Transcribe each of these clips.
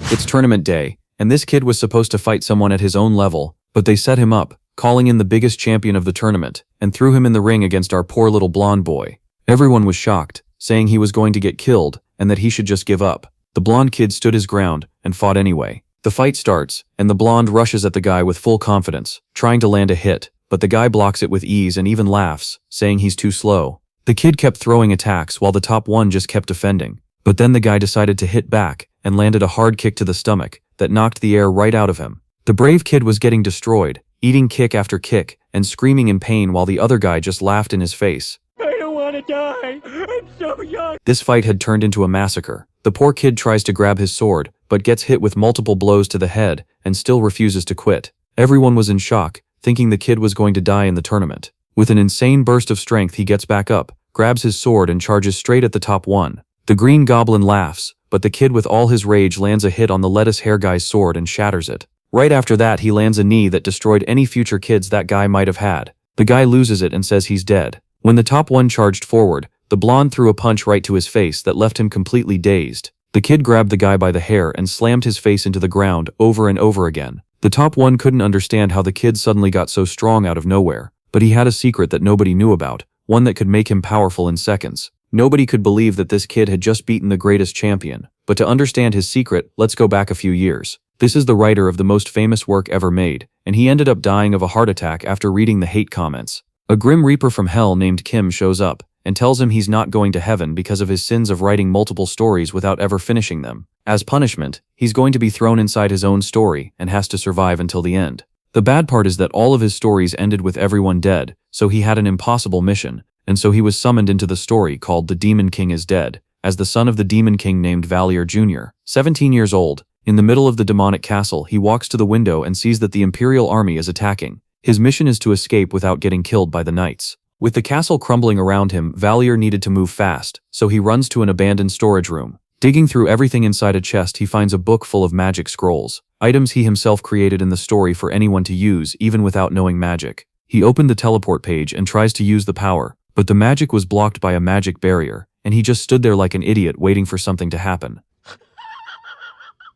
It's tournament day, and this kid was supposed to fight someone at his own level, but they set him up, calling in the biggest champion of the tournament, and threw him in the ring against our poor little blonde boy. Everyone was shocked, saying he was going to get killed, and that he should just give up. The blonde kid stood his ground, and fought anyway. The fight starts, and the blonde rushes at the guy with full confidence, trying to land a hit, but the guy blocks it with ease and even laughs, saying he's too slow. The kid kept throwing attacks while the top one just kept defending. But then the guy decided to hit back, and landed a hard kick to the stomach, that knocked the air right out of him. The brave kid was getting destroyed, eating kick after kick, and screaming in pain while the other guy just laughed in his face. I don't want to die, I'm so young. This fight had turned into a massacre. The poor kid tries to grab his sword, but gets hit with multiple blows to the head, and still refuses to quit. Everyone was in shock, thinking the kid was going to die in the tournament. With an insane burst of strength, he gets back up, grabs his sword and charges straight at the top one. The green goblin laughs, but the kid with all his rage lands a hit on the lettuce hair guy's sword and shatters it. Right after that, he lands a knee that destroyed any future kids that guy might have had. The guy loses it and says he's dead. When the top one charged forward, the blonde threw a punch right to his face that left him completely dazed. The kid grabbed the guy by the hair and slammed his face into the ground over and over again. The top one couldn't understand how the kid suddenly got so strong out of nowhere, but he had a secret that nobody knew about, one that could make him powerful in seconds. Nobody could believe that this kid had just beaten the greatest champion, but to understand his secret, let's go back a few years. This is the writer of the most famous work ever made, and he ended up dying of a heart attack after reading the hate comments. A grim reaper from hell named Kim shows up, and tells him he's not going to heaven because of his sins of writing multiple stories without ever finishing them. As punishment, he's going to be thrown inside his own story and has to survive until the end. The bad part is that all of his stories ended with everyone dead, so he had an impossible mission, and so he was summoned into the story called The Demon King is Dead, as the son of the Demon King named Valier Jr., 17 years old. In the middle of the demonic castle, he walks to the window and sees that the Imperial army is attacking. His mission is to escape without getting killed by the knights. With the castle crumbling around him, Valier needed to move fast, so he runs to an abandoned storage room. Digging through everything inside a chest, he finds a book full of magic scrolls, items he himself created in the story for anyone to use even without knowing magic. He opened the teleport page and tries to use the power, but the magic was blocked by a magic barrier, and he just stood there like an idiot waiting for something to happen.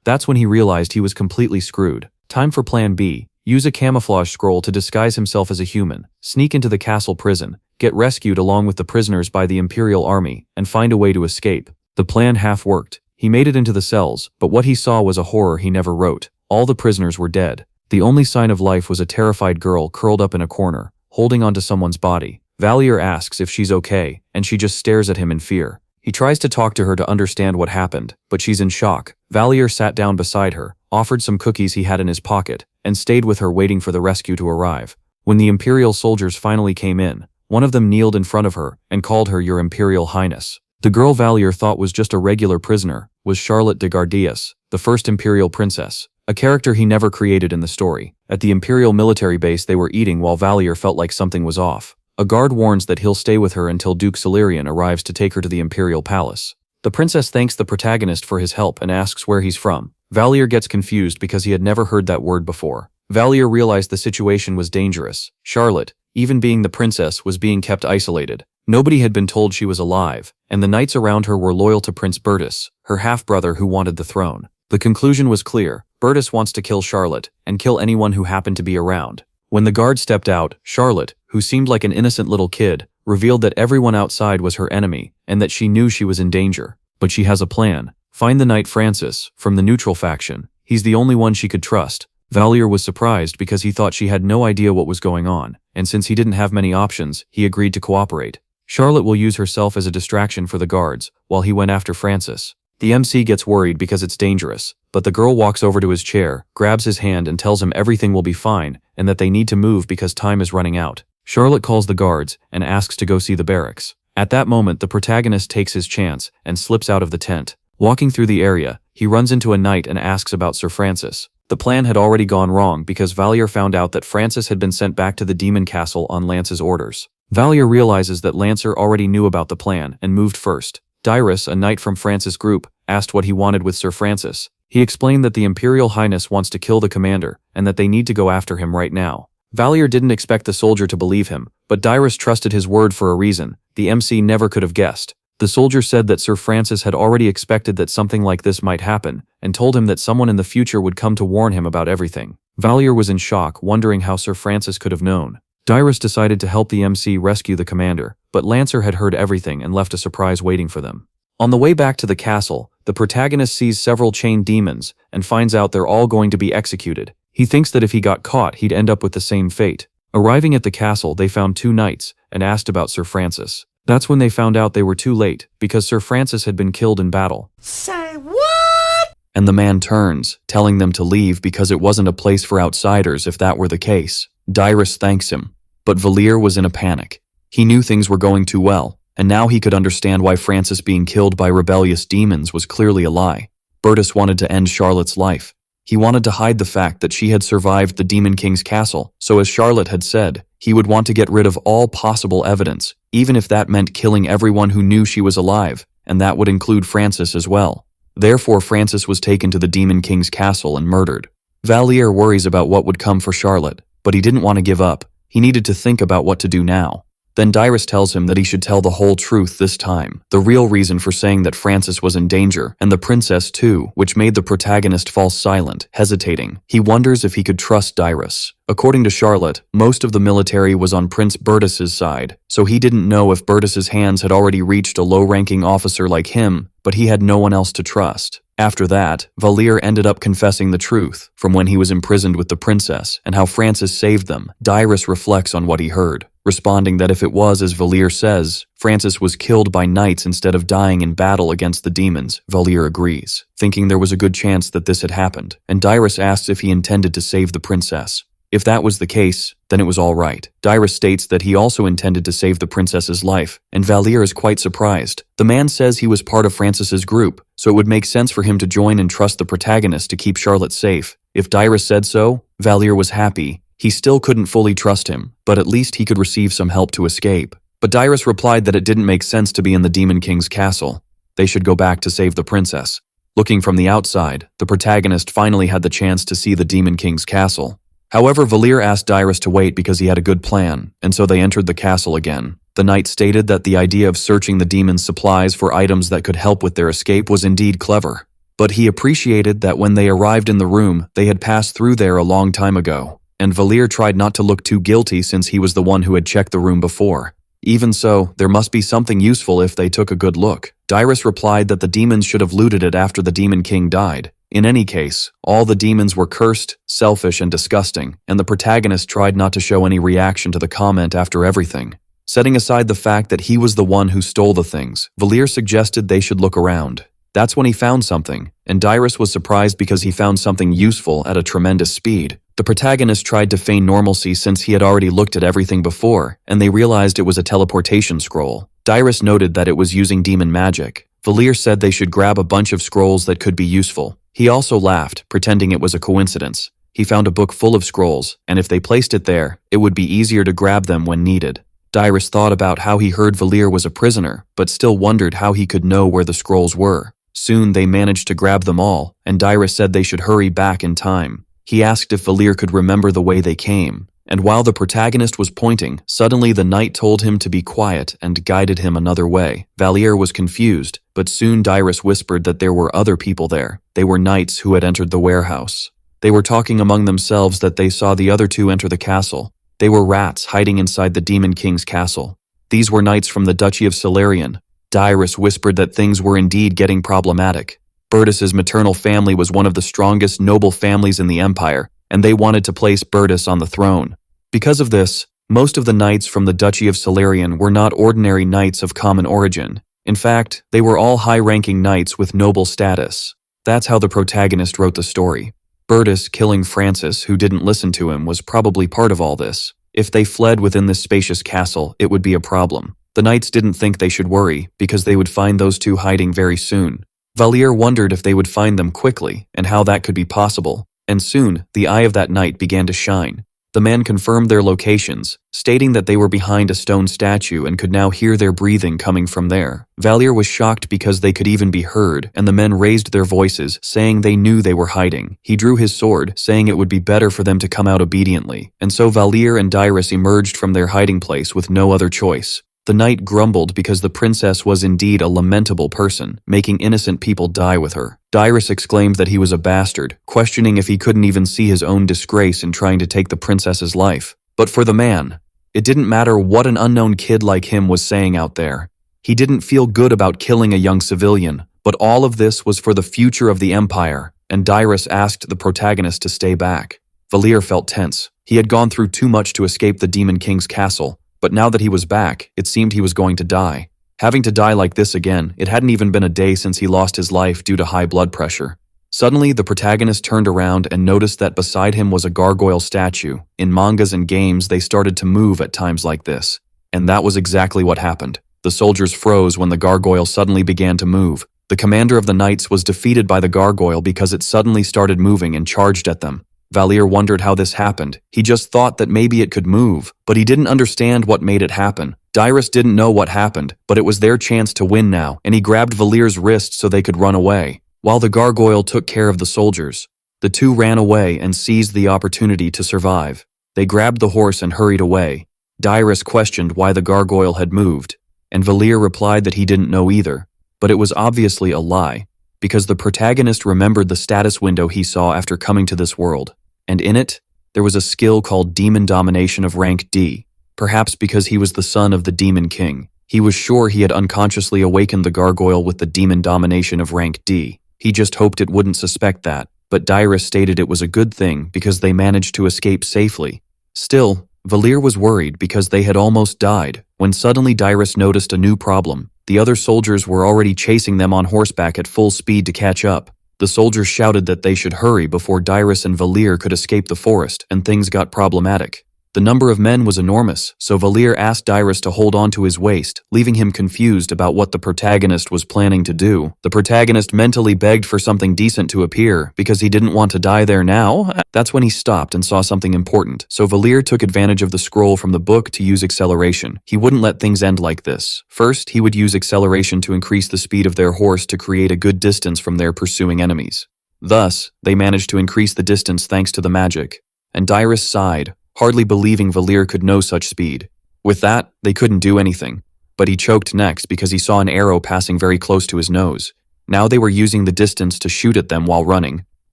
That's when he realized he was completely screwed. Time for plan B. Use a camouflage scroll to disguise himself as a human, sneak into the castle prison, get rescued along with the prisoners by the Imperial army, and find a way to escape. The plan half worked. He made it into the cells, but what he saw was a horror he never wrote. All the prisoners were dead. The only sign of life was a terrified girl curled up in a corner, holding onto someone's body. Valier asks if she's okay, and she just stares at him in fear. He tries to talk to her to understand what happened, but she's in shock. Valier sat down beside her, offered some cookies he had in his pocket, and stayed with her waiting for the rescue to arrive. When the Imperial soldiers finally came in, one of them kneeled in front of her and called her Your Imperial Highness. The girl Valier thought was just a regular prisoner was Charlotte de Guardius, the first Imperial princess, a character he never created in the story. At the Imperial military base they were eating while Valier felt like something was off. A guard warns that he'll stay with her until Duke Solarian arrives to take her to the Imperial Palace. The princess thanks the protagonist for his help and asks where he's from. Valier gets confused because he had never heard that word before. Valier realized the situation was dangerous. Charlotte, even being the princess, was being kept isolated. Nobody had been told she was alive, and the knights around her were loyal to Prince Bertus, her half-brother who wanted the throne. The conclusion was clear. Bertus wants to kill Charlotte, and kill anyone who happened to be around. When the guard stepped out, Charlotte, who seemed like an innocent little kid, revealed that everyone outside was her enemy, and that she knew she was in danger. But she has a plan. Find the knight Francis, from the neutral faction. He's the only one she could trust. Valier was surprised because he thought she had no idea what was going on, and since he didn't have many options, he agreed to cooperate. Charlotte will use herself as a distraction for the guards, while he went after Francis. The MC gets worried because it's dangerous, but the girl walks over to his chair, grabs his hand and tells him everything will be fine, and that they need to move because time is running out. Charlotte calls the guards and asks to go see the barracks. At that moment, the protagonist takes his chance and slips out of the tent. Walking through the area, he runs into a knight and asks about Sir Francis. The plan had already gone wrong because Valier found out that Francis had been sent back to the demon castle on Lance's orders. Valier realizes that Lancer already knew about the plan and moved first. Dyrus, a knight from Francis' group, asked what he wanted with Sir Francis. He explained that the Imperial Highness wants to kill the commander and that they need to go after him right now. Valier didn't expect the soldier to believe him, but Dyrus trusted his word for a reason. The MC never could have guessed. The soldier said that Sir Francis had already expected that something like this might happen, and told him that someone in the future would come to warn him about everything. Valier was in shock, wondering how Sir Francis could have known. Dyrus decided to help the MC rescue the commander, but Lancer had heard everything and left a surprise waiting for them. On the way back to the castle, the protagonist sees several chained demons and finds out they're all going to be executed. He thinks that if he got caught, he'd end up with the same fate. Arriving at the castle, they found 2 knights and asked about Sir Francis. That's when they found out they were too late, because Sir Francis had been killed in battle. Say what? And the man turns, telling them to leave because it wasn't a place for outsiders if that were the case. Dyrus thanks him, but Valier was in a panic. He knew things were going too well, and now he could understand why Francis being killed by rebellious demons was clearly a lie. Bertus wanted to end Charlotte's life. He wanted to hide the fact that she had survived the Demon King's castle, so as Charlotte had said, he would want to get rid of all possible evidence, even if that meant killing everyone who knew she was alive, and that would include Francis as well. Therefore, Francis was taken to the Demon King's castle and murdered. Valier worries about what would come for Charlotte, but he didn't want to give up. He needed to think about what to do now. Then Dyrus tells him that he should tell the whole truth this time, the real reason for saying that Francis was in danger, and the princess too, which made the protagonist fall silent, hesitating. He wonders if he could trust Dyrus. According to Charlotte, most of the military was on Prince Bertus's side, so he didn't know if Bertus's hands had already reached a low-ranking officer like him, but he had no one else to trust. After that, Valier ended up confessing the truth, from when he was imprisoned with the princess, and how Francis saved them. Dyrus reflects on what he heard, responding that if it was as Valier says, Francis was killed by knights instead of dying in battle against the demons. Valier agrees, thinking there was a good chance that this had happened, and Dyrus asks if he intended to save the princess. If that was the case, then it was all right. Dyrus states that he also intended to save the princess's life, and Valier is quite surprised. The man says he was part of Francis's group, so it would make sense for him to join and trust the protagonist to keep Charlotte safe. If Dyrus said so, Valier was happy. He still couldn't fully trust him, but at least he could receive some help to escape. But Dyrus replied that it didn't make sense to be in the Demon King's castle. They should go back to save the princess. Looking from the outside, the protagonist finally had the chance to see the Demon King's castle. However, Valier asked Dyrus to wait because he had a good plan, and so they entered the castle again. The knight stated that the idea of searching the demon's supplies for items that could help with their escape was indeed clever. But he appreciated that when they arrived in the room, they had passed through there a long time ago, and Valier tried not to look too guilty since he was the one who had checked the room before. Even so, there must be something useful if they took a good look. Dyrus replied that the demons should have looted it after the Demon King died. In any case, all the demons were cursed, selfish, and disgusting, and the protagonist tried not to show any reaction to the comment after everything. Setting aside the fact that he was the one who stole the things, Valier suggested they should look around. That's when he found something, and Dyrus was surprised because he found something useful at a tremendous speed. The protagonist tried to feign normalcy since he had already looked at everything before, and they realized it was a teleportation scroll. Dyrus noted that it was using demon magic. Valier said they should grab a bunch of scrolls that could be useful. He also laughed, pretending it was a coincidence. He found a book full of scrolls, and if they placed it there, it would be easier to grab them when needed. Dyrus thought about how he heard Valier was a prisoner, but still wondered how he could know where the scrolls were. Soon they managed to grab them all, and Dyrus said they should hurry back in time. He asked if Valier could remember the way they came, and while the protagonist was pointing, suddenly the knight told him to be quiet and guided him another way. Valier was confused, but soon Dyrus whispered that there were other people there. They were knights who had entered the warehouse. They were talking among themselves that they saw the other two enter the castle. They were rats hiding inside the Demon King's castle. These were knights from the Duchy of Solarian. Dyrus whispered that things were indeed getting problematic. Bertus's maternal family was one of the strongest noble families in the empire, and they wanted to place Bertus on the throne. Because of this, most of the knights from the Duchy of Solarian were not ordinary knights of common origin. In fact, they were all high-ranking knights with noble status. That's how the protagonist wrote the story. Bertus killing Francis, who didn't listen to him, was probably part of all this. If they fled within this spacious castle, it would be a problem. The knights didn't think they should worry, because they would find those two hiding very soon. Valier wondered if they would find them quickly, and how that could be possible. And soon, the eye of that knight began to shine. The man confirmed their locations, stating that they were behind a stone statue and could now hear their breathing coming from there. Valier was shocked because they could even be heard, and the men raised their voices, saying they knew they were hiding. He drew his sword, saying it would be better for them to come out obediently, and so Valier and Dyrus emerged from their hiding place with no other choice. The knight grumbled because the princess was indeed a lamentable person, making innocent people die with her. Dyrus exclaimed that he was a bastard, questioning if he couldn't even see his own disgrace in trying to take the princess's life. But for the man, it didn't matter what an unknown kid like him was saying out there. He didn't feel good about killing a young civilian, but all of this was for the future of the Empire, and Dyrus asked the protagonist to stay back. Valir felt tense. He had gone through too much to escape the Demon King's castle, but now that he was back, it seemed he was going to die. Having to die like this again, it hadn't even been a day since he lost his life due to high blood pressure. Suddenly, the protagonist turned around and noticed that beside him was a gargoyle statue. In mangas and games, they started to move at times like this. And that was exactly what happened. The soldiers froze when the gargoyle suddenly began to move. The commander of the knights was defeated by the gargoyle because it suddenly started moving and charged at them. Valir wondered how this happened. He just thought that maybe it could move, but he didn't understand what made it happen. Dyrus didn't know what happened, but it was their chance to win now, and he grabbed Valir's wrist so they could run away. While the gargoyle took care of the soldiers, the two ran away and seized the opportunity to survive. They grabbed the horse and hurried away. Dyrus questioned why the gargoyle had moved, and Valir replied that he didn't know either, but it was obviously a lie, because the protagonist remembered the status window he saw after coming to this world. And in it, there was a skill called Demon Domination of rank D. Perhaps because he was the son of the Demon King, he was sure he had unconsciously awakened the gargoyle with the Demon Domination of rank D. He just hoped it wouldn't suspect that, but Dyrus stated it was a good thing because they managed to escape safely. Still, Valir was worried because they had almost died, when suddenly Dyrus noticed a new problem. The other soldiers were already chasing them on horseback at full speed to catch up. The soldiers shouted that they should hurry before Dyrus and Valir could escape the forest, and things got problematic. The number of men was enormous, so Valir asked Dyrus to hold on to his waist, leaving him confused about what the protagonist was planning to do. The protagonist mentally begged for something decent to appear, because he didn't want to die there now. That's when he stopped and saw something important, so Valir took advantage of the scroll from the book to use acceleration. He wouldn't let things end like this. First, he would use acceleration to increase the speed of their horse to create a good distance from their pursuing enemies. Thus, they managed to increase the distance thanks to the magic. And Dyrus sighed, hardly believing Valir could know such speed. With that, they couldn't do anything. But he choked next because he saw an arrow passing very close to his nose. Now they were using the distance to shoot at them while running.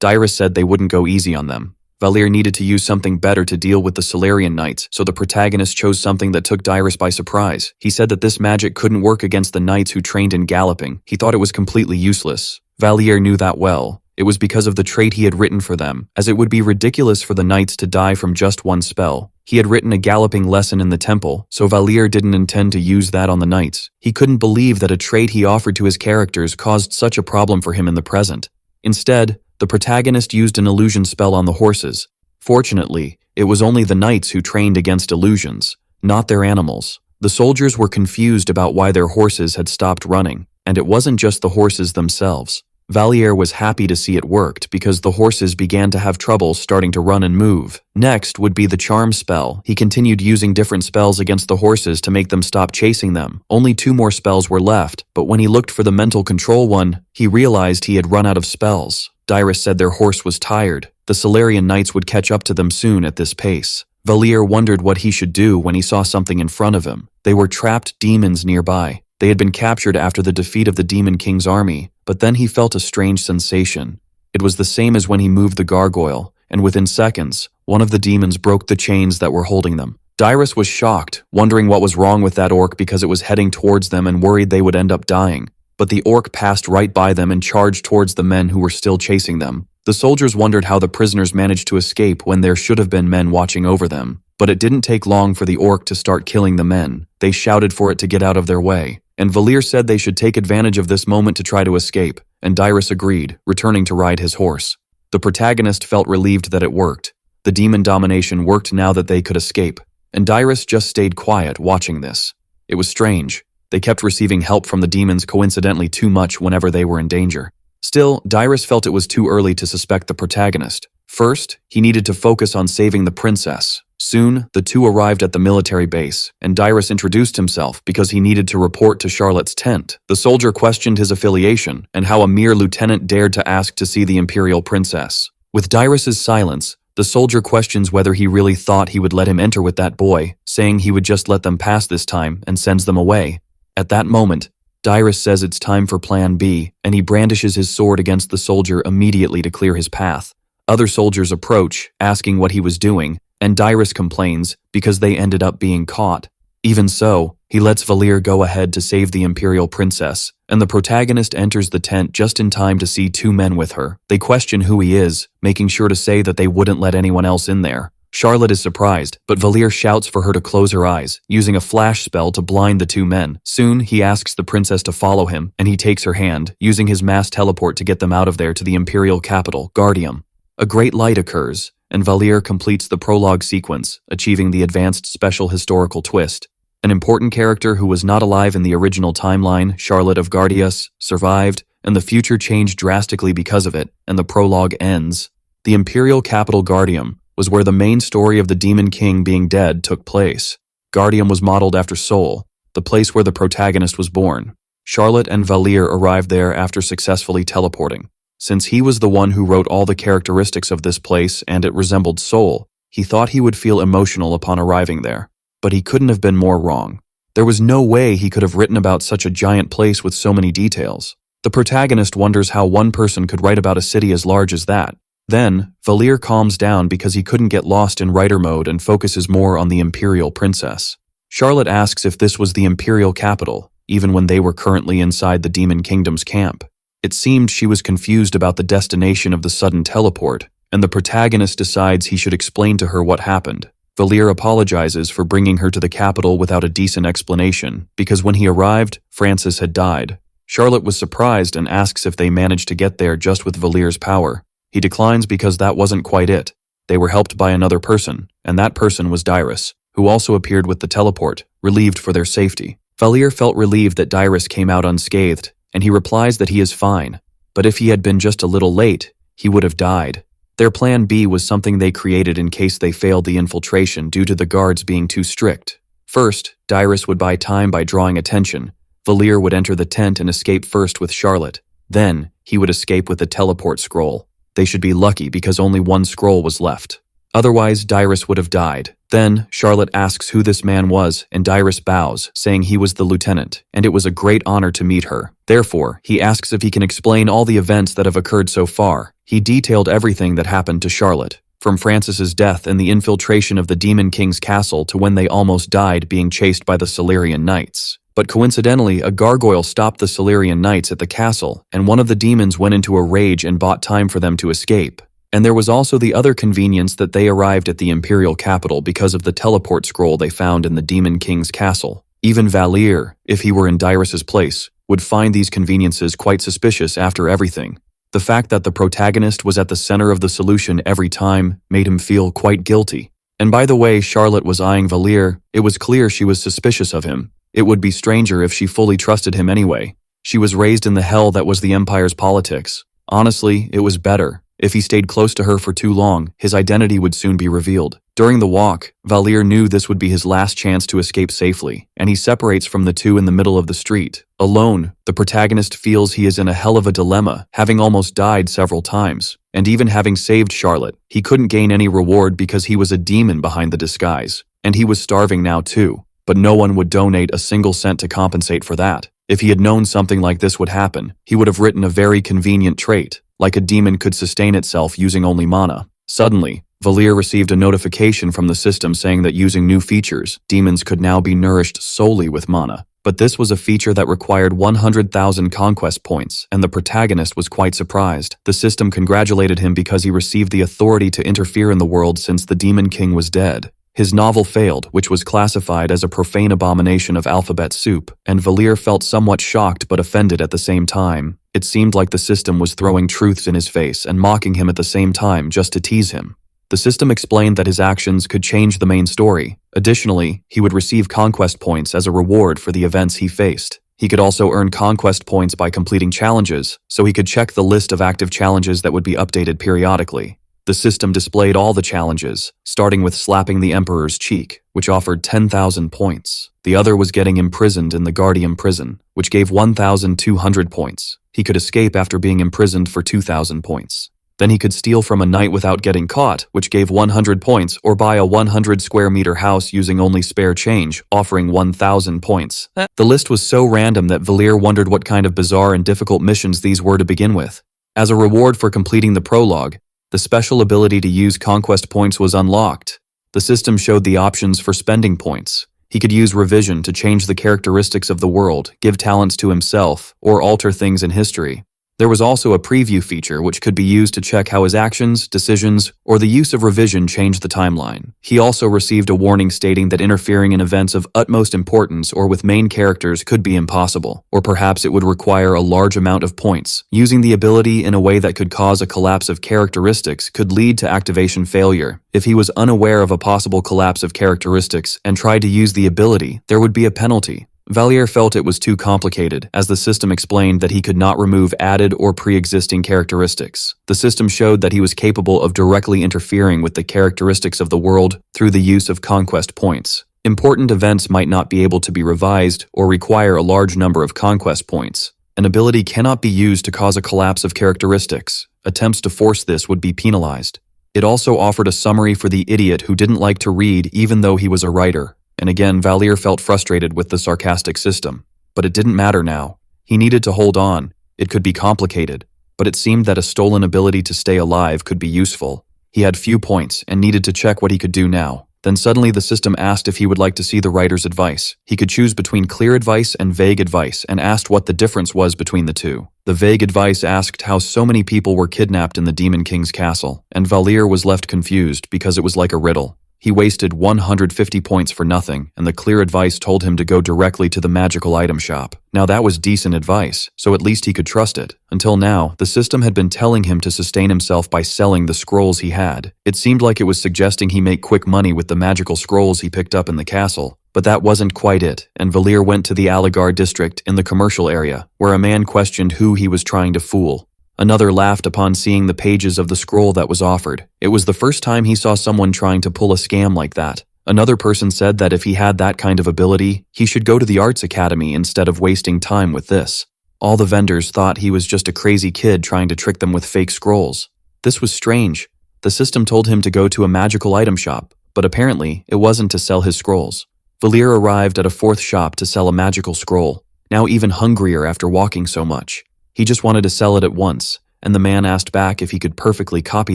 Dyrus said they wouldn't go easy on them. Valir needed to use something better to deal with the Solarian Knights, so the protagonist chose something that took Dyrus by surprise. He said that this magic couldn't work against the knights who trained in galloping. He thought it was completely useless. Valir knew that well. It was because of the trait he had written for them, as it would be ridiculous for the knights to die from just one spell. He had written a galloping lesson in the temple, so Valir didn't intend to use that on the knights. He couldn't believe that a trait he offered to his characters caused such a problem for him in the present. Instead, the protagonist used an illusion spell on the horses. Fortunately, it was only the knights who trained against illusions, not their animals. The soldiers were confused about why their horses had stopped running, and it wasn't just the horses themselves. Valir was happy to see it worked because the horses began to have trouble starting to run and move. Next would be the charm spell. He continued using different spells against the horses to make them stop chasing them. Only 2 more spells were left, but when he looked for the mental control one, he realized he had run out of spells. Dyrus said their horse was tired. The Solarian Knights would catch up to them soon at this pace. Valir wondered what he should do when he saw something in front of him. They were trapped demons nearby. They had been captured after the defeat of the Demon King's army, but then he felt a strange sensation. It was the same as when he moved the gargoyle, and within seconds, one of the demons broke the chains that were holding them. Dyrus was shocked, wondering what was wrong with that orc because it was heading towards them and worried they would end up dying. But the orc passed right by them and charged towards the men who were still chasing them. The soldiers wondered how the prisoners managed to escape when there should have been men watching over them. But it didn't take long for the orc to start killing the men. They shouted for it to get out of their way. And Valir said they should take advantage of this moment to try to escape, and Dyrus agreed, returning to ride his horse. The protagonist felt relieved that it worked. The demon domination worked now that they could escape, and Dyrus just stayed quiet watching this. It was strange. They kept receiving help from the demons coincidentally too much whenever they were in danger. Still, Dyrus felt it was too early to suspect the protagonist. First, he needed to focus on saving the princess. Soon, the two arrived at the military base, and Dyrus introduced himself because he needed to report to Charlotte's tent. The soldier questioned his affiliation and how a mere lieutenant dared to ask to see the imperial princess. With Dyrus's silence, The soldier questions whether he really thought he would let him enter with that boy, saying he would just let them pass this time and sends them away. At that moment, Dyrus says it's time for Plan B, and he brandishes his sword against the soldier immediately to clear his path. Other soldiers approach, asking what he was doing, and Dyrus complains because they ended up being caught. Even so, he lets Valir go ahead to save the Imperial Princess, and the protagonist enters the tent just in time to see two men with her. They question who he is, making sure to say that they wouldn't let anyone else in there. Charlotte is surprised, but Valir shouts for her to close her eyes, using a flash spell to blind the two men. Soon, he asks the princess to follow him, and he takes her hand, using his mass teleport to get them out of there to the Imperial capital, Guardium. A great light occurs, and Valir completes the prologue sequence, achieving the advanced special historical twist. An important character who was not alive in the original timeline, Charlotte of Guardius, survived, and the future changed drastically because of it, and the prologue ends. The Imperial capital Guardium was where the main story of the Demon King being dead took place. Guardium was modeled after Seoul, the place where the protagonist was born. Charlotte and Valir arrived there after successfully teleporting. Since he was the one who wrote all the characteristics of this place and it resembled Seoul, he thought he would feel emotional upon arriving there. But he couldn't have been more wrong. There was no way he could have written about such a giant place with so many details. The protagonist wonders how one person could write about a city as large as that. Then, Valir calms down because he couldn't get lost in writer mode and focuses more on the Imperial Princess. Charlotte asks if this was the Imperial capital, even when they were currently inside the Demon Kingdom's camp. It seemed she was confused about the destination of the sudden teleport, and the protagonist decides he should explain to her what happened. Valir apologizes for bringing her to the capital without a decent explanation, because when he arrived, Francis had died. Charlotte was surprised and asks if they managed to get there just with Valir's power. He declines because that wasn't quite it. They were helped by another person, and that person was Dyrus, who also appeared with the teleport, relieved for their safety. Valir felt relieved that Dyrus came out unscathed, and he replies that he is fine, but if he had been just a little late, he would have died. Their plan B was something they created in case they failed the infiltration due to the guards being too strict. First, Dyrus would buy time by drawing attention. Valir would enter the tent and escape first with Charlotte. Then, he would escape with the teleport scroll. They should be lucky because only one scroll was left. Otherwise, Dyrus would have died. Then, Charlotte asks who this man was, and Dyrus bows, saying he was the lieutenant, and it was a great honor to meet her. Therefore, he asks if he can explain all the events that have occurred so far. He detailed everything that happened to Charlotte, from Francis's death and the infiltration of the Demon King's castle to when they almost died being chased by the Silurian Knights. But coincidentally, a gargoyle stopped the Silurian Knights at the castle, and one of the demons went into a rage and bought time for them to escape. And there was also the other convenience that they arrived at the Imperial capital because of the teleport scroll they found in the Demon King's castle. Even Valir, if he were in Dyrus's place, would find these conveniences quite suspicious after everything. The fact that the protagonist was at the center of the solution every time made him feel quite guilty. And by the way Charlotte was eyeing Valir, it was clear she was suspicious of him. It would be stranger if she fully trusted him anyway. She was raised in the hell that was the Empire's politics. Honestly, it was better. If he stayed close to her for too long, his identity would soon be revealed. During the walk, Valir knew this would be his last chance to escape safely, and he separates from the two in the middle of the street. Alone, the protagonist feels he is in a hell of a dilemma, having almost died several times. And even having saved Charlotte, he couldn't gain any reward because he was a demon behind the disguise. And he was starving now too. But no one would donate a single cent to compensate for that. If he had known something like this would happen, he would have written a very convenient trait, like a demon could sustain itself using only mana. Suddenly, Valir received a notification from the system saying that using new features, demons could now be nourished solely with mana. But this was a feature that required 100,000 conquest points, and the protagonist was quite surprised. The system congratulated him because he received the authority to interfere in the world since the Demon King was dead. His novel failed, which was classified as a profane abomination of alphabet soup, and Valir felt somewhat shocked but offended at the same time. It seemed like the system was throwing truths in his face and mocking him at the same time just to tease him. The system explained that his actions could change the main story. Additionally, he would receive conquest points as a reward for the events he faced. He could also earn conquest points by completing challenges, so he could check the list of active challenges that would be updated periodically. The system displayed all the challenges, starting with slapping the Emperor's cheek, which offered 10,000 points. The other was getting imprisoned in the Guardium prison, which gave 1,200 points. He could escape after being imprisoned for 2,000 points. Then he could steal from a knight without getting caught, which gave 100 points, or buy a 100 square meter house using only spare change, offering 1,000 points. The list was so random that Valir wondered what kind of bizarre and difficult missions these were to begin with. As a reward for completing the prologue, the special ability to use conquest points was unlocked. The system showed the options for spending points. He could use revision to change the characteristics of the world, give talents to himself, or alter things in history. There was also a preview feature which could be used to check how his actions, decisions, or the use of revision changed the timeline. He also received a warning stating that interfering in events of utmost importance or with main characters could be impossible, or perhaps it would require a large amount of points. Using the ability in a way that could cause a collapse of characteristics could lead to activation failure. If he was unaware of a possible collapse of characteristics and tried to use the ability, there would be a penalty. Valir felt it was too complicated, as the system explained that he could not remove added or pre-existing characteristics. The system showed that he was capable of directly interfering with the characteristics of the world through the use of conquest points. Important events might not be able to be revised or require a large number of conquest points. An ability cannot be used to cause a collapse of characteristics. Attempts to force this would be penalized. It also offered a summary for the idiot who didn't like to read even though he was a writer. And again, Valir felt frustrated with the sarcastic system. But it didn't matter now. He needed to hold on. It could be complicated, but it seemed that a stolen ability to stay alive could be useful. He had few points and needed to check what he could do now. Then suddenly the system asked if he would like to see the writer's advice. He could choose between clear advice and vague advice and asked what the difference was between the two. The vague advice asked how so many people were kidnapped in the Demon King's castle, and Valir was left confused because it was like a riddle. He wasted 150 points for nothing, and the clear advice told him to go directly to the magical item shop. Now that was decent advice, so at least he could trust it. Until now, the system had been telling him to sustain himself by selling the scrolls he had. It seemed like it was suggesting he make quick money with the magical scrolls he picked up in the castle. But that wasn't quite it, and Valir went to the Aligar district in the commercial area, where a man questioned who he was trying to fool. Another laughed upon seeing the pages of the scroll that was offered. It was the first time he saw someone trying to pull a scam like that. Another person said that if he had that kind of ability, he should go to the arts academy instead of wasting time with this. All the vendors thought he was just a crazy kid trying to trick them with fake scrolls. This was strange. The system told him to go to a magical item shop, but apparently it wasn't to sell his scrolls. Valir arrived at a fourth shop to sell a magical scroll, now even hungrier after walking so much. He just wanted to sell it at once, and the man asked back if he could perfectly copy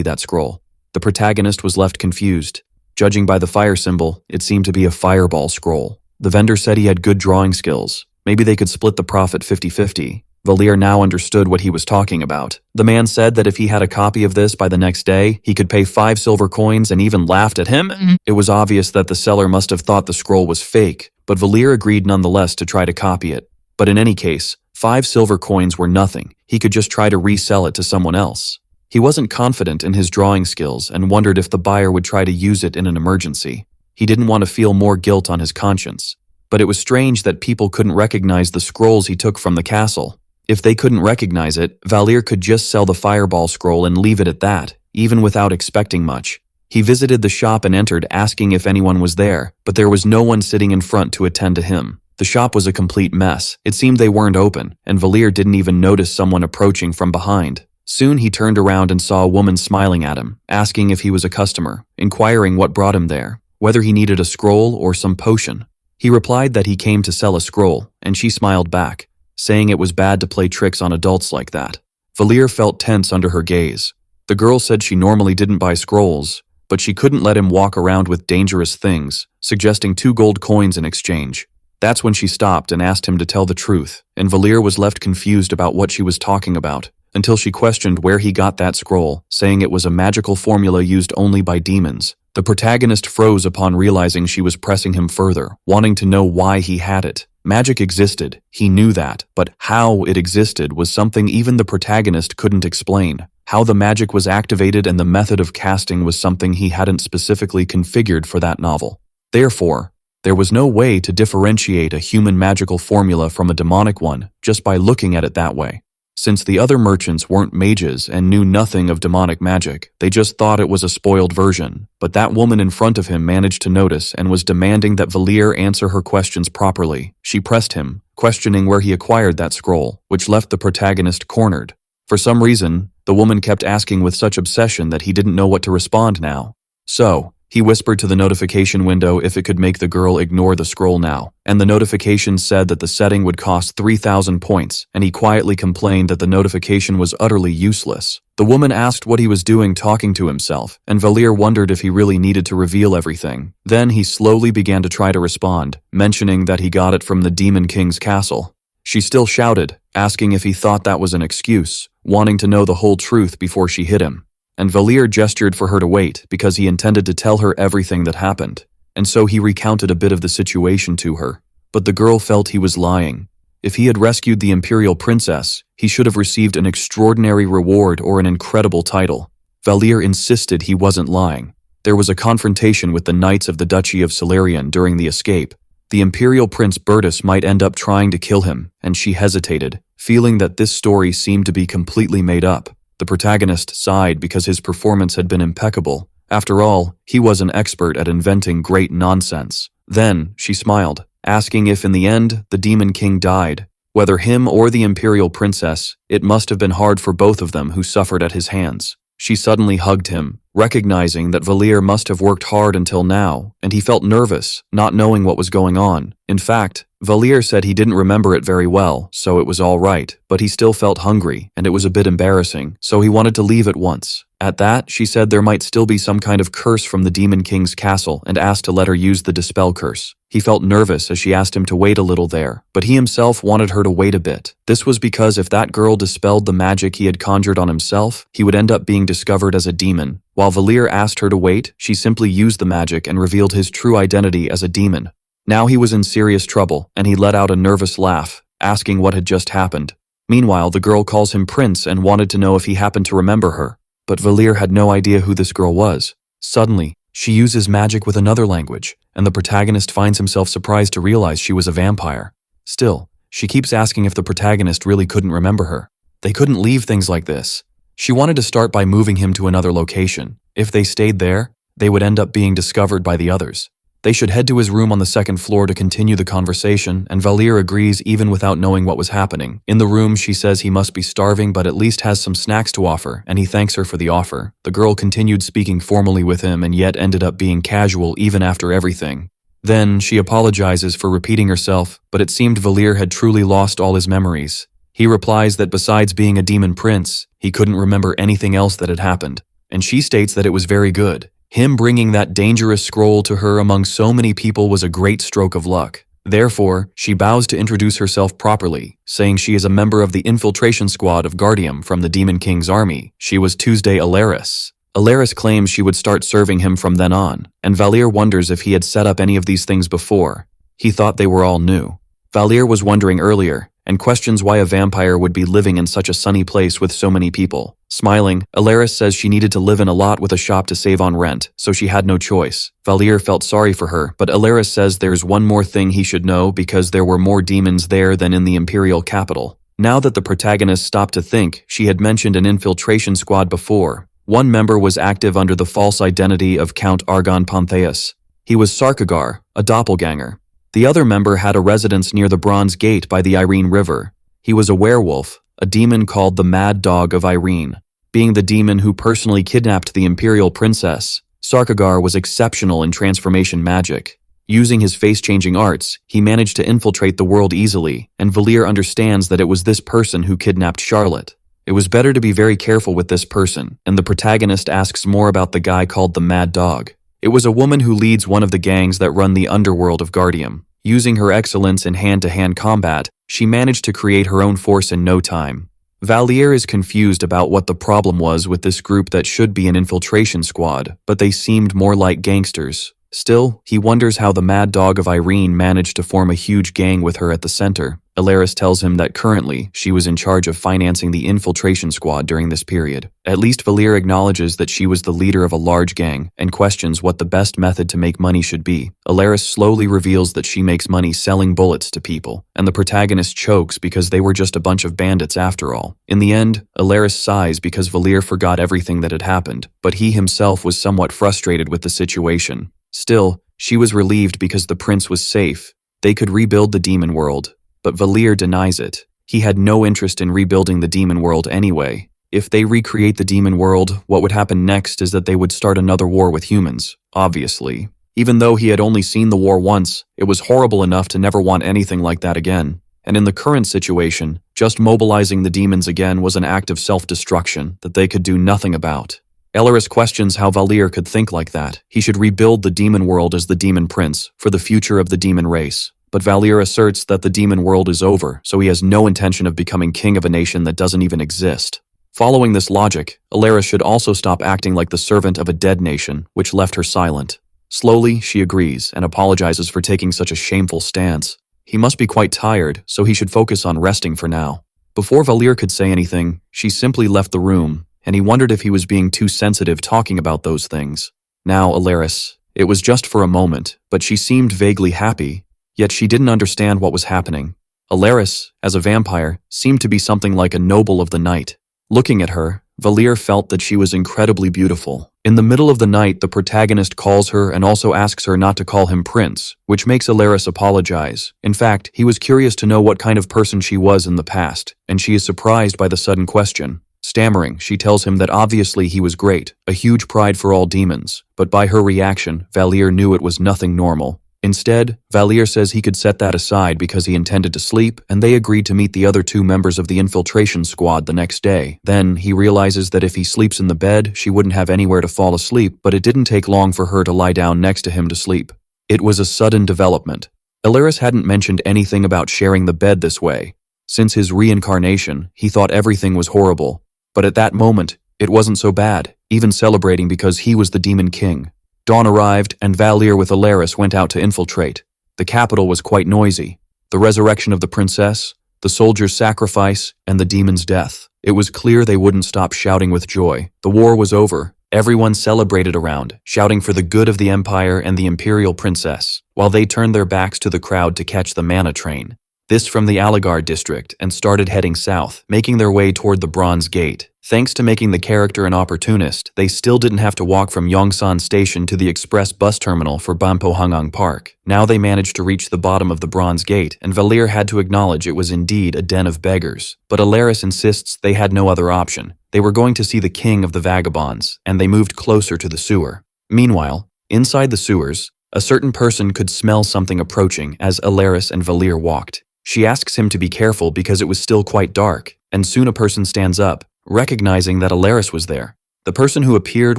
that scroll. The protagonist was left confused. Judging by the fire symbol, it seemed to be a fireball scroll. The vendor said he had good drawing skills. Maybe they could split the profit 50-50. Valir now understood what he was talking about. The man said that if he had a copy of this by the next day, he could pay 5 silver coins and even laughed at him. It was obvious that the seller must have thought the scroll was fake, but Valir agreed nonetheless to try to copy it. But in any case, 5 silver coins were nothing. He could just try to resell it to someone else. He wasn't confident in his drawing skills and wondered if the buyer would try to use it in an emergency. He didn't want to feel more guilt on his conscience. But it was strange that people couldn't recognize the scrolls he took from the castle. If they couldn't recognize it, Valir could just sell the fireball scroll and leave it at that, even without expecting much. He visited the shop and entered, asking if anyone was there, but there was no one sitting in front to attend to him. The shop was a complete mess. It seemed they weren't open, and Valir didn't even notice someone approaching from behind. Soon he turned around and saw a woman smiling at him, asking if he was a customer, inquiring what brought him there, whether he needed a scroll or some potion. He replied that he came to sell a scroll, and she smiled back, saying it was bad to play tricks on adults like that. Valir felt tense under her gaze. The girl said she normally didn't buy scrolls, but she couldn't let him walk around with dangerous things, suggesting 2 gold coins in exchange. That's when she stopped and asked him to tell the truth, and Valir was left confused about what she was talking about, until she questioned where he got that scroll, saying it was a magical formula used only by demons. The protagonist froze upon realizing she was pressing him further, wanting to know why he had it. Magic existed, he knew that, but how it existed was something even the protagonist couldn't explain. How the magic was activated and the method of casting was something he hadn't specifically configured for that novel. Therefore, there was no way to differentiate a human magical formula from a demonic one just by looking at it that way. Since the other merchants weren't mages and knew nothing of demonic magic, they just thought it was a spoiled version. But that woman in front of him managed to notice and was demanding that Valir answer her questions properly. She pressed him, questioning where he acquired that scroll, which left the protagonist cornered. For some reason, the woman kept asking with such obsession that he didn't know what to respond now. So, he whispered to the notification window if it could make the girl ignore the scroll now, and the notification said that the setting would cost 3,000 points, and he quietly complained that the notification was utterly useless. The woman asked what he was doing talking to himself, and Valir wondered if he really needed to reveal everything. Then he slowly began to try to respond, mentioning that he got it from the Demon King's castle. She still shouted, asking if he thought that was an excuse, wanting to know the whole truth before she hit him. And Valir gestured for her to wait because he intended to tell her everything that happened, and so he recounted a bit of the situation to her. But the girl felt he was lying. If he had rescued the Imperial Princess, he should have received an extraordinary reward or an incredible title. Valir insisted he wasn't lying. There was a confrontation with the Knights of the Duchy of Solarian during the escape. The Imperial Prince Bertus might end up trying to kill him, and she hesitated, feeling that this story seemed to be completely made up. The protagonist sighed because his performance had been impeccable. After all, he was an expert at inventing great nonsense. Then, she smiled, asking if in the end, the Demon King died. Whether him or the Imperial Princess, it must have been hard for both of them who suffered at his hands. She suddenly hugged him, recognizing that Valir must have worked hard until now, and he felt nervous, not knowing what was going on. In fact, Valir said he didn't remember it very well, so it was all right, but he still felt hungry, and it was a bit embarrassing, so he wanted to leave at once. At that, she said there might still be some kind of curse from the Demon King's castle and asked to let her use the Dispel curse. He felt nervous as she asked him to wait a little there, but he himself wanted her to wait a bit. This was because if that girl dispelled the magic he had conjured on himself, he would end up being discovered as a demon. While Valir asked her to wait, she simply used the magic and revealed his true identity as a demon. Now he was in serious trouble, and he let out a nervous laugh, asking what had just happened. Meanwhile, the girl calls him Prince and wanted to know if he happened to remember her. But Valir had no idea who this girl was. Suddenly, she uses magic with another language, and the protagonist finds himself surprised to realize she was a vampire. Still, she keeps asking if the protagonist really couldn't remember her. They couldn't leave things like this. She wanted to start by moving him to another location. If they stayed there, they would end up being discovered by the others. They should head to his room on the second floor to continue the conversation, and Valir agrees even without knowing what was happening. In the room, she says he must be starving but at least has some snacks to offer, and he thanks her for the offer. The girl continued speaking formally with him and yet ended up being casual even after everything. Then, she apologizes for repeating herself, but it seemed Valir had truly lost all his memories. He replies that besides being a demon prince, he couldn't remember anything else that had happened, and she states that it was very good. Him bringing that dangerous scroll to her among so many people was a great stroke of luck. Therefore, she bows to introduce herself properly, saying she is a member of the infiltration squad of Guardium from the Demon King's army. She was Tuesday Earis. Earis claims she would start serving him from then on, and Valir wonders if he had set up any of these things before. He thought they were all new. Valir was wondering earlier, and questions why a vampire would be living in such a sunny place with so many people. Smiling, Earis says she needed to live in a lot with a shop to save on rent, so she had no choice. Valir felt sorry for her, but Earis says there's one more thing he should know because there were more demons there than in the Imperial capital. Now that the protagonist stopped to think, she had mentioned an infiltration squad before. One member was active under the false identity of Count Argon Pantheus. He was Sarkagar, a doppelganger. The other member had a residence near the Bronze Gate by the Irene River. He was a werewolf, a demon called the Mad Dog of Irene. Being the demon who personally kidnapped the Imperial Princess, Sarkagar was exceptional in transformation magic. Using his face-changing arts, he managed to infiltrate the world easily, and Valir understands that it was this person who kidnapped Charlotte. It was better to be very careful with this person, and the protagonist asks more about the guy called the Mad Dog. It was a woman who leads one of the gangs that run the underworld of Guardium. Using her excellence in hand-to-hand combat, she managed to create her own force in no time. Valir is confused about what the problem was with this group that should be an infiltration squad, but they seemed more like gangsters. Still, he wonders how the Mad Dog of Irene managed to form a huge gang with her at the center. Earis tells him that currently, she was in charge of financing the infiltration squad during this period. At least Valir acknowledges that she was the leader of a large gang, and questions what the best method to make money should be. Earis slowly reveals that she makes money selling bullets to people, and the protagonist chokes because they were just a bunch of bandits after all. In the end, Earis sighs because Valir forgot everything that had happened, but he himself was somewhat frustrated with the situation. Still, she was relieved because the prince was safe. They could rebuild the demon world. But Valir denies it. He had no interest in rebuilding the demon world anyway. If they recreate the demon world, what would happen next is that they would start another war with humans, obviously. Even though he had only seen the war once, it was horrible enough to never want anything like that again. And in the current situation, just mobilizing the demons again was an act of self-destruction that they could do nothing about. Earis questions how Valir could think like that. He should rebuild the demon world as the demon prince, for the future of the demon race. But Valir asserts that the demon world is over, so he has no intention of becoming king of a nation that doesn't even exist. Following this logic, Earis should also stop acting like the servant of a dead nation, which left her silent. Slowly, she agrees and apologizes for taking such a shameful stance. He must be quite tired, so he should focus on resting for now. Before Valir could say anything, she simply left the room, and he wondered if he was being too sensitive talking about those things. Now, Earis, it was just for a moment, but she seemed vaguely happy, yet she didn't understand what was happening. Earis, as a vampire, seemed to be something like a noble of the night. Looking at her, Valir felt that she was incredibly beautiful. In the middle of the night, the protagonist calls her and also asks her not to call him prince, which makes Earis apologize. In fact, he was curious to know what kind of person she was in the past, and she is surprised by the sudden question. Stammering, she tells him that obviously he was great, a huge pride for all demons, but by her reaction, Valir knew it was nothing normal. Instead, Valir says he could set that aside because he intended to sleep, and they agreed to meet the other two members of the infiltration squad the next day. Then, he realizes that if he sleeps in the bed, she wouldn't have anywhere to fall asleep, but it didn't take long for her to lie down next to him to sleep. It was a sudden development. Earis hadn't mentioned anything about sharing the bed this way. Since his reincarnation, he thought everything was horrible. But at that moment, it wasn't so bad, even celebrating because he was the demon king. Dawn arrived, and Valir with Earis went out to infiltrate. The capital was quite noisy. The resurrection of the princess, the soldier's sacrifice, and the demon's death. It was clear they wouldn't stop shouting with joy. The war was over. Everyone celebrated around, shouting for the good of the empire and the imperial princess, while they turned their backs to the crowd to catch the mana train. This from the Aligar district, and started heading south, making their way toward the Bronze Gate. Thanks to making the character an opportunist, they still didn't have to walk from Yongsan Station to the express bus terminal for Bampohangang Park. Now they managed to reach the bottom of the Bronze Gate, and Valir had to acknowledge it was indeed a den of beggars. But Earis insists they had no other option. They were going to see the king of the vagabonds, and they moved closer to the sewer. Meanwhile, inside the sewers, a certain person could smell something approaching as Earis and Valir walked. She asks him to be careful because it was still quite dark, and soon a person stands up, recognizing that Earis was there. The person who appeared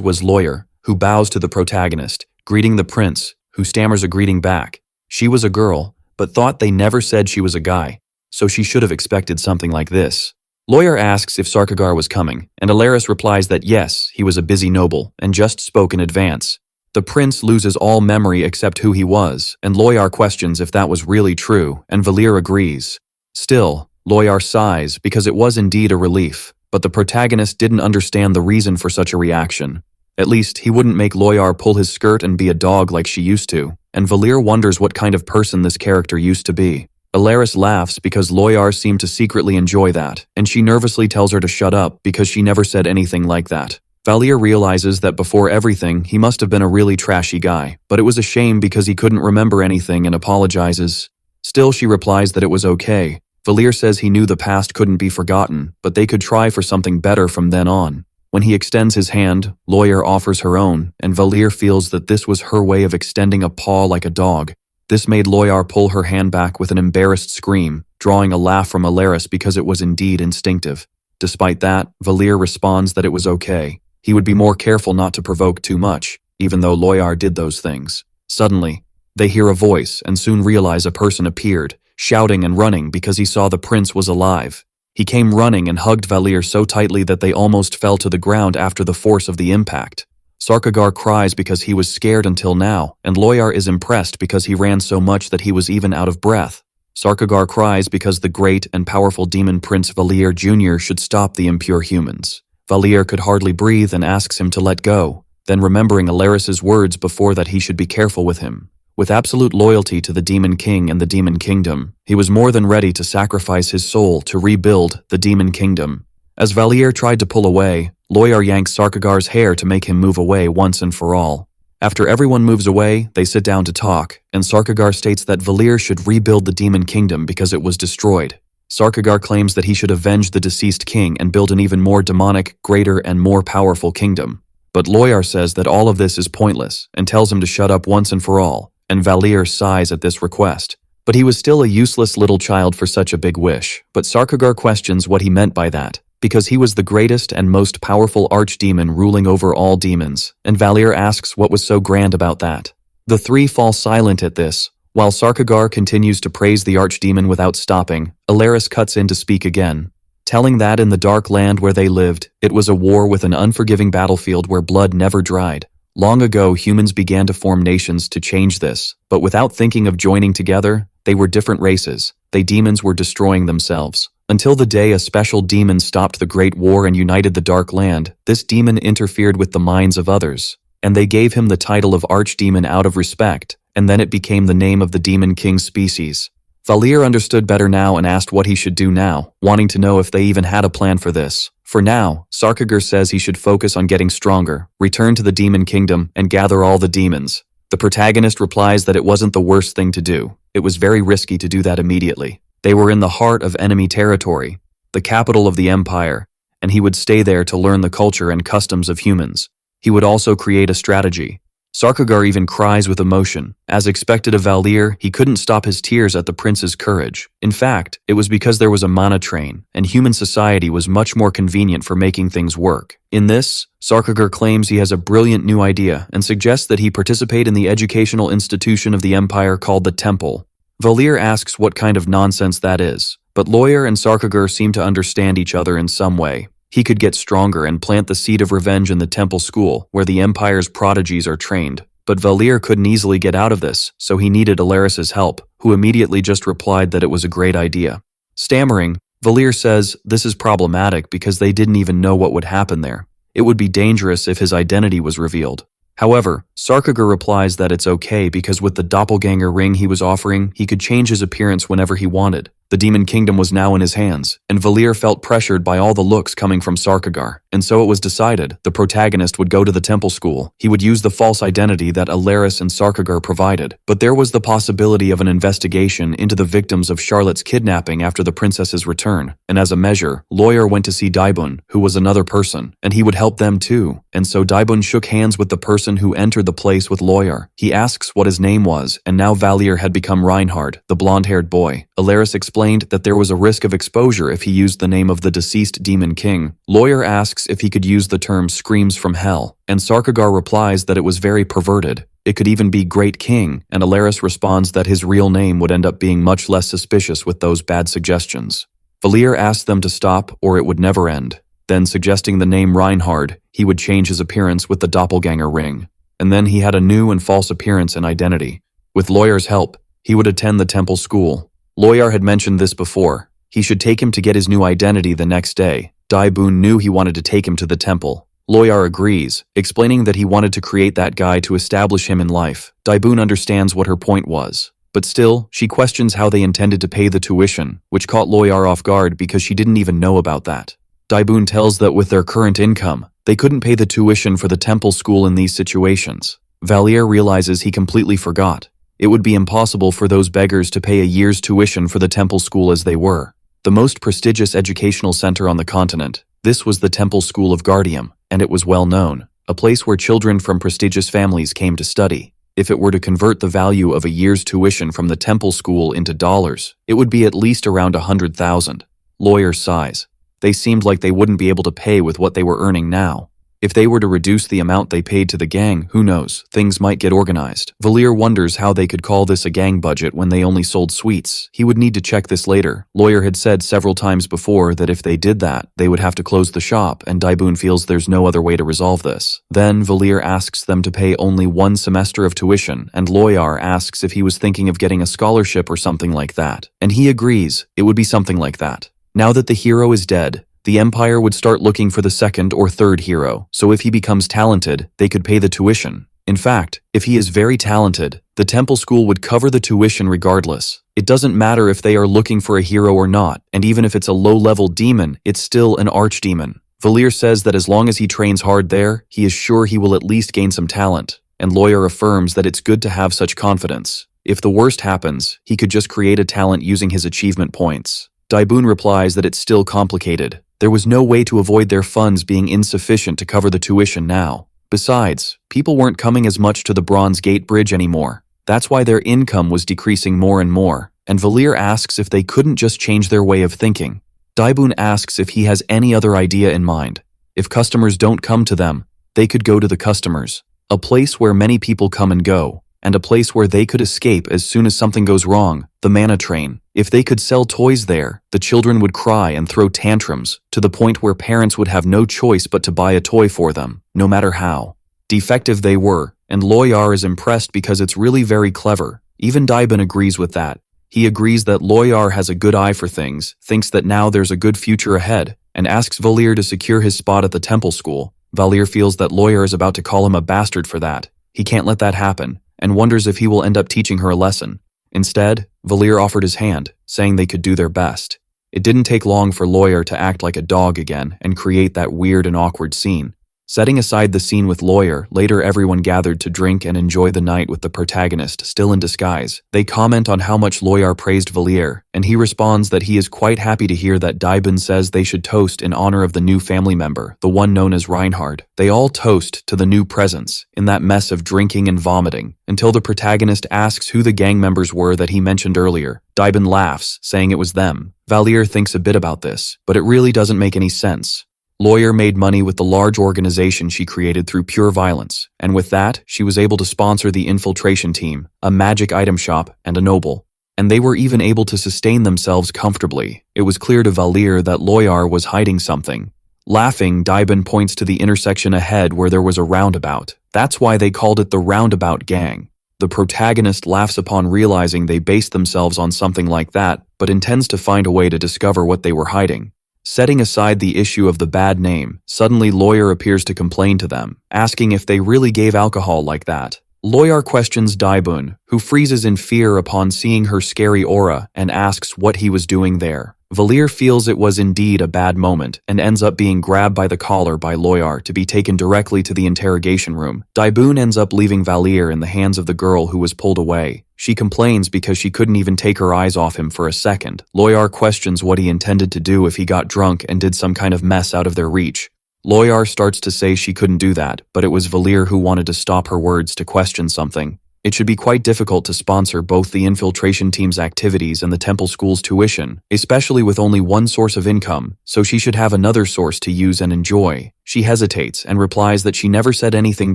was Lawyer, who bows to the protagonist, greeting the prince, who stammers a greeting back. She was a girl, but thought they never said she was a guy, so she should have expected something like this. Lawyer asks if Sarkagar was coming, and Earis replies that yes, he was a busy noble, and just spoke in advance. The prince loses all memory except who he was, and Loyar questions if that was really true, and Valir agrees. Still, Loyar sighs because it was indeed a relief, but the protagonist didn't understand the reason for such a reaction. At least, he wouldn't make Loyar pull his skirt and be a dog like she used to, and Valir wonders what kind of person this character used to be. Earis laughs because Loyar seemed to secretly enjoy that, and she nervously tells her to shut up because she never said anything like that. Valir realizes that before everything, he must have been a really trashy guy, but it was a shame because he couldn't remember anything and apologizes. Still, she replies that it was okay. Valir says he knew the past couldn't be forgotten, but they could try for something better from then on. When he extends his hand, Lawyer offers her own, and Valir feels that this was her way of extending a paw like a dog. This made Lawyer pull her hand back with an embarrassed scream, drawing a laugh from Earis because it was indeed instinctive. Despite that, Valir responds that it was okay. He would be more careful not to provoke too much, even though Loyar did those things. Suddenly, they hear a voice and soon realize a person appeared, shouting and running because he saw the prince was alive. He came running and hugged Valir so tightly that they almost fell to the ground after the force of the impact. Sarkagar cries because he was scared until now, and Loyar is impressed because he ran so much that he was even out of breath. Sarkagar cries because the great and powerful demon prince Valir Jr. should stop the impure humans. Valir could hardly breathe and asks him to let go, then remembering Earis's words before that he should be careful with him. With absolute loyalty to the Demon King and the Demon Kingdom, he was more than ready to sacrifice his soul to rebuild the Demon Kingdom. As Valir tried to pull away, Loyar yanks Sarkagar's hair to make him move away once and for all. After everyone moves away, they sit down to talk, and Sarkagar states that Valir should rebuild the Demon Kingdom because it was destroyed. Sarkagar claims that he should avenge the deceased king and build an even more demonic, greater, and more powerful kingdom. But Loyar says that all of this is pointless and tells him to shut up once and for all, and Valir sighs at this request. But he was still a useless little child for such a big wish. But Sarkagar questions what he meant by that, because he was the greatest and most powerful archdemon ruling over all demons, and Valir asks what was so grand about that. The three fall silent at this. While Sarkagar continues to praise the archdemon without stopping, Earis cuts in to speak again, telling that in the dark land where they lived, it was a war with an unforgiving battlefield where blood never dried. Long ago, humans began to form nations to change this, but without thinking of joining together, they were different races. They demons were destroying themselves. Until the day a special demon stopped the Great War and united the Dark Land, this demon interfered with the minds of others, and they gave him the title of Archdemon out of respect, and then it became the name of the Demon King species. Valir understood better now and asked what he should do now, wanting to know if they even had a plan for this. For now, Sarkagar says he should focus on getting stronger, return to the Demon Kingdom, and gather all the demons. The protagonist replies that it wasn't the worst thing to do. It was very risky to do that immediately. They were in the heart of enemy territory, the capital of the Empire, and he would stay there to learn the culture and customs of humans. He would also create a strategy. Sarkagar even cries with emotion. As expected of Valir, he couldn't stop his tears at the prince's courage. In fact, it was because there was a mana train, and human society was much more convenient for making things work. In this, Sarkagar claims he has a brilliant new idea and suggests that he participate in the educational institution of the Empire called the Temple. Valir asks what kind of nonsense that is, but Loyar and Sarkagar seem to understand each other in some way. He could get stronger and plant the seed of revenge in the temple school, where the Empire's prodigies are trained. But Valir couldn't easily get out of this, so he needed Earis's help, who immediately just replied that it was a great idea. Stammering, Valir says this is problematic because they didn't even know what would happen there. It would be dangerous if his identity was revealed. However, Sarkagar replies that it's okay because with the doppelganger ring he was offering, he could change his appearance whenever he wanted. The Demon Kingdom was now in his hands, and Valir felt pressured by all the looks coming from Sarkagar, and so it was decided the protagonist would go to the temple school. He would use the false identity that Earis and Sarkagar provided, but there was the possibility of an investigation into the victims of Charlotte's kidnapping after the princess's return, and as a measure, Loyar went to see Daibun, who was another person, and he would help them too, and so Daibun shook hands with the person who entered the place with Loyar. He asks what his name was, and now Valir had become Reinhard, the blonde-haired boy. Earis explained that there was a risk of exposure if he used the name of the deceased Demon King. Loyar asks if he could use the term screams from hell, and Sarkagar replies that it was very perverted. It could even be Great King, and Earis responds that his real name would end up being much less suspicious with those bad suggestions. Valir asks them to stop or it would never end. Then suggesting the name Reinhard, he would change his appearance with the doppelganger ring. And then he had a new and false appearance and identity. With Loyar's help, he would attend the temple school. Loyar had mentioned this before. He should take him to get his new identity the next day. Daibun knew he wanted to take him to the temple. Loyar agrees, explaining that he wanted to create that guy to establish him in life. Daibun understands what her point was. But still, she questions how they intended to pay the tuition, which caught Loyar off guard because she didn't even know about that. Daibun tells that with their current income, they couldn't pay the tuition for the temple school in these situations. Valir realizes he completely forgot. It would be impossible for those beggars to pay a year's tuition for the temple school as they were. The most prestigious educational center on the continent. This was the temple school of Guardium, and it was well known, a place where children from prestigious families came to study. If it were to convert the value of a year's tuition from the temple school into dollars, it would be at least around 100,000. Loyar sighs. They seemed like they wouldn't be able to pay with what they were earning now. If they were to reduce the amount they paid to the gang, who knows, things might get organized. Valir wonders how they could call this a gang budget when they only sold sweets. He would need to check this later. Loyar had said several times before that if they did that, they would have to close the shop, and Daibun feels there's no other way to resolve this. Then Valir asks them to pay only 1 semester of tuition, and Loyar asks if he was thinking of getting a scholarship or something like that. And he agrees, it would be something like that. Now that the hero is dead, the Empire would start looking for the second or third hero, so if he becomes talented, they could pay the tuition. In fact, if he is very talented, the temple school would cover the tuition regardless. It doesn't matter if they are looking for a hero or not, and even if it's a low-level demon, it's still an archdemon. Valir says that as long as he trains hard there, he is sure he will at least gain some talent, and Loyar affirms that it's good to have such confidence. If the worst happens, he could just create a talent using his achievement points. Daibun replies that it's still complicated. There was no way to avoid their funds being insufficient to cover the tuition now. Besides, people weren't coming as much to the Bronze Gate Bridge anymore. That's why their income was decreasing more and more, and Valir asks if they couldn't just change their way of thinking. Daibun asks if he has any other idea in mind. If customers don't come to them, they could go to the customers. A place where many people come and go, and a place where they could escape as soon as something goes wrong, the mana train. If they could sell toys there, the children would cry and throw tantrums, to the point where parents would have no choice but to buy a toy for them, no matter how defective they were, and Loyar is impressed because it's really very clever. Even Daibun agrees with that. He agrees that Loyar has a good eye for things, thinks that now there's a good future ahead, and asks Valir to secure his spot at the temple school. Valir feels that Loyar is about to call him a bastard for that. He can't let that happen, and wonders if he will end up teaching her a lesson. Instead, Valir offered his hand, saying they could do their best. It didn't take long for Loyar to act like a dog again and create that weird and awkward scene. Setting aside the scene with Loyar, later everyone gathered to drink and enjoy the night with the protagonist still in disguise. They comment on how much Loyar praised Valir, and he responds that he is quite happy to hear that Daibun says they should toast in honor of the new family member, the one known as Reinhard. They all toast to the new presence, in that mess of drinking and vomiting, until the protagonist asks who the gang members were that he mentioned earlier. Daibun laughs, saying it was them. Valir thinks a bit about this, but it really doesn't make any sense. Loyar made money with the large organization she created through pure violence, and with that, she was able to sponsor the infiltration team, a magic item shop, and a noble. And they were even able to sustain themselves comfortably. It was clear to Valir that Loyar was hiding something. Laughing, Daibun points to the intersection ahead where there was a roundabout. That's why they called it the Roundabout Gang. The protagonist laughs upon realizing they based themselves on something like that, but intends to find a way to discover what they were hiding. Setting aside the issue of the bad name, suddenly Loyar appears to complain to them, asking if they really gave alcohol like that. Loyar questions Daibun, who freezes in fear upon seeing her scary aura, and asks what he was doing there. Valir feels it was indeed a bad moment, and ends up being grabbed by the collar by Loyar to be taken directly to the interrogation room. Daibun ends up leaving Valir in the hands of the girl who was pulled away. She complains because she couldn't even take her eyes off him for a second. Loyar questions what he intended to do if he got drunk and did some kind of mess out of their reach. Loyar starts to say she couldn't do that, but it was Valir who wanted to stop her words to question something. It should be quite difficult to sponsor both the infiltration team's activities and the temple school's tuition, especially with only one source of income, so she should have another source to use and enjoy. She hesitates and replies that she never said anything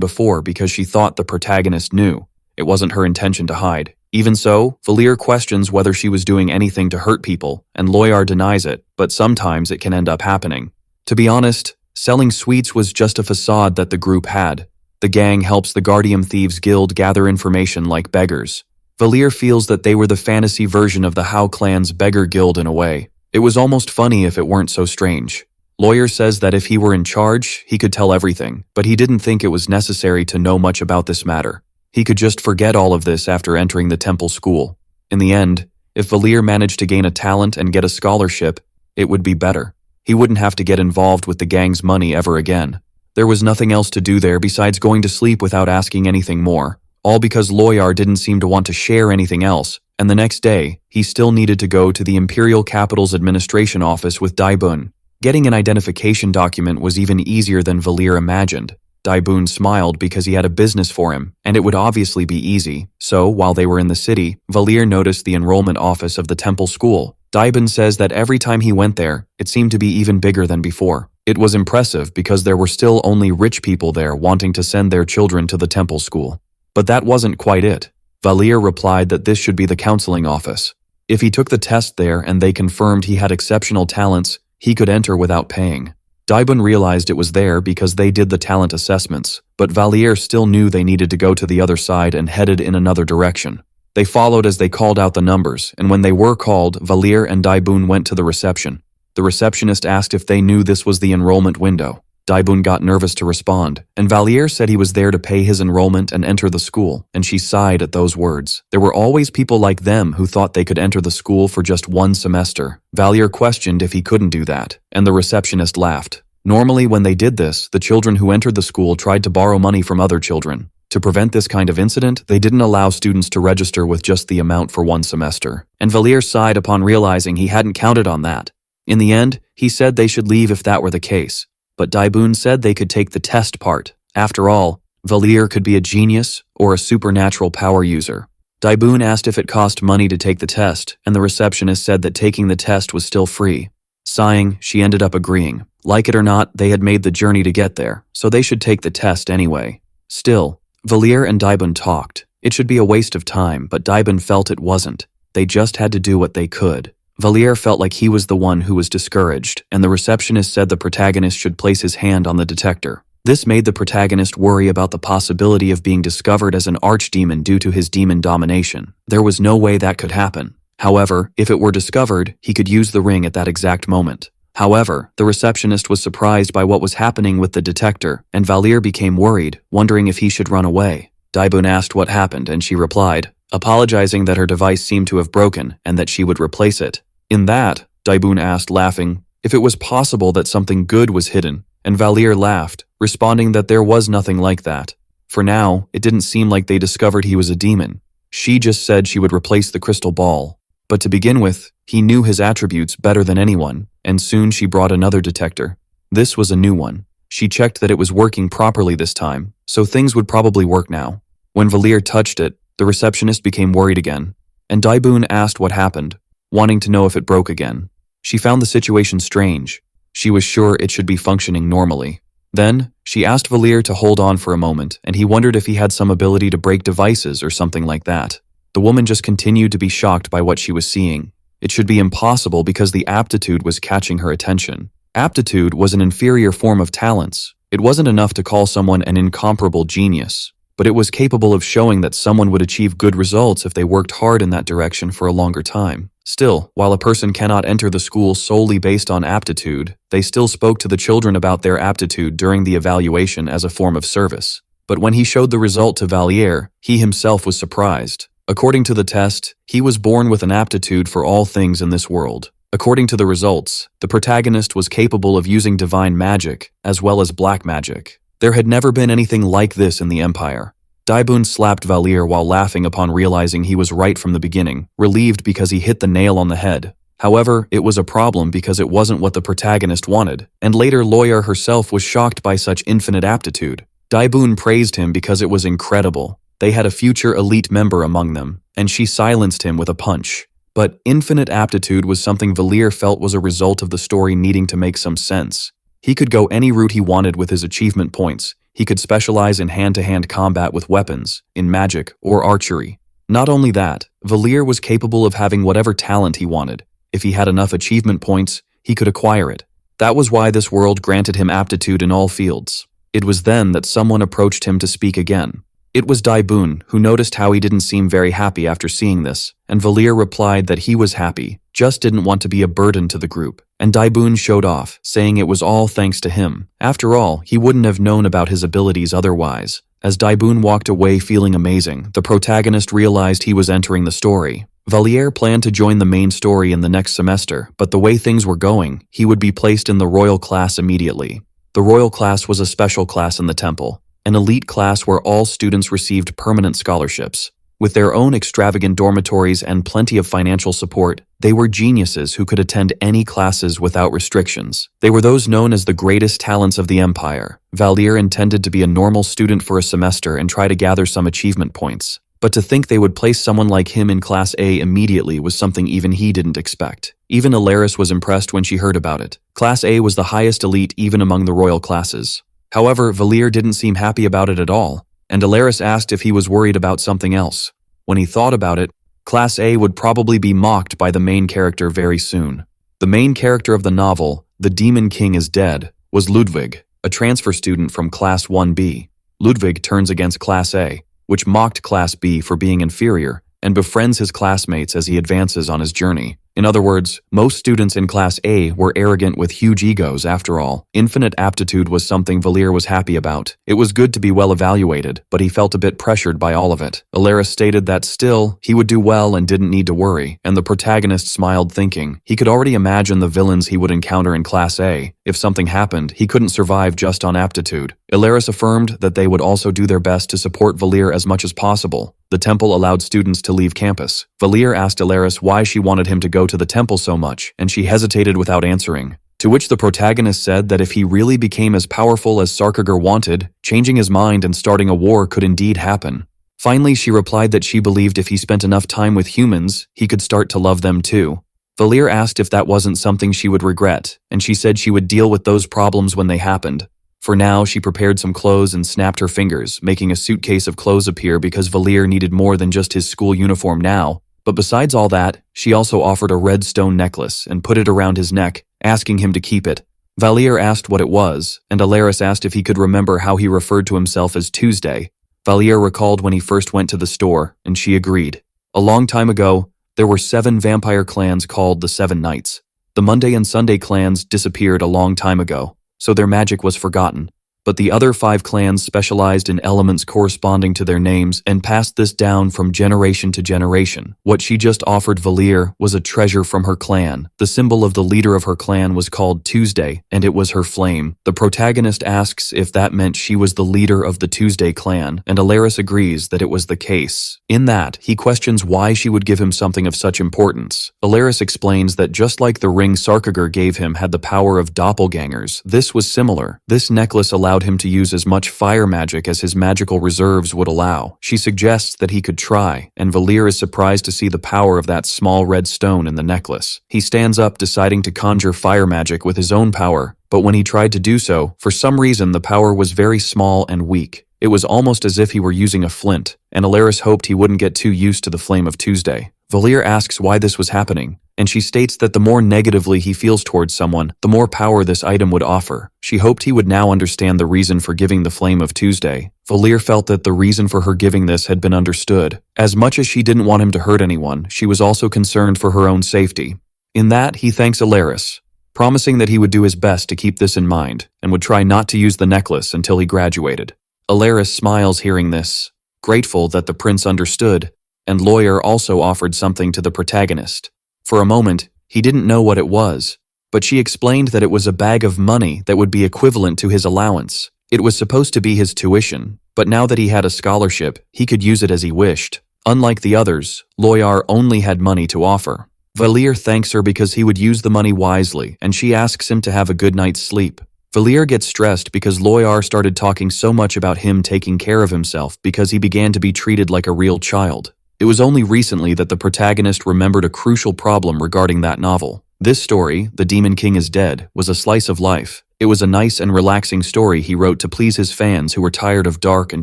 before because she thought the protagonist knew. It wasn't her intention to hide. Even so, Valir questions whether she was doing anything to hurt people, and Loyar denies it, but sometimes it can end up happening. To be honest, selling sweets was just a facade that the group had. The gang helps the Guardium Thieves Guild gather information like beggars. Valir feels that they were the fantasy version of the Hao clan's beggar guild in a way. It was almost funny if it weren't so strange. Loyar says that if he were in charge, he could tell everything, but he didn't think it was necessary to know much about this matter. He could just forget all of this after entering the temple school. In the end, if Valir managed to gain a talent and get a scholarship, it would be better. He wouldn't have to get involved with the gang's money ever again. There was nothing else to do there besides going to sleep without asking anything more, all because Loyar didn't seem to want to share anything else, and the next day, he still needed to go to the Imperial Capital's administration office with Daibun. Getting an identification document was even easier than Valir imagined. Daibun smiled because he had a business for him, and it would obviously be easy. So, while they were in the city, Valir noticed the enrollment office of the temple school. Daibun says that every time he went there, it seemed to be even bigger than before. It was impressive because there were still only rich people there wanting to send their children to the temple school. But that wasn't quite it. Valir replied that this should be the counseling office. If he took the test there and they confirmed he had exceptional talents, he could enter without paying. Daibun realized it was there because they did the talent assessments, but Valir still knew they needed to go to the other side and headed in another direction. They followed as they called out the numbers, and when they were called, Valir and Daibun went to the reception. The receptionist asked if they knew this was the enrollment window. Daibun got nervous to respond, and Valir said he was there to pay his enrollment and enter the school, and she sighed at those words. There were always people like them who thought they could enter the school for just one semester. Valir questioned if he couldn't do that, and the receptionist laughed. Normally when they did this, the children who entered the school tried to borrow money from other children. To prevent this kind of incident, they didn't allow students to register with just the amount for one semester, and Valier sighed upon realizing he hadn't counted on that. In the end, he said they should leave if that were the case, but Daibun said they could take the test part. After all, Valier could be a genius or a supernatural power user. Daibun asked if it cost money to take the test, and the receptionist said that taking the test was still free. Sighing, she ended up agreeing. Like it or not, they had made the journey to get there, so they should take the test anyway. Still, Valier and Daibun talked. It should be a waste of time, but Daibun felt it wasn't. They just had to do what they could. Valier felt like he was the one who was discouraged, and the receptionist said the protagonist should place his hand on the detector. This made the protagonist worry about the possibility of being discovered as an archdemon due to his demon domination. There was no way that could happen. However, if it were discovered, he could use the ring at that exact moment. However, the receptionist was surprised by what was happening with the detector, and Valier became worried, wondering if he should run away. Daibun asked what happened, and she replied, apologizing that her device seemed to have broken and that she would replace it. In that, Daibun asked, laughing, if it was possible that something good was hidden, and Valier laughed, responding that there was nothing like that. For now, it didn't seem like they discovered he was a demon. She just said she would replace the crystal ball. But to begin with, he knew his attributes better than anyone, and soon she brought another detector. This was a new one. She checked that it was working properly this time, so things would probably work now. When Valier touched it, the receptionist became worried again, and Daibun asked what happened, wanting to know if it broke again. She found the situation strange. She was sure it should be functioning normally. Then, she asked Valier to hold on for a moment, and he wondered if he had some ability to break devices or something like that. The woman just continued to be shocked by what she was seeing. It should be impossible because the aptitude was catching her attention. Aptitude was an inferior form of talents. It wasn't enough to call someone an incomparable genius, but it was capable of showing that someone would achieve good results if they worked hard in that direction for a longer time. Still, while a person cannot enter the school solely based on aptitude, they still spoke to the children about their aptitude during the evaluation as a form of service. But when he showed the result to Valier, he himself was surprised. According to the test, he was born with an aptitude for all things in this world. According to the results, the protagonist was capable of using divine magic, as well as black magic. There had never been anything like this in the Empire. Daibun slapped Valier while laughing upon realizing he was right from the beginning, relieved because he hit the nail on the head. However, it was a problem because it wasn't what the protagonist wanted, and later Lawyer herself was shocked by such infinite aptitude. Daibun praised him because it was incredible. They had a future elite member among them, and she silenced him with a punch. But infinite aptitude was something Valier felt was a result of the story needing to make some sense. He could go any route he wanted with his achievement points. He could specialize in hand-to-hand combat with weapons, in magic, or archery. Not only that, Valier was capable of having whatever talent he wanted. If he had enough achievement points, he could acquire it. That was why this world granted him aptitude in all fields. It was then that someone approached him to speak again. It was Daibun, who noticed how he didn't seem very happy after seeing this, and Valier replied that he was happy, just didn't want to be a burden to the group. And Daibun showed off, saying it was all thanks to him. After all, he wouldn't have known about his abilities otherwise. As Daibun walked away feeling amazing, the protagonist realized he was entering the story. Valier planned to join the main story in the next semester, but the way things were going, he would be placed in the royal class immediately. The royal class was a special class in the temple. An elite class where all students received permanent scholarships. With their own extravagant dormitories and plenty of financial support, they were geniuses who could attend any classes without restrictions. They were those known as the greatest talents of the Empire. Valier intended to be a normal student for a semester and try to gather some achievement points. But to think they would place someone like him in Class A immediately was something even he didn't expect. Even Earis was impressed when she heard about it. Class A was the highest elite even among the royal classes. However, Valier didn't seem happy about it at all, and Earis asked if he was worried about something else. When he thought about it, Class A would probably be mocked by the main character very soon. The main character of the novel, The Demon King is Dead, was Ludwig, a transfer student from Class 1B. Ludwig turns against Class A, which mocked Class B for being inferior, and befriends his classmates as he advances on his journey. In other words, most students in Class A were arrogant with huge egos after all. Infinite aptitude was something Valir was happy about. It was good to be well evaluated, but he felt a bit pressured by all of it. Earis stated that still, he would do well and didn't need to worry, and the protagonist smiled thinking he could already imagine the villains he would encounter in Class A. If something happened, he couldn't survive just on aptitude. Earis affirmed that they would also do their best to support Valir as much as possible. The temple allowed students to leave campus. Valir asked Earis why she wanted him to go to the temple so much, and she hesitated without answering. To which the protagonist said that if he really became as powerful as Sarkagor wanted, changing his mind and starting a war could indeed happen. Finally, she replied that she believed if he spent enough time with humans, he could start to love them too. Valir asked if that wasn't something she would regret, and she said she would deal with those problems when they happened. For now, she prepared some clothes and snapped her fingers, making a suitcase of clothes appear because Valir needed more than just his school uniform now. But besides all that, she also offered a red stone necklace and put it around his neck, asking him to keep it. Valir asked what it was, and Earis asked if he could remember how he referred to himself as Tuesday. Valir recalled when he first went to the store, and she agreed. A long time ago, there were 7 vampire clans called the Seven Knights. The Monday and Sunday clans disappeared a long time ago, so their magic was forgotten. But the other 5 clans specialized in elements corresponding to their names and passed this down from generation to generation. What she just offered Valir was a treasure from her clan. The symbol of the leader of her clan was called Tuesday, and it was her flame. The protagonist asks if that meant she was the leader of the Tuesday clan, and Earis agrees that it was the case. In that, he questions why she would give him something of such importance. Earis explains that just like the ring Sarkagor gave him had the power of doppelgangers, this was similar. This necklace allowed him to use as much fire magic as his magical reserves would allow. She suggests that he could try, and Valir is surprised to see the power of that small red stone in the necklace. He stands up, deciding to conjure fire magic with his own power, but when he tried to do so, for some reason the power was very small and weak. It was almost as if he were using a flint, and Earis hoped he wouldn't get too used to the flame of Tuesday. Valir asks why this was happening, and she states that the more negatively he feels towards someone, the more power this item would offer. She hoped he would now understand the reason for giving the Flame of Tuesday. Valir felt that the reason for her giving this had been understood. As much as she didn't want him to hurt anyone, she was also concerned for her own safety. In that, he thanks Earis, promising that he would do his best to keep this in mind, and would try not to use the necklace until he graduated. Earis smiles hearing this, grateful that the prince understood, and Lawyer also offered something to the protagonist. For a moment, he didn't know what it was, but she explained that it was a bag of money that would be equivalent to his allowance. It was supposed to be his tuition, but now that he had a scholarship, he could use it as he wished. Unlike the others, Lawyer only had money to offer. Valir thanks her because he would use the money wisely, and she asks him to have a good night's sleep. Valir gets stressed because Lawyer started talking so much about him taking care of himself because he began to be treated like a real child. It was only recently that the protagonist remembered a crucial problem regarding that novel. This story, The Demon King is Dead, was a slice of life. It was a nice and relaxing story he wrote to please his fans who were tired of dark and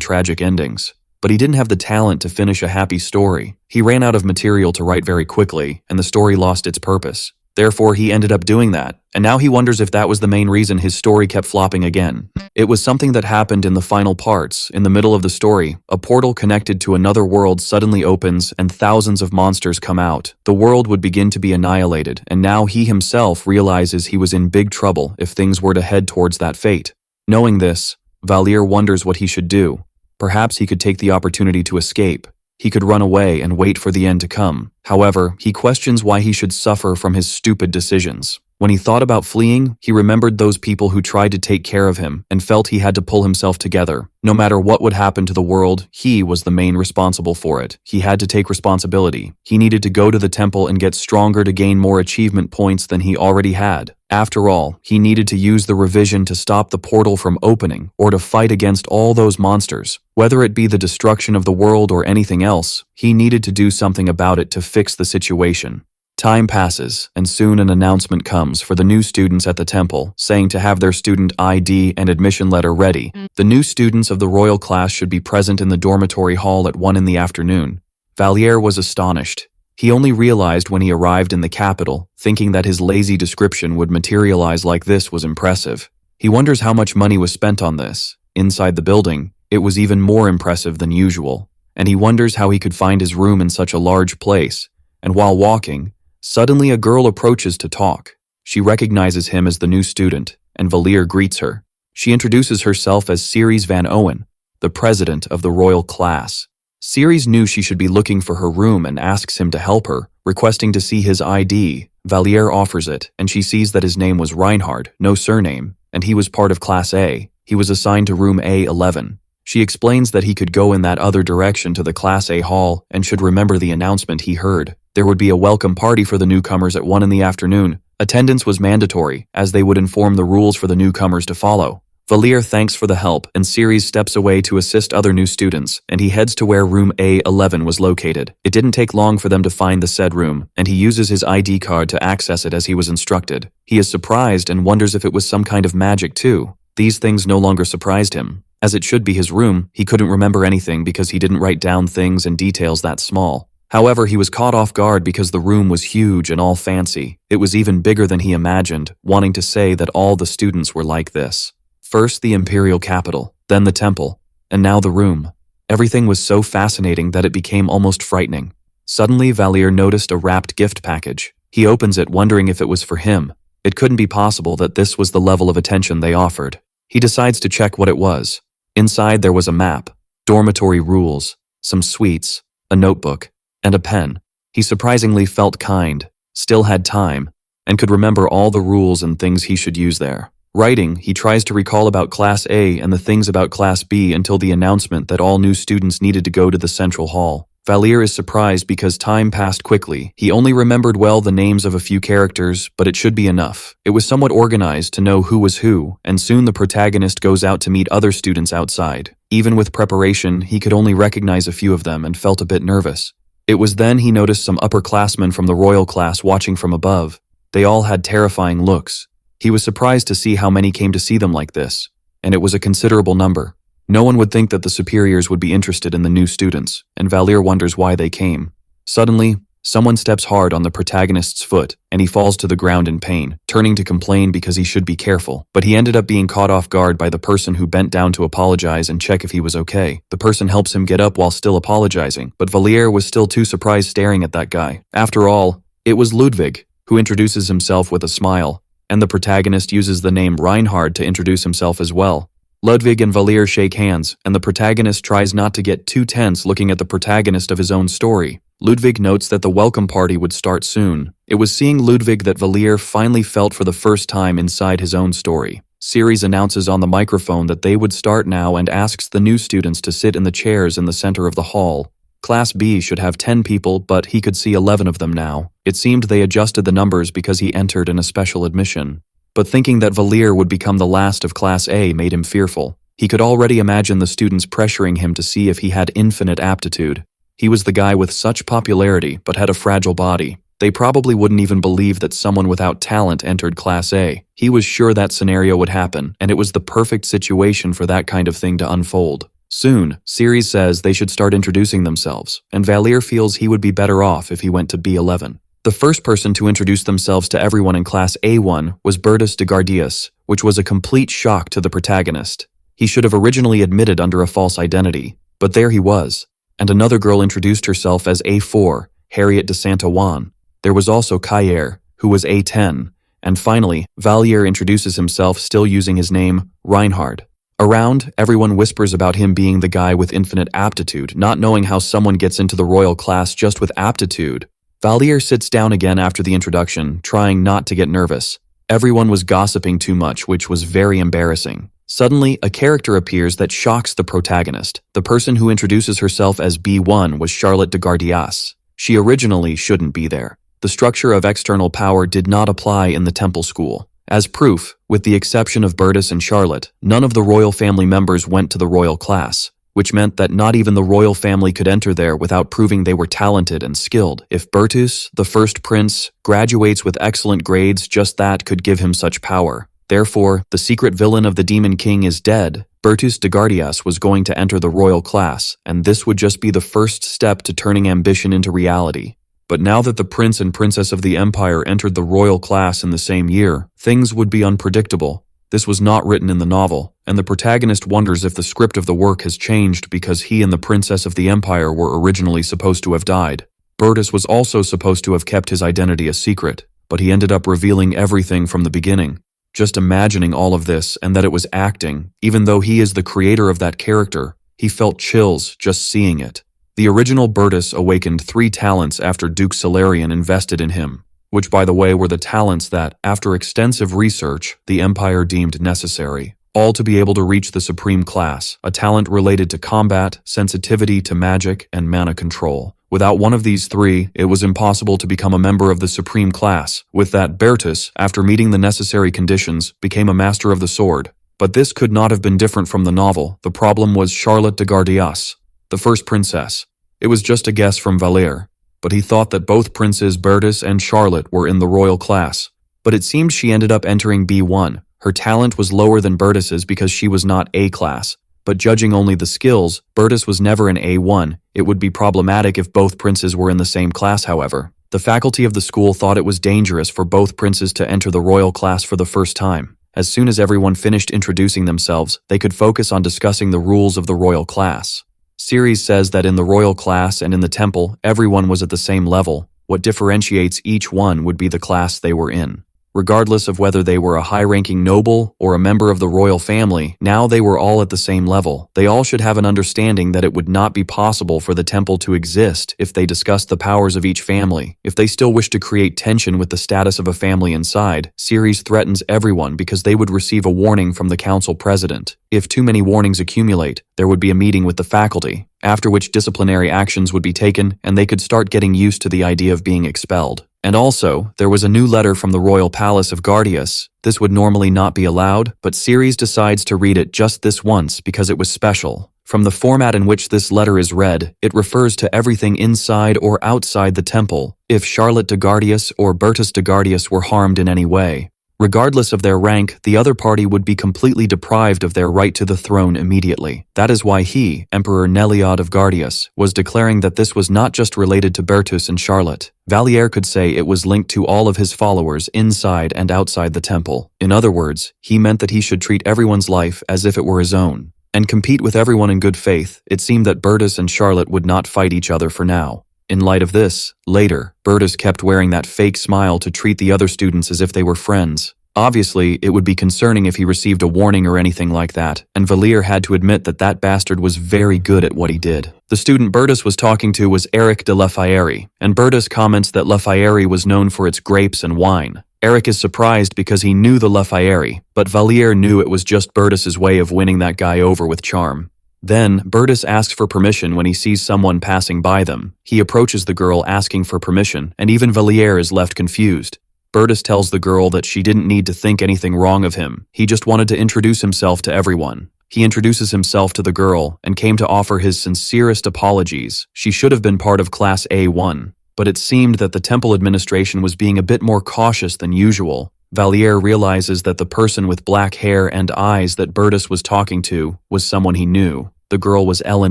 tragic endings. But he didn't have the talent to finish a happy story. He ran out of material to write very quickly, and the story lost its purpose. Therefore, he ended up doing that, and now he wonders if that was the main reason his story kept flopping again. It was something that happened in the final parts. In the middle of the story, a portal connected to another world suddenly opens and thousands of monsters come out. The world would begin to be annihilated, and now he himself realizes he was in big trouble if things were to head towards that fate. Knowing this, Valir wonders what he should do. Perhaps he could take the opportunity to escape. He could run away and wait for the end to come. However, he questions why he should suffer from his stupid decisions. When he thought about fleeing, he remembered those people who tried to take care of him and felt he had to pull himself together. No matter what would happen to the world, he was the main responsible for it. He had to take responsibility. He needed to go to the temple and get stronger to gain more achievement points than he already had. After all, he needed to use the revision to stop the portal from opening or to fight against all those monsters. Whether it be the destruction of the world or anything else, he needed to do something about it to fix the situation. Time passes, and soon an announcement comes for the new students at the temple, saying to have their student ID and admission letter ready. The new students of the royal class should be present in the dormitory hall at 1 in the afternoon. Valir was astonished. He only realized when he arrived in the capital, thinking that his lazy description would materialize like this was impressive. He wonders how much money was spent on this. Inside the building, it was even more impressive than usual, and he wonders how he could find his room in such a large place. And while walking, Suddenly a girl approaches to talk. She recognizes him as the new student, and Valier greets her. She introduces herself as Ceres Van Owen, the president of the royal class. Ceres knew she should be looking for her room and asks him to help her, requesting to see his ID. Valier offers it, and she sees that his name was Reinhard, no surname, and he was part of Class A. He was assigned to room A11. She explains that he could go in that other direction to the Class A hall and should remember the announcement he heard. There would be a welcome party for the newcomers at 1 in the afternoon. Attendance was mandatory, as they would inform the rules for the newcomers to follow. Valier thanks for the help, and Ceres steps away to assist other new students, and he heads to where room A11 was located. It didn't take long for them to find the said room, and he uses his ID card to access it as he was instructed. He is surprised and wonders if it was some kind of magic too. These things no longer surprised him. As it should be his room, he couldn't remember anything because he didn't write down things and details that small. However, he was caught off guard because the room was huge and all fancy. It was even bigger than he imagined, wanting to say that all the students were like this. First the imperial capital, then the temple, and now the room. Everything was so fascinating that it became almost frightening. Suddenly, Valier noticed a wrapped gift package. He opens it, wondering if it was for him. It couldn't be possible that this was the level of attention they offered. He decides to check what it was. Inside there was a map, dormitory rules, some sweets, a notebook, and a pen. He surprisingly felt kind, still had time, and could remember all the rules and things he should use there. Writing, he tries to recall about Class A and the things about Class B until the announcement that all new students needed to go to the central hall. Valier is surprised because time passed quickly. He only remembered well the names of a few characters, but it should be enough. It was somewhat organized to know who was who, and soon the protagonist goes out to meet other students outside. Even with preparation, he could only recognize a few of them and felt a bit nervous. It was then he noticed some upperclassmen from the royal class watching from above. They all had terrifying looks. He was surprised to see how many came to see them like this, and it was a considerable number. No one would think that the superiors would be interested in the new students, and Valier wonders why they came. Suddenly, someone steps hard on the protagonist's foot, and he falls to the ground in pain, turning to complain because he should be careful. But he ended up being caught off guard by the person who bent down to apologize and check if he was okay. The person helps him get up while still apologizing, but Valier was still too surprised staring at that guy. After all, it was Ludwig, who introduces himself with a smile, and the protagonist uses the name Reinhard to introduce himself as well. Ludwig and Valier shake hands, and the protagonist tries not to get too tense looking at the protagonist of his own story. Ludwig notes that the welcome party would start soon. It was seeing Ludwig that Valier finally felt for the first time inside his own story. Ceres announces on the microphone that they would start now and asks the new students to sit in the chairs in the center of the hall. Class B should have 10 people, but he could see 11 of them now. It seemed they adjusted the numbers because he entered in a special admission. But thinking that Valier would become the last of Class A made him fearful. He could already imagine the students pressuring him to see if he had infinite aptitude. He was the guy with such popularity, but had a fragile body. They probably wouldn't even believe that someone without talent entered Class A. He was sure that scenario would happen, and it was the perfect situation for that kind of thing to unfold. Soon, Ceres says they should start introducing themselves, and Valier feels he would be better off if he went to B11. The first person to introduce themselves to everyone in Class A1 was Bertus de Guardius, which was a complete shock to the protagonist. He should have originally admitted under a false identity, but there he was. And another girl introduced herself as A4, Harriet de Santa Juan. There was also Kayer, who was A10, and finally, Valier introduces himself still using his name, Reinhard. Around, everyone whispers about him being the guy with infinite aptitude, not knowing how someone gets into the royal class just with aptitude. Valier sits down again after the introduction, trying not to get nervous. Everyone was gossiping too much, which was very embarrassing. Suddenly, a character appears that shocks the protagonist. The person who introduces herself as B1 was Charlotte de Guardias. She originally shouldn't be there. The structure of external power did not apply in the temple school. As proof, with the exception of Bertus and Charlotte, none of the royal family members went to the royal class, which meant that not even the royal family could enter there without proving they were talented and skilled. If Bertus, the first prince, graduates with excellent grades, just that could give him such power. Therefore, the secret villain of the Demon King is dead. Bertus de Guardias was going to enter the royal class, and this would just be the first step to turning ambition into reality. But now that the prince and princess of the empire entered the royal class in the same year, things would be unpredictable. This was not written in the novel, and the protagonist wonders if the script of the work has changed because he and the princess of the empire were originally supposed to have died. Bertus was also supposed to have kept his identity a secret, but he ended up revealing everything from the beginning. Just imagining all of this and that it was acting, even though he is the creator of that character, he felt chills just seeing it. The original Bertus awakened 3 talents after Duke Solarian invested in him, which by the way were the talents that, after extensive research, the Empire deemed necessary, all to be able to reach the Supreme Class, a talent related to combat, sensitivity to magic, and mana control. Without one of these 3, it was impossible to become a member of the Supreme Class. With that, Bertus, after meeting the necessary conditions, became a Master of the Sword. But this could not have been different from the novel. The problem was Charlotte de Guardias, the first princess. It was just a guess from Valère, but he thought that both princes Bertus and Charlotte were in the royal class. But it seemed she ended up entering B1. Her talent was lower than Bertus's because she was not A class. But judging only the skills, Bertus was never an A1. It would be problematic if both princes were in the same class, however. The faculty of the school thought it was dangerous for both princes to enter the royal class for the first time. As soon as everyone finished introducing themselves, they could focus on discussing the rules of the royal class. Series says that in the royal class and in the temple, everyone was at the same level. What differentiates each one would be the class they were in. Regardless of whether they were a high-ranking noble or a member of the royal family, now they were all at the same level. They all should have an understanding that it would not be possible for the temple to exist if they discussed the powers of each family. If they still wish to create tension with the status of a family inside, Series threatens everyone because they would receive a warning from the council president. If too many warnings accumulate, there would be a meeting with the faculty, after which disciplinary actions would be taken and they could start getting used to the idea of being expelled. And also, there was a new letter from the royal palace of Guardius. This would normally not be allowed, but Series decides to read it just this once because it was special. From the format in which this letter is read, it refers to everything inside or outside the temple, if Charlotte de Guardius or Bertus de Guardius were harmed in any way. Regardless of their rank, the other party would be completely deprived of their right to the throne immediately. That is why he, Emperor Neliad of Guardius, was declaring that this was not just related to Bertus and Charlotte. Valère could say it was linked to all of his followers inside and outside the temple. In other words, he meant that he should treat everyone's life as if it were his own, and compete with everyone in good faith. It seemed that Bertus and Charlotte would not fight each other for now. In light of this, later, Bertus kept wearing that fake smile to treat the other students as if they were friends. Obviously, it would be concerning if he received a warning or anything like that, and Valère had to admit that that bastard was very good at what he did. The student Bertus was talking to was Eric de Lafayette, and Bertus comments that Lafayette was known for its grapes and wine. Eric is surprised because he knew the Lafayette, but Valère knew it was just Bertus's way of winning that guy over with charm. Then, Bertus asks for permission when he sees someone passing by them. He approaches the girl asking for permission, and even Valère is left confused. Bertus tells the girl that she didn't need to think anything wrong of him. He just wanted to introduce himself to everyone. He introduces himself to the girl and came to offer his sincerest apologies. She should have been part of Class A1, but it seemed that the temple administration was being a bit more cautious than usual. Valère realizes that the person with black hair and eyes that Bertus was talking to was someone he knew. The girl was Ellen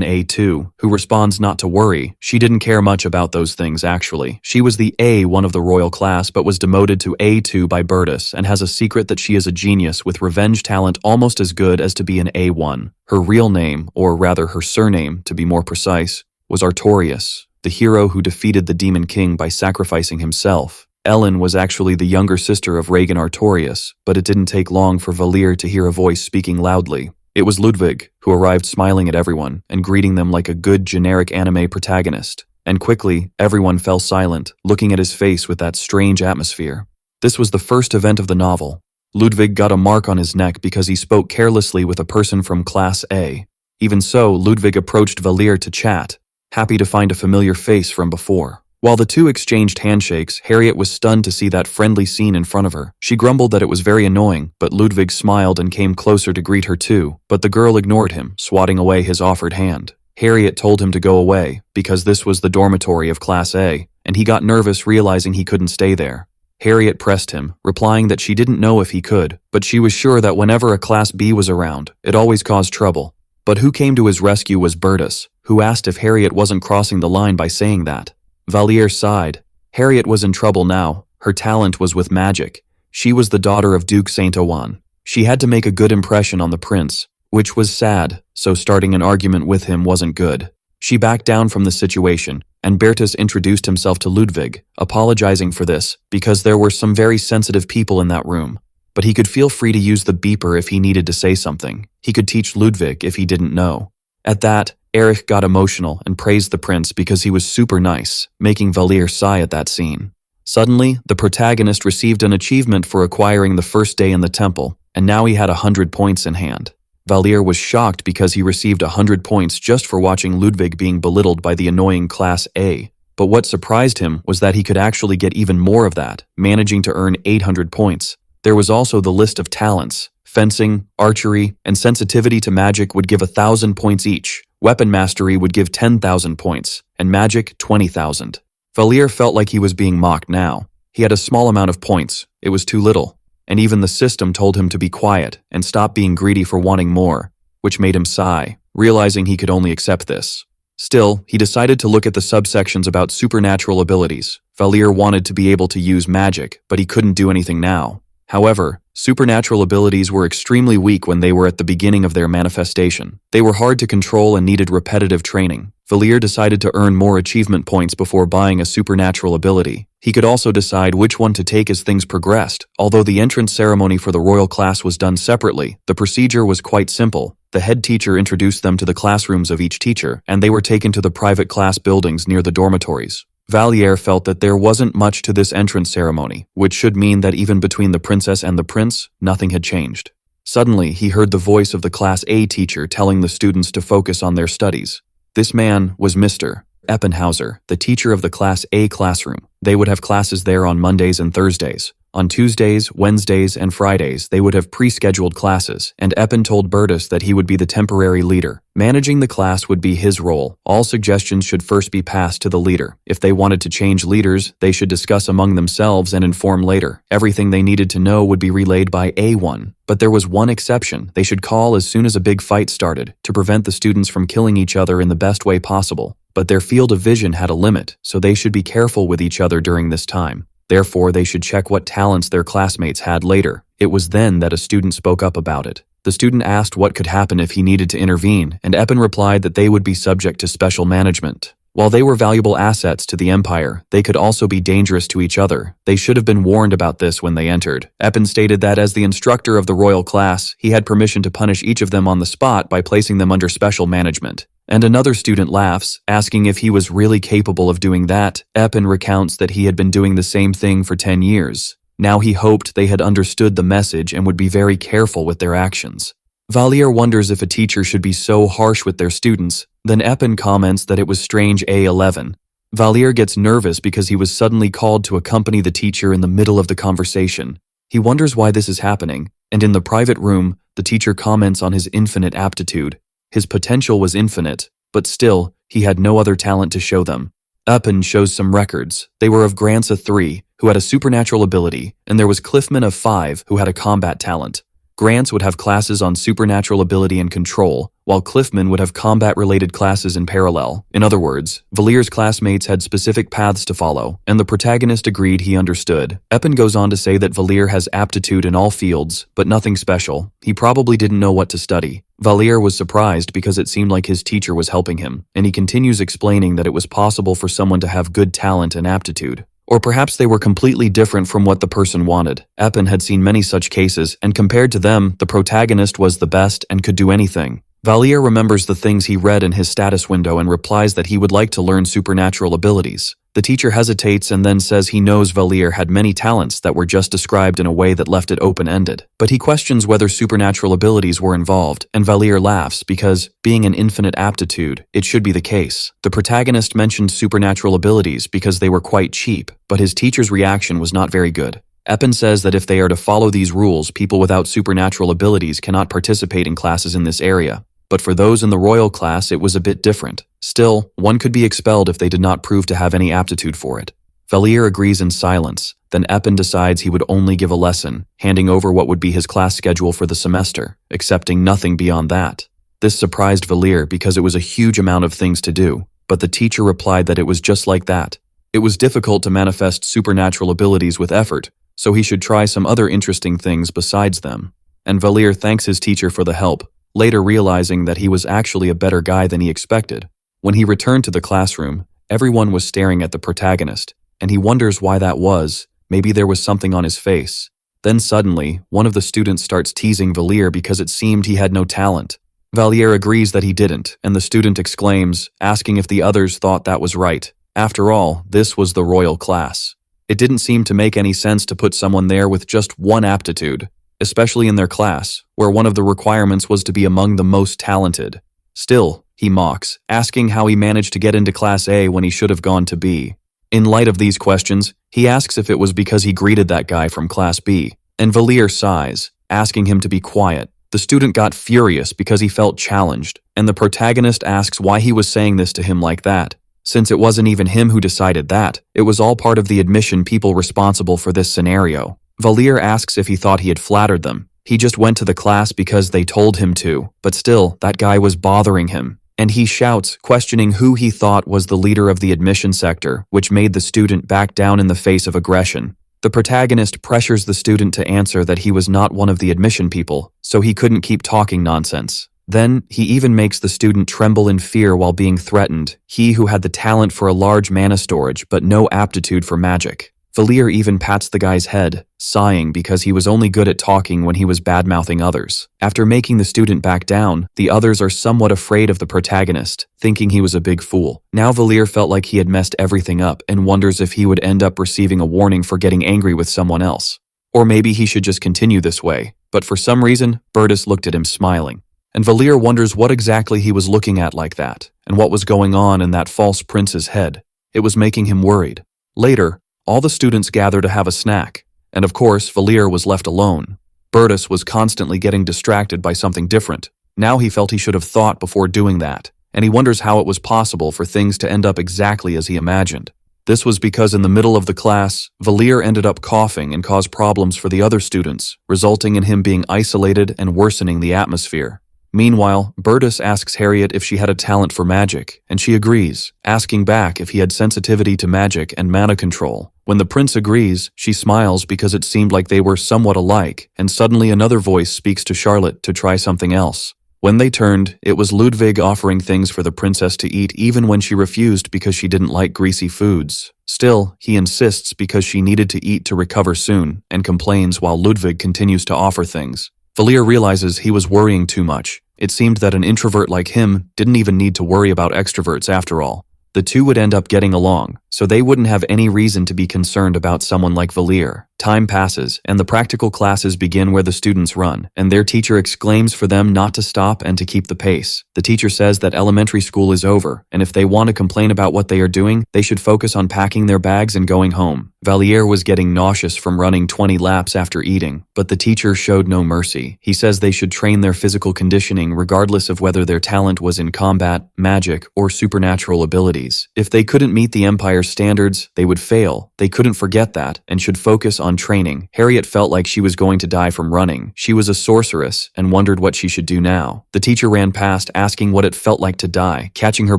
A2, who responds not to worry. She didn't care much about those things actually. She was the A1 of the royal class but was demoted to A2 by Bertus and has a secret that she is a genius with revenge talent almost as good as to be an A1. Her real name, or rather her surname to be more precise, was Artorius, the hero who defeated the Demon King by sacrificing himself. Ellen was actually the younger sister of Regan Artorius, but it didn't take long for Valère to hear a voice speaking loudly. It was Ludwig, who arrived smiling at everyone and greeting them like a good generic anime protagonist. And quickly, everyone fell silent, looking at his face with that strange atmosphere. This was the first event of the novel. Ludwig got a mark on his neck because he spoke carelessly with a person from Class A. Even so, Ludwig approached Valère to chat, happy to find a familiar face from before. While the two exchanged handshakes, Harriet was stunned to see that friendly scene in front of her. She grumbled that it was very annoying, but Ludwig smiled and came closer to greet her too. But the girl ignored him, swatting away his offered hand. Harriet told him to go away, because this was the dormitory of Class A, and he got nervous realizing he couldn't stay there. Harriet pressed him, replying that she didn't know if he could, but she was sure that whenever a Class B was around, it always caused trouble. But who came to his rescue was Bertus, who asked if Harriet wasn't crossing the line by saying that. Valère sighed. Harriet was in trouble now. Her talent was with magic. She was the daughter of Duke Saint-Ouen. She had to make a good impression on the prince, which was sad, so starting an argument with him wasn't good. She backed down from the situation, and Bertus introduced himself to Ludwig, apologizing for this because there were some very sensitive people in that room. But he could feel free to use the beeper if he needed to say something. He could teach Ludwig if he didn't know. At that, Erich got emotional and praised the prince because he was super nice, making Valier sigh at that scene. Suddenly, the protagonist received an achievement for acquiring the first day in the temple, and now he had 100 points in hand. Valier was shocked because he received 100 points just for watching Ludwig being belittled by the annoying Class A. But what surprised him was that he could actually get even more of that, managing to earn 800 points. There was also the list of talents. Fencing, archery, and sensitivity to magic would give 1,000 points each. Weapon mastery would give 10,000 points, and magic 20,000. Valier felt like he was being mocked now. He had a small amount of points. It was too little. And even the system told him to be quiet and stop being greedy for wanting more, which made him sigh, realizing he could only accept this. Still, he decided to look at the subsections about supernatural abilities. Valier wanted to be able to use magic, but he couldn't do anything now. However, supernatural abilities were extremely weak when they were at the beginning of their manifestation. They were hard to control and needed repetitive training. Valier decided to earn more achievement points before buying a supernatural ability. He could also decide which one to take as things progressed. Although the entrance ceremony for the royal class was done separately, the procedure was quite simple. The head teacher introduced them to the classrooms of each teacher, and they were taken to the private class buildings near the dormitories. Valier felt that there wasn't much to this entrance ceremony, which should mean that even between the princess and the prince, nothing had changed. Suddenly, he heard the voice of the Class A teacher telling the students to focus on their studies. This man was Mr. Eppenhauser, the teacher of the Class A classroom. They would have classes there on Mondays and Thursdays. On Tuesdays, Wednesdays, and Fridays, they would have pre-scheduled classes, and Eppen told Bertus that he would be the temporary leader. Managing the class would be his role. All suggestions should first be passed to the leader. If they wanted to change leaders, they should discuss among themselves and inform later. Everything they needed to know would be relayed by A1. But there was one exception. They should call as soon as a big fight started, to prevent the students from killing each other in the best way possible. But their field of vision had a limit, so they should be careful with each other during this time. Therefore, they should check what talents their classmates had later. It was then that a student spoke up about it. The student asked what could happen if he needed to intervene, and Eppen replied that they would be subject to special management. While they were valuable assets to the Empire, they could also be dangerous to each other. They should have been warned about this when they entered. Eppen stated that as the instructor of the royal class, he had permission to punish each of them on the spot by placing them under special management. And another student laughs, asking if he was really capable of doing that. Eppen recounts that he had been doing the same thing for 10 years. Now he hoped they had understood the message and would be very careful with their actions. Valier wonders if a teacher should be so harsh with their students. Then Eppen comments that it was strange A11. Valier gets nervous because he was suddenly called to accompany the teacher in the middle of the conversation. He wonders why this is happening, and in the private room, the teacher comments on his infinite aptitude. His potential was infinite, but still, he had no other talent to show them. Eppen shows some records. They were of Grantz of 3, who had a supernatural ability, and there was Cliffman of 5, who had a combat talent. Grantz would have classes on supernatural ability and control, while Cliffman would have combat-related classes in parallel. In other words, Valier's classmates had specific paths to follow, and the protagonist agreed he understood. Eppen goes on to say that Valier has aptitude in all fields, but nothing special. He probably didn't know what to study. Valier was surprised because it seemed like his teacher was helping him, and he continues explaining that it was possible for someone to have good talent and aptitude. Or perhaps they were completely different from what the person wanted. Eppen had seen many such cases, and compared to them, the protagonist was the best and could do anything. Valier remembers the things he read in his status window and replies that he would like to learn supernatural abilities. The teacher hesitates and then says he knows Valier had many talents that were just described in a way that left it open-ended. But he questions whether supernatural abilities were involved, and Valier laughs because, being an infinite aptitude, it should be the case. The protagonist mentioned supernatural abilities because they were quite cheap, but his teacher's reaction was not very good. Eppen says that if they are to follow these rules, people without supernatural abilities cannot participate in classes in this area. But for those in the royal class, it was a bit different. Still, one could be expelled if they did not prove to have any aptitude for it. Valier agrees in silence. Then Eppen decides he would only give a lesson, handing over what would be his class schedule for the semester, accepting nothing beyond that. This surprised Valier because it was a huge amount of things to do, but the teacher replied that it was just like that. It was difficult to manifest supernatural abilities with effort, so he should try some other interesting things besides them. And Valier thanks his teacher for the help, later realizing that he was actually a better guy than he expected. When he returned to the classroom, Everyone was staring at the protagonist, and he wonders why that was. Maybe there was something on his face. Then suddenly, one of the students starts teasing Valier because it seemed he had no talent. Valier agrees that he didn't, and the student exclaims, asking if the others thought that was right. After all, this was the royal class. It didn't seem to make any sense to put someone there with just one aptitude, especially in their class, where one of the requirements was to be among the most talented. Still, he mocks, asking how he managed to get into Class A when he should have gone to B. In light of these questions, he asks if it was because he greeted that guy from Class B, and Valier sighs, asking him to be quiet. The student got furious because he felt challenged, and the protagonist asks why he was saying this to him like that. Since it wasn't even him who decided that, it was all part of the admission people responsible for this scenario. Valier asks if he thought he had flattered them. He just went to the class because they told him to, but still, that guy was bothering him. And he shouts, questioning who he thought was the leader of the admission sector, which made the student back down in the face of aggression. The protagonist pressures the student to answer that he was not one of the admission people, so he couldn't keep talking nonsense. Then, he even makes the student tremble in fear while being threatened, he who had the talent for a large mana storage but no aptitude for magic. Valier even pats the guy's head, sighing because he was only good at talking when he was bad-mouthing others. After making the student back down, the others are somewhat afraid of the protagonist, thinking he was a big fool. Now Valier felt like he had messed everything up and wonders if he would end up receiving a warning for getting angry with someone else. Or maybe he should just continue this way, but for some reason, Bertus looked at him smiling. And Valier wonders what exactly he was looking at like that, and what was going on in that false prince's head. It was making him worried. Later, all the students gather to have a snack, and of course, Valier was left alone. Bertus was constantly getting distracted by something different. Now he felt he should have thought before doing that, and he wonders how it was possible for things to end up exactly as he imagined. This was because in the middle of the class, Valier ended up coughing and caused problems for the other students, resulting in him being isolated and worsening the atmosphere. Meanwhile, Bertus asks Harriet if she had a talent for magic, and she agrees, asking back if he had sensitivity to magic and mana control. When the prince agrees, she smiles because it seemed like they were somewhat alike, and suddenly another voice speaks to Charlotte to try something else. When they turned, it was Ludwig offering things for the princess to eat even when she refused because she didn't like greasy foods. Still, he insists because she needed to eat to recover soon, and complains while Ludwig continues to offer things. Valier realizes he was worrying too much. It seemed that an introvert like him didn't even need to worry about extroverts after all. The two would end up getting along, so they wouldn't have any reason to be concerned about someone like Valier. Time passes, and the practical classes begin where the students run, and their teacher exclaims for them not to stop and to keep the pace. The teacher says that elementary school is over, and if they want to complain about what they are doing, they should focus on packing their bags and going home. Valier was getting nauseous from running 20 laps after eating, but the teacher showed no mercy. He says they should train their physical conditioning regardless of whether their talent was in combat, magic, or supernatural abilities. If they couldn't meet the Empire's standards, they would fail. They couldn't forget that, and should focus on training. Harriet felt like she was going to die from running. She was a sorceress, and wondered what she should do now. The teacher ran past, asking what it felt like to die, catching her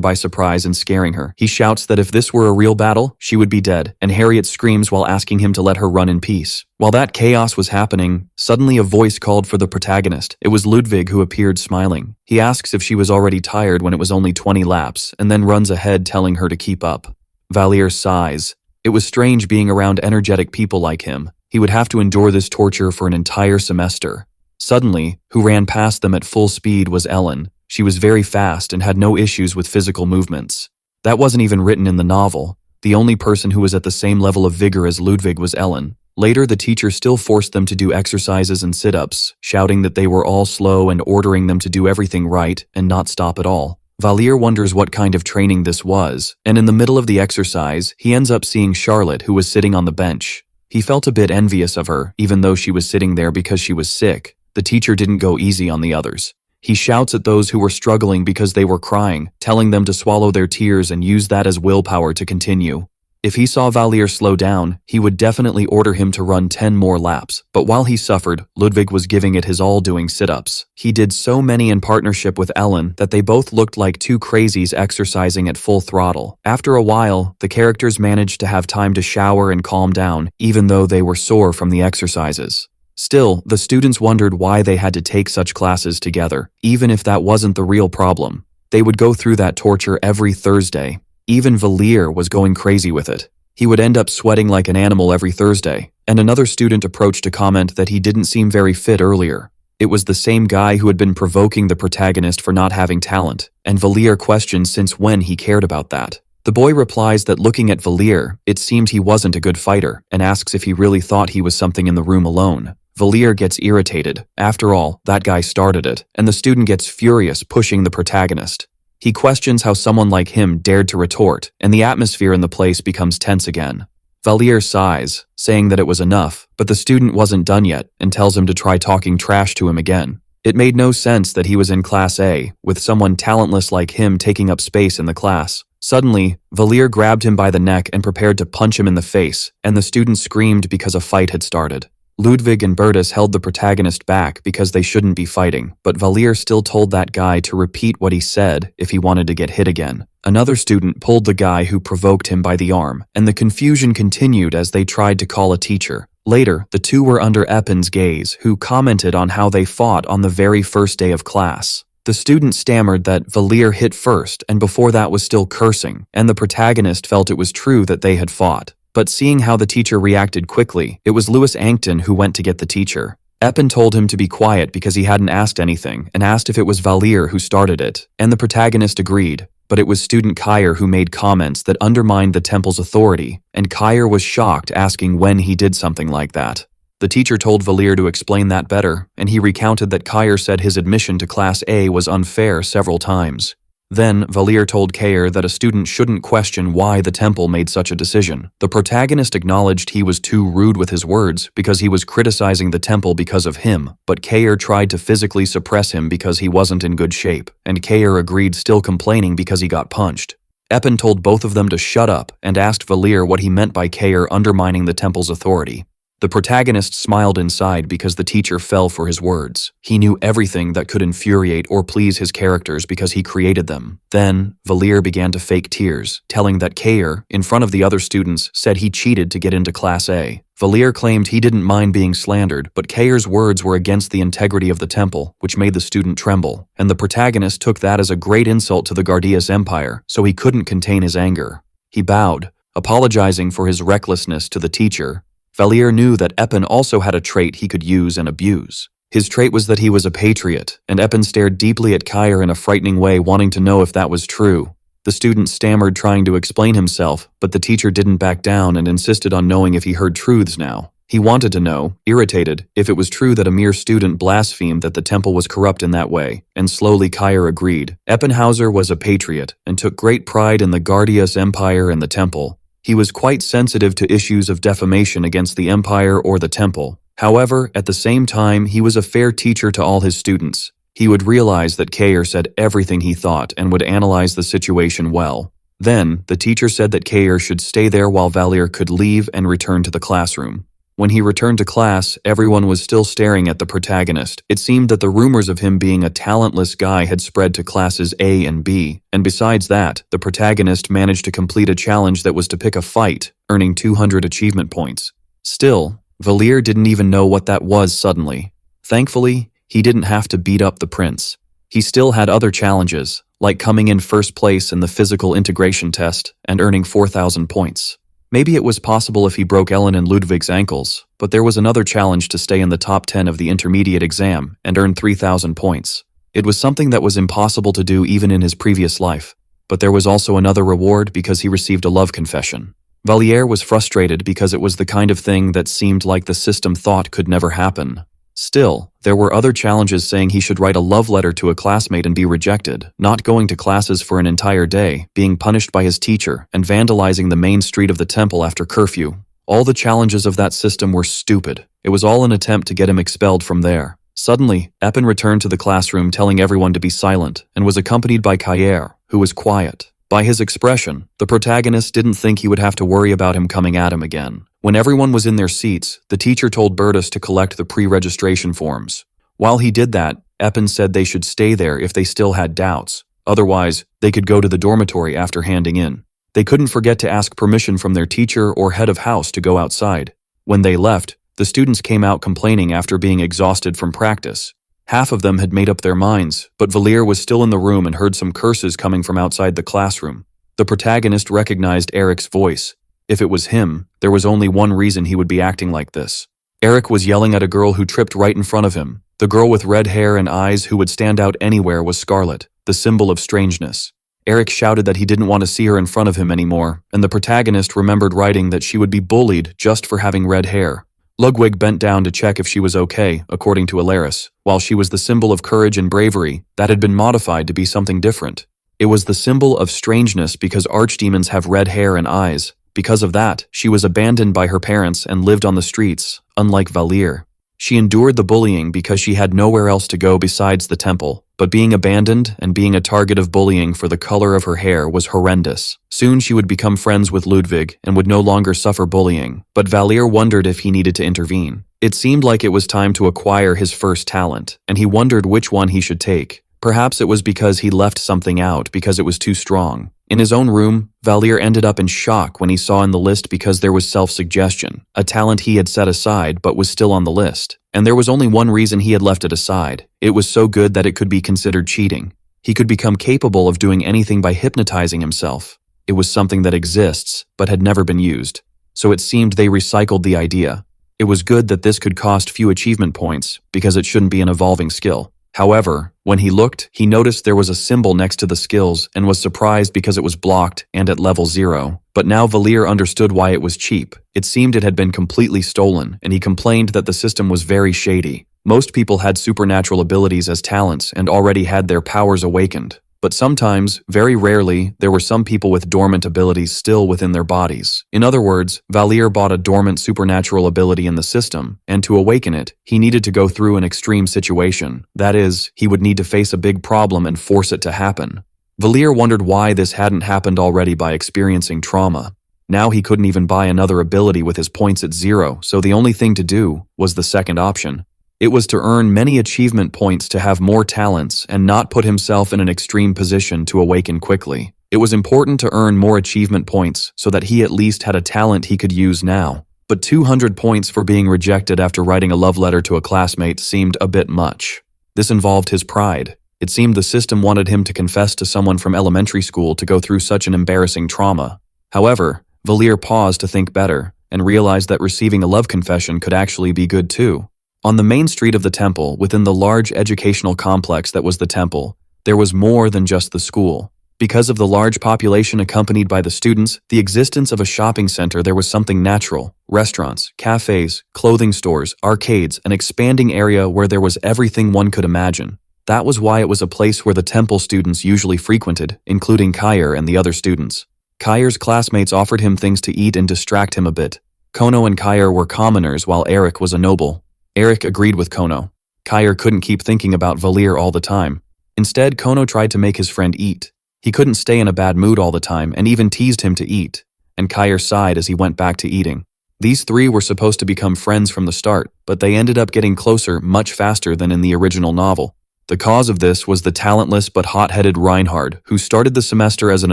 by surprise and scaring her. He shouts that if this were a real battle, she would be dead, and Harriet screams while asking him to let her run in peace. While that chaos was happening, suddenly a voice called for the protagonist. It was Ludwig who appeared smiling. He asks if she was already tired when it was only 20 laps, and then runs ahead telling her to keep up. Valier sighs. It was strange being around energetic people like him. He would have to endure this torture for an entire semester. Suddenly, who ran past them at full speed was Ellen. She was very fast and had no issues with physical movements. That wasn't even written in the novel. The only person who was at the same level of vigor as Ludwig was Ellen. Later, the teacher still forced them to do exercises and sit-ups, shouting that they were all slow and ordering them to do everything right and not stop at all. Valier wonders what kind of training this was, and in the middle of the exercise, he ends up seeing Charlotte, who was sitting on the bench. He felt a bit envious of her, even though she was sitting there because she was sick. The teacher didn't go easy on the others. He shouts at those who were struggling because they were crying, telling them to swallow their tears and use that as willpower to continue. If he saw Valier slow down, he would definitely order him to run 10 more laps, but while he suffered, Ludwig was giving it his all doing sit-ups. He did so many in partnership with Ellen that they both looked like two crazies exercising at full throttle. After a while, the characters managed to have time to shower and calm down, even though they were sore from the exercises. Still, the students wondered why they had to take such classes together, even if that wasn't the real problem. They would go through that torture every Thursday. Even Valir was going crazy with it. He would end up sweating like an animal every Thursday, and another student approached to comment that he didn't seem very fit earlier. It was the same guy who had been provoking the protagonist for not having talent, and Valir questions since when he cared about that. The boy replies that looking at Valir, it seemed he wasn't a good fighter, and asks if he really thought he was something in the room alone. Valir gets irritated. After all, that guy started it, and the student gets furious, pushing the protagonist. He questions how someone like him dared to retort, and the atmosphere in the place becomes tense again. Valir sighs, saying that it was enough, but the student wasn't done yet and tells him to try talking trash to him again. It made no sense that he was in Class A, with someone talentless like him taking up space in the class. Suddenly, Valir grabbed him by the neck and prepared to punch him in the face, and the student screamed because a fight had started. Ludwig and Bertus held the protagonist back because they shouldn't be fighting, but Valir still told that guy to repeat what he said if he wanted to get hit again. Another student pulled the guy who provoked him by the arm, and the confusion continued as they tried to call a teacher. Later, the two were under Epin's gaze, who commented on how they fought on the very first day of class. The student stammered that Valir hit first, and before that was still cursing, and the protagonist felt it was true that they had fought. But seeing how the teacher reacted quickly, it was Louis Ankton who went to get the teacher. Epin told him to be quiet because he hadn't asked anything, and asked if it was Valir who started it, and the protagonist agreed. But it was student Kair who made comments that undermined the temple's authority, and Kair was shocked, asking when he did something like that. The teacher told Valir to explain that better, and he recounted that Kair said his admission to Class A was unfair several times. Then, Valir told Kair that a student shouldn't question why the temple made such a decision. The protagonist acknowledged he was too rude with his words because he was criticizing the temple because of him, but Kair tried to physically suppress him because he wasn't in good shape, and Kair agreed, still complaining because he got punched. Epin told both of them to shut up and asked Valir what he meant by Kair undermining the temple's authority. The protagonist smiled inside because the teacher fell for his words. He knew everything that could infuriate or please his characters because he created them. Then, Valir began to fake tears, telling that Kair, in front of the other students, said he cheated to get into Class A. Valir claimed he didn't mind being slandered, but Kair's words were against the integrity of the temple, which made the student tremble, and the protagonist took that as a great insult to the Guardius Empire, so he couldn't contain his anger. He bowed, apologizing for his recklessness to the teacher. Valir knew that Epin also had a trait he could use and abuse. His trait was that he was a patriot, and Epin stared deeply at Kair in a frightening way, wanting to know if that was true. The student stammered, trying to explain himself, but the teacher didn't back down and insisted on knowing if he heard truths now. He wanted to know, irritated, if it was true that a mere student blasphemed that the temple was corrupt in that way, and slowly Kair agreed. Eppenhauser was a patriot, and took great pride in the Guardius Empire and the temple. He was quite sensitive to issues of defamation against the Empire or the Temple. However, at the same time, he was a fair teacher to all his students. He would realize that Kair said everything he thought and would analyze the situation well. Then, the teacher said that Kair should stay there while Valir could leave and return to the classroom. When he returned to class, everyone was still staring at the protagonist. It seemed that the rumors of him being a talentless guy had spread to classes A and B, and besides that, the protagonist managed to complete a challenge that was to pick a fight, earning 200 achievement points. Still, Valir didn't even know what that was suddenly. Thankfully, he didn't have to beat up the prince. He still had other challenges, like coming in first place in the physical integration test and earning 4,000 points. Maybe it was possible if he broke Ellen and Ludwig's ankles, but there was another challenge to stay in the top 10 of the intermediate exam and earn 3,000 points. It was something that was impossible to do even in his previous life, but there was also another reward because he received a love confession. Valir was frustrated because it was the kind of thing that seemed like the system thought could never happen. Still, there were other challenges saying he should write a love letter to a classmate and be rejected, not going to classes for an entire day, being punished by his teacher, and vandalizing the main street of the temple after curfew. All the challenges of that system were stupid. It was all an attempt to get him expelled from there. Suddenly, Epin returned to the classroom telling everyone to be silent, and was accompanied by Kair, who was quiet. By his expression, the protagonist didn't think he would have to worry about him coming at him again. When everyone was in their seats, the teacher told Bertus to collect the pre-registration forms. While he did that, Epin said they should stay there if they still had doubts. Otherwise, they could go to the dormitory after handing in. They couldn't forget to ask permission from their teacher or head of house to go outside. When they left, the students came out complaining after being exhausted from practice. Half of them had made up their minds, but Valir was still in the room and heard some curses coming from outside the classroom. The protagonist recognized Eric's voice. If it was him, there was only one reason he would be acting like this. Eric was yelling at a girl who tripped right in front of him. The girl with red hair and eyes who would stand out anywhere was Scarlet, the symbol of strangeness. Eric shouted that he didn't want to see her in front of him anymore, and the protagonist remembered writing that she would be bullied just for having red hair. Ludwig bent down to check if she was okay, according to Earis. While she was the symbol of courage and bravery, that had been modified to be something different. It was the symbol of strangeness because archdemons have red hair and eyes. Because of that, she was abandoned by her parents and lived on the streets, unlike Valir. She endured the bullying because she had nowhere else to go besides the temple, but being abandoned and being a target of bullying for the color of her hair was horrendous. Soon she would become friends with Ludwig and would no longer suffer bullying, but Valir wondered if he needed to intervene. It seemed like it was time to acquire his first talent, and he wondered which one he should take. Perhaps it was because he left something out because it was too strong. In his own room, Valir ended up in shock when he saw in the list because there was self-suggestion, a talent he had set aside but was still on the list. And there was only one reason he had left it aside. It was so good that it could be considered cheating. He could become capable of doing anything by hypnotizing himself. It was something that exists, but had never been used. So it seemed they recycled the idea. It was good that this could cost few achievement points, because it shouldn't be an evolving skill. However, when he looked, he noticed there was a symbol next to the skills and was surprised because it was blocked and at level 0. But now Valir understood why it was cheap. It seemed it had been completely stolen, and he complained that the system was very shady. Most people had supernatural abilities as talents and already had their powers awakened. But sometimes, very rarely, there were some people with dormant abilities still within their bodies. In other words, Valir bought a dormant supernatural ability in the system, and to awaken it, he needed to go through an extreme situation. That is, he would need to face a big problem and force it to happen. Valir wondered why this hadn't happened already by experiencing trauma. Now he couldn't even buy another ability with his points at 0, so the only thing to do was the second option. It was to earn many achievement points to have more talents and not put himself in an extreme position to awaken quickly. It was important to earn more achievement points so that he at least had a talent he could use now. But 200 points for being rejected after writing a love letter to a classmate seemed a bit much. This involved his pride. It seemed the system wanted him to confess to someone from elementary school to go through such an embarrassing trauma. However, Valir paused to think better and realized that receiving a love confession could actually be good too. On the main street of the temple, within the large educational complex that was the temple, there was more than just the school. Because of the large population accompanied by the students, the existence of a shopping center, there was something natural. Restaurants, cafes, clothing stores, arcades, an expanding area where there was everything one could imagine. That was why it was a place where the temple students usually frequented, including Kair and the other students. Kair's classmates offered him things to eat and distract him a bit. Kono and Kair were commoners while Eric was a noble. Eric agreed with Kono. Kair couldn't keep thinking about Valir all the time. Instead, Kono tried to make his friend eat. He couldn't stay in a bad mood all the time and even teased him to eat. And Kair sighed as he went back to eating. These three were supposed to become friends from the start, but they ended up getting closer much faster than in the original novel. The cause of this was the talentless but hot-headed Reinhard, who started the semester as an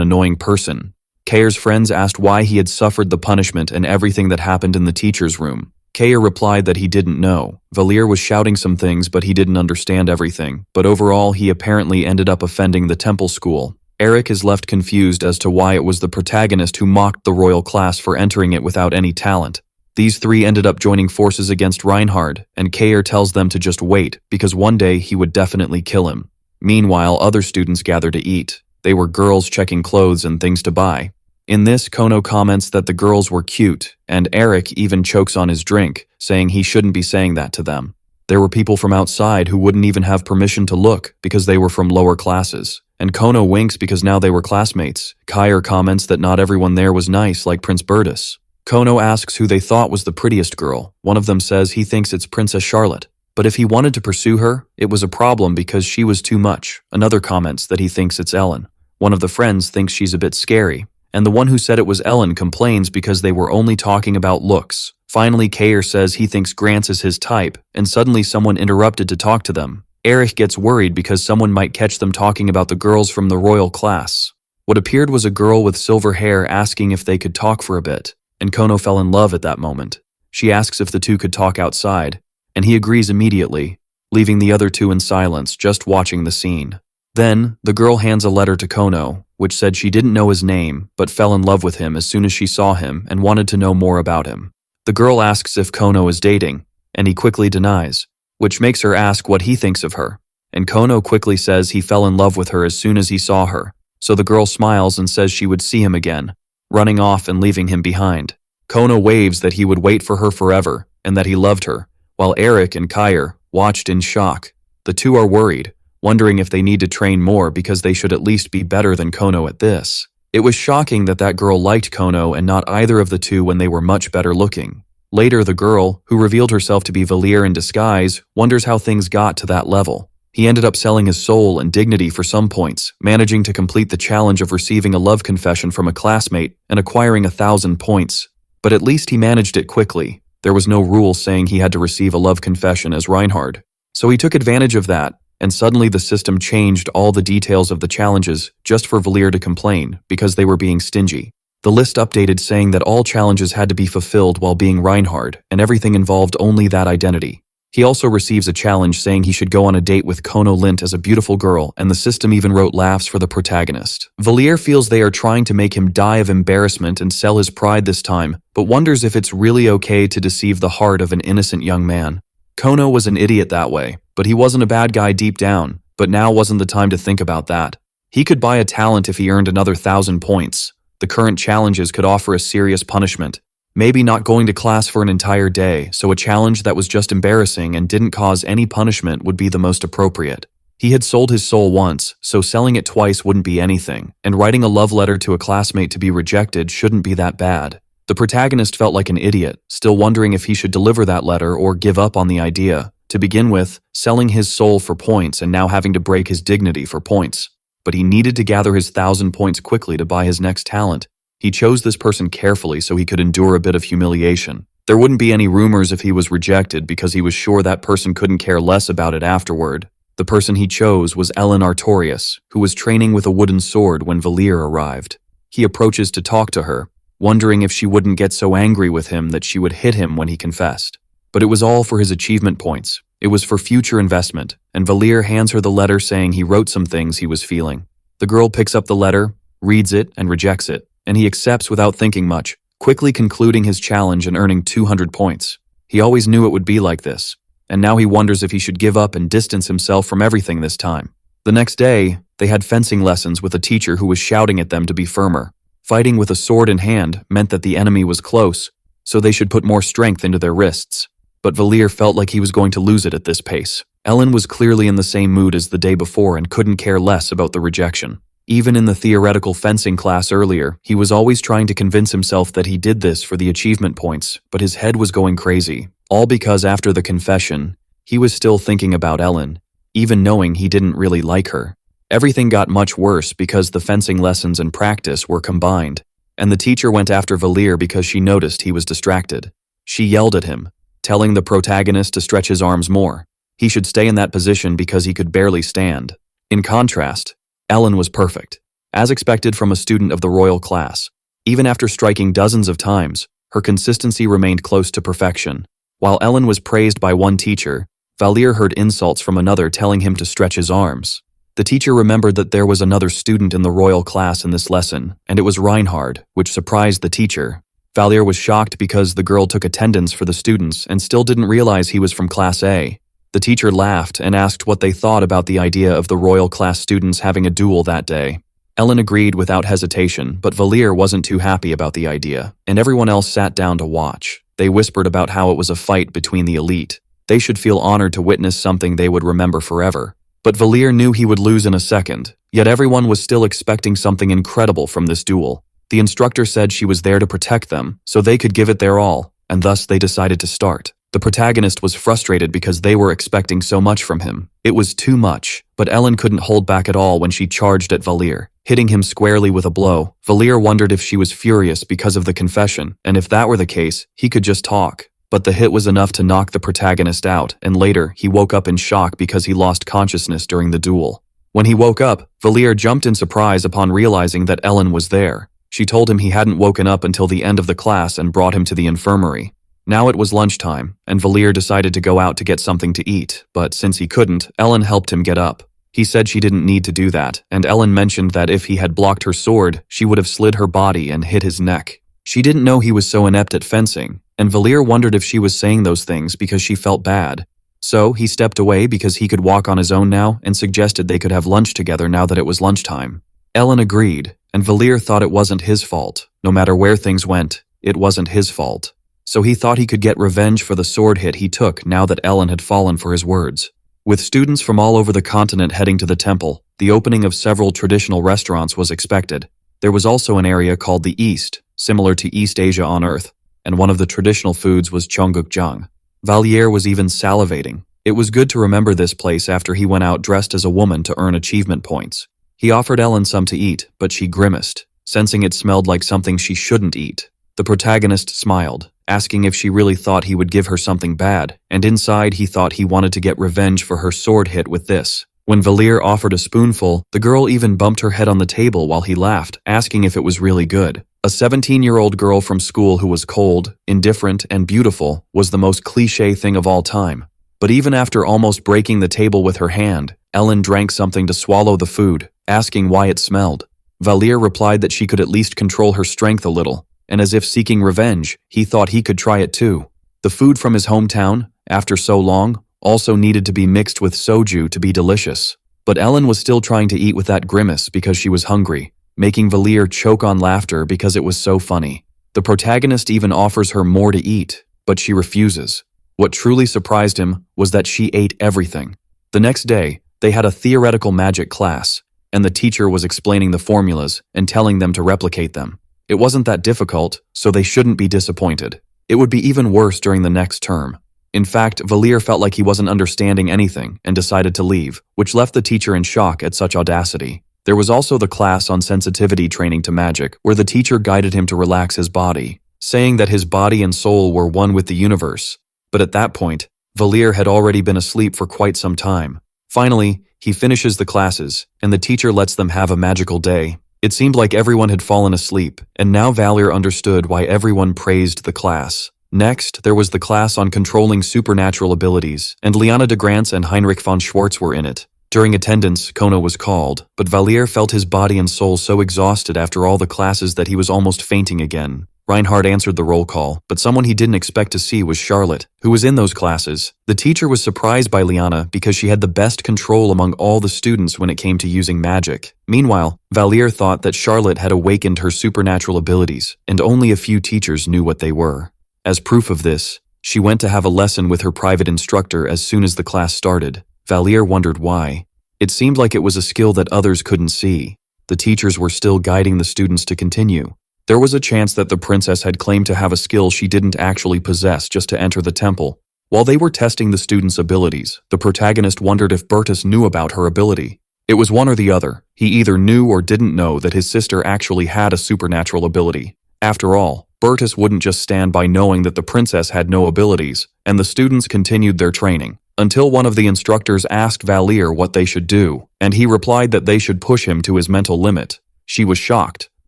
annoying person. Kair's friends asked why he had suffered the punishment and everything that happened in the teacher's room. Kair replied that he didn't know. Valir was shouting some things but he didn't understand everything, but overall he apparently ended up offending the temple school. Eric is left confused as to why it was the protagonist who mocked the royal class for entering it without any talent. These three ended up joining forces against Reinhard, and Kair tells them to just wait, because one day he would definitely kill him. Meanwhile, other students gather to eat. They were girls checking clothes and things to buy. In this, Kono comments that the girls were cute, and Eric even chokes on his drink, saying he shouldn't be saying that to them. There were people from outside who wouldn't even have permission to look because they were from lower classes. And Kono winks because now they were classmates. Kair comments that not everyone there was nice like Prince Bertus. Kono asks who they thought was the prettiest girl. One of them says he thinks it's Princess Charlotte. But if he wanted to pursue her, it was a problem because she was too much. Another comments that he thinks it's Ellen. One of the friends thinks she's a bit scary. And the one who said it was Ellen complains because they were only talking about looks. Finally, Kair says he thinks Grants is his type, and suddenly someone interrupted to talk to them. Eric gets worried because someone might catch them talking about the girls from the royal class. What appeared was a girl with silver hair asking if they could talk for a bit, and Kono fell in love at that moment. She asks if the two could talk outside, and he agrees immediately, leaving the other two in silence, just watching the scene. Then, the girl hands a letter to Kono, which said she didn't know his name, but fell in love with him as soon as she saw him and wanted to know more about him. The girl asks if Kono is dating, and he quickly denies, which makes her ask what he thinks of her. And Kono quickly says he fell in love with her as soon as he saw her, so the girl smiles and says she would see him again, running off and leaving him behind. Kono waves that he would wait for her forever, and that he loved her, while Eric and Kair watched in shock. The two are worried, wondering if they need to train more because they should at least be better than Kono at this. It was shocking that that girl liked Kono and not either of the two when they were much better looking. Later, the girl, who revealed herself to be Valir in disguise, wonders how things got to that level. He ended up selling his soul and dignity for some points, managing to complete the challenge of receiving a love confession from a classmate and acquiring 1,000 points. But at least he managed it quickly. There was no rule saying he had to receive a love confession as Reinhard. So he took advantage of that, and suddenly the system changed all the details of the challenges just for Valir to complain because they were being stingy. The list updated saying that all challenges had to be fulfilled while being Reinhard, and everything involved only that identity. He also receives a challenge saying he should go on a date with Kono Lint as a beautiful girl, and the system even wrote laughs for the protagonist. Valir feels they are trying to make him die of embarrassment and sell his pride this time, but wonders if it's really okay to deceive the heart of an innocent young man. Kono was an idiot that way, but he wasn't a bad guy deep down, but now wasn't the time to think about that. He could buy a talent if he earned another 1,000 points. The current challenges could offer a serious punishment. Maybe not going to class for an entire day, so a challenge that was just embarrassing and didn't cause any punishment would be the most appropriate. He had sold his soul once, so selling it twice wouldn't be anything, and writing a love letter to a classmate to be rejected shouldn't be that bad. The protagonist felt like an idiot, still wondering if he should deliver that letter or give up on the idea. To begin with, selling his soul for points and now having to break his dignity for points. But he needed to gather his 1,000 points quickly to buy his next talent. He chose this person carefully so he could endure a bit of humiliation. There wouldn't be any rumors if he was rejected because he was sure that person couldn't care less about it afterward. The person he chose was Ellen Artorius, who was training with a wooden sword when Valir arrived. He approaches to talk to her, wondering if she wouldn't get so angry with him that she would hit him when he confessed. But it was all for his achievement points. It was for future investment, and Valir hands her the letter saying he wrote some things he was feeling. The girl picks up the letter, reads it, and rejects it, and he accepts without thinking much, quickly concluding his challenge and earning 200 points. He always knew it would be like this, and now he wonders if he should give up and distance himself from everything this time. The next day, they had fencing lessons with a teacher who was shouting at them to be firmer. Fighting with a sword in hand meant that the enemy was close, so they should put more strength into their wrists. But Valir felt like he was going to lose it at this pace. Ellen was clearly in the same mood as the day before and couldn't care less about the rejection. Even in the theoretical fencing class earlier, he was always trying to convince himself that he did this for the achievement points, but his head was going crazy. All because after the confession, he was still thinking about Ellen, even knowing he didn't really like her. Everything got much worse because the fencing lessons and practice were combined, and the teacher went after Valir because she noticed he was distracted. She yelled at him, telling the protagonist to stretch his arms more. He should stay in that position because he could barely stand. In contrast, Ellen was perfect, as expected from a student of the royal class. Even after striking dozens of times, her consistency remained close to perfection. While Ellen was praised by one teacher, Valir heard insults from another telling him to stretch his arms. The teacher remembered that there was another student in the royal class in this lesson, and it was Reinhard, which surprised the teacher. Valir was shocked because the girl took attendance for the students and still didn't realize he was from Class A. The teacher laughed and asked what they thought about the idea of the royal class students having a duel that day. Ellen agreed without hesitation, but Valir wasn't too happy about the idea, and everyone else sat down to watch. They whispered about how it was a fight between the elite. They should feel honored to witness something they would remember forever. But Valir knew he would lose in a second, yet everyone was still expecting something incredible from this duel. The instructor said she was there to protect them, so they could give it their all, and thus they decided to start. The protagonist was frustrated because they were expecting so much from him. It was too much, but Ellen couldn't hold back at all when she charged at Valir, hitting him squarely with a blow. Valir wondered if she was furious because of the confession, and if that were the case, he could just talk. But the hit was enough to knock the protagonist out, and later, he woke up in shock because he lost consciousness during the duel. When he woke up, Valir jumped in surprise upon realizing that Ellen was there. She told him he hadn't woken up until the end of the class and brought him to the infirmary. Now it was lunchtime, and Valir decided to go out to get something to eat, but since he couldn't, Ellen helped him get up. He said she didn't need to do that, and Ellen mentioned that if he had blocked her sword, she would have slid her body and hit his neck. She didn't know he was so inept at fencing, and Valir wondered if she was saying those things because she felt bad. So he stepped away because he could walk on his own now and suggested they could have lunch together now that it was lunchtime. Ellen agreed, and Valir thought it wasn't his fault. No matter where things went, it wasn't his fault. So he thought he could get revenge for the sword hit he took now that Ellen had fallen for his words. With students from all over the continent heading to the temple, the opening of several traditional restaurants was expected. There was also an area called the East, similar to East Asia on Earth, and one of the traditional foods was Cheonggukjang. Valier was even salivating. It was good to remember this place after he went out dressed as a woman to earn achievement points. He offered Ellen some to eat, but she grimaced, sensing it smelled like something she shouldn't eat. The protagonist smiled, asking if she really thought he would give her something bad, and inside he thought he wanted to get revenge for her sword hit with this. When Valir offered a spoonful, the girl even bumped her head on the table while he laughed, asking if it was really good. A 17-year-old girl from school who was cold, indifferent, and beautiful was the most cliché thing of all time. But even after almost breaking the table with her hand, Ellen drank something to swallow the food, asking why it smelled. Valir replied that she could at least control her strength a little, and as if seeking revenge, he thought he could try it too. The food from his hometown, after so long, also needed to be mixed with soju to be delicious. But Ellen was still trying to eat with that grimace because she was hungry, making Valir choke on laughter because it was so funny. The protagonist even offers her more to eat, but she refuses. What truly surprised him was that she ate everything. The next day, they had a theoretical magic class, and the teacher was explaining the formulas and telling them to replicate them. It wasn't that difficult, so they shouldn't be disappointed. It would be even worse during the next term. In fact, Valir felt like he wasn't understanding anything and decided to leave, which left the teacher in shock at such audacity. There was also the class on sensitivity training to magic, where the teacher guided him to relax his body, saying that his body and soul were one with the universe. But at that point, Valir had already been asleep for quite some time. Finally, he finishes the classes, and the teacher lets them have a magical day. It seemed like everyone had fallen asleep, and now Valir understood why everyone praised the class. Next, there was the class on controlling supernatural abilities, and Liana de Grants and Heinrich von Schwartz were in it. During attendance, Kona was called, but Valir felt his body and soul so exhausted after all the classes that he was almost fainting again. Reinhardt answered the roll call, but someone he didn't expect to see was Charlotte, who was in those classes. The teacher was surprised by Liana because she had the best control among all the students when it came to using magic. Meanwhile, Valir thought that Charlotte had awakened her supernatural abilities, and only a few teachers knew what they were. As proof of this, she went to have a lesson with her private instructor as soon as the class started. Valir wondered why. It seemed like it was a skill that others couldn't see. The teachers were still guiding the students to continue. There was a chance that the princess had claimed to have a skill she didn't actually possess just to enter the temple. While they were testing the students' abilities, the protagonist wondered if Bertus knew about her ability. It was one or the other. He either knew or didn't know that his sister actually had a supernatural ability. After all, Bertus wouldn't just stand by knowing that the princess had no abilities, and the students continued their training, until one of the instructors asked Valir what they should do, and he replied that they should push him to his mental limit. She was shocked,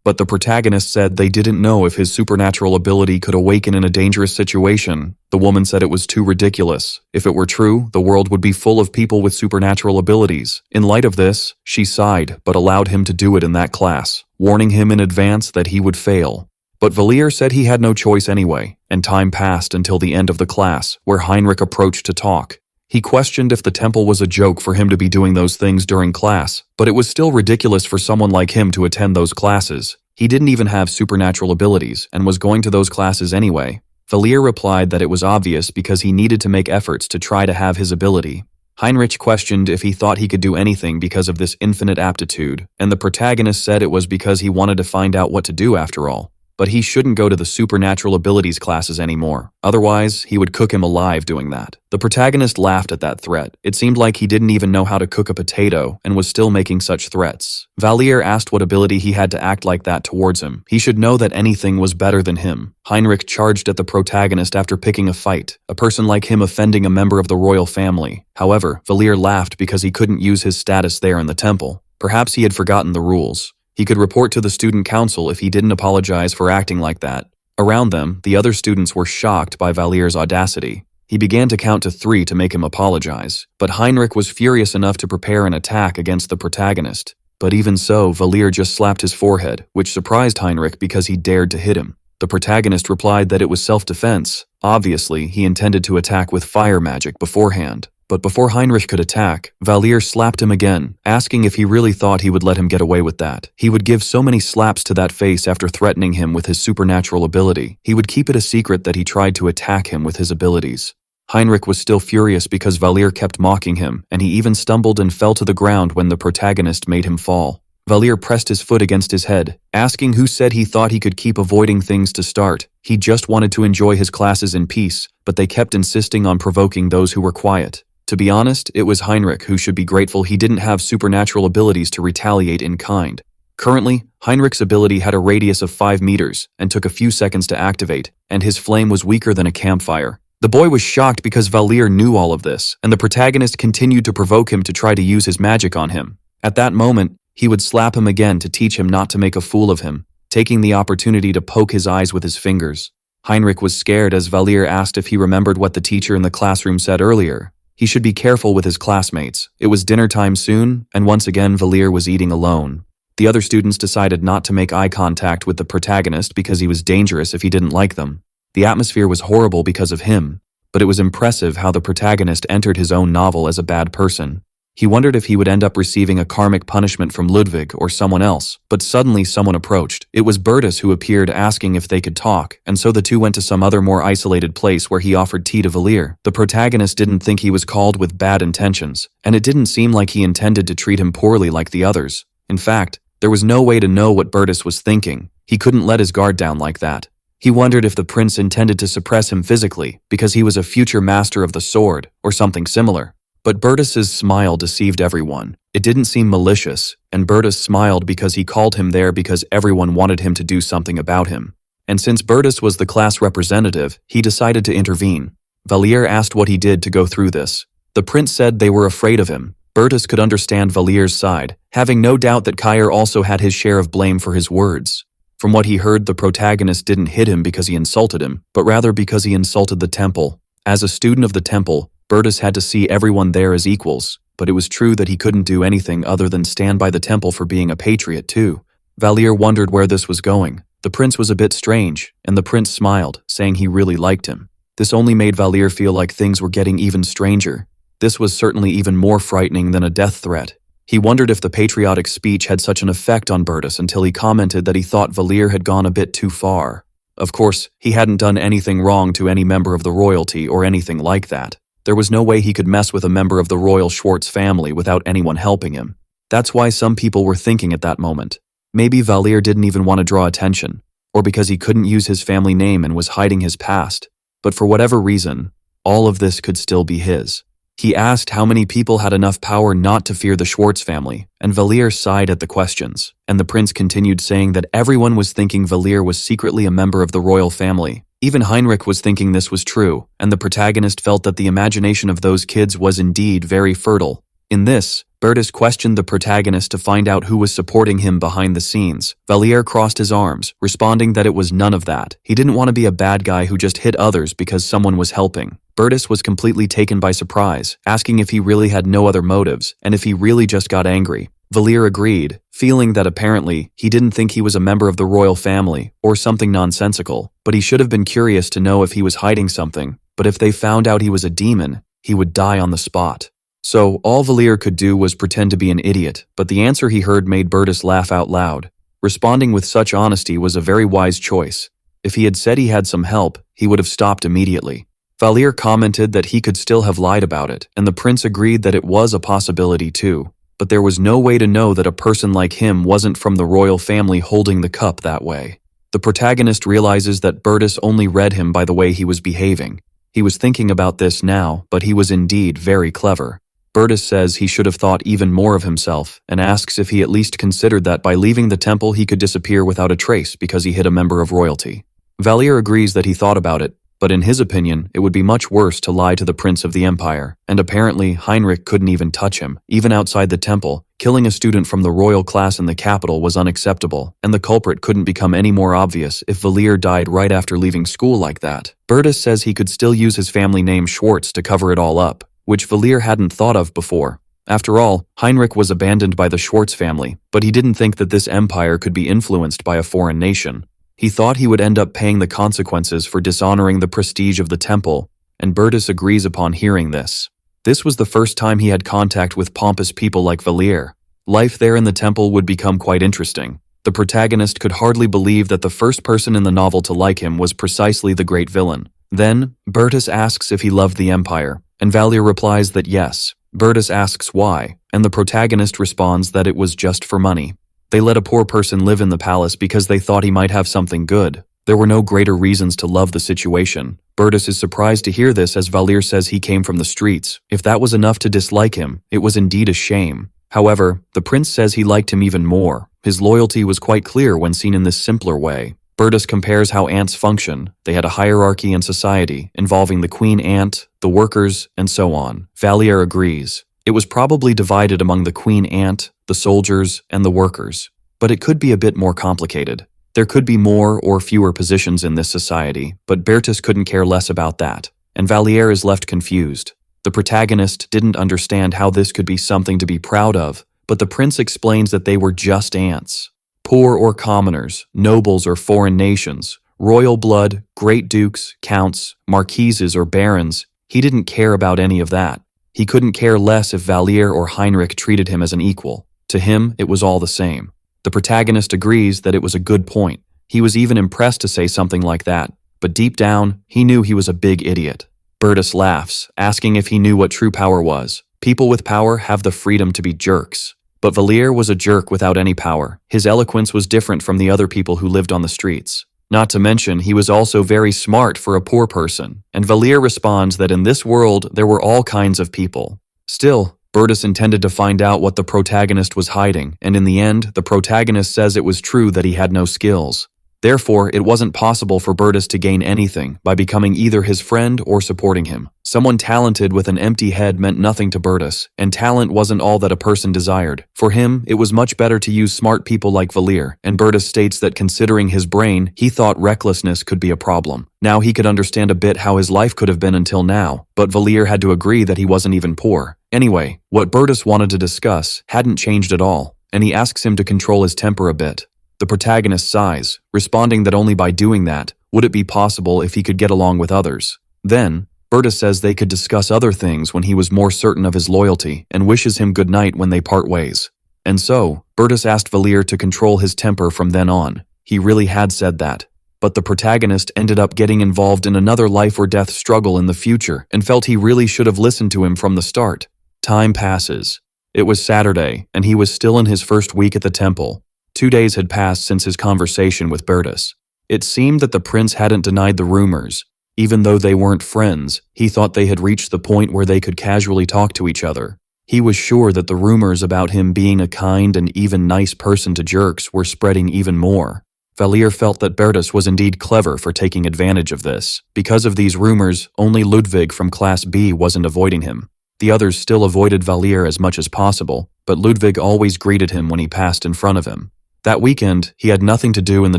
but the protagonist said they didn't know if his supernatural ability could awaken in a dangerous situation. The woman said it was too ridiculous. If it were true, the world would be full of people with supernatural abilities. In light of this, she sighed, but allowed him to do it in that class, warning him in advance that he would fail. But Valir said he had no choice anyway, and time passed until the end of the class, where Heinrich approached to talk. He questioned if the temple was a joke for him to be doing those things during class, but it was still ridiculous for someone like him to attend those classes. He didn't even have supernatural abilities, and was going to those classes anyway. Valir replied that it was obvious because he needed to make efforts to try to have his ability. Heinrich questioned if he thought he could do anything because of this infinite aptitude, and the protagonist said it was because he wanted to find out what to do after all. But he shouldn't go to the supernatural abilities classes anymore. Otherwise, he would cook him alive doing that. The protagonist laughed at that threat. It seemed like he didn't even know how to cook a potato and was still making such threats. Valir asked what ability he had to act like that towards him. He should know that anything was better than him. Heinrich charged at the protagonist after picking a fight, a person like him offending a member of the royal family. However, Valir laughed because he couldn't use his status there in the temple. Perhaps he had forgotten the rules. He could report to the student council if he didn't apologize for acting like that. Around them, the other students were shocked by Valir's audacity. He began to count to 3 to make him apologize, but Heinrich was furious enough to prepare an attack against the protagonist. But even so, Valir just slapped his forehead, which surprised Heinrich because he dared to hit him. The protagonist replied that it was self-defense. Obviously, he intended to attack with fire magic beforehand. But before Heinrich could attack, Valir slapped him again, asking if he really thought he would let him get away with that. He would give so many slaps to that face after threatening him with his supernatural ability. He would keep it a secret that he tried to attack him with his abilities. Heinrich was still furious because Valir kept mocking him, and he even stumbled and fell to the ground when the protagonist made him fall. Valir pressed his foot against his head, asking who said he thought he could keep avoiding things to start. He just wanted to enjoy his classes in peace, but they kept insisting on provoking those who were quiet. To be honest, it was Heinrich who should be grateful he didn't have supernatural abilities to retaliate in kind. Currently, Heinrich's ability had a radius of 5 meters and took a few seconds to activate, and his flame was weaker than a campfire. The boy was shocked because Valir knew all of this, and the protagonist continued to provoke him to try to use his magic on him. At that moment, he would slap him again to teach him not to make a fool of him, taking the opportunity to poke his eyes with his fingers. Heinrich was scared as Valir asked if he remembered what the teacher in the classroom said earlier. He should be careful with his classmates. It was dinner time soon, and once again Valir was eating alone. The other students decided not to make eye contact with the protagonist because he was dangerous if he didn't like them. The atmosphere was horrible because of him, but it was impressive how the protagonist entered his own novel as a bad person. He wondered if he would end up receiving a karmic punishment from Ludwig or someone else, but suddenly someone approached. It was Bertus who appeared asking if they could talk, and so the two went to some other more isolated place where he offered tea to Valir. The protagonist didn't think he was called with bad intentions, and it didn't seem like he intended to treat him poorly like the others. In fact, there was no way to know what Bertus was thinking. He couldn't let his guard down like that. He wondered if the prince intended to suppress him physically because he was a future master of the sword or something similar. But Bertus's smile deceived everyone. It didn't seem malicious, and Bertus smiled because he called him there because everyone wanted him to do something about him. And since Bertus was the class representative, he decided to intervene. Valir asked what he did to go through this. The prince said they were afraid of him. Bertus could understand Valir's side, having no doubt that Kair also had his share of blame for his words. From what he heard, the protagonist didn't hit him because he insulted him, but rather because he insulted the temple. As a student of the temple, Bertus had to see everyone there as equals, but it was true that he couldn't do anything other than stand by the temple for being a patriot too. Valir wondered where this was going. The prince was a bit strange, and the prince smiled, saying he really liked him. This only made Valir feel like things were getting even stranger. This was certainly even more frightening than a death threat. He wondered if the patriotic speech had such an effect on Bertus until he commented that he thought Valir had gone a bit too far. Of course, he hadn't done anything wrong to any member of the royalty or anything like that. There was no way he could mess with a member of the royal Schwartz family without anyone helping him. That's why some people were thinking at that moment. Maybe Valir didn't even want to draw attention, or because he couldn't use his family name and was hiding his past. But for whatever reason, all of this could still be his. He asked how many people had enough power not to fear the Schwartz family, and Valir sighed at the questions, and the prince continued saying that everyone was thinking Valir was secretly a member of the royal family. Even Heinrich was thinking this was true, and the protagonist felt that the imagination of those kids was indeed very fertile. In this, Bertus questioned the protagonist to find out who was supporting him behind the scenes. Valir crossed his arms, responding that it was none of that. He didn't want to be a bad guy who just hit others because someone was helping. Bertus was completely taken by surprise, asking if he really had no other motives, and if he really just got angry. Valir agreed, feeling that apparently he didn't think he was a member of the royal family, or something nonsensical, but he should have been curious to know if he was hiding something, but if they found out he was a demon, he would die on the spot. So, all Valir could do was pretend to be an idiot, but the answer he heard made Bertus laugh out loud. Responding with such honesty was a very wise choice. If he had said he had some help, he would have stopped immediately. Valir commented that he could still have lied about it, and the prince agreed that it was a possibility too. But there was no way to know that a person like him wasn't from the royal family holding the cup that way. The protagonist realizes that Bertus only read him by the way he was behaving. He was thinking about this now, but he was indeed very clever. Bertus says he should have thought even more of himself, and asks if he at least considered that by leaving the temple he could disappear without a trace because he hit a member of royalty. Valir agrees that he thought about it, but in his opinion, it would be much worse to lie to the Prince of the Empire, and apparently Heinrich couldn't even touch him, even outside the temple. Killing a student from the royal class in the capital was unacceptable, and the culprit couldn't become any more obvious if Valier died right after leaving school like that. Bertus says he could still use his family name Schwartz to cover it all up, which Valier hadn't thought of before. After all, Heinrich was abandoned by the Schwartz family, but he didn't think that this empire could be influenced by a foreign nation. He thought he would end up paying the consequences for dishonoring the prestige of the temple, and Bertus agrees upon hearing this. This was the first time he had contact with pompous people like Valier. Life there in the temple would become quite interesting. The protagonist could hardly believe that the first person in the novel to like him was precisely the great villain. Then, Bertus asks if he loved the empire, and Valier replies that yes. Bertus asks why, and the protagonist responds that it was just for money. They let a poor person live in the palace because they thought he might have something good. There were no greater reasons to love the situation. Bertus is surprised to hear this as Valier says he came from the streets. If that was enough to dislike him, it was indeed a shame. However, the prince says he liked him even more. His loyalty was quite clear when seen in this simpler way. Bertus compares how ants function. They had a hierarchy in society, involving the queen ant, the workers, and so on. Valier agrees. It was probably divided among the queen ant, the soldiers, and the workers. But it could be a bit more complicated. There could be more or fewer positions in this society, but Bertus couldn't care less about that, and Valier is left confused. The protagonist didn't understand how this could be something to be proud of, but the prince explains that they were just ants. Poor or commoners, nobles or foreign nations, royal blood, great dukes, counts, marquises or barons, he didn't care about any of that. He couldn't care less if Valier or Heinrich treated him as an equal. To him, it was all the same. The protagonist agrees that it was a good point. He was even impressed to say something like that, but deep down, he knew he was a big idiot. Bertus laughs, asking if he knew what true power was. People with power have the freedom to be jerks. But Valier was a jerk without any power. His eloquence was different from the other people who lived on the streets. Not to mention, he was also very smart for a poor person, and Valier responds that in this world there were all kinds of people. Still, Bertus intended to find out what the protagonist was hiding, and in the end, the protagonist says it was true that he had no skills. Therefore, it wasn't possible for Bertus to gain anything by becoming either his friend or supporting him. Someone talented with an empty head meant nothing to Bertus, and talent wasn't all that a person desired. For him, it was much better to use smart people like Valier, and Bertus states that considering his brain, he thought recklessness could be a problem. Now he could understand a bit how his life could have been until now, but Valier had to agree that he wasn't even poor. Anyway, what Bertus wanted to discuss hadn't changed at all, and he asks him to control his temper a bit. The protagonist sighs, responding that only by doing that would it be possible if he could get along with others. Then, Bertus says they could discuss other things when he was more certain of his loyalty and wishes him good night when they part ways. And so, Bertus asked Valier to control his temper from then on. He really had said that. But the protagonist ended up getting involved in another life or death struggle in the future and felt he really should have listened to him from the start. Time passes. It was Saturday, and he was still in his first week at the temple. 2 days had passed since his conversation with Bertus. It seemed that the prince hadn't denied the rumors. Even though they weren't friends, he thought they had reached the point where they could casually talk to each other. He was sure that the rumors about him being a kind and even nice person to jerks were spreading even more. Valier felt that Bertus was indeed clever for taking advantage of this. Because of these rumors, only Ludwig from Class B wasn't avoiding him. The others still avoided Valier as much as possible, but Ludwig always greeted him when he passed in front of him. That weekend, he had nothing to do in the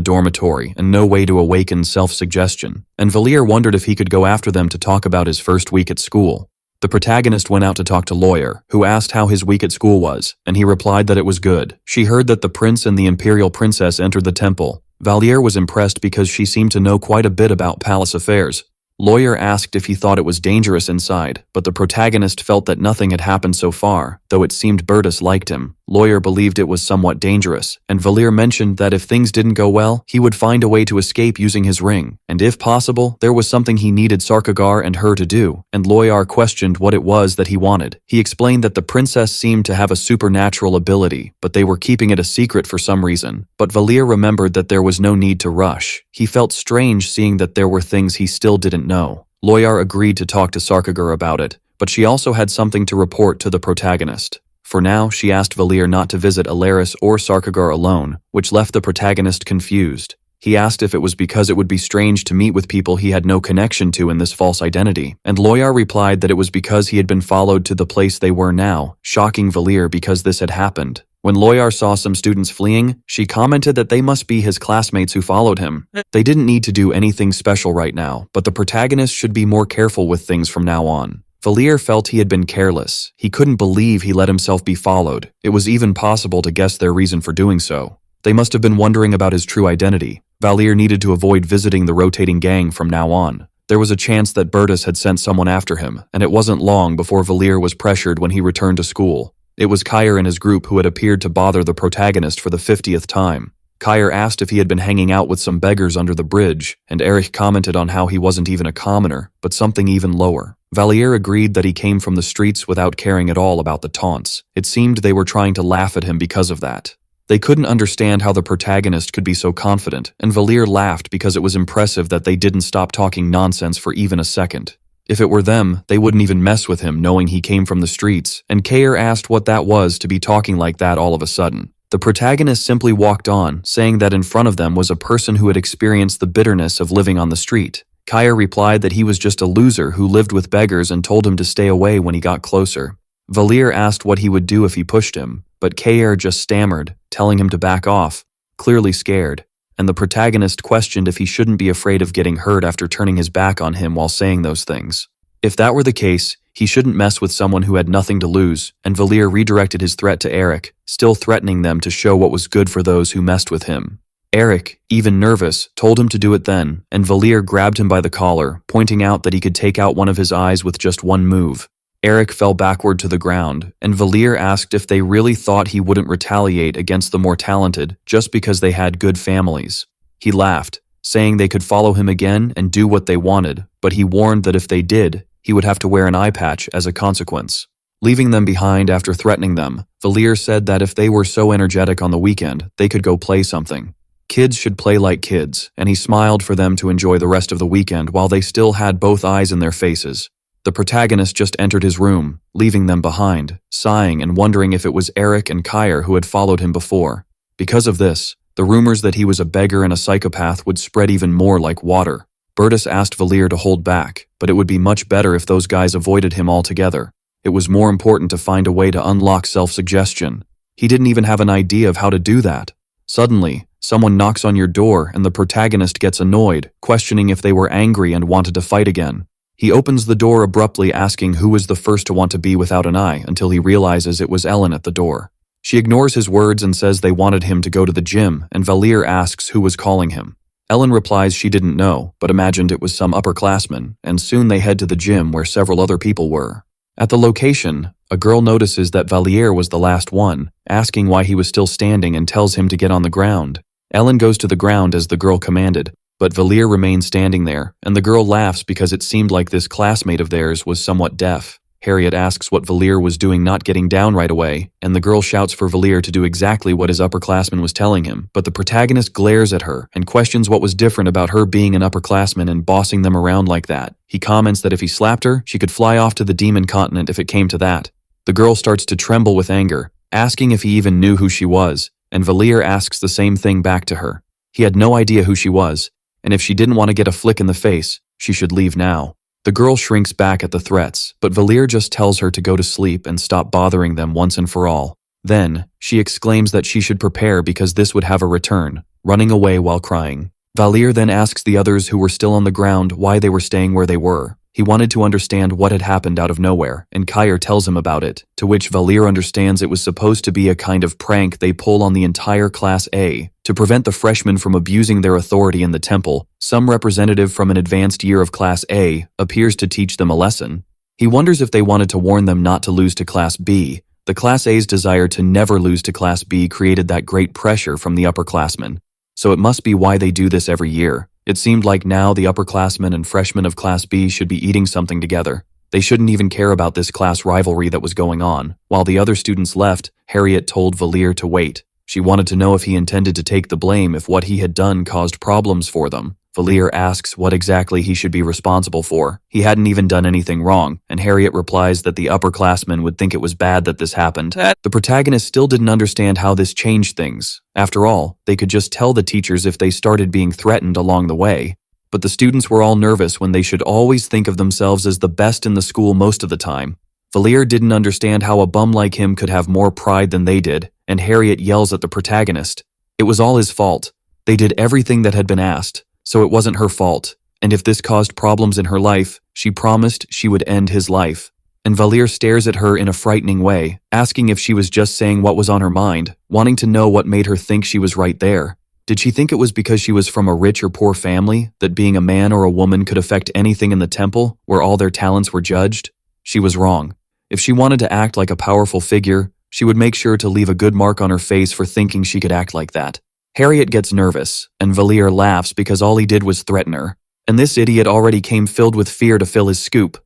dormitory and no way to awaken self-suggestion, and Valier wondered if he could go after them to talk about his first week at school. The protagonist went out to talk to Lawyer, who asked how his week at school was, and he replied that it was good. She heard that the prince and the imperial princess entered the temple. Valier was impressed because she seemed to know quite a bit about palace affairs. Lawyer asked if he thought it was dangerous inside, but the protagonist felt that nothing had happened so far, though it seemed Bertus liked him. Lawyer believed it was somewhat dangerous, and Valier mentioned that if things didn't go well, he would find a way to escape using his ring, and if possible, there was something he needed Sarkagar and her to do, and Lawyer questioned what it was that he wanted. He explained that the princess seemed to have a supernatural ability, but they were keeping it a secret for some reason. But Valier remembered that there was no need to rush. He felt strange seeing that there were things he still didn't know. Lawyer agreed to talk to Sarkagar about it, but she also had something to report to the protagonist. For now, she asked Valier not to visit Earis or Sarkagar alone, which left the protagonist confused. He asked if it was because it would be strange to meet with people he had no connection to in this false identity, and Loyar replied that it was because he had been followed to the place they were now, shocking Valir because this had happened. When Loyar saw some students fleeing, she commented that they must be his classmates who followed him. They didn't need to do anything special right now, but the protagonist should be more careful with things from now on. Valir felt he had been careless. He couldn't believe he let himself be followed. It was even possible to guess their reason for doing so. They must have been wondering about his true identity. Valir needed to avoid visiting the rotating gang from now on. There was a chance that Bertus had sent someone after him, and it wasn't long before Valir was pressured when he returned to school. It was Kair and his group who had appeared to bother the protagonist for the 50th time. Kair asked if he had been hanging out with some beggars under the bridge, and Erich commented on how he wasn't even a commoner, but something even lower. Valir agreed that he came from the streets without caring at all about the taunts. It seemed they were trying to laugh at him because of that. They couldn't understand how the protagonist could be so confident, and Valir laughed because it was impressive that they didn't stop talking nonsense for even a second. If it were them, they wouldn't even mess with him knowing he came from the streets, and Kair asked what that was to be talking like that all of a sudden. The protagonist simply walked on, saying that in front of them was a person who had experienced the bitterness of living on the street. Kair replied that he was just a loser who lived with beggars and told him to stay away when he got closer. Valir asked what he would do if he pushed him, but Kair just stammered, telling him to back off, clearly scared, and the protagonist questioned if he shouldn't be afraid of getting hurt after turning his back on him while saying those things. If that were the case, he shouldn't mess with someone who had nothing to lose, and Valir redirected his threat to Erich, still threatening them to show what was good for those who messed with him. Erich, even nervous, told him to do it then, and Valir grabbed him by the collar, pointing out that he could take out one of his eyes with just one move. Erich fell backward to the ground, and Valir asked if they really thought he wouldn't retaliate against the more talented just because they had good families. He laughed, saying they could follow him again and do what they wanted, but he warned that if they did, he would have to wear an eye patch as a consequence. Leaving them behind after threatening them, Valir said that if they were so energetic on the weekend, they could go play something. Kids should play like kids, and he smiled for them to enjoy the rest of the weekend while they still had both eyes in their faces. The protagonist just entered his room, leaving them behind, sighing and wondering if it was Erich and Kair who had followed him before. Because of this, the rumors that he was a beggar and a psychopath would spread even more like water. Bertus asked Valir to hold back, but it would be much better if those guys avoided him altogether. It was more important to find a way to unlock self-suggestion. He didn't even have an idea of how to do that. Suddenly, someone knocks on your door and the protagonist gets annoyed, questioning if they were angry and wanted to fight again. He opens the door abruptly, asking who was the first to want to be without an eye, until he realizes it was Ellen at the door. She ignores his words and says they wanted him to go to the gym, and Valir asks who was calling him. Ellen replies she didn't know, but imagined it was some upperclassman, and soon they head to the gym where several other people were. At the location, a girl notices that Valir was the last one, asking why he was still standing and tells him to get on the ground. Ellen goes to the ground as the girl commanded, but Valir remains standing there, and the girl laughs because it seemed like this classmate of theirs was somewhat deaf. Harriet asks what Valir was doing not getting down right away, and the girl shouts for Valir to do exactly what his upperclassman was telling him, but the protagonist glares at her and questions what was different about her being an upperclassman and bossing them around like that. He comments that if he slapped her, she could fly off to the demon continent if it came to that. The girl starts to tremble with anger, asking if he even knew who she was, and Valir asks the same thing back to her. He had no idea who she was, and if she didn't want to get a flick in the face, she should leave now. The girl shrinks back at the threats, but Valir just tells her to go to sleep and stop bothering them once and for all. Then, she exclaims that she should prepare because this would have a return, running away while crying. Valir then asks the others who were still on the ground why they were staying where they were. He wanted to understand what had happened out of nowhere, and Kair tells him about it, to which Valir understands it was supposed to be a kind of prank they pull on the entire Class A. To prevent the freshmen from abusing their authority in the temple, some representative from an advanced year of Class A appears to teach them a lesson. He wonders if they wanted to warn them not to lose to Class B. The Class A's desire to never lose to Class B created that great pressure from the upperclassmen. So it must be why they do this every year. It seemed like now the upperclassmen and freshmen of Class B should be eating something together. They shouldn't even care about this class rivalry that was going on. While the other students left, Harriet told Valir to wait. She wanted to know if he intended to take the blame if what he had done caused problems for them. Valier asks what exactly he should be responsible for. He hadn't even done anything wrong, and Harriet replies that the upperclassmen would think it was bad that this happened. The protagonist still didn't understand how this changed things. After all, they could just tell the teachers if they started being threatened along the way. But the students were all nervous when they should always think of themselves as the best in the school most of the time. Valier didn't understand how a bum like him could have more pride than they did, and Harriet yells at the protagonist. It was all his fault. They did everything that had been asked, so it wasn't her fault. And if this caused problems in her life, she promised she would end his life. And Valier stares at her in a frightening way, asking if she was just saying what was on her mind, wanting to know what made her think she was right there. Did she think it was because she was from a rich or poor family, that being a man or a woman could affect anything in the temple, where all their talents were judged? She was wrong. If she wanted to act like a powerful figure, she would make sure to leave a good mark on her face for thinking she could act like that. Harriet gets nervous, and Valier laughs because all he did was threaten her. And this idiot already came filled with fear to fill his scoop.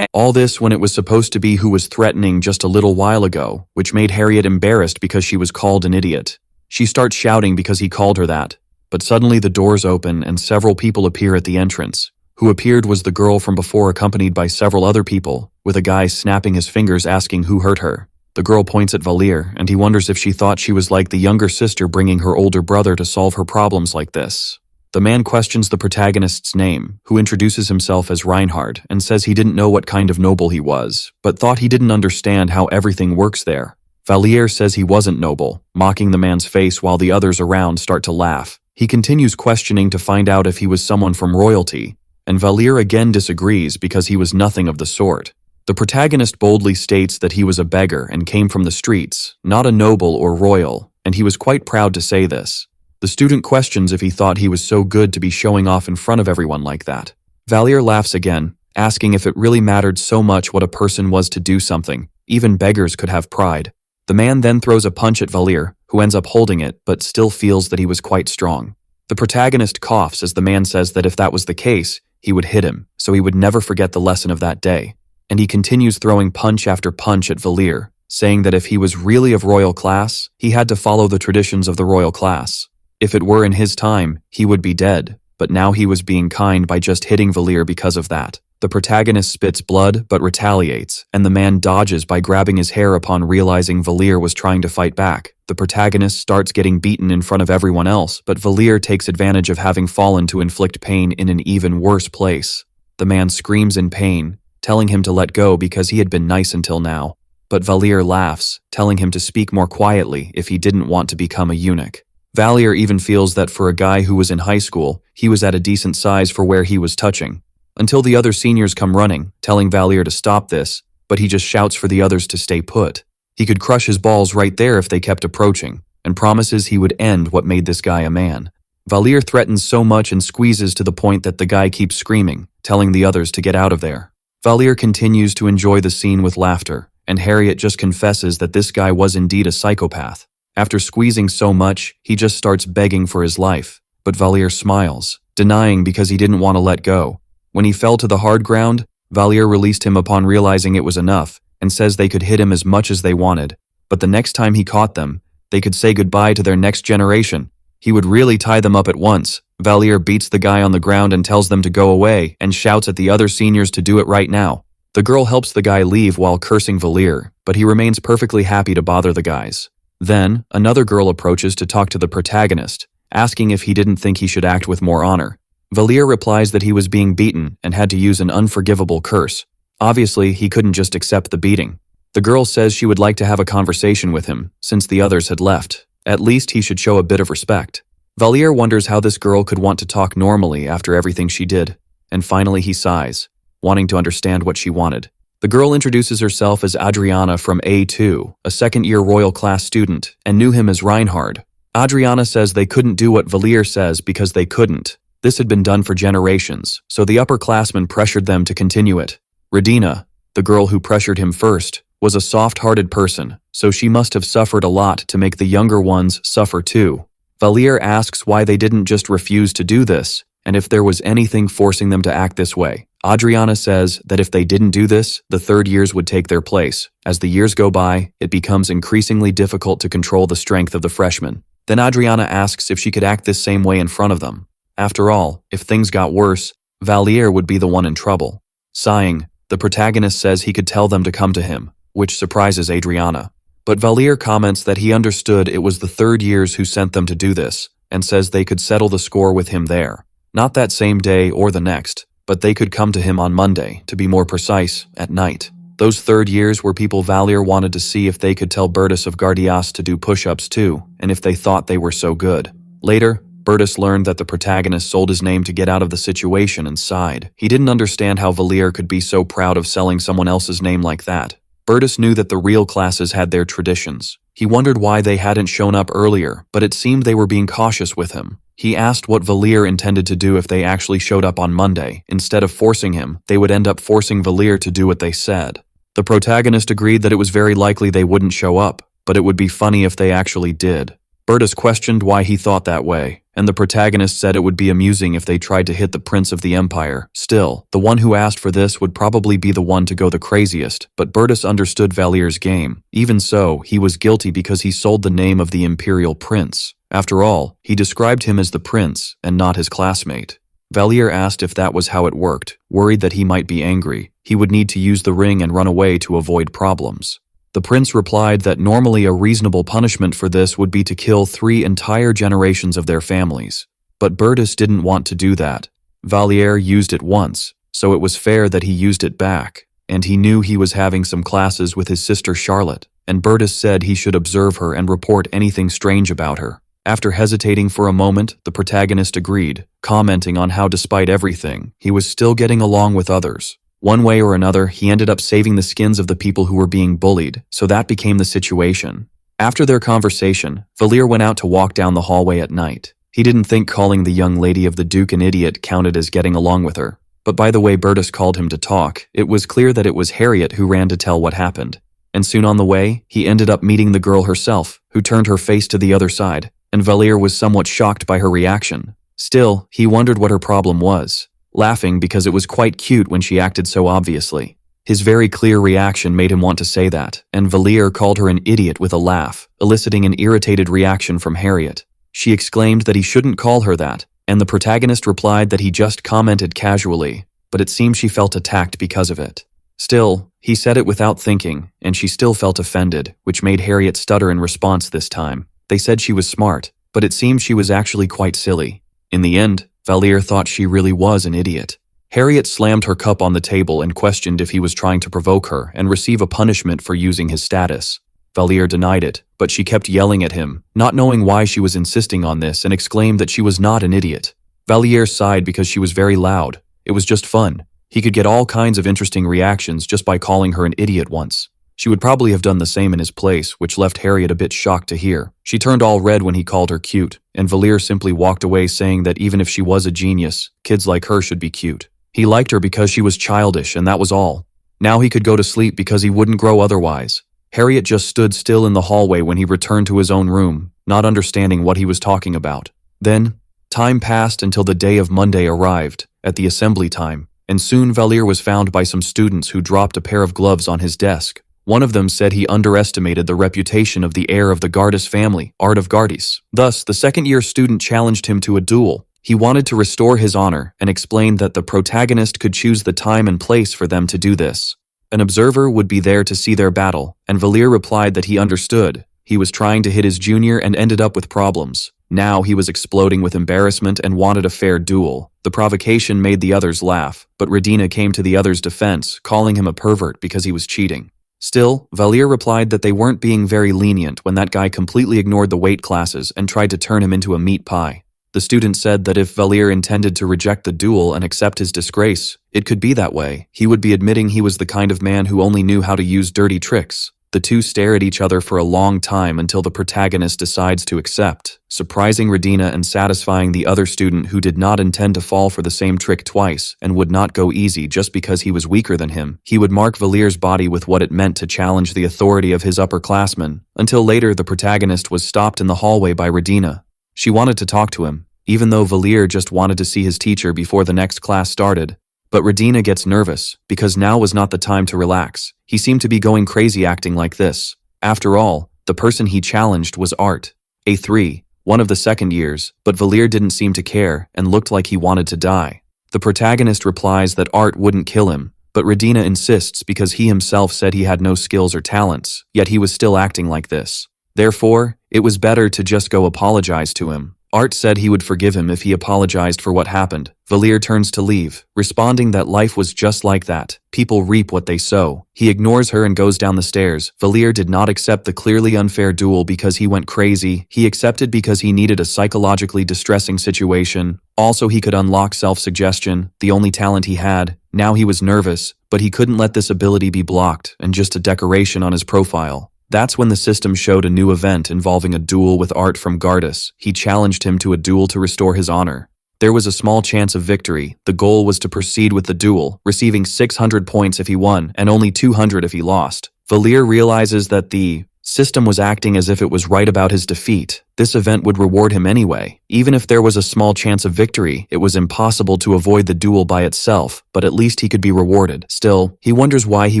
All this when it was supposed to be who was threatening just a little while ago, which made Harriet embarrassed because she was called an idiot. She starts shouting because he called her that. But suddenly the doors open and several people appear at the entrance. Who appeared was the girl from before, accompanied by several other people, with a guy snapping his fingers asking who hurt her. The girl points at Valier, and he wonders if she thought she was like the younger sister bringing her older brother to solve her problems like this. The man questions the protagonist's name, who introduces himself as Reinhard, and says he didn't know what kind of noble he was, but thought he didn't understand how everything works there. Valier says he wasn't noble, mocking the man's face while the others around start to laugh. He continues questioning to find out if he was someone from royalty, and Valier again disagrees because he was nothing of the sort. The protagonist boldly states that he was a beggar and came from the streets, not a noble or royal, and he was quite proud to say this. The student questions if he thought he was so good to be showing off in front of everyone like that. Valier laughs again, asking if it really mattered so much what a person was to do something. Even beggars could have pride. The man then throws a punch at Valier, who ends up holding it but still feels that he was quite strong. The protagonist coughs as the man says that if that was the case, he would hit him, so he would never forget the lesson of that day. And he continues throwing punch after punch at Valier, saying that if he was really of royal class, he had to follow the traditions of the royal class. If it were in his time, he would be dead, but now he was being kind by just hitting Valier because of that. The protagonist spits blood but retaliates, and the man dodges by grabbing his hair upon realizing Valier was trying to fight back. The protagonist starts getting beaten in front of everyone else, but Valier takes advantage of having fallen to inflict pain in an even worse place. The man screams in pain, telling him to let go because he had been nice until now. But Valier laughs, telling him to speak more quietly if he didn't want to become a eunuch. Valier even feels that for a guy who was in high school, he was at a decent size for where he was touching. Until the other seniors come running, telling Valier to stop this, but he just shouts for the others to stay put. He could crush his balls right there if they kept approaching, and promises he would end what made this guy a man. Valier threatens so much and squeezes to the point that the guy keeps screaming, telling the others to get out of there. Valier continues to enjoy the scene with laughter, and Harriet just confesses that this guy was indeed a psychopath. After squeezing so much, he just starts begging for his life, but Valier smiles, denying because he didn't want to let go. When he fell to the hard ground, Valier released him upon realizing it was enough, and says they could hit him as much as they wanted, but the next time he caught them, they could say goodbye to their next generation. He would really tie them up at once. Valier beats the guy on the ground and tells them to go away, and shouts at the other seniors to do it right now. The girl helps the guy leave while cursing Valier, but he remains perfectly happy to bother the guys. Then, another girl approaches to talk to the protagonist, asking if he didn't think he should act with more honor. Valier replies that he was being beaten and had to use an unforgivable curse. Obviously, he couldn't just accept the beating. The girl says she would like to have a conversation with him, since the others had left. At least he should show a bit of respect. Valier wonders how this girl could want to talk normally after everything she did, and finally he sighs, wanting to understand what she wanted. The girl introduces herself as Adriana from A2, a second-year royal class student, and knew him as Reinhard. Adriana says they couldn't do what Valier says because they couldn't. This had been done for generations, so the upperclassmen pressured them to continue it. Radina, the girl who pressured him first, was a soft-hearted person, so she must have suffered a lot to make the younger ones suffer too. Valier asks why they didn't just refuse to do this, and if there was anything forcing them to act this way. Adriana says that if they didn't do this, the third years would take their place. As the years go by, it becomes increasingly difficult to control the strength of the freshmen. Then Adriana asks if she could act this same way in front of them. After all, if things got worse, Valier would be the one in trouble. Sighing, the protagonist says he could tell them to come to him, which surprises Adriana. But Valier comments that he understood it was the third years who sent them to do this, and says they could settle the score with him there. Not that same day or the next, but they could come to him on Monday, to be more precise, at night. Those third years were people Valier wanted to see if they could tell Bertus of Guardias to do push-ups too, and if they thought they were so good. Later, Bertus learned that the protagonist sold his name to get out of the situation and sighed. He didn't understand how Valier could be so proud of selling someone else's name like that. Bertus knew that the real classes had their traditions. He wondered why they hadn't shown up earlier, but it seemed they were being cautious with him. He asked what Valier intended to do if they actually showed up on Monday. Instead of forcing him, they would end up forcing Valier to do what they said. The protagonist agreed that it was very likely they wouldn't show up, but it would be funny if they actually did. Bertus questioned why he thought that way, and the protagonist said it would be amusing if they tried to hit the Prince of the Empire. Still, the one who asked for this would probably be the one to go the craziest, but Bertus understood Valier's game. Even so, he was guilty because he sold the name of the Imperial Prince. After all, he described him as the Prince, and not his classmate. Valier asked if that was how it worked, worried that he might be angry. He would need to use the ring and run away to avoid problems. The prince replied that normally a reasonable punishment for this would be to kill 3 entire generations of their families. But Bertus didn't want to do that. Valier used it once, so it was fair that he used it back. And he knew he was having some classes with his sister Charlotte, and Bertus said he should observe her and report anything strange about her. After hesitating for a moment, the protagonist agreed, commenting on how despite everything, he was still getting along with others. One way or another, he ended up saving the skins of the people who were being bullied, so that became the situation. After their conversation, Valier went out to walk down the hallway at night. He didn't think calling the young lady of the Duke an idiot counted as getting along with her. But by the way Bertus called him to talk, it was clear that it was Harriet who ran to tell what happened. And soon on the way, he ended up meeting the girl herself, who turned her face to the other side, and Valier was somewhat shocked by her reaction. Still, he wondered what her problem was. Laughing because it was quite cute when she acted so obviously. His very clear reaction made him want to say that, and Valier called her an idiot with a laugh, eliciting an irritated reaction from Harriet. She exclaimed that he shouldn't call her that, and the protagonist replied that he just commented casually, but it seemed she felt attacked because of it. Still, he said it without thinking, and she still felt offended, which made Harriet stutter in response this time. They said she was smart, but it seemed she was actually quite silly. In the end, Valier thought she really was an idiot. Harriet slammed her cup on the table and questioned if he was trying to provoke her and receive a punishment for using his status. Valier denied it, but she kept yelling at him, not knowing why she was insisting on this, and exclaimed that she was not an idiot. Valier sighed because she was very loud. It was just fun. He could get all kinds of interesting reactions just by calling her an idiot once. She would probably have done the same in his place, which left Harriet a bit shocked to hear. She turned all red when he called her cute, and Valier simply walked away saying that even if she was a genius, kids like her should be cute. He liked her because she was childish, and that was all. Now he could go to sleep because he wouldn't grow otherwise. Harriet just stood still in the hallway when he returned to his own room, not understanding what he was talking about. Then, time passed until the day of Monday arrived, at the assembly time, and soon Valier was found by some students who dropped a pair of gloves on his desk. One of them said he underestimated the reputation of the heir of the Gardis family, Art of Gardis. Thus, the second-year student challenged him to a duel. He wanted to restore his honor and explained that the protagonist could choose the time and place for them to do this. An observer would be there to see their battle, and Valier replied that he understood. He was trying to hit his junior and ended up with problems. Now he was exploding with embarrassment and wanted a fair duel. The provocation made the others laugh, but Redina came to the others' defense, calling him a pervert because he was cheating. Still, Valier replied that they weren't being very lenient when that guy completely ignored the weight classes and tried to turn him into a meat pie. The student said that if Valier intended to reject the duel and accept his disgrace, it could be that way. He would be admitting he was the kind of man who only knew how to use dirty tricks. The two stare at each other for a long time until the protagonist decides to accept, surprising Redina and satisfying the other student who did not intend to fall for the same trick twice and would not go easy just because he was weaker than him. He would mark Valier's body with what it meant to challenge the authority of his upperclassmen, until later the protagonist was stopped in the hallway by Redina. She wanted to talk to him, even though Valier just wanted to see his teacher before the next class started. But Redina gets nervous, because now was not the time to relax. He seemed to be going crazy acting like this. After all, the person he challenged was Art. A3. one of the second years, but Valir didn't seem to care and looked like he wanted to die. The protagonist replies that Art wouldn't kill him, but Radina insists because he himself said he had no skills or talents, yet he was still acting like this. Therefore, it was better to just go apologize to him. Art said he would forgive him if he apologized for what happened. Valir turns to leave, responding that life was just like that. People reap what they sow. He ignores her and goes down the stairs. Valir did not accept the clearly unfair duel because he went crazy. He accepted because he needed a psychologically distressing situation. Also, he could unlock self-suggestion, the only talent he had. Now he was nervous, but he couldn't let this ability be blocked and just a decoration on his profile. That's when the system showed a new event involving a duel with Art from Dyrus. He challenged him to a duel to restore his honor. There was a small chance of victory. The goal was to proceed with the duel, receiving 600 points if he won and only 200 if he lost. Valir realizes that the system was acting as if it was right about his defeat. This event would reward him anyway. Even if there was a small chance of victory, it was impossible to avoid the duel by itself, but at least he could be rewarded. Still, he wonders why he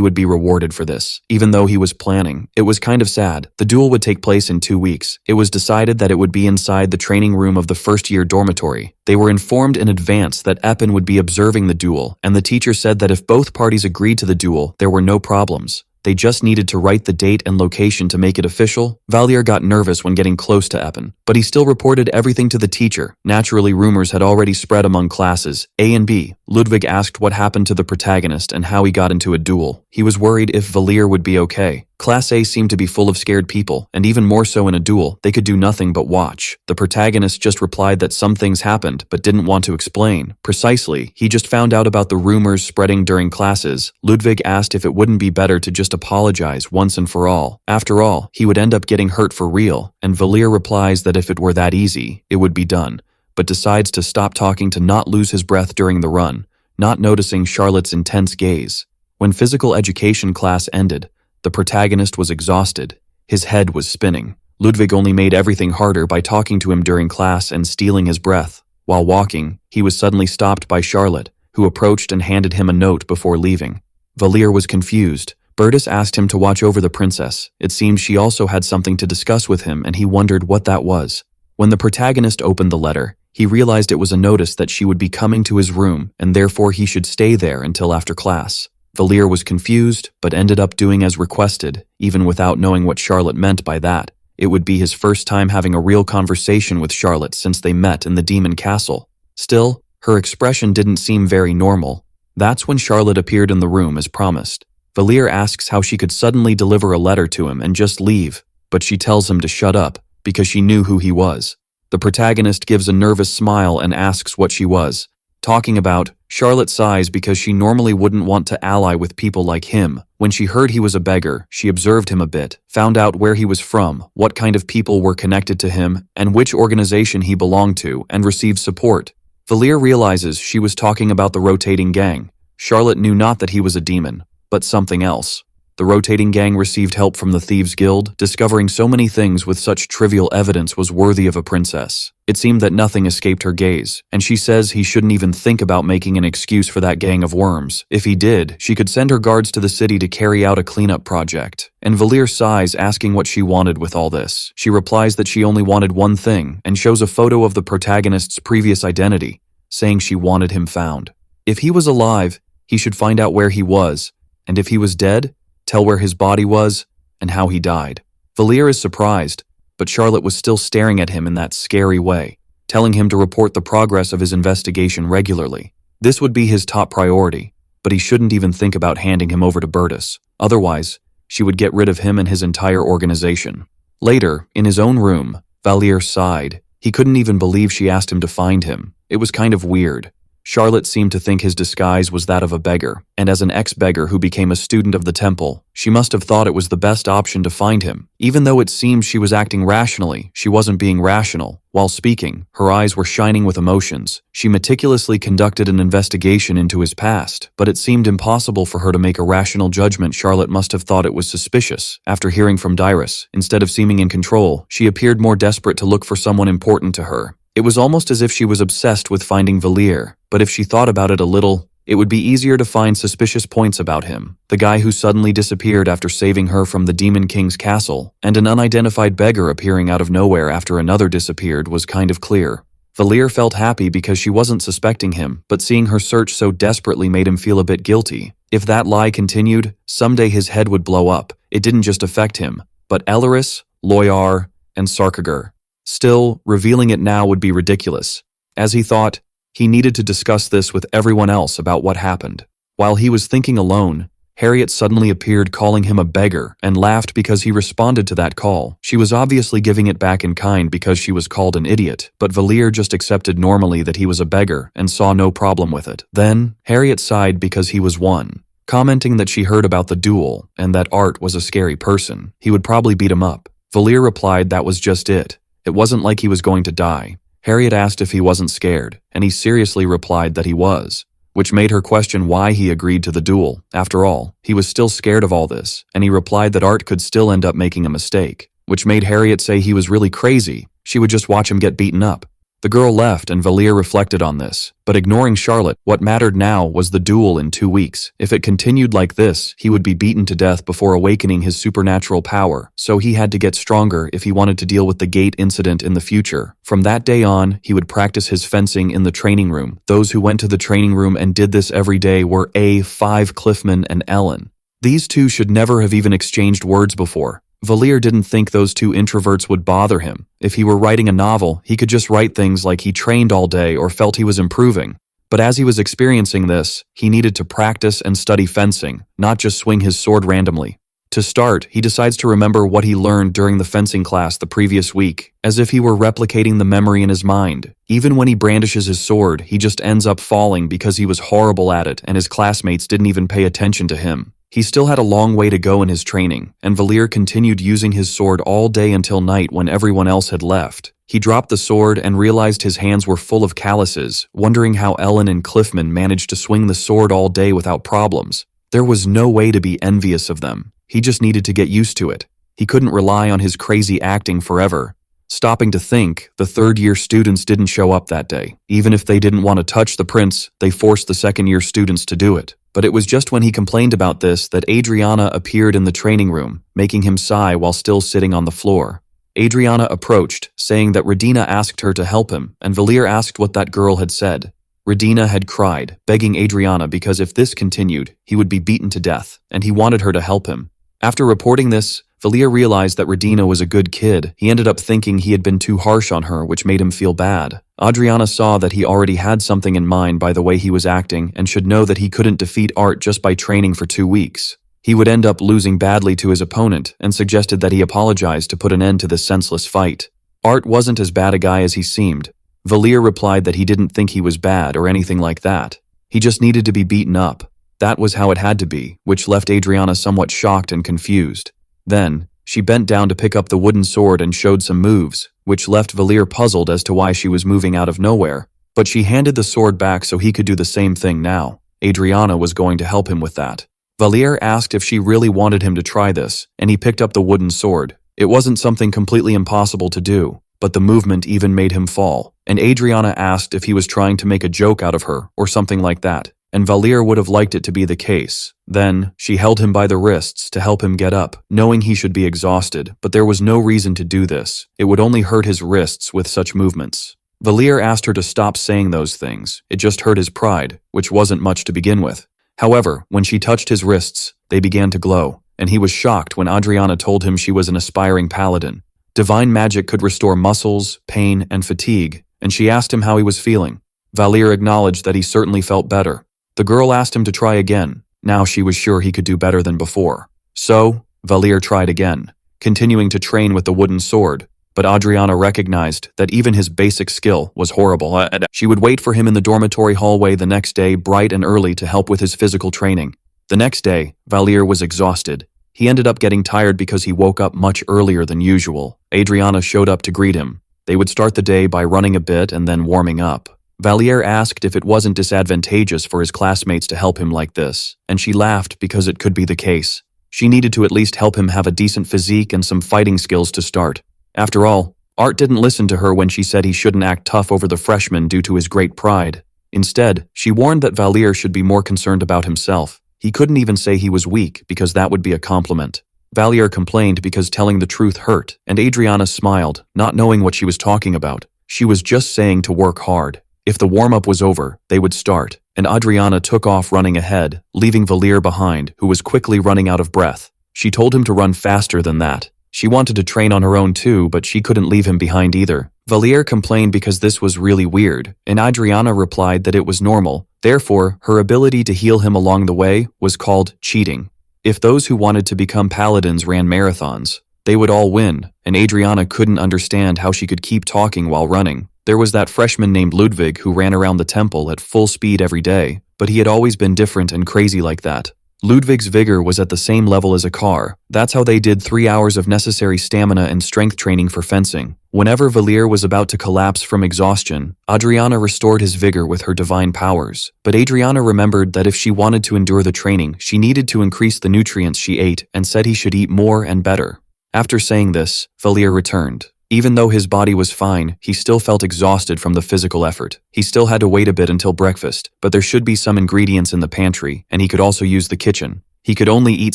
would be rewarded for this, even though he was planning. It was kind of sad. The duel would take place in 2 weeks. It was decided that it would be inside the training room of the first-year dormitory. They were informed in advance that Eppin would be observing the duel, and the teacher said that if both parties agreed to the duel, there were no problems. They just needed to write the date and location to make it official. Valir got nervous when getting close to Eppin, but he still reported everything to the teacher. Naturally, rumors had already spread among classes A and B. Ludwig asked what happened to the protagonist and how he got into a duel. He was worried if Valir would be okay. Class A seemed to be full of scared people, and even more so in a duel, they could do nothing but watch. The protagonist just replied that some things happened, but didn't want to explain. Precisely, he just found out about the rumors spreading during classes. Ludwig asked if it wouldn't be better to just apologize once and for all. After all, he would end up getting hurt for real, and Valir replies that if it were that easy, it would be done, but decides to stop talking to not lose his breath during the run, not noticing Charlotte's intense gaze. When physical education class ended, the protagonist was exhausted. His head was spinning. Ludwig only made everything harder by talking to him during class and stealing his breath. While walking, he was suddenly stopped by Charlotte, who approached and handed him a note before leaving. Valir was confused. Bertus asked him to watch over the princess. It seemed she also had something to discuss with him, and he wondered what that was. When the protagonist opened the letter, he realized it was a notice that she would be coming to his room, and therefore he should stay there until after class. Valir was confused, but ended up doing as requested, even without knowing what Charlotte meant by that. It would be his first time having a real conversation with Charlotte since they met in the demon castle. Still, her expression didn't seem very normal. That's when Charlotte appeared in the room as promised. Valir asks how she could suddenly deliver a letter to him and just leave, but she tells him to shut up, because she knew who he was. The protagonist gives a nervous smile and asks what she was talking about. Charlotte sighs because she normally wouldn't want to ally with people like him. When she heard he was a beggar, she observed him a bit, found out where he was from, what kind of people were connected to him, and which organization he belonged to, and received support. Valir realizes she was talking about the rotating gang. Charlotte knew not that he was a demon, but something else. The rotating gang received help from the Thieves' Guild. Discovering so many things with such trivial evidence was worthy of a princess. It seemed that nothing escaped her gaze, and she says he shouldn't even think about making an excuse for that gang of worms. If he did, she could send her guards to the city to carry out a cleanup project. And Valir sighs, asking what she wanted with all this. She replies that she only wanted one thing, and shows a photo of the protagonist's previous identity, saying she wanted him found. If he was alive, he should find out where he was, and if he was dead, tell where his body was and how he died. Valir is surprised, but Charlotte was still staring at him in that scary way, telling him to report the progress of his investigation regularly. This would be his top priority, but he shouldn't even think about handing him over to Bertus. Otherwise, she would get rid of him and his entire organization. Later, in his own room, Valir sighed. He couldn't even believe she asked him to find him. It was kind of weird. Charlotte seemed to think his disguise was that of a beggar, and as an ex-beggar who became a student of the temple, she must have thought it was the best option to find him. Even though it seemed she was acting rationally, she wasn't being rational. While speaking, her eyes were shining with emotions. She meticulously conducted an investigation into his past, but it seemed impossible for her to make a rational judgment. Charlotte must have thought it was suspicious. After hearing from Dyrus, instead of seeming in control, she appeared more desperate to look for someone important to her. It was almost as if she was obsessed with finding Valir, but if she thought about it a little, It would be easier to find suspicious points about him, the guy who suddenly disappeared after saving her from the Demon King's castle, and an unidentified beggar appearing out of nowhere after another disappeared was kind of clear. Valir felt happy because she wasn't suspecting him, but seeing her search so desperately made him feel a bit guilty. If that lie continued, someday his head would blow up. It didn't just affect him, but Earis, Loyar, and Sarkagr. Still, revealing it now would be ridiculous. As he thought, he needed to discuss this with everyone else about what happened. While he was thinking alone, Harriet suddenly appeared calling him a beggar and laughed because he responded to that call. She was obviously giving it back in kind because she was called an idiot, but Valir just accepted normally that he was a beggar and saw no problem with it. Then, Harriet sighed because he was won, commenting that she heard about the duel and that Art was a scary person. He would probably beat him up. Valir replied that was just it. It wasn't like he was going to die. Harriet asked if he wasn't scared, and he seriously replied that he was, which made her question why he agreed to the duel. After all, he was still scared of all this, and he replied that Art could still end up making a mistake, which made Harriet say he was really crazy. She would just watch him get beaten up. The girl left and Valir reflected on this, but ignoring Charlotte, what mattered now was the duel in 2 weeks. If it continued like this, he would be beaten to death before awakening his supernatural power, so he had to get stronger if he wanted to deal with the gate incident in the future. From that day on, he would practice his fencing in the training room. Those who went to the training room and did this every day were A5 Cliffman and Ellen. These two should never have even exchanged words before. Valir didn't think those two introverts would bother him. If he were writing a novel, he could just write things like he trained all day or felt he was improving. But as he was experiencing this, he needed to practice and study fencing, not just swing his sword randomly. To start, he decides to remember what he learned during the fencing class the previous week, as if he were replicating the memory in his mind. Even when he brandishes his sword, he just ends up falling because he was horrible at it and his classmates didn't even pay attention to him. He still had a long way to go in his training, and Valir continued using his sword all day until night when everyone else had left. He dropped the sword and realized his hands were full of calluses, wondering how Ellen and Cliffman managed to swing the sword all day without problems. There was no way to be envious of them. He just needed to get used to it. He couldn't rely on his crazy acting forever. Stopping to think, the third-year students didn't show up that day. Even if they didn't want to touch the prince, they forced the second-year students to do it. But it was just when he complained about this that Adriana appeared in the training room, making him sigh while still sitting on the floor. Adriana approached, saying that Radina asked her to help him, and Valir asked what that girl had said. Radina had cried, begging Adriana because if this continued, he would be beaten to death, and he wanted her to help him. After reporting this, Valir realized that Radina was a good kid. He ended up thinking he had been too harsh on her, which made him feel bad. Adriana saw that he already had something in mind by the way he was acting and should know that he couldn't defeat Art just by training for 2 weeks. He would end up losing badly to his opponent and suggested that he apologize to put an end to this senseless fight. Art wasn't as bad a guy as he seemed. Valir replied that he didn't think he was bad or anything like that. He just needed to be beaten up. That was how it had to be, which left Adriana somewhat shocked and confused. Then, she bent down to pick up the wooden sword and showed some moves, which left Valir puzzled as to why she was moving out of nowhere. But she handed the sword back so he could do the same thing now. Adriana was going to help him with that. Valir asked if she really wanted him to try this, and he picked up the wooden sword. It wasn't something completely impossible to do, but the movement even made him fall. And Adriana asked if he was trying to make a joke out of her, or something like that. And Valir would have liked it to be the case. Then, she held him by the wrists to help him get up, knowing he should be exhausted, but there was no reason to do this. It would only hurt his wrists with such movements. Valir asked her to stop saying those things. It just hurt his pride, which wasn't much to begin with. However, when she touched his wrists, they began to glow, and he was shocked when Adriana told him she was an aspiring paladin. Divine magic could restore muscles, pain, and fatigue, and she asked him how he was feeling. Valir acknowledged that he certainly felt better. The girl asked him to try again. Now she was sure he could do better than before. So, Valir tried again, continuing to train with the wooden sword, but Adriana recognized that even his basic skill was horrible. She would wait for him in the dormitory hallway the next day bright and early to help with his physical training. The next day, Valir was exhausted. He ended up getting tired because he woke up much earlier than usual. Adriana showed up to greet him. They would start the day by running a bit and then warming up. Valir asked if it wasn't disadvantageous for his classmates to help him like this, and she laughed because it could be the case. She needed to at least help him have a decent physique and some fighting skills to start. After all, Art didn't listen to her when she said he shouldn't act tough over the freshmen due to his great pride. Instead, she warned that Valier should be more concerned about himself. He couldn't even say he was weak because that would be a compliment. Valier complained because telling the truth hurt, and Adriana smiled, not knowing what she was talking about. She was just saying to work hard. If the warm-up was over, they would start, and Adriana took off running ahead, leaving Valier behind, who was quickly running out of breath. She told him to run faster than that. She wanted to train on her own too, but she couldn't leave him behind either. Valier complained because this was really weird, and Adriana replied that it was normal. Therefore, her ability to heal him along the way was called cheating. If those who wanted to become paladins ran marathons, they would all win, and Adriana couldn't understand how she could keep talking while running. There was that freshman named Ludwig who ran around the temple at full speed every day, but he had always been different and crazy like that. Ludwig's vigor was at the same level as a car. That's how they did 3 hours of necessary stamina and strength training for fencing. Whenever Valier was about to collapse from exhaustion, Adriana restored his vigor with her divine powers. But Adriana remembered that if she wanted to endure the training, she needed to increase the nutrients she ate and said he should eat more and better. After saying this, Valier returned. Even though his body was fine, he still felt exhausted from the physical effort. He still had to wait a bit until breakfast, but there should be some ingredients in the pantry, and he could also use the kitchen. He could only eat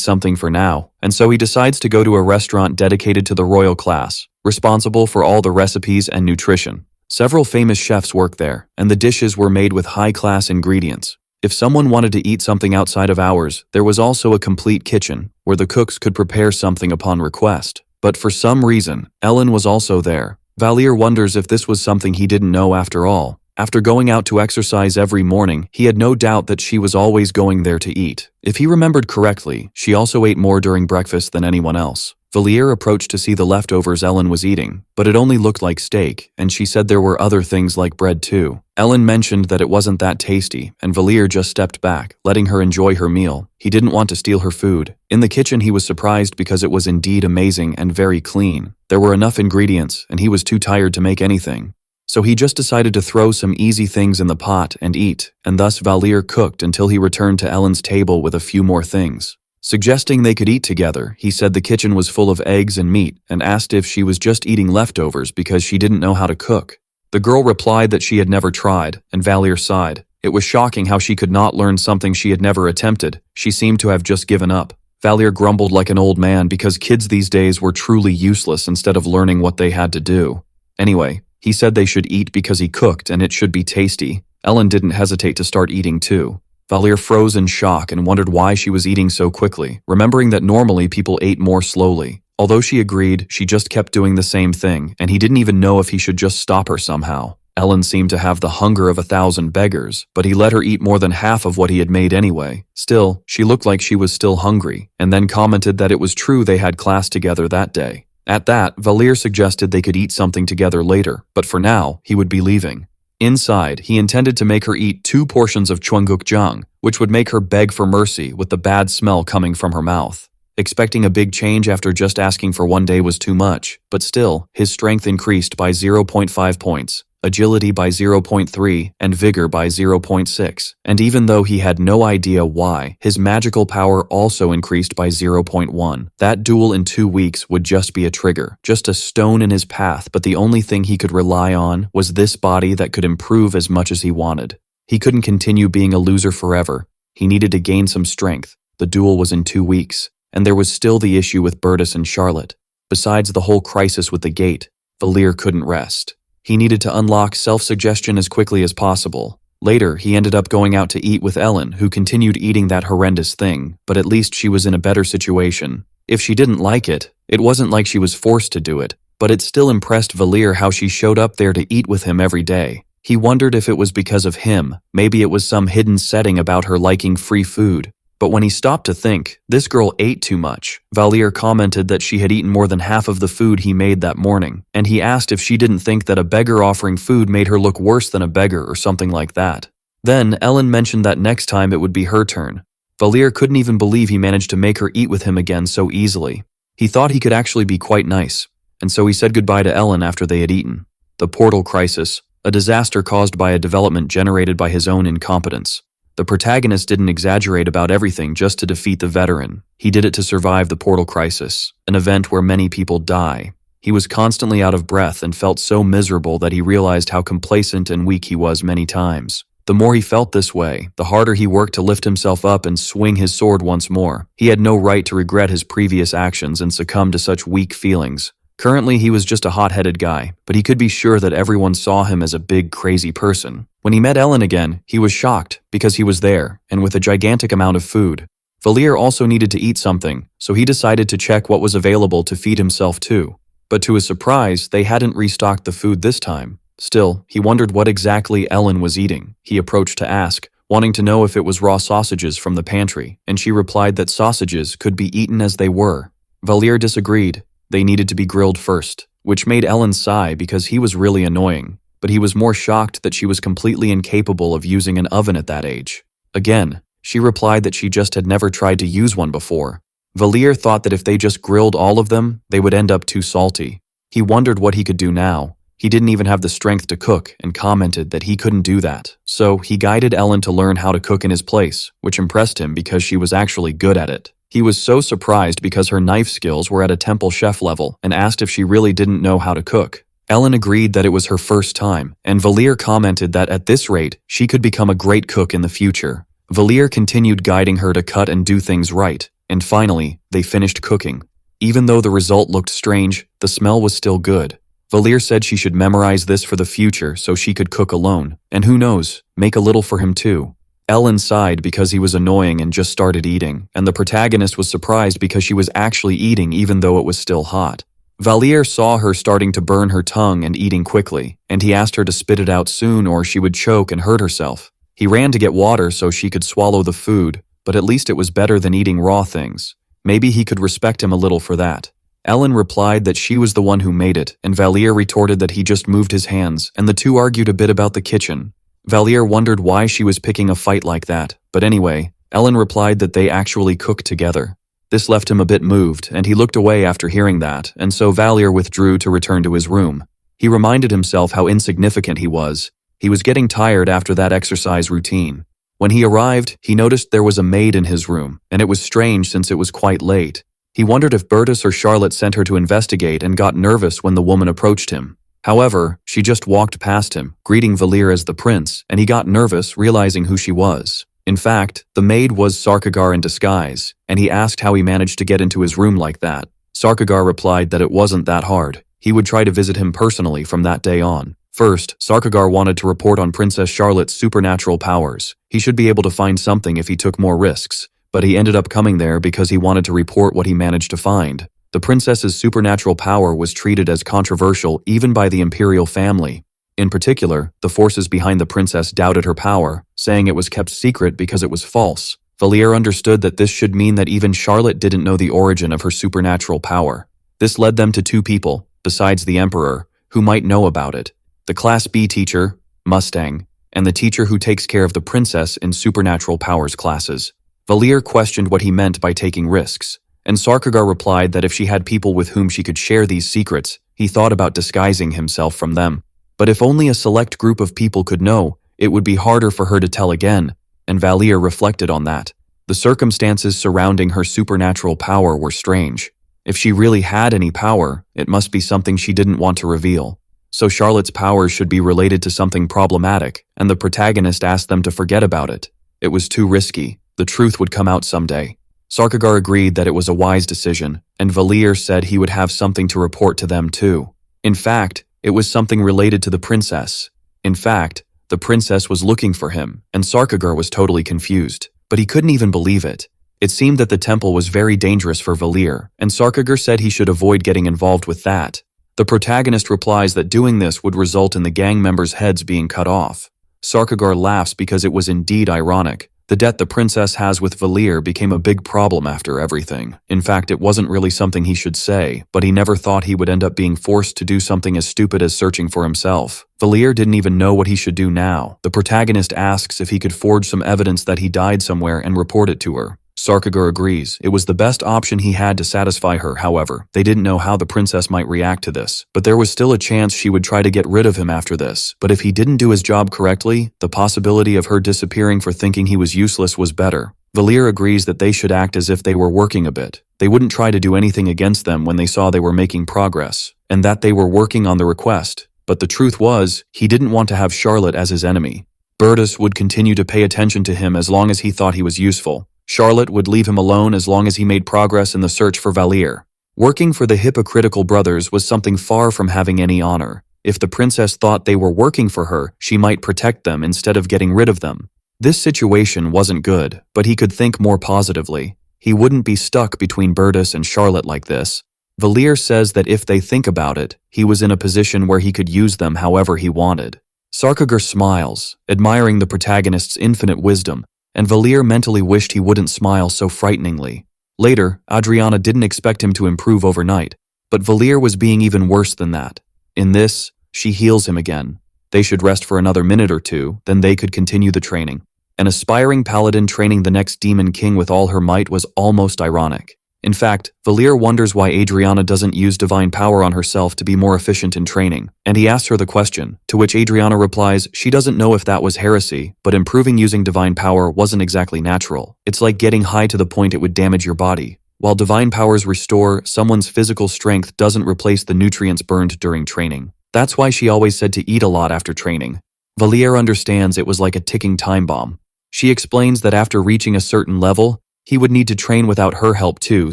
something for now, and so he decides to go to a restaurant dedicated to the royal class, responsible for all the recipes and nutrition. Several famous chefs work there, and the dishes were made with high-class ingredients. If someone wanted to eat something outside of hours, there was also a complete kitchen, where the cooks could prepare something upon request. But for some reason, Ellen was also there. Valier wonders if this was something he didn't know after all. After going out to exercise every morning, he had no doubt that she was always going there to eat. If he remembered correctly, she also ate more during breakfast than anyone else. Valier approached to see the leftovers Ellen was eating, but it only looked like steak, and she said there were other things like bread too. Ellen mentioned that it wasn't that tasty, and Valier just stepped back, letting her enjoy her meal. He didn't want to steal her food. In the kitchen he was surprised because it was indeed amazing and very clean. There were enough ingredients, and he was too tired to make anything. So he just decided to throw some easy things in the pot and eat, and thus Valier cooked until he returned to Ellen's table with a few more things. Suggesting they could eat together, he said the kitchen was full of eggs and meat and asked if she was just eating leftovers because she didn't know how to cook. The girl replied that she had never tried, and Valier sighed. It was shocking how she could not learn something she had never attempted. She seemed to have just given up. Valier grumbled like an old man because kids these days were truly useless instead of learning what they had to do. Anyway, he said they should eat because he cooked and it should be tasty. Ellen didn't hesitate to start eating too. Valier froze in shock and wondered why she was eating so quickly, remembering that normally people ate more slowly. Although she agreed, she just kept doing the same thing, and he didn't even know if he should just stop her somehow. Ellen seemed to have the hunger of 1,000 beggars, but he let her eat more than half of what he had made anyway. Still, she looked like she was still hungry, and then commented that it was true they had class together that day. At that, Valier suggested they could eat something together later, but for now, he would be leaving. Inside, he intended to make her eat 2 portions of chunggukjang, which would make her beg for mercy with the bad smell coming from her mouth. Expecting a big change after just asking for 1 day was too much, but still, his strength increased by 0.5 points, agility by 0.3, and vigor by 0.6. And even though he had no idea why, his magical power also increased by 0.1. That duel in 2 weeks would just be a trigger, just a stone in his path, but the only thing he could rely on was this body that could improve as much as he wanted. He couldn't continue being a loser forever. He needed to gain some strength. The duel was in 2 weeks, and there was still the issue with Bertus and Charlotte. Besides the whole crisis with the gate, Valier couldn't rest. He needed to unlock self-suggestion as quickly as possible. Later, he ended up going out to eat with Ellen, who continued eating that horrendous thing, but at least she was in a better situation. If she didn't like it, it wasn't like she was forced to do it, but it still impressed Valier how she showed up there to eat with him every day. He wondered if it was because of him, maybe it was some hidden setting about her liking free food. But when he stopped to think, this girl ate too much. Valier commented that she had eaten more than half of the food he made that morning, and he asked if she didn't think that a beggar offering food made her look worse than a beggar or something like that. Then, Ellen mentioned that next time it would be her turn. Valier couldn't even believe he managed to make her eat with him again so easily. He thought he could actually be quite nice, and so he said goodbye to Ellen after they had eaten. The portal crisis, a disaster caused by a development generated by his own incompetence. The protagonist didn't exaggerate about everything just to defeat the veteran. He did it to survive the portal crisis, an event where many people die. He was constantly out of breath and felt so miserable that he realized how complacent and weak he was many times. The more he felt this way, the harder he worked to lift himself up and swing his sword once more. He had no right to regret his previous actions and succumb to such weak feelings. Currently, he was just a hot-headed guy, but he could be sure that everyone saw him as a big, crazy person. When he met Ellen again, he was shocked because he was there, and with a gigantic amount of food. Valier also needed to eat something, so he decided to check what was available to feed himself too. But to his surprise, they hadn't restocked the food this time. Still, he wondered what exactly Ellen was eating. He approached to ask, wanting to know if it was raw sausages from the pantry, and she replied that sausages could be eaten as they were. Valier disagreed. They needed to be grilled first, which made Ellen sigh because he was really annoying, but he was more shocked that she was completely incapable of using an oven at that age. Again, she replied that she just had never tried to use one before. Valier thought that if they just grilled all of them, they would end up too salty. He wondered what he could do now. He didn't even have the strength to cook and commented that he couldn't do that. So he guided Ellen to learn how to cook in his place, which impressed him because she was actually good at it. He was so surprised because her knife skills were at a temple chef level and asked if she really didn't know how to cook. Ellen agreed that it was her first time, and Valier commented that at this rate, she could become a great cook in the future. Valier continued guiding her to cut and do things right, and finally, they finished cooking. Even though the result looked strange, the smell was still good. Valier said she should memorize this for the future so she could cook alone, and who knows, make a little for him too. Ellen sighed because he was annoying and just started eating, and the protagonist was surprised because she was actually eating even though it was still hot. Valier saw her starting to burn her tongue and eating quickly, and he asked her to spit it out soon or she would choke and hurt herself. He ran to get water so she could swallow the food, but at least it was better than eating raw things. Maybe he could respect him a little for that. Ellen replied that she was the one who made it, and Valier retorted that he just moved his hands, and the two argued a bit about the kitchen. Valier wondered why she was picking a fight like that, but anyway, Ellen replied that they actually cooked together. This left him a bit moved, and he looked away after hearing that, and so Valier withdrew to return to his room. He reminded himself how insignificant he was. He was getting tired after that exercise routine. When he arrived, he noticed there was a maid in his room, and it was strange since it was quite late. He wondered if Bertus or Charlotte sent her to investigate and got nervous when the woman approached him. However, she just walked past him, greeting Valier as the prince, and he got nervous realizing who she was. In fact, the maid was Sarkagar in disguise, and he asked how he managed to get into his room like that. Sarkagar replied that it wasn't that hard. He would try to visit him personally from that day on. First, Sarkagar wanted to report on Princess Charlotte's supernatural powers. He should be able to find something if he took more risks, but he ended up coming there because he wanted to report what he managed to find. The princess's supernatural power was treated as controversial even by the imperial family. In particular, the forces behind the princess doubted her power, saying it was kept secret because it was false. Valier understood that this should mean that even Charlotte didn't know the origin of her supernatural power. This led them to two people, besides the emperor, who might know about it. The Class B teacher, Mustang, and the teacher who takes care of the princess in supernatural powers classes. Valier questioned what he meant by taking risks, and Sarkagar replied that if she had people with whom she could share these secrets, he thought about disguising himself from them. But if only a select group of people could know, it would be harder for her to tell again, and Valier reflected on that. The circumstances surrounding her supernatural power were strange. If she really had any power, it must be something she didn't want to reveal. So Charlotte's powers should be related to something problematic, and the protagonist asked them to forget about it. It was too risky. The truth would come out someday. Sarkagar agreed that it was a wise decision, and Valier said he would have something to report to them too. In fact, it was something related to the princess. In fact, the princess was looking for him, and Sarkagar was totally confused, but he couldn't even believe it. It seemed that the temple was very dangerous for Valier, and Sarkagar said he should avoid getting involved with that. The protagonist replies that doing this would result in the gang members' heads being cut off. Sarkagar laughs because it was indeed ironic. The debt the princess has with Valier became a big problem after everything. In fact, it wasn't really something he should say, but he never thought he would end up being forced to do something as stupid as searching for himself. Valier didn't even know what he should do now. The protagonist asks if he could forge some evidence that he died somewhere and report it to her. Sarkagar agrees. It was the best option he had to satisfy her, however. They didn't know how the princess might react to this, but there was still a chance she would try to get rid of him after this. But if he didn't do his job correctly, the possibility of her disappearing for thinking he was useless was better. Valier agrees that they should act as if they were working a bit. They wouldn't try to do anything against them when they saw they were making progress, and that they were working on the request. But the truth was, he didn't want to have Charlotte as his enemy. Bertus would continue to pay attention to him as long as he thought he was useful. Charlotte would leave him alone as long as he made progress in the search for Valir. Working for the hypocritical brothers was something far from having any honor. If the princess thought they were working for her, she might protect them instead of getting rid of them. This situation wasn't good, but he could think more positively. He wouldn't be stuck between Bertus and Charlotte like this. Valir says that if they think about it, he was in a position where he could use them however he wanted. Sarkagir smiles, admiring the protagonist's infinite wisdom, and Valir mentally wished he wouldn't smile so frighteningly. Later, Adriana didn't expect him to improve overnight, but Valir was being even worse than that. In this, she heals him again. They should rest for another minute or two, then they could continue the training. An aspiring paladin training the next demon king with all her might was almost ironic. In fact, Valir wonders why Adriana doesn't use divine power on herself to be more efficient in training, and he asks her the question, to which Adriana replies she doesn't know if that was heresy, but improving using divine power wasn't exactly natural. It's like getting high to the point it would damage your body. While divine powers restore, someone's physical strength doesn't replace the nutrients burned during training. That's why she always said to eat a lot after training. Valir understands it was like a ticking time bomb. She explains that after reaching a certain level, he would need to train without her help too,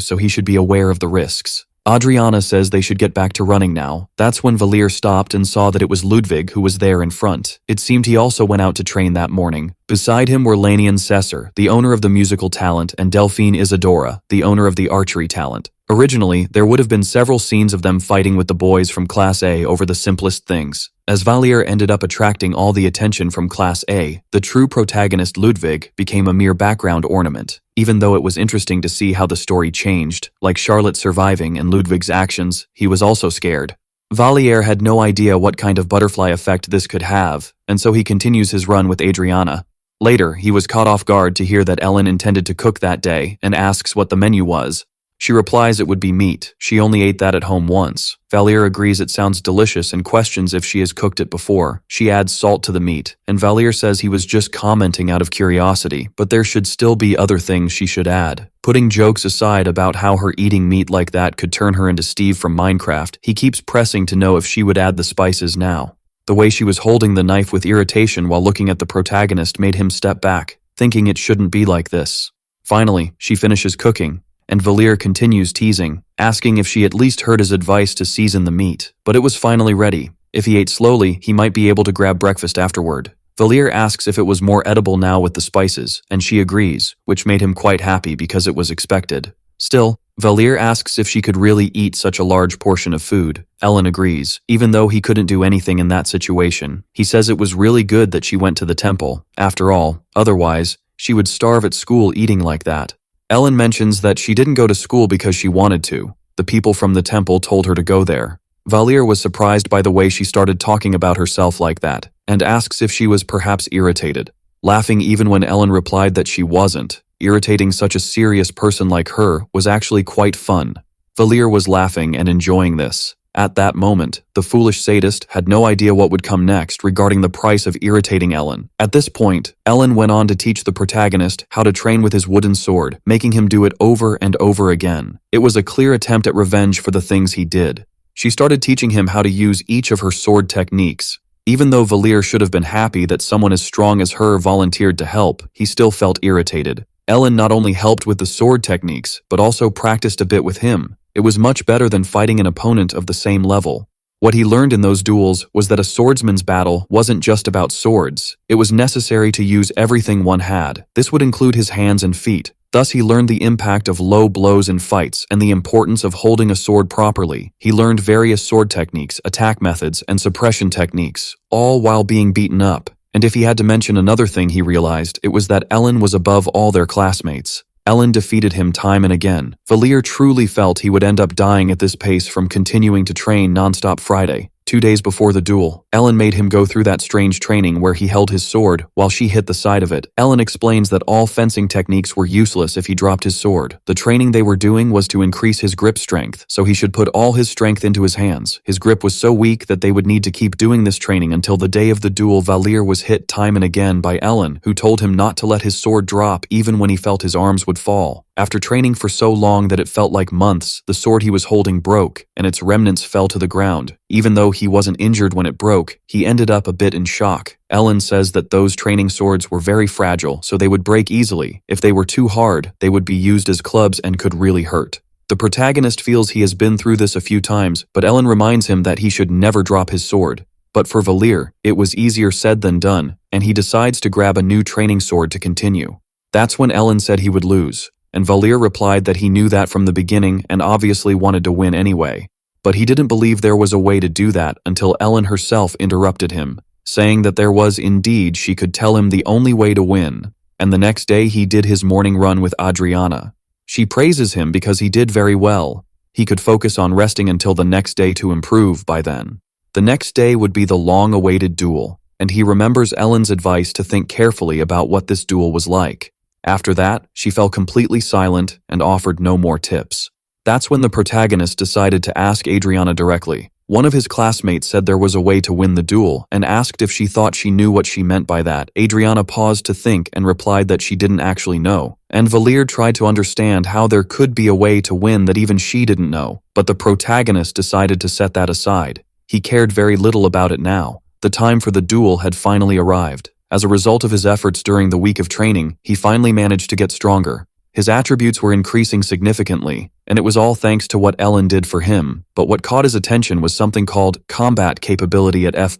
so he should be aware of the risks. Adriana says they should get back to running now. That's when Valir stopped and saw that it was Ludwig who was there in front. It seemed he also went out to train that morning. Beside him were Lanian Cesar, the owner of the musical talent, and Delphine Isadora, the owner of the archery talent. Originally, there would have been several scenes of them fighting with the boys from Class A over the simplest things. As Valir ended up attracting all the attention from Class A, the true protagonist Ludwig became a mere background ornament. Even though it was interesting to see how the story changed, like Charlotte surviving and Ludwig's actions, he was also scared. Valir had no idea what kind of butterfly effect this could have, and so he continues his run with Adriana. Later, he was caught off guard to hear that Ellen intended to cook that day and asks what the menu was. She replies it would be meat. She only ate that at home once. Valir agrees it sounds delicious and questions if she has cooked it before. She adds salt to the meat, and Valir says he was just commenting out of curiosity, but there should still be other things she should add. Putting jokes aside about how her eating meat like that could turn her into Steve from Minecraft, he keeps pressing to know if she would add the spices now. The way she was holding the knife with irritation while looking at the protagonist made him step back, thinking it shouldn't be like this. Finally, she finishes cooking, and Valir continues teasing, asking if she at least heard his advice to season the meat, but it was finally ready. If he ate slowly, he might be able to grab breakfast afterward. Valir asks if it was more edible now with the spices, and she agrees, which made him quite happy because it was expected. Still, Valir asks if she could really eat such a large portion of food. Ellen agrees, even though he couldn't do anything in that situation. He says it was really good that she went to the temple. After all, otherwise, she would starve at school eating like that. Ellen mentions that she didn't go to school because she wanted to. The people from the temple told her to go there. Valir was surprised by the way she started talking about herself like that, and asks if she was perhaps irritated, laughing even when Ellen replied that she wasn't. Irritating such a serious person like her was actually quite fun. Valir was laughing and enjoying this. At that moment, the foolish sadist had no idea what would come next regarding the price of irritating Ellen. At this point, Ellen went on to teach the protagonist how to train with his wooden sword, making him do it over and over again. It was a clear attempt at revenge for the things he did. She started teaching him how to use each of her sword techniques. Even though Valir should have been happy that someone as strong as her volunteered to help, he still felt irritated. Ellen not only helped with the sword techniques, but also practiced a bit with him. It was much better than fighting an opponent of the same level. What he learned in those duels was that a swordsman's battle wasn't just about swords. It was necessary to use everything one had. This would include his hands and feet. Thus he learned the impact of low blows in fights and the importance of holding a sword properly. He learned various sword techniques, attack methods, and suppression techniques, all while being beaten up. And if he had to mention another thing he realized, it was that Ellen was above all their classmates. Ellen defeated him time and again. Valir truly felt he would end up dying at this pace from continuing to train non-stop Friday. 2 days before the duel, Ellen made him go through that strange training where he held his sword while she hit the side of it. Ellen explains that all fencing techniques were useless if he dropped his sword. The training they were doing was to increase his grip strength, so he should put all his strength into his hands. His grip was so weak that they would need to keep doing this training until the day of the duel. Valir was hit time and again by Ellen, who told him not to let his sword drop even when he felt his arms would fall. After training for so long that it felt like months, the sword he was holding broke, and its remnants fell to the ground. Even though he wasn't injured when it broke, he ended up a bit in shock. Ellen says that those training swords were very fragile, so they would break easily. If they were too hard, they would be used as clubs and could really hurt. The protagonist feels he has been through this a few times, but Ellen reminds him that he should never drop his sword. But for Valir, it was easier said than done, and he decides to grab a new training sword to continue. That's when Ellen said he would lose. And Valir replied that he knew that from the beginning and obviously wanted to win anyway. But he didn't believe there was a way to do that until Ellen herself interrupted him, saying that there was indeed she could tell him the only way to win. And the next day he did his morning run with Adriana. She praises him because he did very well. He could focus on resting until the next day to improve by then. The next day would be the long-awaited duel, and he remembers Ellen's advice to think carefully about what this duel was like. After that, she fell completely silent and offered no more tips. That's when the protagonist decided to ask Adriana directly. One of his classmates said there was a way to win the duel and asked if she thought she knew what she meant by that. Adriana paused to think and replied that she didn't actually know. And Valir tried to understand how there could be a way to win that even she didn't know. But the protagonist decided to set that aside. He cared very little about it now. The time for the duel had finally arrived. As a result of his efforts during the week of training, he finally managed to get stronger. His attributes were increasing significantly, and it was all thanks to what Ellen did for him. But what caught his attention was something called combat capability at F+.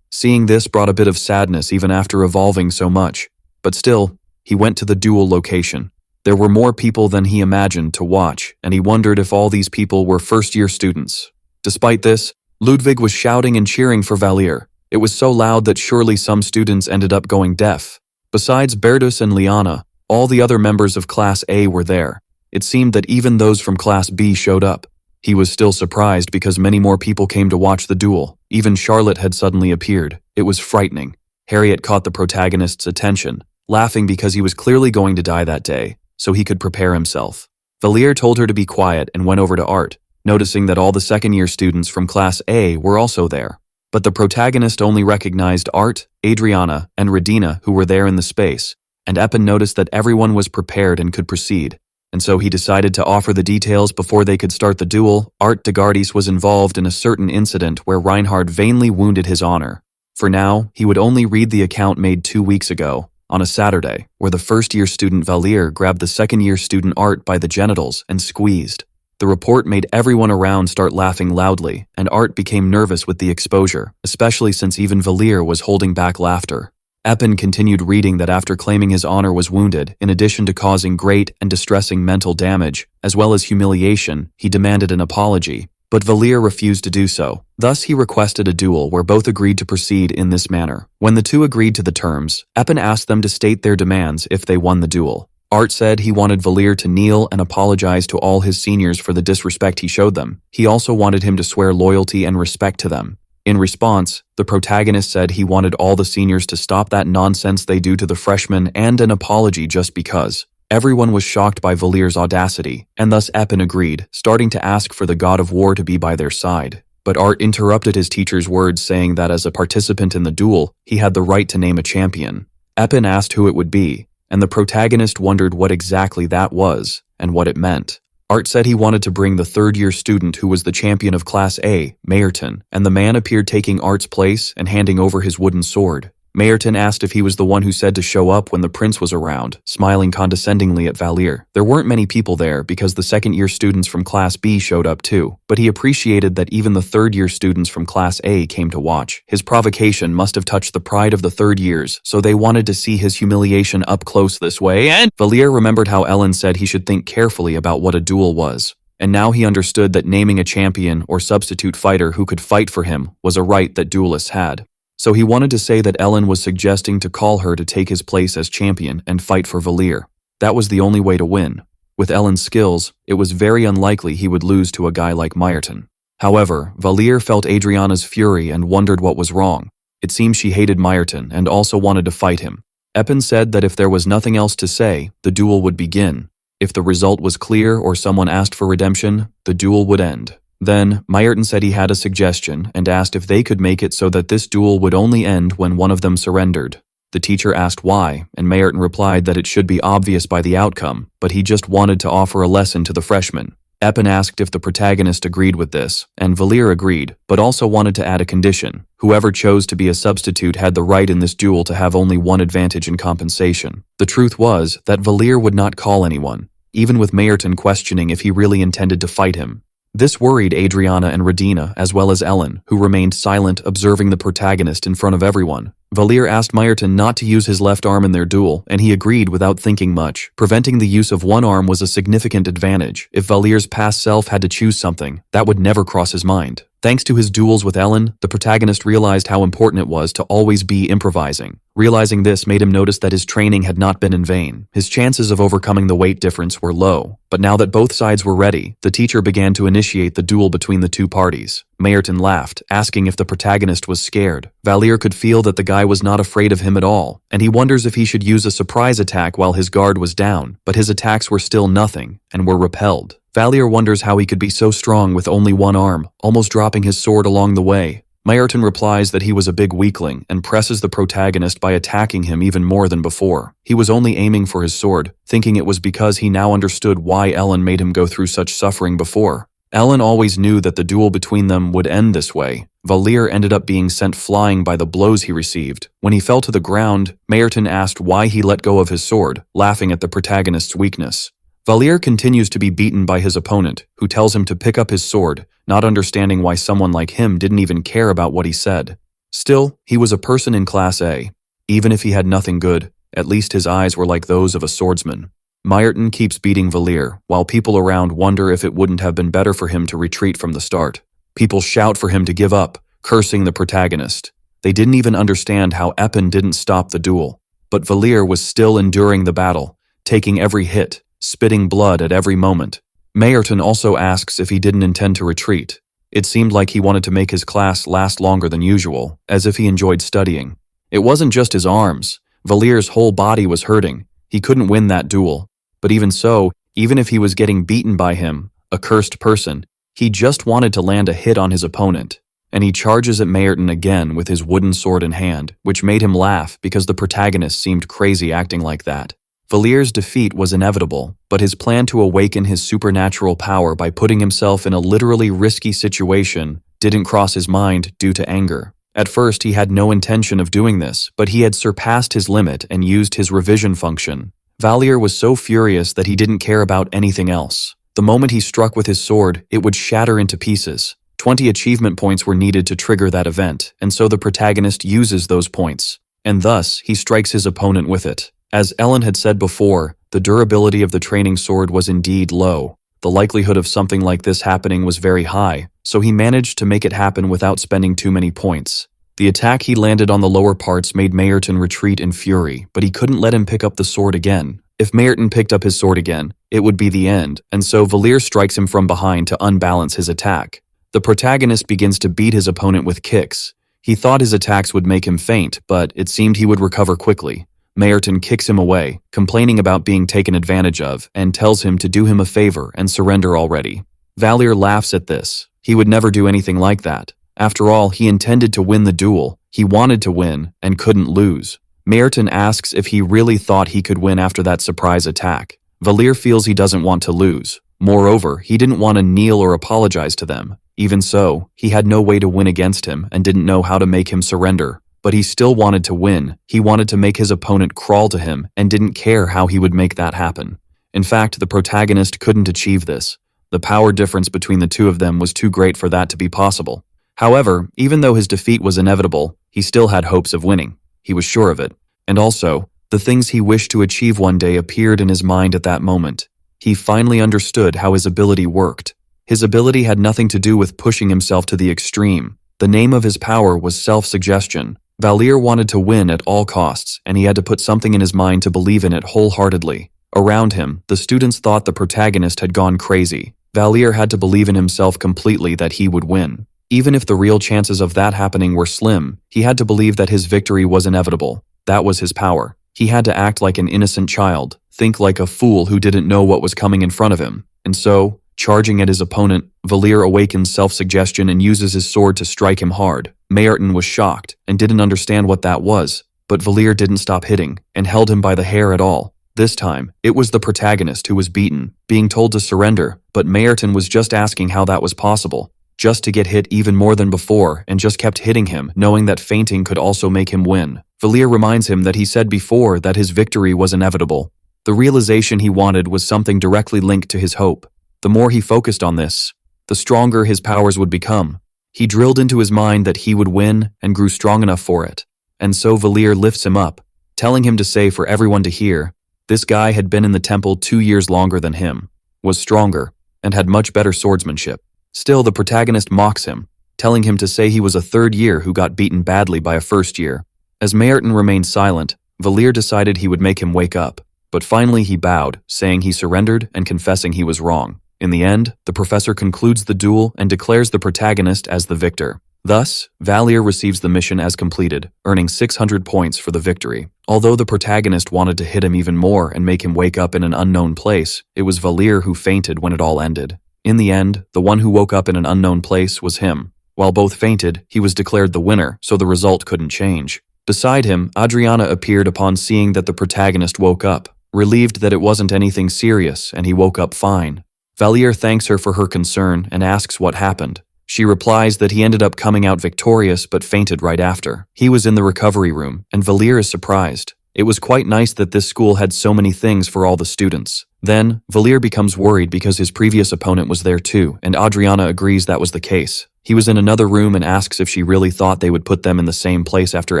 Seeing this brought a bit of sadness even after evolving so much. But still, he went to the duel location. There were more people than he imagined to watch, and he wondered if all these people were first-year students. Despite this, Ludwig was shouting and cheering for Valir. It was so loud that surely some students ended up going deaf. Besides Bertus and Liana, all the other members of Class A were there. It seemed that even those from Class B showed up. He was still surprised because many more people came to watch the duel. Even Charlotte had suddenly appeared. It was frightening. Harriet caught the protagonist's attention, laughing because he was clearly going to die that day, so he could prepare himself. Valir told her to be quiet and went over to Art, noticing that all the second-year students from Class A were also there. But the protagonist only recognized Art, Adriana, and Redina, who were there in the space, and Eppen noticed that everyone was prepared and could proceed, and so he decided to offer the details before they could start the duel. Art de Gardis was involved in a certain incident where Reinhard vainly wounded his honor. For now, he would only read the account made 2 weeks ago, on a Saturday, where the first-year student Valir grabbed the second-year student Art by the genitals and squeezed. The report made everyone around start laughing loudly, and Art became nervous with the exposure, especially since even Valir was holding back laughter. Eppen continued reading that after claiming his honor was wounded, in addition to causing great and distressing mental damage, as well as humiliation, he demanded an apology. But Valir refused to do so. Thus he requested a duel where both agreed to proceed in this manner. When the two agreed to the terms, Eppen asked them to state their demands if they won the duel. Art said he wanted Valir to kneel and apologize to all his seniors for the disrespect he showed them. He also wanted him to swear loyalty and respect to them. In response, the protagonist said he wanted all the seniors to stop that nonsense they do to the freshmen and an apology just because. Everyone was shocked by Valir's audacity, and thus Eppen agreed, starting to ask for the god of war to be by their side. But Art interrupted his teacher's words, saying that as a participant in the duel, he had the right to name a champion. Eppen asked who it would be, and the protagonist wondered what exactly that was and what it meant. Art said he wanted to bring the third-year student who was the champion of Class A, Mayerton, and the man appeared taking Art's place and handing over his wooden sword. Mayerton asked if he was the one who said to show up when the prince was around, smiling condescendingly at Valir. There weren't many people there because the second-year students from Class B showed up too, but he appreciated that even the third-year students from Class A came to watch. His provocation must have touched the pride of the third years, so they wanted to see his humiliation up close this way, and Valir remembered how Ellen said he should think carefully about what a duel was. And now he understood that naming a champion or substitute fighter who could fight for him was a right that duelists had. So he wanted to say that Ellen was suggesting to call her to take his place as champion and fight for Valir. That was the only way to win. With Ellen's skills, it was very unlikely he would lose to a guy like Mayerton. However, Valir felt Adriana's fury and wondered what was wrong. It seemed she hated Mayerton and also wanted to fight him. Eppen said that if there was nothing else to say, the duel would begin. If the result was clear or someone asked for redemption, the duel would end. Then, Mayerton said he had a suggestion and asked if they could make it so that this duel would only end when one of them surrendered. The teacher asked why, and Mayerton replied that it should be obvious by the outcome, but he just wanted to offer a lesson to the freshmen. Eppin asked if the protagonist agreed with this, and Valir agreed, but also wanted to add a condition. Whoever chose to be a substitute had the right in this duel to have only one advantage in compensation. The truth was that Valir would not call anyone, even with Mayerton questioning if he really intended to fight him. This worried Adriana and Radina, as well as Ellen, who remained silent, observing the protagonist in front of everyone. Valir asked Mayerton not to use his left arm in their duel, and he agreed without thinking much. Preventing the use of one arm was a significant advantage. If Valir's past self had to choose something, that would never cross his mind. Thanks to his duels with Ellen, the protagonist realized how important it was to always be improvising. Realizing this made him notice that his training had not been in vain. His chances of overcoming the weight difference were low. But now that both sides were ready, the teacher began to initiate the duel between the two parties. Mayerton laughed, asking if the protagonist was scared. Valir could feel that the guy was not afraid of him at all, and he wonders if he should use a surprise attack while his guard was down, but his attacks were still nothing, and were repelled. Valir wonders how he could be so strong with only one arm, almost dropping his sword along the way. Mayerton replies that he was a big weakling and presses the protagonist by attacking him even more than before. He was only aiming for his sword, thinking it was because he now understood why Ellen made him go through such suffering before. Ellen always knew that the duel between them would end this way. Valir ended up being sent flying by the blows he received. When he fell to the ground, Mayerton asked why he let go of his sword, laughing at the protagonist's weakness. Valir continues to be beaten by his opponent, who tells him to pick up his sword, not understanding why someone like him didn't even care about what he said. Still, he was a person in Class A. Even if he had nothing good, at least his eyes were like those of a swordsman. Mayerton keeps beating Valir, while people around wonder if it wouldn't have been better for him to retreat from the start. People shout for him to give up, cursing the protagonist. They didn't even understand how Eppin didn't stop the duel. But Valir was still enduring the battle, taking every hit, spitting blood at every moment. Mayerton also asks if he didn't intend to retreat. It seemed like he wanted to make his class last longer than usual, as if he enjoyed studying. It wasn't just his arms. Valir's whole body was hurting. He couldn't win that duel. But even so, even if he was getting beaten by him, a cursed person, he just wanted to land a hit on his opponent. And he charges at Mayerton again with his wooden sword in hand, which made him laugh because the protagonist seemed crazy acting like that. Valir's defeat was inevitable, but his plan to awaken his supernatural power by putting himself in a literally risky situation didn't cross his mind due to anger. At first, he had no intention of doing this, but he had surpassed his limit and used his revision function. Valir was so furious that he didn't care about anything else. The moment he struck with his sword, it would shatter into pieces. 20 achievement points were needed to trigger that event, and so the protagonist uses those points. And thus, he strikes his opponent with it. As Ellen had said before, the durability of the training sword was indeed low. The likelihood of something like this happening was very high, so he managed to make it happen without spending too many points. The attack he landed on the lower parts made Mayerton retreat in fury, but he couldn't let him pick up the sword again. If Mayerton picked up his sword again, it would be the end, and so Valir strikes him from behind to unbalance his attack. The protagonist begins to beat his opponent with kicks. He thought his attacks would make him faint, but it seemed he would recover quickly. Mayerton kicks him away, complaining about being taken advantage of, and tells him to do him a favor and surrender already. Valir laughs at this. He would never do anything like that. After all, he intended to win the duel. He wanted to win, and couldn't lose. Mayerton asks if he really thought he could win after that surprise attack. Valir feels he doesn't want to lose. Moreover, he didn't want to kneel or apologize to them. Even so, he had no way to win against him and didn't know how to make him surrender. But he still wanted to win. He wanted to make his opponent crawl to him and didn't care how he would make that happen. In fact, the protagonist couldn't achieve this. The power difference between the two of them was too great for that to be possible. However, even though his defeat was inevitable, he still had hopes of winning. He was sure of it. And also, the things he wished to achieve one day appeared in his mind at that moment. He finally understood how his ability worked. His ability had nothing to do with pushing himself to the extreme. The name of his power was self-suggestion. Valir wanted to win at all costs, and he had to put something in his mind to believe in it wholeheartedly. Around him, the students thought the protagonist had gone crazy. Valir had to believe in himself completely that he would win. Even if the real chances of that happening were slim, he had to believe that his victory was inevitable. That was his power. He had to act like an innocent child, think like a fool who didn't know what was coming in front of him. And so, charging at his opponent, Valir awakens self-suggestion and uses his sword to strike him hard. Mayerton was shocked and didn't understand what that was. but Valier didn't stop hitting and held him by the hair at all. This time, it was the protagonist who was beaten, being told to surrender, but Mayerton was just asking how that was possible, just to get hit even more than before, and just kept hitting him, knowing that fainting could also make him win. Valier reminds him that he said before that his victory was inevitable. The realization he wanted was something directly linked to his hope. The more he focused on this, the stronger his powers would become. He drilled into his mind that he would win and grew strong enough for it. And so Valier lifts him up, telling him to say for everyone to hear, this guy had been in the temple 2 years longer than him, was stronger, and had much better swordsmanship. Still, the protagonist mocks him, telling him to say he was a third year who got beaten badly by a first year. As Mayerton remained silent, Valier decided he would make him wake up, but finally he bowed, saying he surrendered and confessing he was wrong. In the end, the professor concludes the duel and declares the protagonist as the victor. Thus, Valier receives the mission as completed, earning 600 points for the victory. Although the protagonist wanted to hit him even more and make him wake up in an unknown place, it was Valier who fainted when it all ended. In the end, the one who woke up in an unknown place was him. While both fainted, he was declared the winner, so the result couldn't change. Beside him, Adriana appeared upon seeing that the protagonist woke up, relieved that it wasn't anything serious and he woke up fine. Valier thanks her for her concern and asks what happened. She replies that he ended up coming out victorious but fainted right after. He was in the recovery room, and Valier is surprised. It was quite nice that this school had so many things for all the students. Then, Valier becomes worried because his previous opponent was there too, and Adriana agrees that was the case. He was in another room and asks if she really thought they would put them in the same place after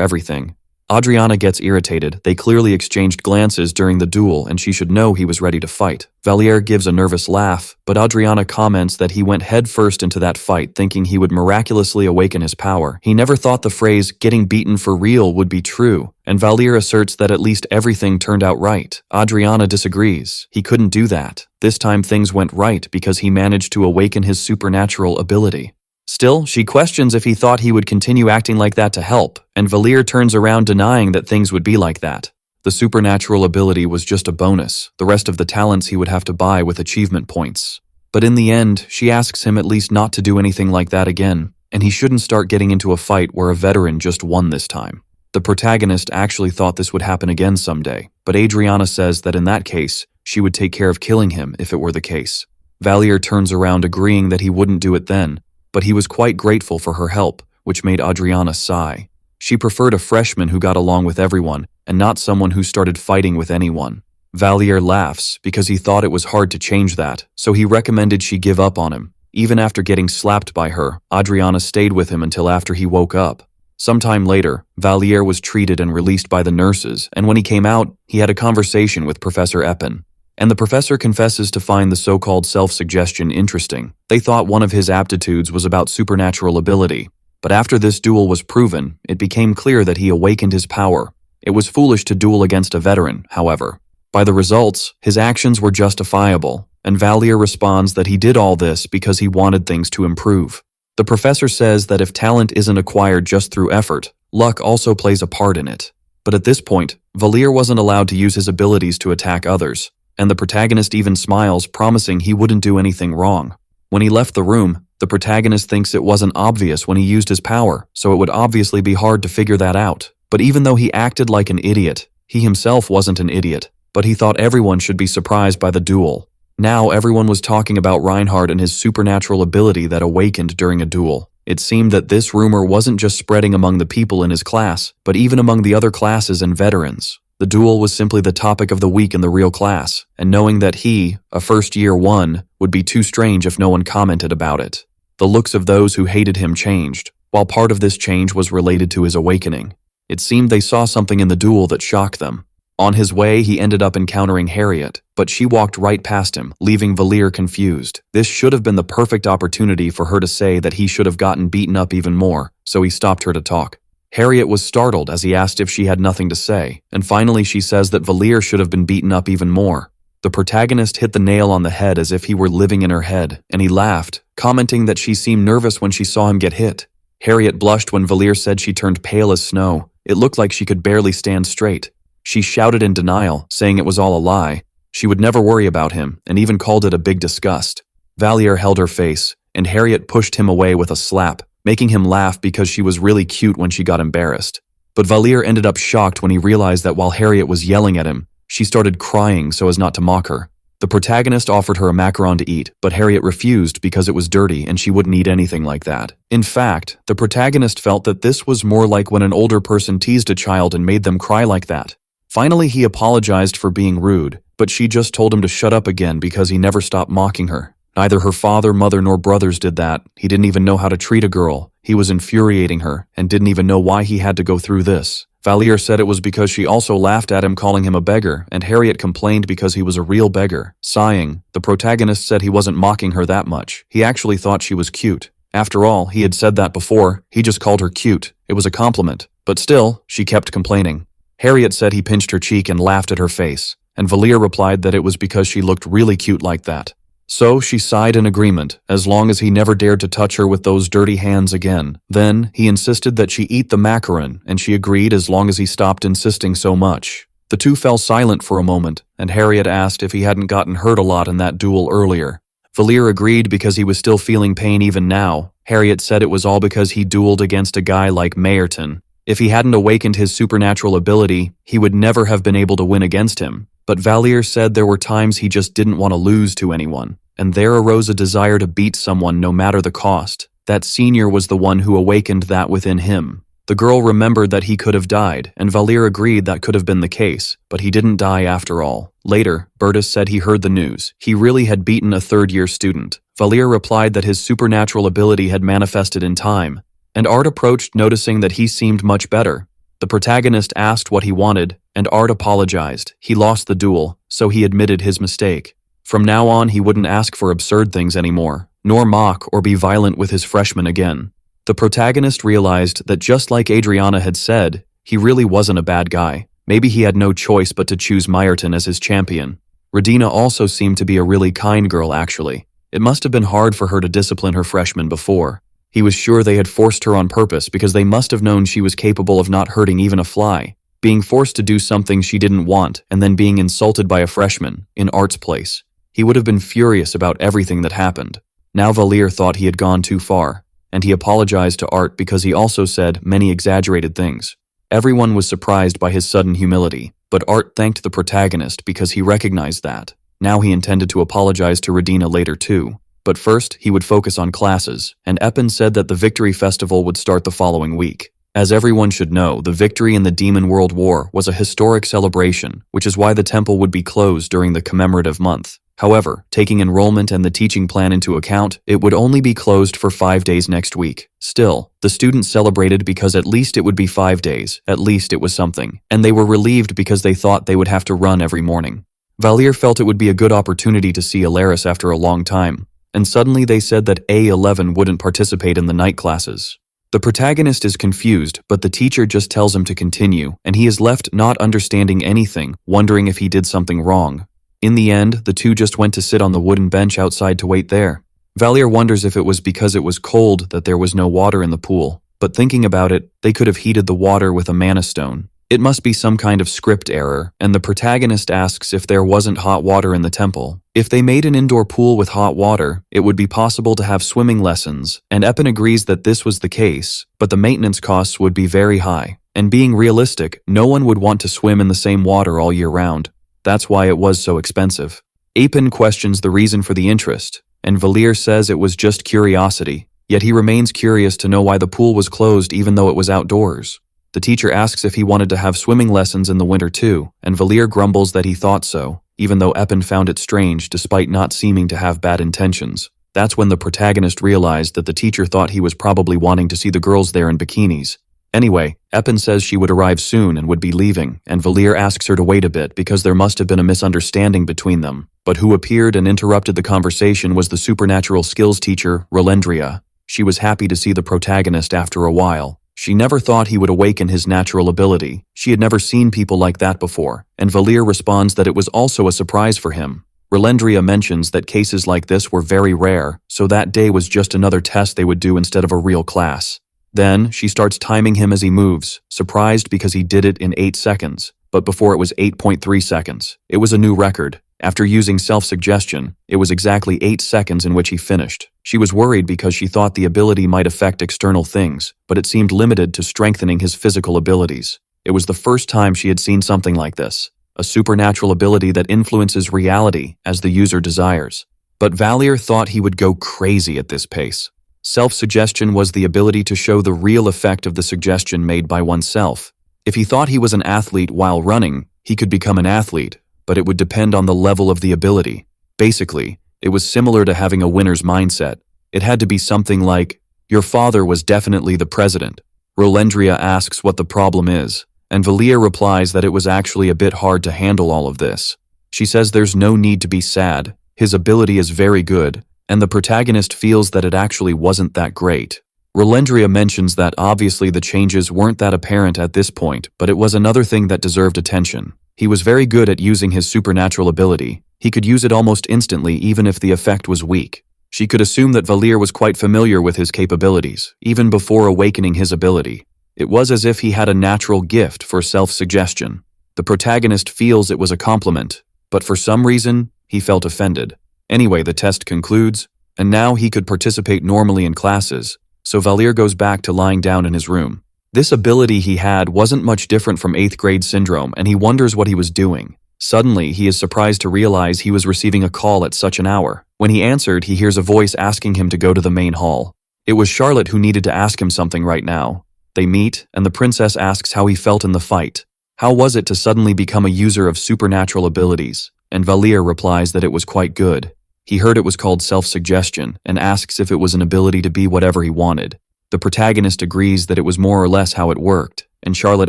everything. Adriana gets irritated. They clearly exchanged glances during the duel and she should know he was ready to fight. Valier gives a nervous laugh, but Adriana comments that he went headfirst into that fight thinking he would miraculously awaken his power. He never thought the phrase, getting beaten for real, would be true, and Valier asserts that at least everything turned out right. Adriana disagrees. He couldn't do that. This time things went right because he managed to awaken his supernatural ability. Still, she questions if he thought he would continue acting like that to help, and Valier turns around denying that things would be like that. The supernatural ability was just a bonus, the rest of the talents he would have to buy with achievement points. But in the end, she asks him at least not to do anything like that again, and he shouldn't start getting into a fight where a veteran just won this time. The protagonist actually thought this would happen again someday, but Adriana says that in that case, she would take care of killing him if it were the case. Valier turns around agreeing that he wouldn't do it then, but he was quite grateful for her help, which made Adriana sigh. She preferred a freshman who got along with everyone, and not someone who started fighting with anyone. Valier laughs because he thought it was hard to change that, so he recommended she give up on him. Even after getting slapped by her, Adriana stayed with him until after he woke up. Sometime later, Valier was treated and released by the nurses, and when he came out, he had a conversation with Professor Eppen. And the professor confesses to find the so-called self-suggestion interesting. They thought one of his aptitudes was about supernatural ability. But after this duel was proven, it became clear that he awakened his power. It was foolish to duel against a veteran, however. By the results, his actions were justifiable, and Valier responds that he did all this because he wanted things to improve. The professor says that if talent isn't acquired just through effort, luck also plays a part in it. But at this point, Valier wasn't allowed to use his abilities to attack others. And the protagonist even smiles, promising he wouldn't do anything wrong. When he left the room, the protagonist thinks it wasn't obvious when he used his power, so it would obviously be hard to figure that out. But even though he acted like an idiot, he himself wasn't an idiot, but he thought everyone should be surprised by the duel. Now everyone was talking about Reinhardt and his supernatural ability that awakened during a duel. It seemed that this rumor wasn't just spreading among the people in his class, but even among the other classes and veterans. The duel was simply the topic of the week in the real class, and knowing that he, a first-year one, would be too strange if no one commented about it. The looks of those who hated him changed, while part of this change was related to his awakening. It seemed they saw something in the duel that shocked them. On his way, he ended up encountering Harriet, but she walked right past him, leaving Valier confused. This should have been the perfect opportunity for her to say that he should have gotten beaten up even more, so he stopped her to talk. Harriet was startled as he asked if she had nothing to say, and finally she says that Valier should have been beaten up even more. The protagonist hit the nail on the head as if he were living in her head, and he laughed, commenting that she seemed nervous when she saw him get hit. Harriet blushed when Valier said she turned pale as snow. It looked like she could barely stand straight. She shouted in denial, saying it was all a lie. She would never worry about him, and even called it a big disgust. Valier held her face, and Harriet pushed him away with a slap, making him laugh because she was really cute when she got embarrassed. But Valier ended up shocked when he realized that while Harriet was yelling at him, she started crying so as not to mock her. The protagonist offered her a macaron to eat, but Harriet refused because it was dirty and she wouldn't eat anything like that. In fact, the protagonist felt that this was more like when an older person teased a child and made them cry like that. Finally, he apologized for being rude, but she just told him to shut up again because he never stopped mocking her. Neither her father, mother, nor brothers did that. He didn't even know how to treat a girl. He was infuriating her and didn't even know why he had to go through this. Valier said it was because she also laughed at him calling him a beggar, and Harriet complained because he was a real beggar. Sighing, the protagonist said he wasn't mocking her that much. He actually thought she was cute. After all, he had said that before. He just called her cute. It was a compliment. But still, she kept complaining. Harriet said he pinched her cheek and laughed at her face, and Valier replied that it was because she looked really cute like that. So she sighed in agreement, as long as he never dared to touch her with those dirty hands again. Then, he insisted that she eat the macaron, and she agreed as long as he stopped insisting so much. The two fell silent for a moment, and Harriet asked if he hadn't gotten hurt a lot in that duel earlier. Valier agreed because he was still feeling pain even now. Harriet said it was all because he dueled against a guy like Mayerton. If he hadn't awakened his supernatural ability, he would never have been able to win against him. But Valier said there were times he just didn't want to lose to anyone, and there arose a desire to beat someone no matter the cost. That senior was the one who awakened that within him. The girl remembered that he could have died, and Valier agreed that could have been the case, but he didn't die after all. Later, Bertus said he heard the news. He really had beaten a third-year student. Valier replied that his supernatural ability had manifested in time, and Art approached noticing that he seemed much better. The protagonist asked what he wanted, and Art apologized. He lost the duel, so he admitted his mistake. From now on, he wouldn't ask for absurd things anymore, nor mock or be violent with his freshmen again. The protagonist realized that just like Adriana had said, he really wasn't a bad guy. Maybe he had no choice but to choose Mayerton as his champion. Radina also seemed to be a really kind girl, actually. It must have been hard for her to discipline her freshmen before. He was sure they had forced her on purpose because they must have known she was capable of not hurting even a fly. Being forced to do something she didn't want and then being insulted by a freshman, in Art's place. He would have been furious about everything that happened. Now Valier thought he had gone too far, and he apologized to Art because he also said many exaggerated things. Everyone was surprised by his sudden humility, but Art thanked the protagonist because he recognized that. Now he intended to apologize to Radina later too. But first, he would focus on classes, and Eppen said that the Victory Festival would start the following week. As everyone should know, the victory in the Demon World War was a historic celebration, which is why the temple would be closed during the commemorative month. However, taking enrollment and the teaching plan into account, it would only be closed for 5 days next week. Still, the students celebrated because at least it would be 5 days, at least it was something, and they were relieved because they thought they would have to run every morning. Valier felt it would be a good opportunity to see Earis after a long time. And suddenly they said that A11 wouldn't participate in the night classes. The protagonist is confused, but the teacher just tells him to continue, and he is left not understanding anything, wondering if he did something wrong. In the end, the two just went to sit on the wooden bench outside to wait there. Valier wonders if it was because it was cold that there was no water in the pool, but thinking about it, they could have heated the water with a mana stone. It must be some kind of script error, and the protagonist asks if there wasn't hot water in the temple. If they made an indoor pool with hot water, it would be possible to have swimming lessons, and Eppen agrees that this was the case, but the maintenance costs would be very high. And being realistic, no one would want to swim in the same water all year round. That's why it was so expensive. Eppen questions the reason for the interest, and Valier says it was just curiosity, yet he remains curious to know why the pool was closed even though it was outdoors. The teacher asks if he wanted to have swimming lessons in the winter too, and Valier grumbles that he thought so, even though Eppen found it strange despite not seeming to have bad intentions. That's when the protagonist realized that the teacher thought he was probably wanting to see the girls there in bikinis. Anyway, Eppen says she would arrive soon and would be leaving, and Valier asks her to wait a bit because there must have been a misunderstanding between them. But who appeared and interrupted the conversation was the supernatural skills teacher, Rolendria. She was happy to see the protagonist after a while. She never thought he would awaken his natural ability. She had never seen people like that before, and Valier responds that it was also a surprise for him. Rolendria mentions that cases like this were very rare, so that day was just another test they would do instead of a real class. Then, she starts timing him as he moves, surprised because he did it in 8 seconds, but before it was 8.3 seconds. It was a new record. After using self-suggestion, it was exactly 8 seconds in which he finished. She was worried because she thought the ability might affect external things, but it seemed limited to strengthening his physical abilities. It was the first time she had seen something like this, a supernatural ability that influences reality as the user desires. But Valier thought he would go crazy at this pace. Self-suggestion was the ability to show the real effect of the suggestion made by oneself. If he thought he was an athlete while running, he could become an athlete, but it would depend on the level of the ability. Basically, it was similar to having a winner's mindset. It had to be something like, "Your father was definitely the president." Rolendria asks what the problem is, and Valier replies that it was actually a bit hard to handle all of this. She says there's no need to be sad, his ability is very good, and the protagonist feels that it actually wasn't that great. Rolendria mentions that obviously the changes weren't that apparent at this point, but it was another thing that deserved attention. He was very good at using his supernatural ability. He could use it almost instantly even if the effect was weak. She could assume that Valier was quite familiar with his capabilities, even before awakening his ability. It was as if he had a natural gift for self-suggestion. The protagonist feels it was a compliment, but for some reason, he felt offended. Anyway, the test concludes, and now he could participate normally in classes, so Valier goes back to lying down in his room. This ability he had wasn't much different from 8th grade syndrome, and he wonders what he was doing. Suddenly, he is surprised to realize he was receiving a call at such an hour. When he answered, he hears a voice asking him to go to the main hall. It was Charlotte who needed to ask him something right now. They meet, and the princess asks how he felt in the fight. How was it to suddenly become a user of supernatural abilities? And Valier replies that it was quite good. He heard it was called self-suggestion, and asks if it was an ability to be whatever he wanted. The protagonist agrees that it was more or less how it worked, and Charlotte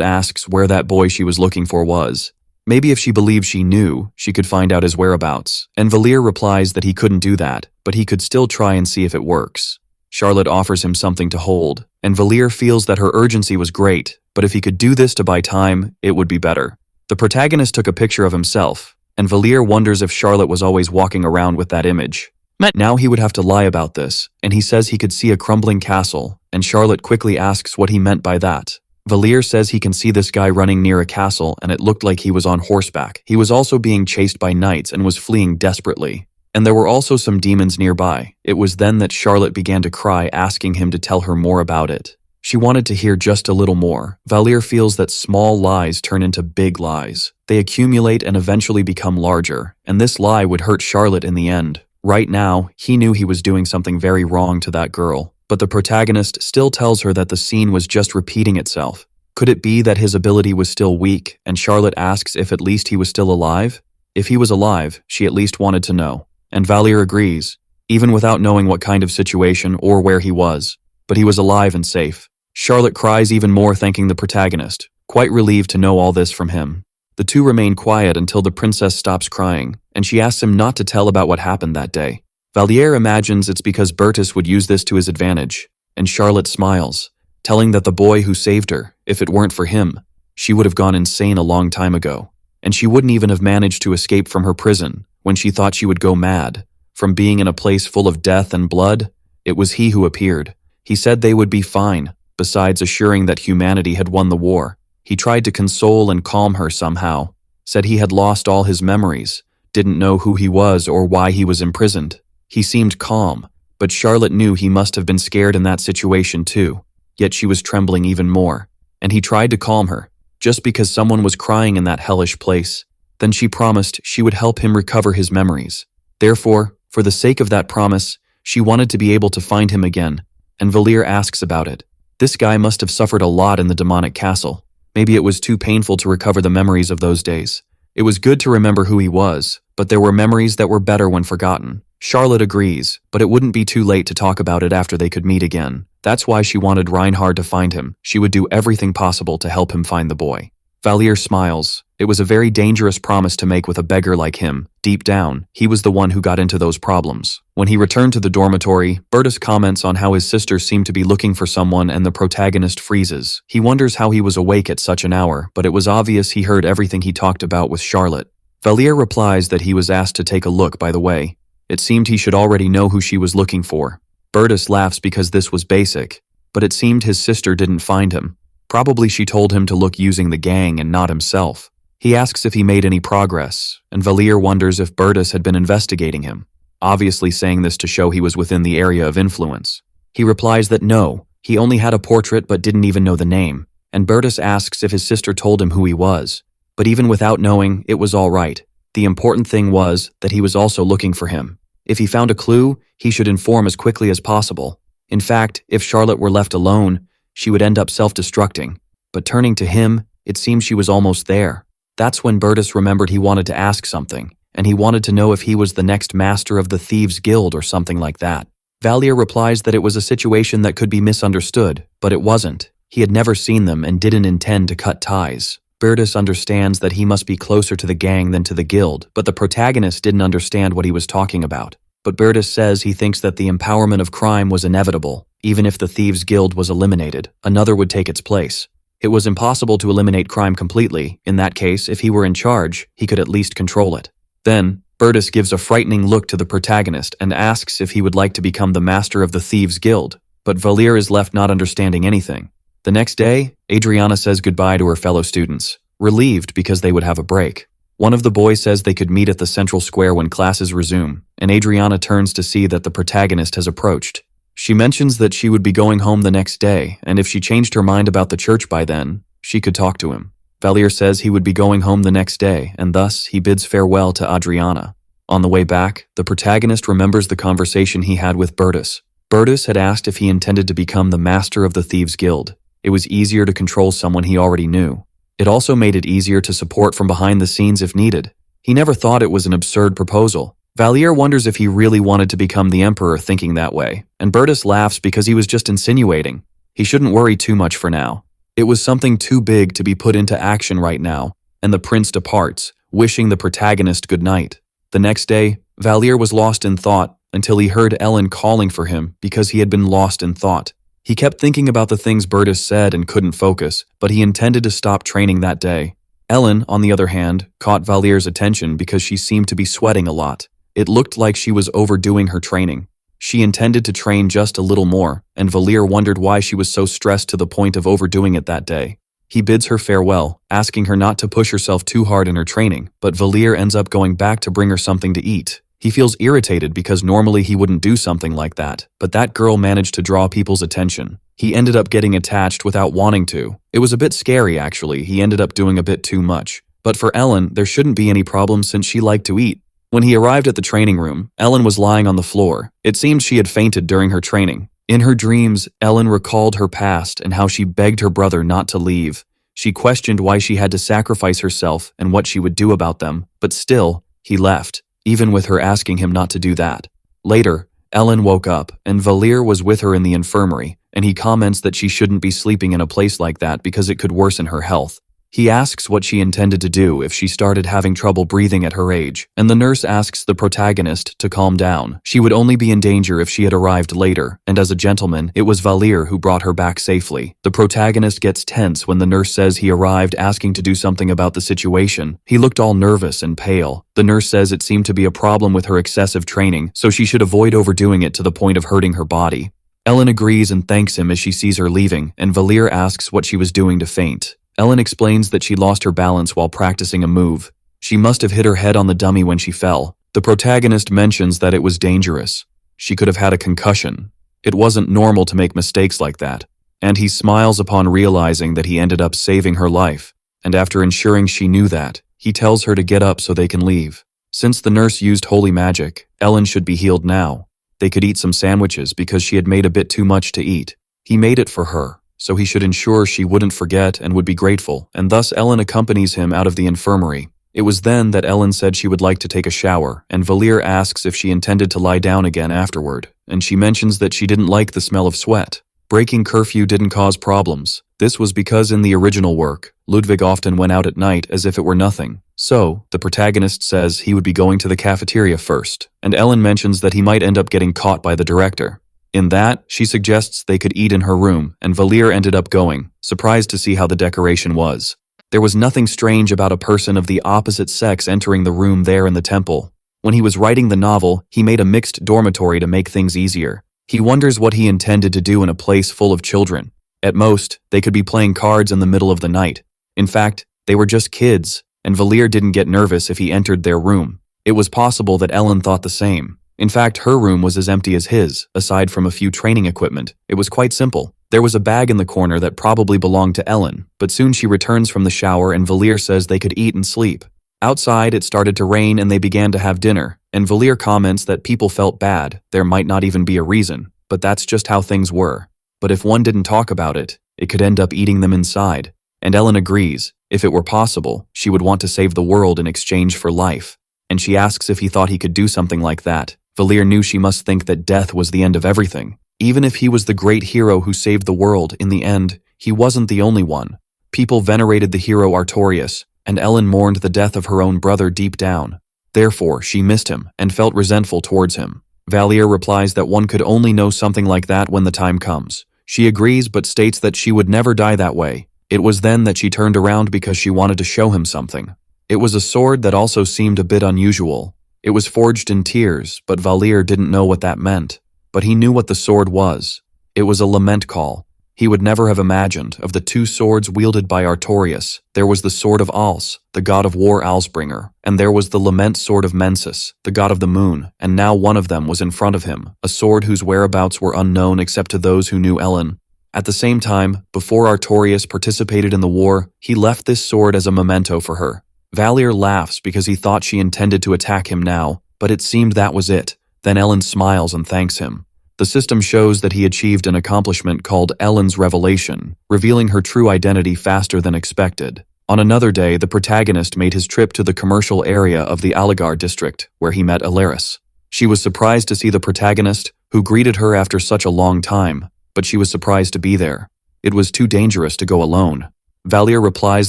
asks where that boy she was looking for was. Maybe if she believed she knew, she could find out his whereabouts, and Valier replies that he couldn't do that, but he could still try and see if it works. Charlotte offers him something to hold, and Valier feels that her urgency was great, but if he could do this to buy time, it would be better. The protagonist took a picture of himself, and Valier wonders if Charlotte was always walking around with that image. Now he would have to lie about this, and he says he could see a crumbling castle, and Charlotte quickly asks what he meant by that. Valier says he can see this guy running near a castle, and it looked like he was on horseback. He was also being chased by knights and was fleeing desperately. And there were also some demons nearby. It was then that Charlotte began to cry, asking him to tell her more about it. She wanted to hear just a little more. Valier feels that small lies turn into big lies. They accumulate and eventually become larger, and this lie would hurt Charlotte in the end. Right now, he knew he was doing something very wrong to that girl, but the protagonist still tells her that the scene was just repeating itself. Could it be that his ability was still weak, and Charlotte asks if at least he was still alive? If he was alive, she at least wanted to know. And Valier agrees, even without knowing what kind of situation or where he was. But he was alive and safe. Charlotte cries even more, thanking the protagonist, quite relieved to know all this from him. The two remain quiet until the princess stops crying, and she asks him not to tell about what happened that day. Valier imagines it's because Bertus would use this to his advantage, and Charlotte smiles, telling that the boy who saved her, if it weren't for him, she would have gone insane a long time ago, and she wouldn't even have managed to escape from her prison when she thought she would go mad. From being in a place full of death and blood, it was he who appeared. He said they would be fine, besides assuring that humanity had won the war. He tried to console and calm her somehow, said he had lost all his memories, didn't know who he was or why he was imprisoned. He seemed calm, but Charlotte knew he must have been scared in that situation too, yet she was trembling even more. And he tried to calm her, just because someone was crying in that hellish place. Then she promised she would help him recover his memories. Therefore, for the sake of that promise, she wanted to be able to find him again, and Valier asks about it. This guy must have suffered a lot in the demonic castle. Maybe it was too painful to recover the memories of those days. It was good to remember who he was, but there were memories that were better when forgotten. Charlotte agrees, but it wouldn't be too late to talk about it after they could meet again. That's why she wanted Reinhard to find him. She would do everything possible to help him find the boy. Valier smiles. It was a very dangerous promise to make with a beggar like him. Deep down, he was the one who got into those problems. When he returned to the dormitory, Bertus comments on how his sister seemed to be looking for someone, and the protagonist freezes. He wonders how he was awake at such an hour, but it was obvious he heard everything he talked about with Charlotte. Valier replies that he was asked to take a look by the way. It seemed he should already know who she was looking for. Bertus laughs because this was basic, but it seemed his sister didn't find him. Probably she told him to look using the gang and not himself. He asks if he made any progress, and Valier wonders if Bertus had been investigating him, obviously saying this to show he was within the area of influence. He replies that no, he only had a portrait but didn't even know the name, and Bertus asks if his sister told him who he was. But even without knowing, it was all right. The important thing was that he was also looking for him. If he found a clue, he should inform as quickly as possible. In fact, if Charlotte were left alone, she would end up self-destructing. But turning to him, it seemed she was almost there. That's when Bertus remembered he wanted to ask something, and he wanted to know if he was the next master of the Thieves' Guild or something like that. Valier replies that it was a situation that could be misunderstood, but it wasn't. He had never seen them and didn't intend to cut ties. Bertus understands that he must be closer to the gang than to the guild, but the protagonist didn't understand what he was talking about. But Bertus says he thinks that the empowerment of crime was inevitable. Even if the Thieves' Guild was eliminated, another would take its place. It was impossible to eliminate crime completely. In that case, if he were in charge, he could at least control it. Then, Bertus gives a frightening look to the protagonist and asks if he would like to become the master of the Thieves' Guild, but Valier is left not understanding anything. The next day, Adriana says goodbye to her fellow students, relieved because they would have a break. One of the boys says they could meet at the central square when classes resume, and Adriana turns to see that the protagonist has approached. She mentions that she would be going home the next day, and if she changed her mind about the church by then, she could talk to him. Valier says he would be going home the next day, and thus he bids farewell to Adriana. On the way back, the protagonist remembers the conversation he had with Bertus. Bertus had asked if he intended to become the master of the Thieves' Guild. It was easier to control someone he already knew. It also made it easier to support from behind the scenes if needed. He never thought it was an absurd proposal. Valier wonders if he really wanted to become the emperor thinking that way, and Bertus laughs because he was just insinuating. He shouldn't worry too much for now. It was something too big to be put into action right now, and the prince departs, wishing the protagonist good night. The next day, Valier was lost in thought until he heard Ellen calling for him because he had been lost in thought. He kept thinking about the things Bertus said and couldn't focus, but he intended to stop training that day. Ellen, on the other hand, caught Valier's attention because she seemed to be sweating a lot. It looked like she was overdoing her training. She intended to train just a little more, and Valier wondered why she was so stressed to the point of overdoing it that day. He bids her farewell, asking her not to push herself too hard in her training, but Valier ends up going back to bring her something to eat. He feels irritated because normally he wouldn't do something like that, but that girl managed to draw people's attention. He ended up getting attached without wanting to. It was a bit scary actually, he ended up doing a bit too much. But for Ellen, there shouldn't be any problem since she liked to eat. When he arrived at the training room, Ellen was lying on the floor. It seemed she had fainted during her training. In her dreams, Ellen recalled her past and how she begged her brother not to leave. She questioned why she had to sacrifice herself and what she would do about them, but still, he left, even with her asking him not to do that. Later, Ellen woke up, and Valier was with her in the infirmary, and he comments that she shouldn't be sleeping in a place like that because it could worsen her health. He asks what she intended to do if she started having trouble breathing at her age, and the nurse asks the protagonist to calm down. She would only be in danger if she had arrived later, and as a gentleman, it was Valier who brought her back safely. The protagonist gets tense when the nurse says he arrived asking to do something about the situation. He looked all nervous and pale. The nurse says it seemed to be a problem with her excessive training, so she should avoid overdoing it to the point of hurting her body. Ellen agrees and thanks him as she sees her leaving, and Valier asks what she was doing to faint. Ellen explains that she lost her balance while practicing a move. She must have hit her head on the dummy when she fell. The protagonist mentions that it was dangerous. She could have had a concussion. It wasn't normal to make mistakes like that. And he smiles upon realizing that he ended up saving her life. And after ensuring she knew that, he tells her to get up so they can leave. Since the nurse used holy magic, Ellen should be healed now. They could eat some sandwiches because she had made a bit too much to eat. He made it for her, so he should ensure she wouldn't forget and would be grateful, and thus Ellen accompanies him out of the infirmary. It was then that Ellen said she would like to take a shower, and Valier asks if she intended to lie down again afterward, and she mentions that she didn't like the smell of sweat. Breaking curfew didn't cause problems. This was because in the original work, Ludwig often went out at night as if it were nothing. So, the protagonist says he would be going to the cafeteria first, and Ellen mentions that he might end up getting caught by the director. In that, she suggests they could eat in her room, and Valier ended up going, surprised to see how the decoration was. There was nothing strange about a person of the opposite sex entering the room there in the temple. When he was writing the novel, he made a mixed dormitory to make things easier. He wonders what he intended to do in a place full of children. At most, they could be playing cards in the middle of the night. In fact, they were just kids. and Valir didn't get nervous if he entered their room. It was possible that Ellen thought the same. In fact, her room was as empty as his, aside from a few training equipment. It was quite simple. There was a bag in the corner that probably belonged to Ellen, but soon she returns from the shower and Valir says they could eat and sleep. Outside, it started to rain and they began to have dinner, and Valir comments that people felt bad. There might not even be a reason, but that's just how things were. But if one didn't talk about it, it could end up eating them inside. And Ellen agrees. If it were possible, she would want to save the world in exchange for life. And she asks if he thought he could do something like that. Valir knew she must think that death was the end of everything. Even if he was the great hero who saved the world, in the end, he wasn't the only one. People venerated the hero Artorias, and Ellen mourned the death of her own brother deep down. Therefore, she missed him and felt resentful towards him. Valir replies that one could only know something like that when the time comes. She agrees but states that she would never die that way. It was then that she turned around because she wanted to show him something. It was a sword that also seemed a bit unusual. It was forged in tears, but Valir didn't know what that meant. But he knew what the sword was. It was a lament call. He would never have imagined, of the two swords wielded by Artorias, there was the sword of Als, the god of war Alsbringer, and there was the lament sword of Mensis, the god of the moon, and now one of them was in front of him, a sword whose whereabouts were unknown except to those who knew Ellen. At the same time, before Artorias participated in the war, he left this sword as a memento for her. Valir laughs because he thought she intended to attack him now, but it seemed that was it. Then Ellen smiles and thanks him. The system shows that he achieved an accomplishment called Ellen's Revelation, revealing her true identity faster than expected. On another day, the protagonist made his trip to the commercial area of the Aligar district, where he met Earis. She was surprised to see the protagonist, who greeted her after such a long time, but she was surprised to be there. It was too dangerous to go alone. Valir replies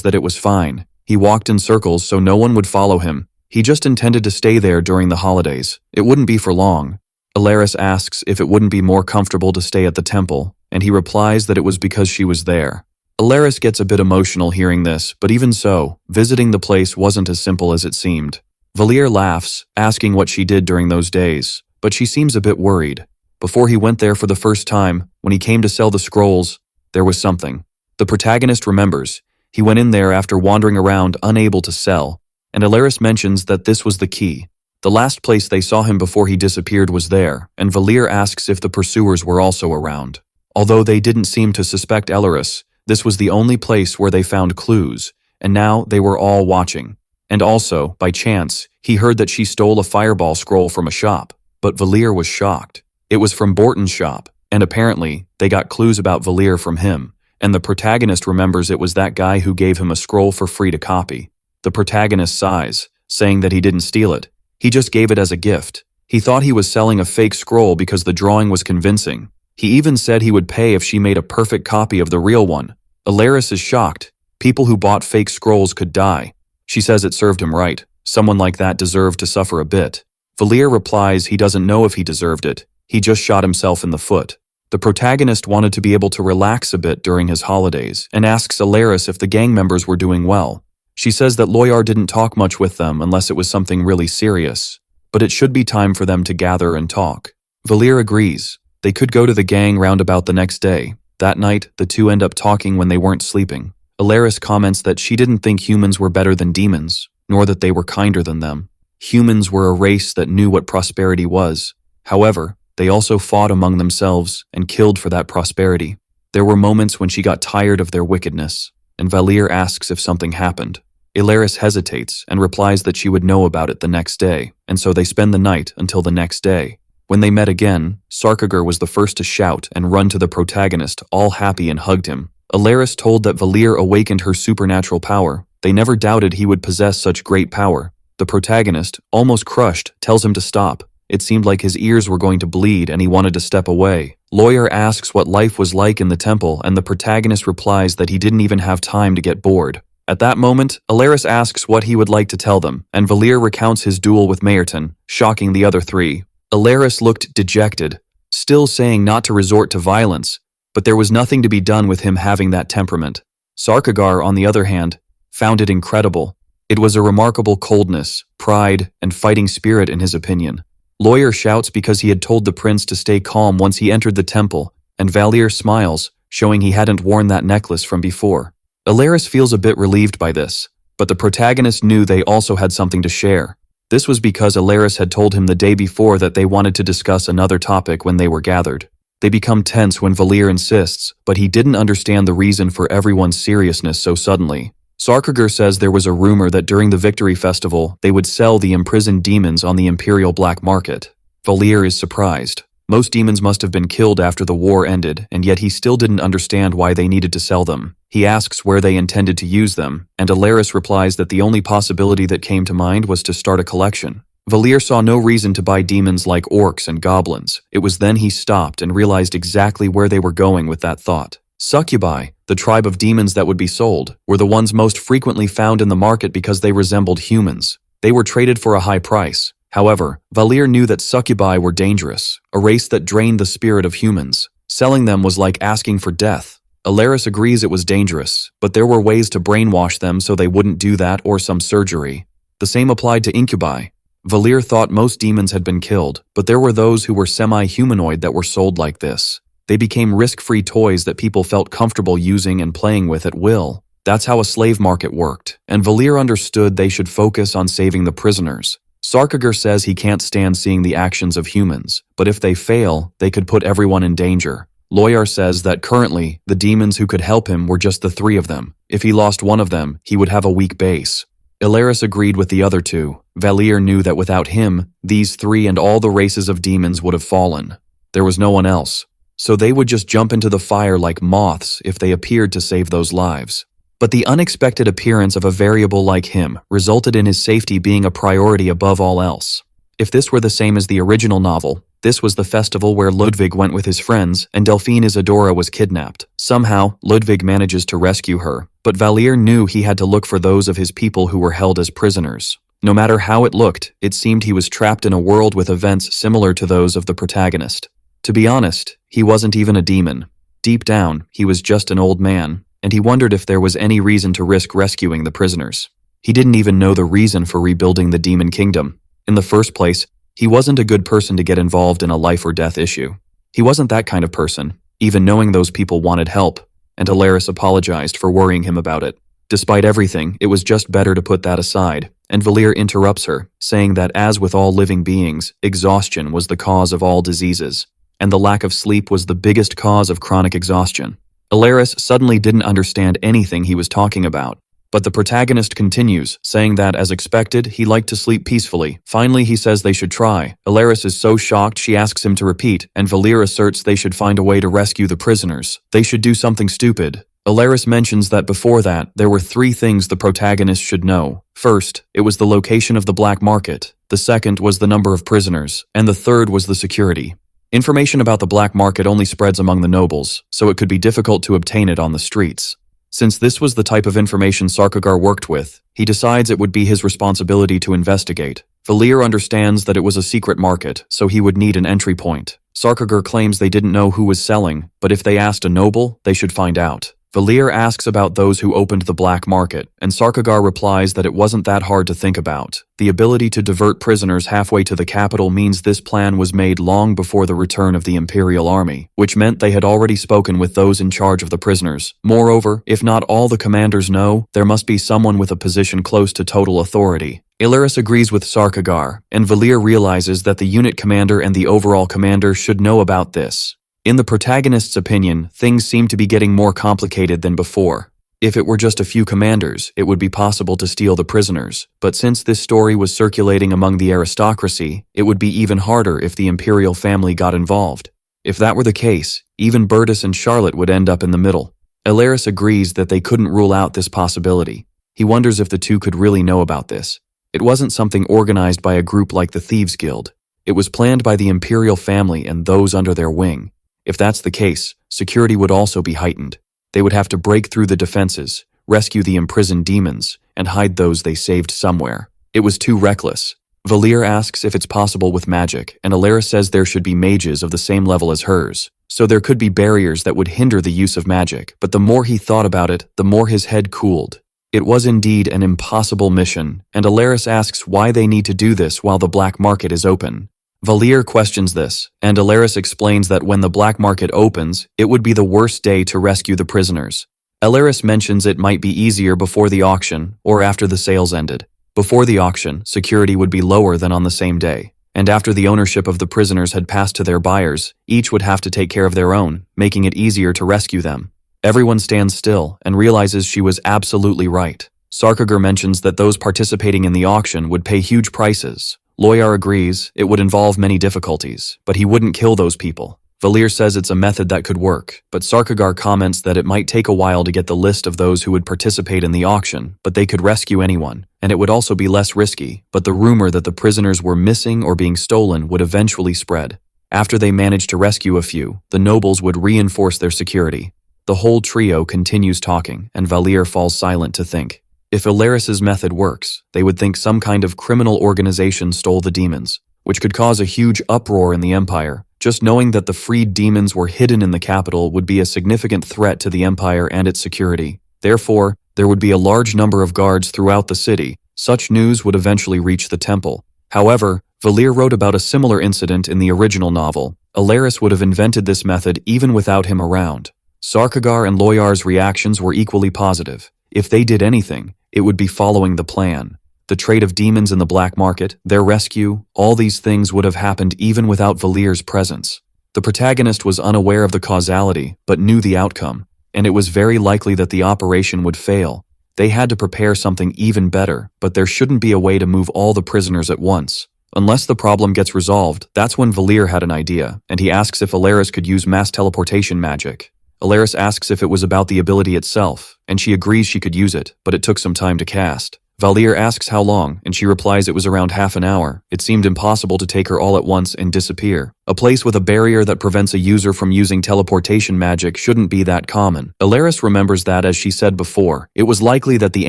that it was fine. He walked in circles so no one would follow him. He just intended to stay there during the holidays. It wouldn't be for long. Earis asks if it wouldn't be more comfortable to stay at the temple, and he replies that it was because she was there. Earis gets a bit emotional hearing this, but even so, visiting the place wasn't as simple as it seemed. Valir laughs, asking what she did during those days, but she seems a bit worried. Before he went there for the first time, when he came to sell the scrolls, there was something. The protagonist remembers. He went in there after wandering around unable to sell, and Earis mentions that this was the key. The last place they saw him before he disappeared was there, and Valir asks if the pursuers were also around. Although they didn't seem to suspect Earis, this was the only place where they found clues, and now they were all watching. And also, by chance, he heard that she stole a fireball scroll from a shop, but Valir was shocked. It was from Borton's shop, and apparently, they got clues about Valir from him, and the protagonist remembers it was that guy who gave him a scroll for free to copy. The protagonist sighs, saying that he didn't steal it. He just gave it as a gift. He thought he was selling a fake scroll because the drawing was convincing. He even said he would pay if she made a perfect copy of the real one. Earis is shocked. People who bought fake scrolls could die. She says it served him right. Someone like that deserved to suffer a bit. Valir replies he doesn't know if he deserved it. He just shot himself in the foot. The protagonist wanted to be able to relax a bit during his holidays and asks Earis if the gang members were doing well. She says that Loyar didn't talk much with them unless it was something really serious, but it should be time for them to gather and talk. Valir agrees. They could go to the gang roundabout the next day. That night, the two end up talking when they weren't sleeping. Earis comments that she didn't think humans were better than demons, nor that they were kinder than them. Humans were a race that knew what prosperity was. However, they also fought among themselves and killed for that prosperity. There were moments when she got tired of their wickedness, and Valir asks if something happened. Earis hesitates and replies that she would know about it the next day, and so they spend the night until the next day. When they met again, Sarkagir was the first to shout and run to the protagonist, all happy, and hugged him. Earis told that Valir awakened her supernatural power. They never doubted he would possess such great power. The protagonist, almost crushed, tells him to stop. It seemed like his ears were going to bleed and he wanted to step away. Loyar asks what life was like in the temple, and the protagonist replies that he didn't even have time to get bored. At that moment, Earis asks what he would like to tell them, and Valir recounts his duel with Maerton, shocking the other three. Earis looked dejected, still saying not to resort to violence, but there was nothing to be done with him having that temperament. Sarkagir, on the other hand, found it incredible. It was a remarkable coldness, pride, and fighting spirit in his opinion. Loyar shouts because he had told the prince to stay calm once he entered the temple, and Valir smiles, showing he hadn't worn that necklace from before. Earis feels a bit relieved by this. But the protagonist knew they also had something to share. This was because Earis had told him the day before that they wanted to discuss another topic when they were gathered. They become tense when Valir insists, but he didn't understand the reason for everyone's seriousness so suddenly. Sarkagir says there was a rumor that during the Victory Festival, they would sell the imprisoned demons on the Imperial black market. Valir is surprised. Most demons must have been killed after the war ended, and yet he still didn't understand why they needed to sell them. He asks where they intended to use them, and Earis replies that the only possibility that came to mind was to start a collection. Valir saw no reason to buy demons like orcs and goblins. It was then he stopped and realized exactly where they were going with that thought. Succubi, the tribe of demons that would be sold, were the ones most frequently found in the market because they resembled humans. They were traded for a high price. However, Valir knew that succubi were dangerous, a race that drained the spirit of humans. Selling them was like asking for death. Earis agrees it was dangerous, but there were ways to brainwash them so they wouldn't do that or some surgery. The same applied to incubi. Valir thought most demons had been killed, but there were those who were semi-humanoid that were sold like this. They became risk-free toys that people felt comfortable using and playing with at will. That's how a slave market worked, and Valir understood they should focus on saving the prisoners. Sarkagir says he can't stand seeing the actions of humans, but if they fail, they could put everyone in danger. Loyar says that currently, the demons who could help him were just the 3 of them. If he lost one of them, he would have a weak base. Earis agreed with the other 2. Valir knew that without him, these 3 and all the races of demons would have fallen. There was no one else. So they would just jump into the fire like moths if they appeared to save those lives. But the unexpected appearance of a variable like him resulted in his safety being a priority above all else. If this were the same as the original novel, this was the festival where Ludwig went with his friends and Delphine Isadora was kidnapped. Somehow, Ludwig manages to rescue her, but Valir knew he had to look for those of his people who were held as prisoners. No matter how it looked, it seemed he was trapped in a world with events similar to those of the protagonist. To be honest, he wasn't even a demon. Deep down, he was just an old man, and he wondered if there was any reason to risk rescuing the prisoners. He didn't even know the reason for rebuilding the demon kingdom. In the first place, he wasn't a good person to get involved in a life or death issue. He wasn't that kind of person, even knowing those people wanted help, and Earis apologized for worrying him about it. Despite everything, it was just better to put that aside, and Valir interrupts her, saying that as with all living beings, exhaustion was the cause of all diseases, and the lack of sleep was the biggest cause of chronic exhaustion. Earis suddenly didn't understand anything he was talking about. But the protagonist continues, saying that, as expected, he liked to sleep peacefully. Finally, he says they should try. Earis is so shocked she asks him to repeat, and Valir asserts they should find a way to rescue the prisoners. They should do something stupid. Earis mentions that before that, there were 3 things the protagonist should know. First, it was the location of the black market. The second was the number of prisoners, and the third was the security. Information about the black market only spreads among the nobles, so it could be difficult to obtain it on the streets. Since this was the type of information Sarkagir worked with, he decides it would be his responsibility to investigate. Valir understands that it was a secret market, so he would need an entry point. Sarkagir claims they didn't know who was selling, but if they asked a noble, they should find out. Valir asks about those who opened the black market, and Sarkagir replies that it wasn't that hard to think about. The ability to divert prisoners halfway to the capital means this plan was made long before the return of the Imperial Army, which meant they had already spoken with those in charge of the prisoners. Moreover, if not all the commanders know, there must be someone with a position close to total authority. Earis agrees with Sarkagir, and Valir realizes that the unit commander and the overall commander should know about this. In the protagonist's opinion, things seem to be getting more complicated than before. If it were just a few commanders, it would be possible to steal the prisoners, but since this story was circulating among the aristocracy, it would be even harder if the imperial family got involved. If that were the case, even Bertus and Charlotte would end up in the middle. Earis agrees that they couldn't rule out this possibility. He wonders if the 2 could really know about this. It wasn't something organized by a group like the Thieves Guild. It was planned by the imperial family and those under their wing. If that's the case, security would also be heightened. They would have to break through the defenses, rescue the imprisoned demons, and hide those they saved somewhere. It was too reckless. Valir asks if it's possible with magic, and Earis says there should be mages of the same level as hers, so there could be barriers that would hinder the use of magic. But the more he thought about it, the more his head cooled. It was indeed an impossible mission, and Earis asks why they need to do this while the black market is open. Valir questions this, and Earis explains that when the black market opens, it would be the worst day to rescue the prisoners. Earis mentions it might be easier before the auction or after the sales ended. Before the auction, security would be lower than on the same day. And after the ownership of the prisoners had passed to their buyers, each would have to take care of their own, making it easier to rescue them. Everyone stands still and realizes she was absolutely right. Sarkagar mentions that those participating in the auction would pay huge prices. Loyar agrees it would involve many difficulties, but he wouldn't kill those people. Valir says it's a method that could work, but Sarkagar comments that it might take a while to get the list of those who would participate in the auction, but they could rescue anyone, and it would also be less risky, but the rumor that the prisoners were missing or being stolen would eventually spread. After they managed to rescue a few, the nobles would reinforce their security. The whole trio continues talking, and Valir falls silent to think. If Earis's method works, they would think some kind of criminal organization stole the demons, which could cause a huge uproar in the Empire. Just knowing that the freed demons were hidden in the capital would be a significant threat to the Empire and its security. Therefore, there would be a large number of guards throughout the city. Such news would eventually reach the temple. However, Valir wrote about a similar incident in the original novel. Earis would have invented this method even without him around. Sarkagar and Loyar's reactions were equally positive. If they did anything, it would be following the plan. The trade of demons in the black market, their rescue, all these things would have happened even without Valir's presence. The protagonist was unaware of the causality, but knew the outcome, and it was very likely that the operation would fail. They had to prepare something even better, but there shouldn't be a way to move all the prisoners at once. Unless the problem gets resolved, that's when Valir had an idea, and he asks if Earis could use mass teleportation magic. Earis asks if it was about the ability itself, and she agrees she could use it, but it took some time to cast. Valir asks how long, and she replies it was around half an hour. It seemed impossible to take her all at once and disappear. A place with a barrier that prevents a user from using teleportation magic shouldn't be that common. Earis remembers that, as she said before, it was likely that the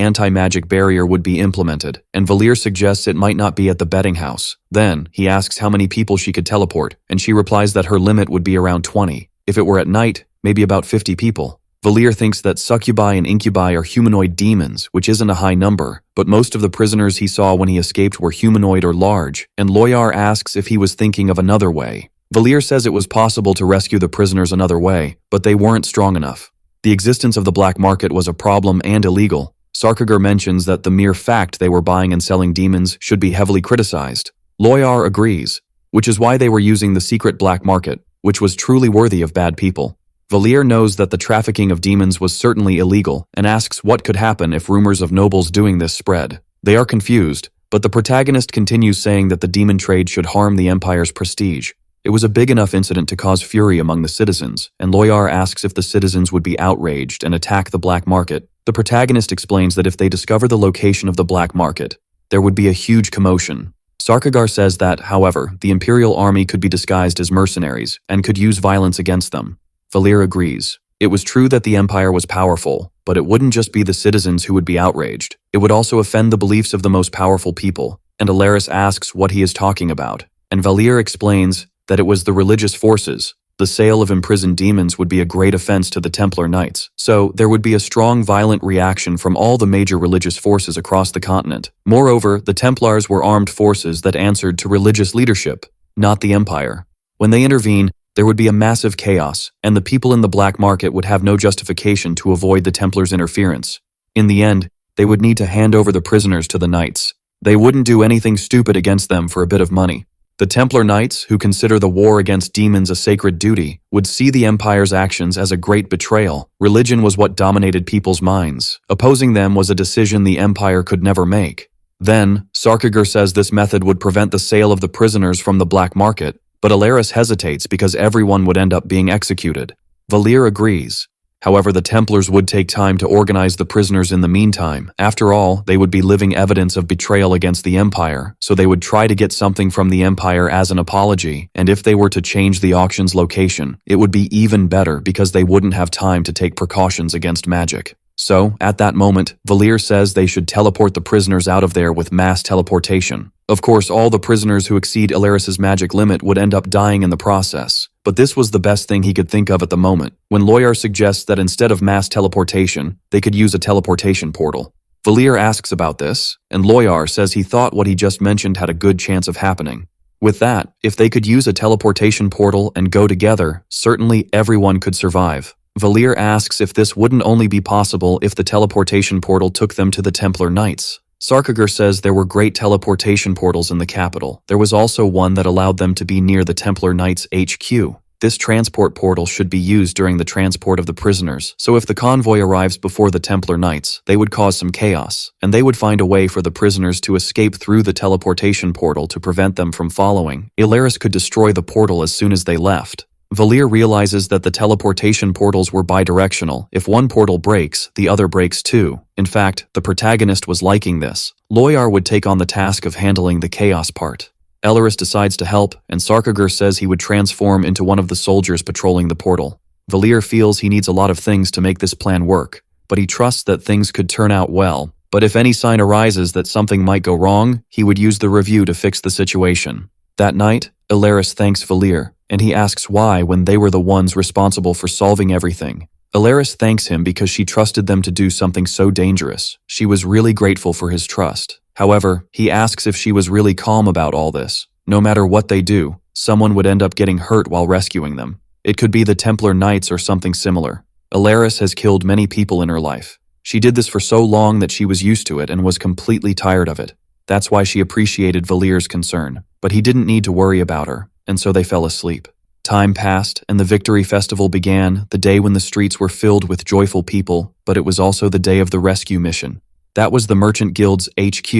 anti-magic barrier would be implemented, and Valir suggests it might not be at the betting house. Then, he asks how many people she could teleport, and she replies that her limit would be around 20. If it were at night, maybe about 50 people. Valir thinks that succubi and incubi are humanoid demons, which isn't a high number, but most of the prisoners he saw when he escaped were humanoid or large, and Loyar asks if he was thinking of another way. Valir says it was possible to rescue the prisoners another way, but they weren't strong enough. The existence of the black market was a problem and illegal. Sarkagar mentions that the mere fact they were buying and selling demons should be heavily criticized. Loyar agrees, which is why they were using the secret black market, which was truly worthy of bad people. Valir knows that the trafficking of demons was certainly illegal and asks what could happen if rumors of nobles doing this spread. They are confused, but the protagonist continues saying that the demon trade should harm the Empire's prestige. It was a big enough incident to cause fury among the citizens, and Loyar asks if the citizens would be outraged and attack the black market. The protagonist explains that if they discover the location of the black market, there would be a huge commotion. Sarkagar says that, however, the Imperial army could be disguised as mercenaries and could use violence against them. Valir agrees. It was true that the Empire was powerful, but it wouldn't just be the citizens who would be outraged. It would also offend the beliefs of the most powerful people, and Earis asks what he is talking about. And Valir explains that it was the religious forces. The sale of imprisoned demons would be a great offense to the Templar Knights, so there would be a strong violent reaction from all the major religious forces across the continent. Moreover, the Templars were armed forces that answered to religious leadership, not the Empire. When they intervene, there would be a massive chaos, and the people in the black market would have no justification to avoid the Templars' interference. In the end, they would need to hand over the prisoners to the Knights. They wouldn't do anything stupid against them for a bit of money. The Templar Knights, who consider the war against demons a sacred duty, would see the Empire's actions as a great betrayal. Religion was what dominated people's minds. Opposing them was a decision the Empire could never make. Then, Sarkagar says this method would prevent the sale of the prisoners from the black market, but Earis hesitates because everyone would end up being executed. Valir agrees. However, the Templars would take time to organize the prisoners in the meantime. After all, they would be living evidence of betrayal against the Empire, so they would try to get something from the Empire as an apology, and if they were to change the auction's location, it would be even better because they wouldn't have time to take precautions against magic. So, at that moment, Valir says they should teleport the prisoners out of there with mass teleportation. Of course, all the prisoners who exceed Earis's magic limit would end up dying in the process. But this was the best thing he could think of at the moment, when Loyar suggests that instead of mass teleportation, they could use a teleportation portal. Valir asks about this, and Loyar says he thought what he just mentioned had a good chance of happening. With that, if they could use a teleportation portal and go together, certainly everyone could survive. Valir asks if this wouldn't only be possible if the teleportation portal took them to the Templar Knights. Sarkagir says there were great teleportation portals in the capital. There was also one that allowed them to be near the Templar Knights HQ. This transport portal should be used during the transport of the prisoners, so if the convoy arrives before the Templar Knights, they would cause some chaos, and they would find a way for the prisoners to escape through the teleportation portal to prevent them from following. Earis could destroy the portal as soon as they left. Valir realizes that the teleportation portals were bidirectional. If one portal breaks, the other breaks too. In fact, the protagonist was liking this. Loyar would take on the task of handling the chaos part. Earis decides to help, and Sarkagir says he would transform into one of the soldiers patrolling the portal. Valir feels he needs a lot of things to make this plan work, but he trusts that things could turn out well. But if any sign arises that something might go wrong, he would use the review to fix the situation. That night, Earis thanks Valir, and he asks why when they were the ones responsible for solving everything. Earis thanks him because she trusted them to do something so dangerous. She was really grateful for his trust. However, he asks if she was really calm about all this. No matter what they do, someone would end up getting hurt while rescuing them. It could be the Templar Knights or something similar. Earis has killed many people in her life. She did this for so long that she was used to it and was completely tired of it. That's why she appreciated Valir's concern. But he didn't need to worry about her, and so they fell asleep. Time passed, and the Victory Festival began, the day when the streets were filled with joyful people, but it was also the day of the rescue mission. That was the Merchant Guild's HQ,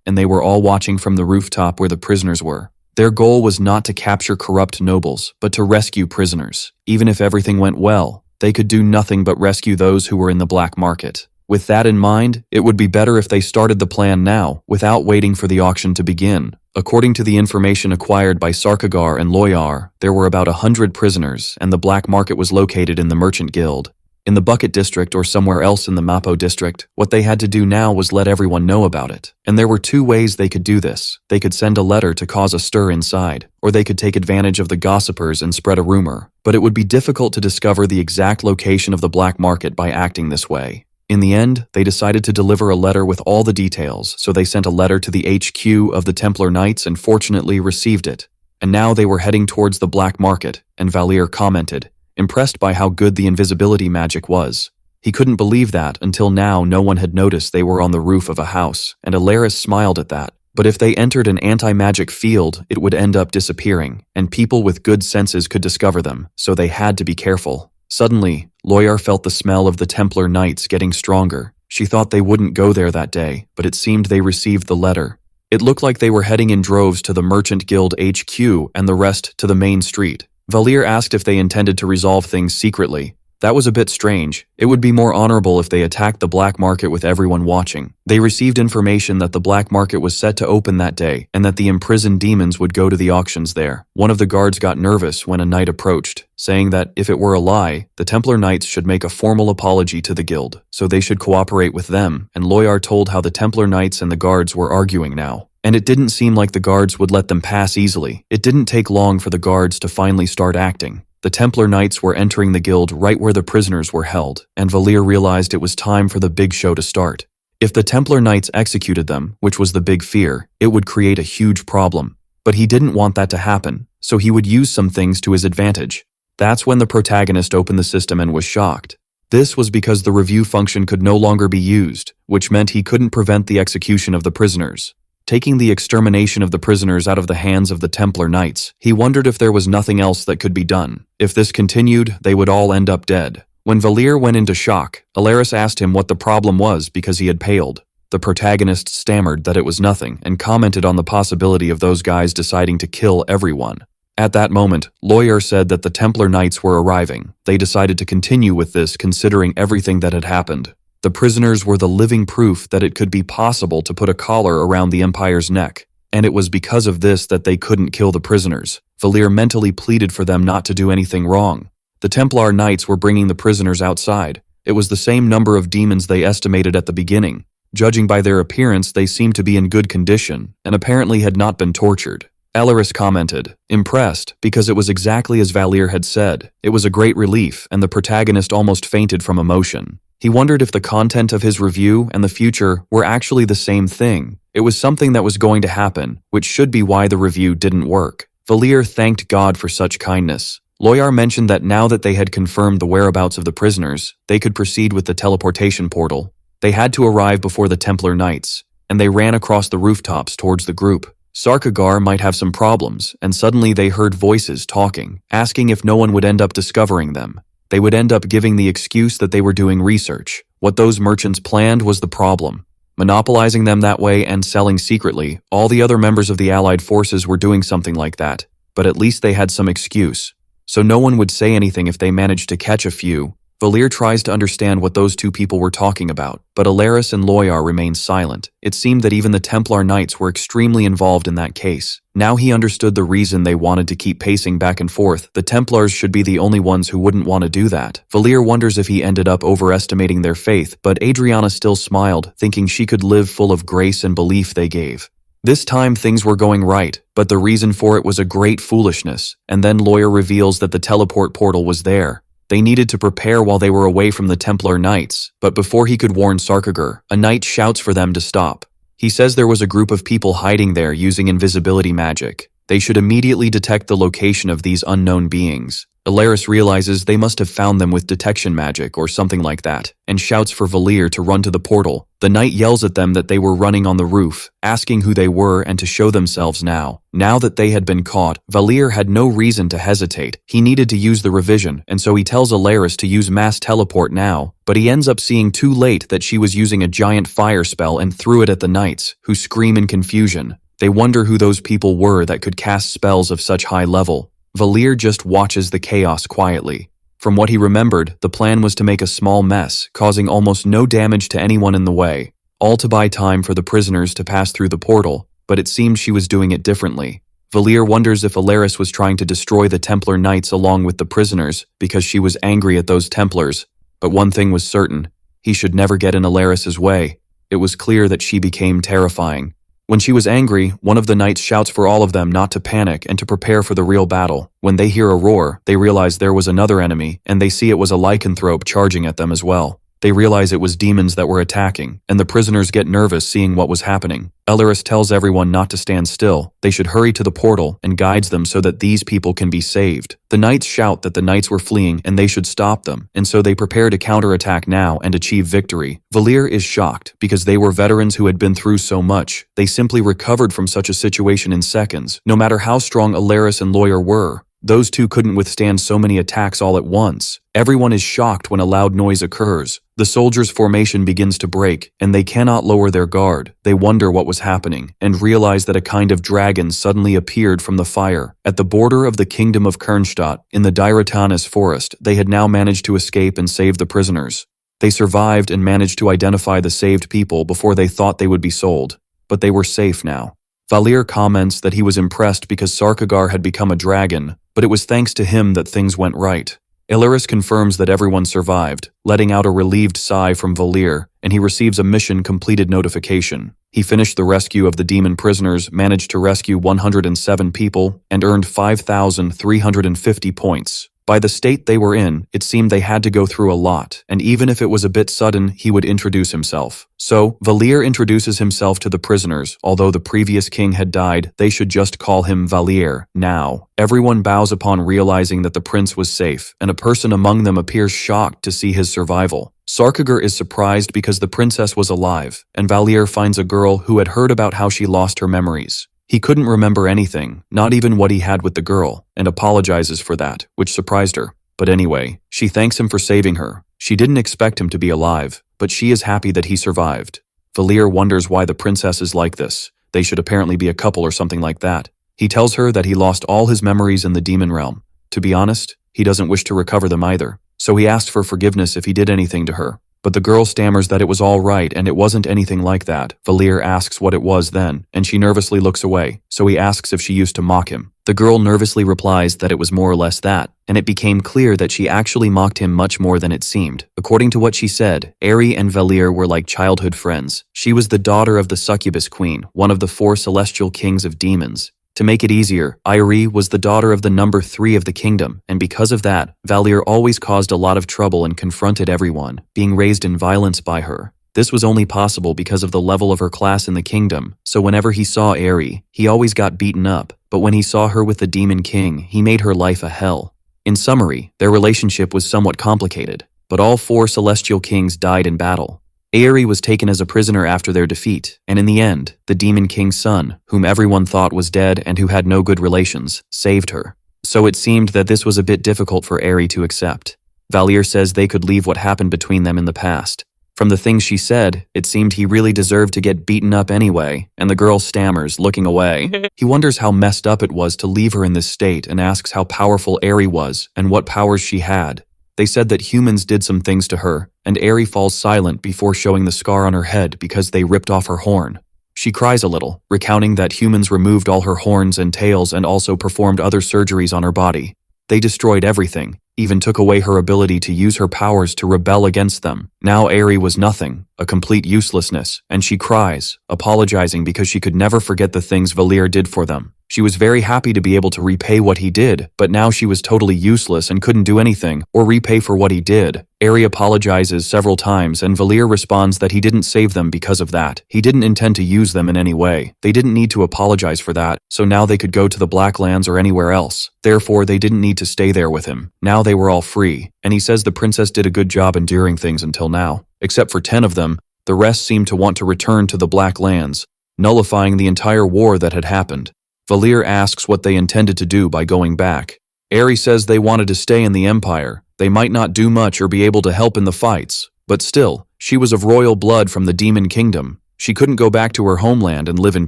and they were all watching from the rooftop where the prisoners were. Their goal was not to capture corrupt nobles, but to rescue prisoners. Even if everything went well, they could do nothing but rescue those who were in the black market. With that in mind, it would be better if they started the plan now, without waiting for the auction to begin. According to the information acquired by Sarkagir and Loyar, there were about 100 prisoners, and the black market was located in the Merchant Guild. In the Bucket District or somewhere else in the Mapo District, what they had to do now was let everyone know about it. And there were two ways they could do this. They could send a letter to cause a stir inside, or they could take advantage of the gossipers and spread a rumor. But it would be difficult to discover the exact location of the black market by acting this way. In the end, they decided to deliver a letter with all the details, so they sent a letter to the HQ of the Templar Knights and fortunately received it. And now they were heading towards the black market, and Valir commented, impressed by how good the invisibility magic was. He couldn't believe that until now no one had noticed they were on the roof of a house, and Earis smiled at that. But if they entered an anti-magic field, it would end up disappearing, and people with good senses could discover them, so they had to be careful. Suddenly, Loyar felt the smell of the Templar Knights getting stronger. She thought they wouldn't go there that day, but it seemed they received the letter. It looked like they were heading in droves to the Merchant Guild HQ and the rest to the main street. Valir asked if they intended to resolve things secretly. That was a bit strange. It would be more honorable if they attacked the black market with everyone watching. They received information that the black market was set to open that day and that the imprisoned demons would go to the auctions there. One of the guards got nervous when a knight approached, saying that if it were a lie, the Templar Knights should make a formal apology to the guild, so they should cooperate with them, and Loyar told how the Templar Knights and the guards were arguing now. And it didn't seem like the guards would let them pass easily. It didn't take long for the guards to finally start acting. The Templar Knights were entering the guild right where the prisoners were held, and Valir realized it was time for the big show to start. If the Templar Knights executed them, which was the big fear, it would create a huge problem. But he didn't want that to happen, so he would use some things to his advantage. That's when the protagonist opened the system and was shocked. This was because the review function could no longer be used, which meant he couldn't prevent the execution of the prisoners. Taking the extermination of the prisoners out of the hands of the Templar Knights, he wondered if there was nothing else that could be done. If this continued, they would all end up dead. When Valir went into shock, Earis asked him what the problem was because he had paled. The protagonist stammered that it was nothing and commented on the possibility of those guys deciding to kill everyone. At that moment, Loyar said that the Templar Knights were arriving. They decided to continue with this considering everything that had happened. The prisoners were the living proof that it could be possible to put a collar around the Empire's neck, and it was because of this that they couldn't kill the prisoners. Valir mentally pleaded for them not to do anything wrong. The Templar Knights were bringing the prisoners outside. It was the same number of demons they estimated at the beginning. Judging by their appearance, they seemed to be in good condition, and apparently had not been tortured. Earis commented, impressed, because it was exactly as Valir had said. It was a great relief, and the protagonist almost fainted from emotion. He wondered if the content of his review and the future were actually the same thing. It was something that was going to happen, which should be why the review didn't work. Valir thanked God for such kindness. Loyar mentioned that now that they had confirmed the whereabouts of the prisoners, they could proceed with the teleportation portal. They had to arrive before the Templar Knights, and they ran across the rooftops towards the group. Sarkagar might have some problems, and suddenly they heard voices talking, asking if no one would end up discovering them. They would end up giving the excuse that they were doing research. What those merchants planned was the problem. Monopolizing them that way and selling secretly, all the other members of the Allied forces were doing something like that, but at least they had some excuse. So no one would say anything if they managed to catch a few. Valir tries to understand what those two people were talking about, but Earis and Loyar remain silent. It seemed that even the Templar Knights were extremely involved in that case. Now he understood the reason they wanted to keep pacing back and forth. The Templars should be the only ones who wouldn't want to do that. Valir wonders if he ended up overestimating their faith, but Adriana still smiled, thinking she could live full of grace and belief they gave. This time things were going right, but the reason for it was a great foolishness, and then Loyar reveals that the teleport portal was there. They needed to prepare while they were away from the Templar Knights, but before he could warn Sarkagar, a knight shouts for them to stop. He says there was a group of people hiding there using invisibility magic. They should immediately detect the location of these unknown beings. Earis realizes they must have found them with detection magic or something like that, and shouts for Valir to run to the portal. The knight yells at them that they were running on the roof, asking who they were and to show themselves now. Now that they had been caught, Valir had no reason to hesitate. He needed to use the revision, and so he tells Earis to use mass teleport now, but he ends up seeing too late that she was using a giant fire spell and threw it at the knights, who scream in confusion. They wonder who those people were that could cast spells of such high level. Valir just watches the chaos quietly. From what he remembered, the plan was to make a small mess, causing almost no damage to anyone in the way, all to buy time for the prisoners to pass through the portal, but it seemed she was doing it differently. Valir wonders if Earis was trying to destroy the Templar Knights along with the prisoners because she was angry at those Templars, but one thing was certain, he should never get in Earis's way. It was clear that she became terrifying. When she was angry, one of the knights shouts for all of them not to panic and to prepare for the real battle. When they hear a roar, they realize there was another enemy, and they see it was a lycanthrope charging at them as well. They realize it was demons that were attacking, and the prisoners get nervous seeing what was happening. Earis tells everyone not to stand still. They should hurry to the portal and guides them so that these people can be saved. The knights shout that the knights were fleeing and they should stop them, and so they prepare to counterattack now and achieve victory. Valir is shocked because they were veterans who had been through so much. They simply recovered from such a situation in seconds. No matter how strong Earis and Loyar were, those two couldn't withstand so many attacks all at once. Everyone is shocked when a loud noise occurs. The soldiers' formation begins to break, and they cannot lower their guard. They wonder what was happening, and realize that a kind of dragon suddenly appeared from the fire. At the border of the kingdom of Kernstadt, in the Dyrus forest, they had now managed to escape and save the prisoners. They survived and managed to identify the saved people before they thought they would be sold. But they were safe now. Valir comments that he was impressed because Sarkagar had become a dragon, but it was thanks to him that things went right. Earis confirms that everyone survived, letting out a relieved sigh from Valir, and he receives a mission completed notification. He finished the rescue of the demon prisoners, managed to rescue 107 people, and earned 5,350 points. By the state they were in, it seemed they had to go through a lot, and even if it was a bit sudden, he would introduce himself. So, Valir introduces himself to the prisoners. Although the previous king had died, they should just call him Valir now. Everyone bows upon realizing that the prince was safe, and a person among them appears shocked to see his survival. Sarkagar is surprised because the princess was alive, and Valir finds a girl who had heard about how she lost her memories. He couldn't remember anything, not even what he had with the girl, and apologizes for that, which surprised her. But anyway, she thanks him for saving her. She didn't expect him to be alive, but she is happy that he survived. Valir wonders why the princess is like this. They should apparently be a couple or something like that. He tells her that he lost all his memories in the demon realm. To be honest, he doesn't wish to recover them either, so he asks for forgiveness if he did anything to her. But the girl stammers that it was all right and it wasn't anything like that. Valir asks what it was then, and she nervously looks away, so he asks if she used to mock him. The girl nervously replies that it was more or less that, and it became clear that she actually mocked him much more than it seemed. According to what she said, Eiri and Valir were like childhood friends. She was the daughter of the succubus queen, one of the 4 celestial kings of demons. To make it easier, Eiri was the daughter of the number 3 of the kingdom, and because of that, Valir always caused a lot of trouble and confronted everyone, being raised in violence by her. This was only possible because of the level of her class in the kingdom, so whenever he saw Eiri, he always got beaten up, but when he saw her with the demon king, he made her life a hell. In summary, their relationship was somewhat complicated, but all 4 celestial kings died in battle. Earis was taken as a prisoner after their defeat, and in the end, the Demon King's son, whom everyone thought was dead and who had no good relations, saved her. So it seemed that this was a bit difficult for Earis to accept. Valier says they could leave what happened between them in the past. From the things she said, it seemed he really deserved to get beaten up anyway, and the girl stammers, looking away. He wonders how messed up it was to leave her in this state and asks how powerful Earis was and what powers she had. They said that humans did some things to her, and Earis falls silent before showing the scar on her head because they ripped off her horn. She cries a little, recounting that humans removed all her horns and tails and also performed other surgeries on her body. They destroyed everything, even took away her ability to use her powers to rebel against them. Now Earis was nothing, a complete uselessness, and she cries, apologizing because she could never forget the things Valier did for them. She was very happy to be able to repay what he did, but now she was totally useless and couldn't do anything or repay for what he did. Earis apologizes several times and Valier responds that he didn't save them because of that. He didn't intend to use them in any way. They didn't need to apologize for that, so now they could go to the Blacklands or anywhere else. Therefore, they didn't need to stay there with him. Now they were all free, and he says the princess did a good job enduring things until now. Except for 10 of them, the rest seemed to want to return to the Blacklands, nullifying the entire war that had happened. Valier asks what they intended to do by going back. Earis says they wanted to stay in the Empire. They might not do much or be able to help in the fights, but still, she was of royal blood from the Demon Kingdom. She couldn't go back to her homeland and live in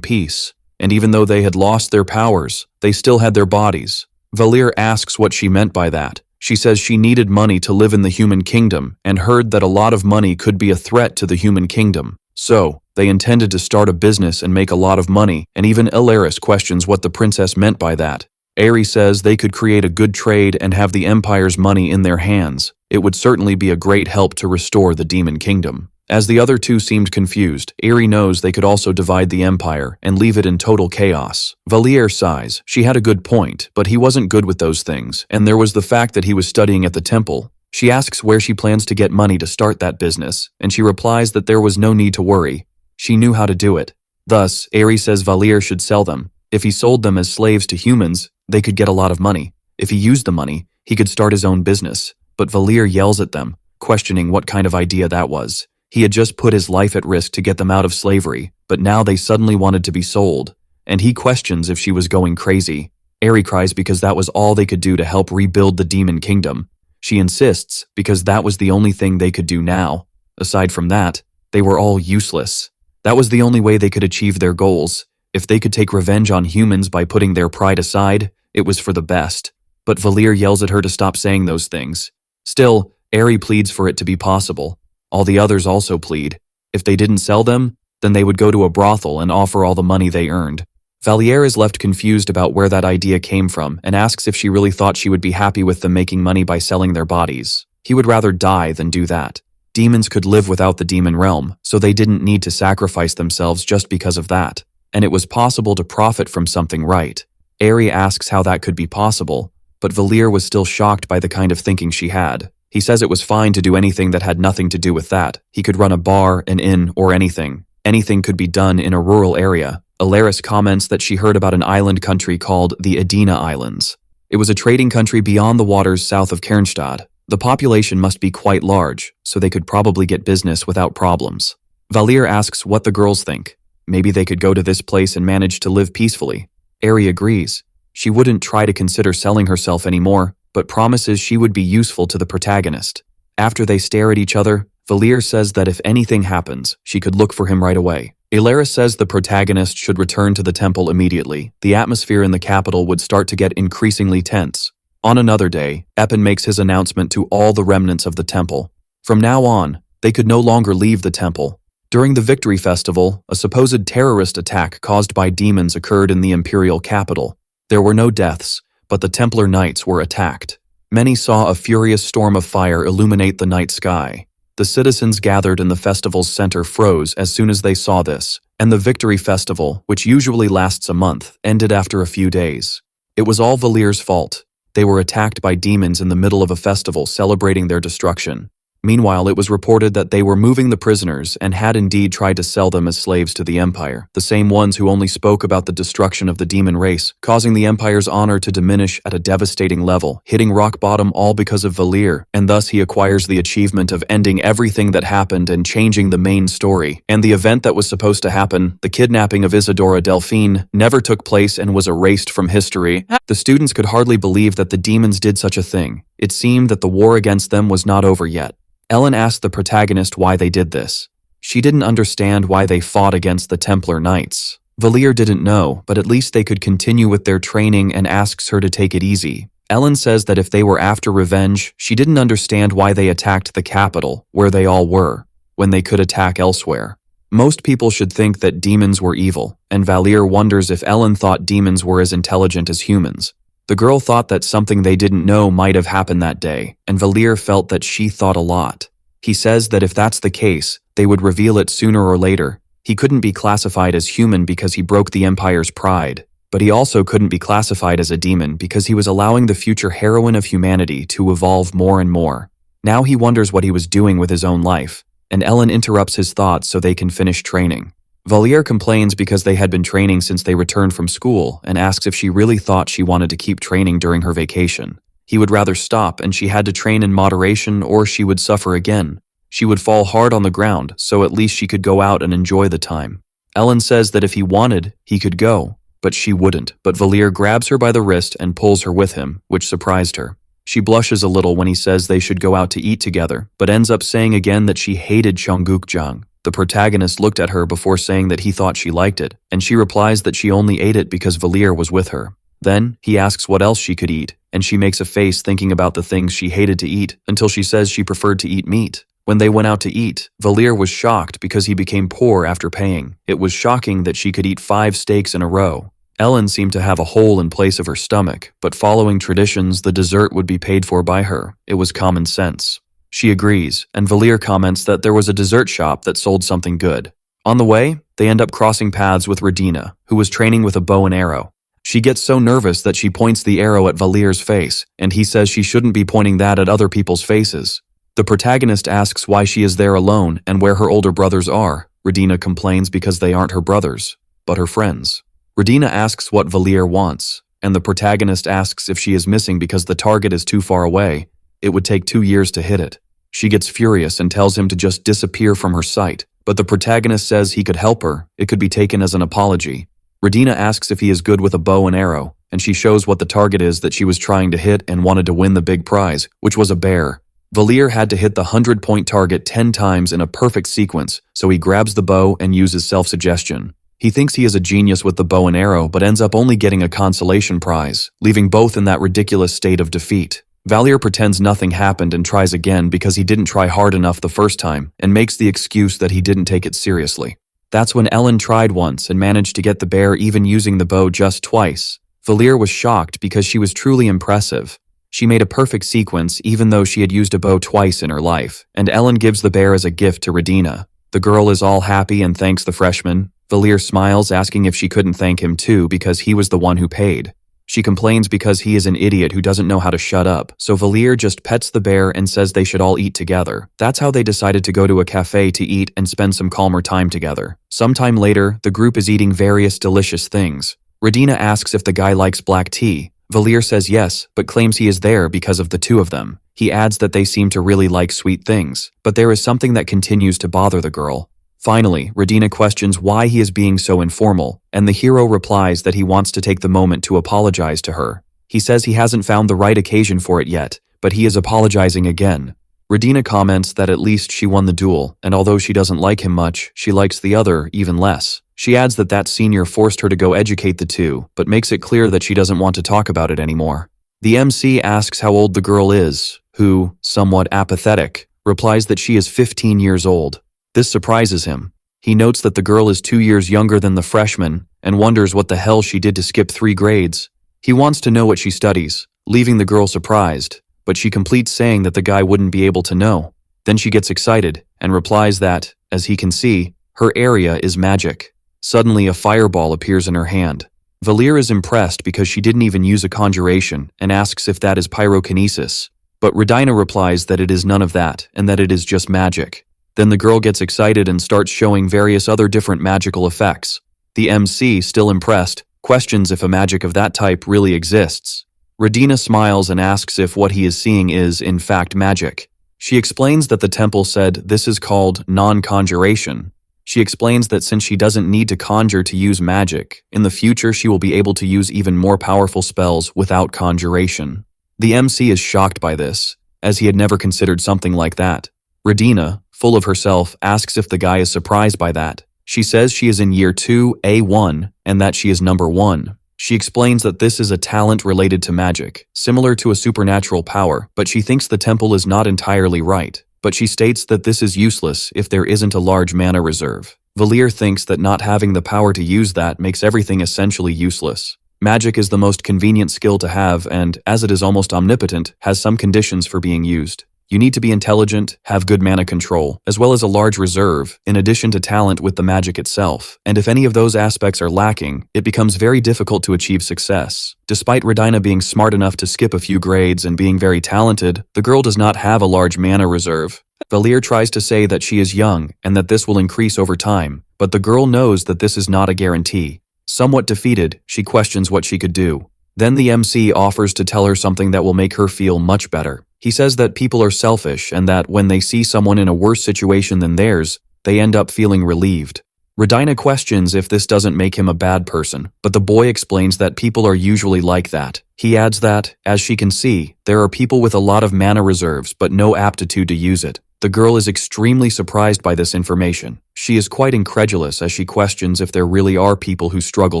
peace. And even though they had lost their powers, they still had their bodies. Valier asks what she meant by that. She says she needed money to live in the human kingdom and heard that a lot of money could be a threat to the human kingdom. So, they intended to start a business and make a lot of money, and even Earis questions what the princess meant by that. Earis says they could create a good trade and have the Empire's money in their hands. It would certainly be a great help to restore the Demon Kingdom. As the other two seemed confused, Earis knows they could also divide the Empire and leave it in total chaos. Valier sighs. She had a good point, but he wasn't good with those things, and there was the fact that he was studying at the temple. She asks where she plans to get money to start that business, and she replies that there was no need to worry. She knew how to do it. Thus, Earis says Valier should sell them. If he sold them as slaves to humans, they could get a lot of money. If he used the money, he could start his own business. But Valier yells at them, questioning what kind of idea that was. He had just put his life at risk to get them out of slavery, but now they suddenly wanted to be sold. And he questions if she was going crazy. Earis cries because that was all they could do to help rebuild the Demon Kingdom. She insists because that was the only thing they could do now. Aside from that, they were all useless. That was the only way they could achieve their goals. If they could take revenge on humans by putting their pride aside, it was for the best. But Valier yells at her to stop saying those things. Still, Earis pleads for it to be possible. All the others also plead. If they didn't sell them, then they would go to a brothel and offer all the money they earned. Valier is left confused about where that idea came from and asks if she really thought she would be happy with them making money by selling their bodies. He would rather die than do that. Demons could live without the demon realm, so they didn't need to sacrifice themselves just because of that. And it was possible to profit from something, right? Earis asks how that could be possible, but Valier was still shocked by the kind of thinking she had. He says it was fine to do anything that had nothing to do with that. He could run a bar, an inn, or anything. Anything could be done in a rural area. Earis comments that she heard about an island country called the Edina Islands. It was a trading country beyond the waters south of Kernstadt. The population must be quite large, so they could probably get business without problems. Valier asks what the girls think. Maybe they could go to this place and manage to live peacefully. Earis agrees. She wouldn't try to consider selling herself anymore, but promises she would be useful to the protagonist. After they stare at each other, Valier says that if anything happens, she could look for him right away. Earis says the protagonist should return to the temple immediately. The atmosphere in the capital would start to get increasingly tense. On another day, Eppen makes his announcement to all the remnants of the temple. From now on, they could no longer leave the temple. During the Victory Festival, a supposed terrorist attack caused by demons occurred in the imperial capital. There were no deaths, but the Templar Knights were attacked. Many saw a furious storm of fire illuminate the night sky. The citizens gathered in the festival's center froze as soon as they saw this, and the Victory Festival, which usually lasts a month, ended after a few days. It was all Valier's fault. They were attacked by demons in the middle of a festival celebrating their destruction. Meanwhile, it was reported that they were moving the prisoners and had indeed tried to sell them as slaves to the Empire, the same ones who only spoke about the destruction of the demon race, causing the Empire's honor to diminish at a devastating level, hitting rock bottom all because of Valir, and thus he acquires the achievement of ending everything that happened and changing the main story. And the event that was supposed to happen, the kidnapping of Isadora Delphine, never took place and was erased from history. The students could hardly believe that the demons did such a thing. It seemed that the war against them was not over yet. Ellen asked the protagonist why they did this. She didn't understand why they fought against the Templar Knights. Valir didn't know, but at least they could continue with their training and asks her to take it easy. Ellen says that if they were after revenge, she didn't understand why they attacked the capital, where they all were, when they could attack elsewhere. Most people should think that demons were evil, and Valir wonders if Ellen thought demons were as intelligent as humans. The girl thought that something they didn't know might have happened that day, and Valir felt that she thought a lot. He says that if that's the case, they would reveal it sooner or later. He couldn't be classified as human because he broke the Empire's pride, but he also couldn't be classified as a demon because he was allowing the future heroine of humanity to evolve more and more. Now he wonders what he was doing with his own life, and Ellen interrupts his thoughts so they can finish training. Valir complains because they had been training since they returned from school and asks if she really thought she wanted to keep training during her vacation. He would rather stop and she had to train in moderation or she would suffer again. She would fall hard on the ground, so at least she could go out and enjoy the time. Ellen says that if he wanted, he could go, but she wouldn't. But Valir grabs her by the wrist and pulls her with him, which surprised her. She blushes a little when he says they should go out to eat together, but ends up saying again that she hated Cheonggukjang. The protagonist looked at her before saying that he thought she liked it, and she replies that she only ate it because Valir was with her. Then, he asks what else she could eat, and she makes a face thinking about the things she hated to eat, until she says she preferred to eat meat. When they went out to eat, Valir was shocked because he became poor after paying. It was shocking that she could eat 5 steaks in a row. Ellen seemed to have a hole in place of her stomach, but following traditions, the dessert would be paid for by her. It was common sense. She agrees, and Valir comments that there was a dessert shop that sold something good. On the way, they end up crossing paths with Redina, who was training with a bow and arrow. She gets so nervous that she points the arrow at Valir's face, and he says she shouldn't be pointing that at other people's faces. The protagonist asks why she is there alone and where her older brothers are. Redina complains because they aren't her brothers, but her friends. Redina asks what Valir wants, and the protagonist asks if she is missing because the target is too far away. It would take 2 years to hit it. She gets furious and tells him to just disappear from her sight, but the protagonist says he could help her. It could be taken as an apology. Redina asks if he is good with a bow and arrow, and she shows what the target is that she was trying to hit and wanted to win the big prize, which was a bear. Valir had to hit the 100-point target 10 times in a perfect sequence, so he grabs the bow and uses self-suggestion. He thinks he is a genius with the bow and arrow, but ends up only getting a consolation prize, leaving both in that ridiculous state of defeat. Valir pretends nothing happened and tries again because he didn't try hard enough the first time, and makes the excuse that he didn't take it seriously. That's when Ellen tried once and managed to get the bear even using the bow just twice. Valir was shocked because she was truly impressive. She made a perfect sequence even though she had used a bow twice in her life, and Ellen gives the bear as a gift to Redina. The girl is all happy and thanks the freshman. Valir smiles, asking if she couldn't thank him too because he was the one who paid. She complains because he is an idiot who doesn't know how to shut up, so Valir just pets the bear and says they should all eat together. That's how they decided to go to a cafe to eat and spend some calmer time together. Sometime later, the group is eating various delicious things. Redina asks if the guy likes black tea. Valir says yes, but claims he is there because of the two of them. He adds that they seem to really like sweet things, but there is something that continues to bother the girl. Finally, Redina questions why he is being so informal, and the hero replies that he wants to take the moment to apologize to her. He says he hasn't found the right occasion for it yet, but he is apologizing again. Redina comments that at least she won the duel, and although she doesn't like him much, she likes the other even less. She adds that that senior forced her to go educate the two, but makes it clear that she doesn't want to talk about it anymore. The MC asks how old the girl is, who, somewhat apathetic, replies that she is 15 years old. This surprises him. He notes that the girl is 2 years younger than the freshman and wonders what the hell she did to skip 3 grades. He wants to know what she studies, leaving the girl surprised, but she completes saying that the guy wouldn't be able to know. Then she gets excited and replies that, as he can see, her area is magic. Suddenly a fireball appears in her hand. Valir is impressed because she didn't even use a conjuration and asks if that is pyrokinesis. But Radina replies that it is none of that and that it is just magic. Then the girl gets excited and starts showing various other different magical effects. The MC, still impressed, questions if a magic of that type really exists. Radina smiles and asks if what he is seeing is, in fact, magic. She explains that the temple said this is called non-conjuration. She explains that since she doesn't need to conjure to use magic, in the future she will be able to use even more powerful spells without conjuration. The MC is shocked by this, as he had never considered something like that. Radina, full of herself, asks if the guy is surprised by that. She says she is in year 2, A1, and that she is number 1. She explains that this is a talent related to magic, similar to a supernatural power, but she thinks the temple is not entirely right. But she states that this is useless if there isn't a large mana reserve. Valir thinks that not having the power to use that makes everything essentially useless. Magic is the most convenient skill to have and, as it is almost omnipotent, has some conditions for being used. You need to be intelligent, have good mana control, as well as a large reserve, in addition to talent with the magic itself. And if any of those aspects are lacking, it becomes very difficult to achieve success. Despite Radina being smart enough to skip a few grades and being very talented, the girl does not have a large mana reserve. Valir tries to say that she is young and that this will increase over time, but the girl knows that this is not a guarantee. Somewhat defeated, she questions what she could do. Then the MC offers to tell her something that will make her feel much better. He says that people are selfish and that when they see someone in a worse situation than theirs, they end up feeling relieved. Radina questions if this doesn't make him a bad person, but the boy explains that people are usually like that. He adds that, as she can see, there are people with a lot of mana reserves but no aptitude to use it. The girl is extremely surprised by this information. She is quite incredulous as she questions if there really are people who struggle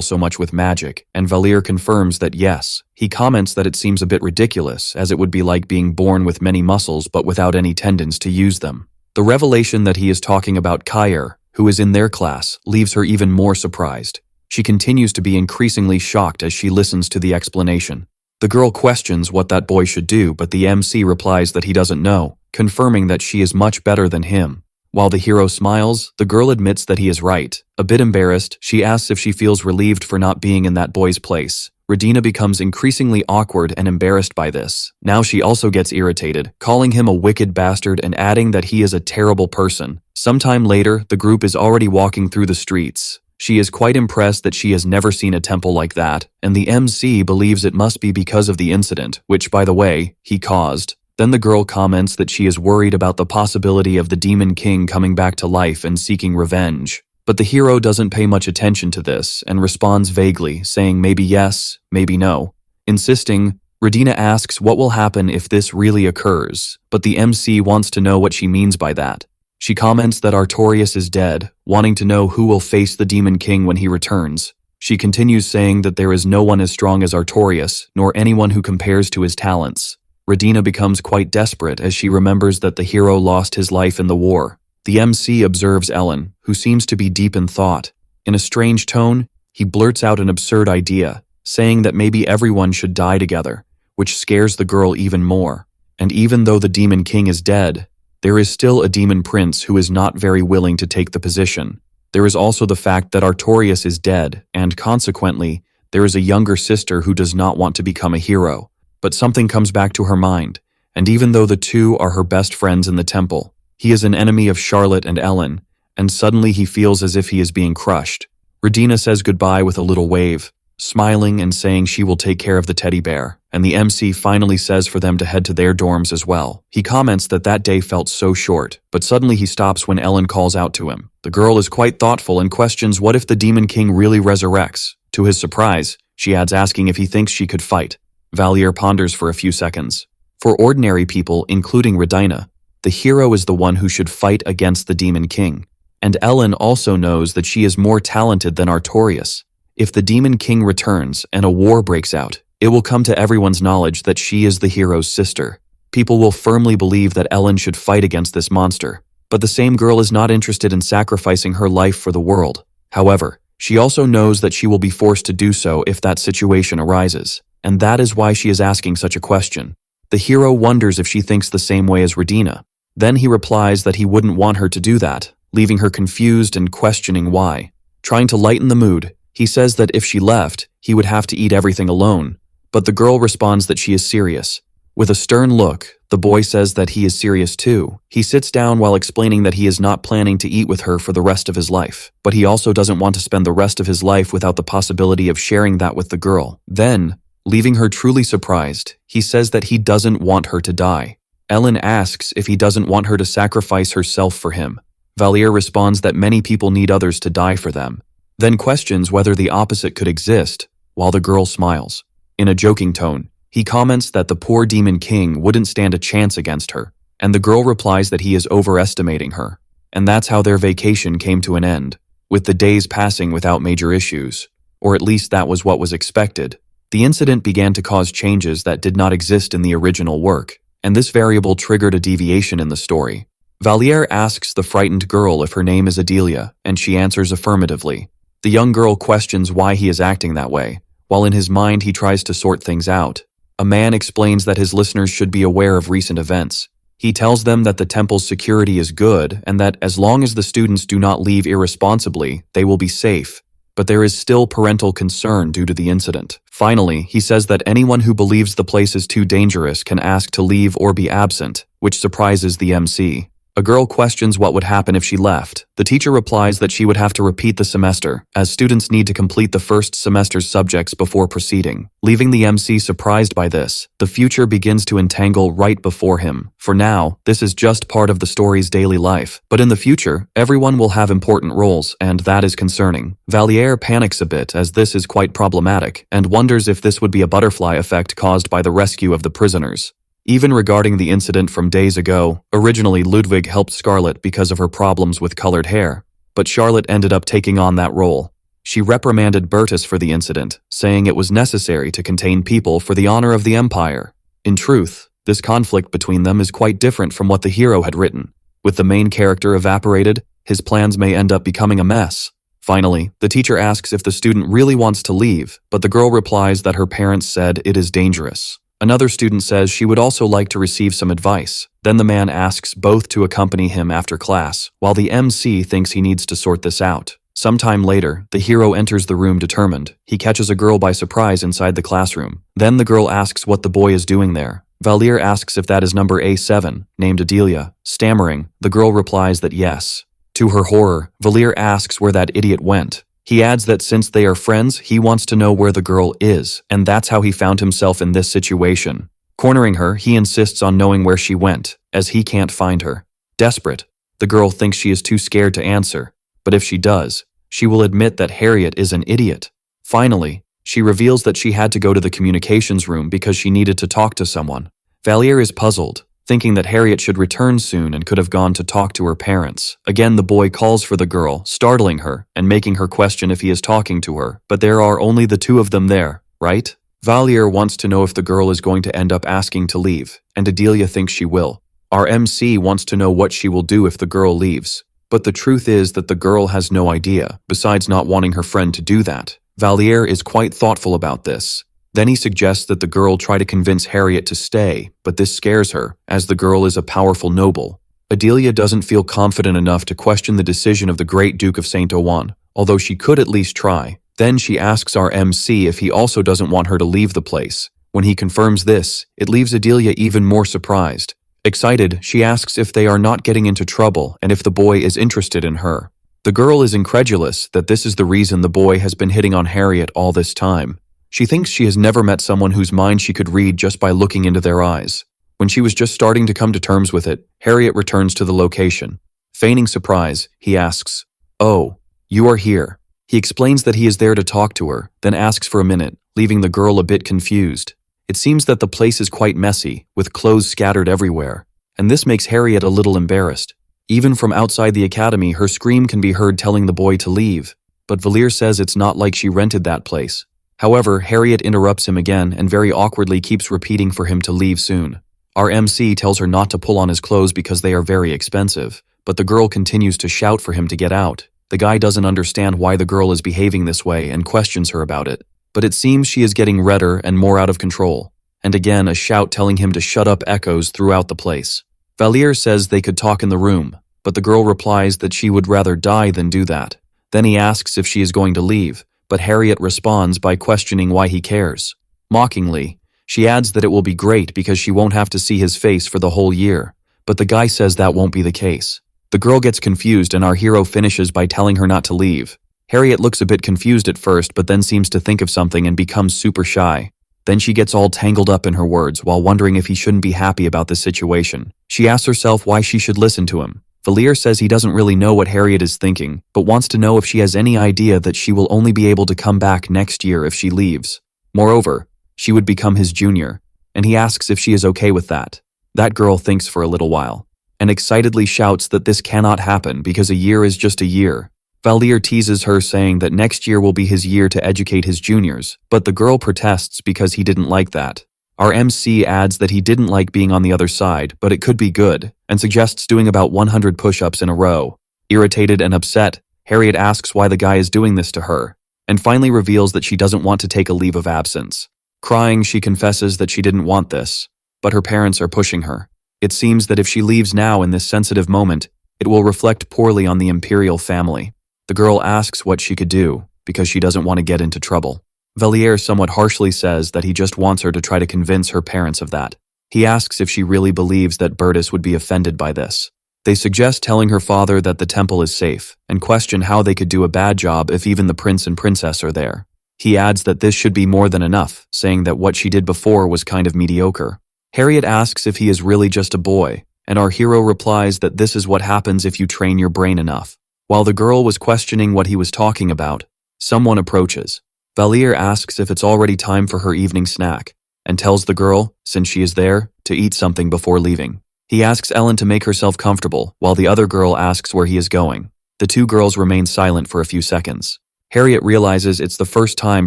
so much with magic, and Valir confirms that yes. He comments that it seems a bit ridiculous, as it would be like being born with many muscles but without any tendons to use them. The revelation that he is talking about Kair, who is in their class, leaves her even more surprised. She continues to be increasingly shocked as she listens to the explanation. The girl questions what that boy should do, but the MC replies that he doesn't know, confirming that she is much better than him. While the hero smiles, the girl admits that he is right. A bit embarrassed, she asks if she feels relieved for not being in that boy's place. Radina becomes increasingly awkward and embarrassed by this. Now she also gets irritated, calling him a wicked bastard and adding that he is a terrible person. Sometime later, the group is already walking through the streets. She is quite impressed that she has never seen a temple like that, and the MC believes it must be because of the incident, which, by the way, he caused. Then the girl comments that she is worried about the possibility of the Demon King coming back to life and seeking revenge. But the hero doesn't pay much attention to this and responds vaguely, saying maybe yes, maybe no. Insisting, Radina asks what will happen if this really occurs, but the MC wants to know what she means by that. She comments that Artorias is dead, wanting to know who will face the Demon King when he returns. She continues saying that there is no one as strong as Artorias, nor anyone who compares to his talents. Radina becomes quite desperate as she remembers that the hero lost his life in the war. The MC observes Ellen, who seems to be deep in thought. In a strange tone, he blurts out an absurd idea, saying that maybe everyone should die together, which scares the girl even more. And even though the Demon King is dead, there is still a demon prince who is not very willing to take the position. There is also the fact that Artorias is dead, and consequently, there is a younger sister who does not want to become a hero. But something comes back to her mind, and even though the two are her best friends in the temple, he is an enemy of Charlotte and Ellen, and suddenly he feels as if he is being crushed. Radina says goodbye with a little wave, smiling and saying she will take care of the teddy bear, and the MC finally says for them to head to their dorms as well. He comments that that day felt so short, but suddenly he stops when Ellen calls out to him. The girl is quite thoughtful and questions what if the Demon King really resurrects. To his surprise, she adds asking if he thinks she could fight. Valir ponders for a few seconds. For ordinary people, including Radina, the hero is the one who should fight against the Demon King. And Ellen also knows that she is more talented than Artorias. If the Demon King returns and a war breaks out, it will come to everyone's knowledge that she is the hero's sister. People will firmly believe that Ellen should fight against this monster. But the same girl is not interested in sacrificing her life for the world. However, she also knows that she will be forced to do so if that situation arises. And that is why she is asking such a question. The hero wonders if she thinks the same way as Radina. Then he replies that he wouldn't want her to do that, leaving her confused and questioning why. Trying to lighten the mood, he says that if she left, he would have to eat everything alone. But the girl responds that she is serious. With a stern look, the boy says that he is serious too. He sits down while explaining that he is not planning to eat with her for the rest of his life, but he also doesn't want to spend the rest of his life without the possibility of sharing that with the girl. Then, leaving her truly surprised, he says that he doesn't want her to die. Ellen asks if he doesn't want her to sacrifice herself for him. Valier responds that many people need others to die for them, then questions whether the opposite could exist, while the girl smiles. In a joking tone, he comments that the poor demon king wouldn't stand a chance against her, and the girl replies that he is overestimating her. And that's how their vacation came to an end, with the days passing without major issues, or at least that was what was expected. The incident began to cause changes that did not exist in the original work, and this variable triggered a deviation in the story. Valier asks the frightened girl if her name is Adelia, and she answers affirmatively. The young girl questions why he is acting that way, while in his mind he tries to sort things out. A man explains that his listeners should be aware of recent events. He tells them that the temple's security is good and that as long as the students do not leave irresponsibly, they will be safe. But there is still parental concern due to the incident. Finally, he says that anyone who believes the place is too dangerous can ask to leave or be absent, which surprises the MC. A girl questions what would happen if she left. The teacher replies that she would have to repeat the semester, as students need to complete the first semester's subjects before proceeding. Leaving the MC surprised by this, the future begins to entangle right before him. For now, this is just part of the story's daily life, but in the future, everyone will have important roles, and that is concerning. Valier panics a bit as this is quite problematic, and wonders if this would be a butterfly effect caused by the rescue of the prisoners. Even regarding the incident from days ago, originally Ludwig helped Scarlet because of her problems with colored hair, but Charlotte ended up taking on that role. She reprimanded Bertus for the incident, saying it was necessary to contain people for the honor of the Empire. In truth, this conflict between them is quite different from what the hero had written. With the main character evaporated, his plans may end up becoming a mess. Finally, the teacher asks if the student really wants to leave, but the girl replies that her parents said it is dangerous. Another student says she would also like to receive some advice. Then the man asks both to accompany him after class, while the MC thinks he needs to sort this out. Sometime later, the hero enters the room determined. He catches a girl by surprise inside the classroom. Then the girl asks what the boy is doing there. Valier asks if that is number A7, named Adelia. Stammering, the girl replies that yes. To her horror, Valier asks where that idiot went. He adds that since they are friends, he wants to know where the girl is, and that's how he found himself in this situation. Cornering her, he insists on knowing where she went, as he can't find her. Desperate, the girl thinks she is too scared to answer, but if she does, she will admit that Harriet is an idiot. Finally, she reveals that she had to go to the communications room because she needed to talk to someone. Valier is puzzled, thinking that Harriet should return soon and could have gone to talk to her parents. Again, the boy calls for the girl, startling her and making her question if he is talking to her, but there are only the two of them there, right? Valier wants to know if the girl is going to end up asking to leave, and Adelia thinks she will. Our MC wants to know what she will do if the girl leaves, but the truth is that the girl has no idea, besides not wanting her friend to do that. Valier is quite thoughtful about this. Then he suggests that the girl try to convince Harriet to stay, but this scares her, as the girl is a powerful noble. Adelia doesn't feel confident enough to question the decision of the great Duke of Saint Ouen, although she could at least try. Then she asks our MC if he also doesn't want her to leave the place. When he confirms this, it leaves Adelia even more surprised. Excited, she asks if they are not getting into trouble and if the boy is interested in her. The girl is incredulous that this is the reason the boy has been hitting on Harriet all this time. She thinks she has never met someone whose mind she could read just by looking into their eyes. When she was just starting to come to terms with it, Harriet returns to the location. Feigning surprise, he asks, "Oh, you are here." He explains that he is there to talk to her, then asks for a minute, leaving the girl a bit confused. It seems that the place is quite messy, with clothes scattered everywhere, and this makes Harriet a little embarrassed. Even from outside the academy, her scream can be heard telling the boy to leave, but Valier says it's not like she rented that place. However, Harriet interrupts him again and very awkwardly keeps repeating for him to leave soon. Our MC tells her not to pull on his clothes because they are very expensive, but the girl continues to shout for him to get out. The guy doesn't understand why the girl is behaving this way and questions her about it, but it seems she is getting redder and more out of control. And again, a shout telling him to shut up echoes throughout the place. Valier says they could talk in the room, but the girl replies that she would rather die than do that. Then he asks if she is going to leave, but Harriet responds by questioning why he cares. Mockingly, She adds that it will be great because she won't have to see his face for the whole year, but the guy says that won't be the case. The girl gets confused and our hero finishes by telling her not to leave. Harriet looks a bit confused at first but then seems to think of something and becomes super shy. Then she gets all tangled up in her words while wondering if he shouldn't be happy about this situation. She asks herself why she should listen to him. Valier says he doesn't really know what Harriet is thinking, but wants to know if she has any idea that she will only be able to come back next year if she leaves. Moreover, she would become his junior, and he asks if she is okay with that. That girl thinks for a little while, and excitedly shouts that this cannot happen because a year is just a year. Valier teases her saying that next year will be his year to educate his juniors, but the girl protests because he didn't like that. Our MC adds that he didn't like being on the other side, but it could be good, and suggests doing about 100 push-ups in a row. Irritated and upset, Harriet asks why the guy is doing this to her, and finally reveals that she doesn't want to take a leave of absence. Crying, she confesses that she didn't want this, but her parents are pushing her. It seems that if she leaves now in this sensitive moment, it will reflect poorly on the imperial family. The girl asks what she could do, because she doesn't want to get into trouble. Valier somewhat harshly says that he just wants her to try to convince her parents of that. He asks if she really believes that Bertus would be offended by this. They suggest telling her father that the temple is safe, and question how they could do a bad job if even the prince and princess are there. He adds that this should be more than enough, saying that what she did before was kind of mediocre. Harriet asks if he is really just a boy, and our hero replies that this is what happens if you train your brain enough. While the girl was questioning what he was talking about, someone approaches. Valier asks if it's already time for her evening snack, and tells the girl, since she is there, to eat something before leaving. He asks Ellen to make herself comfortable, while the other girl asks where he is going. The two girls remain silent for a few seconds. Harriet realizes it's the first time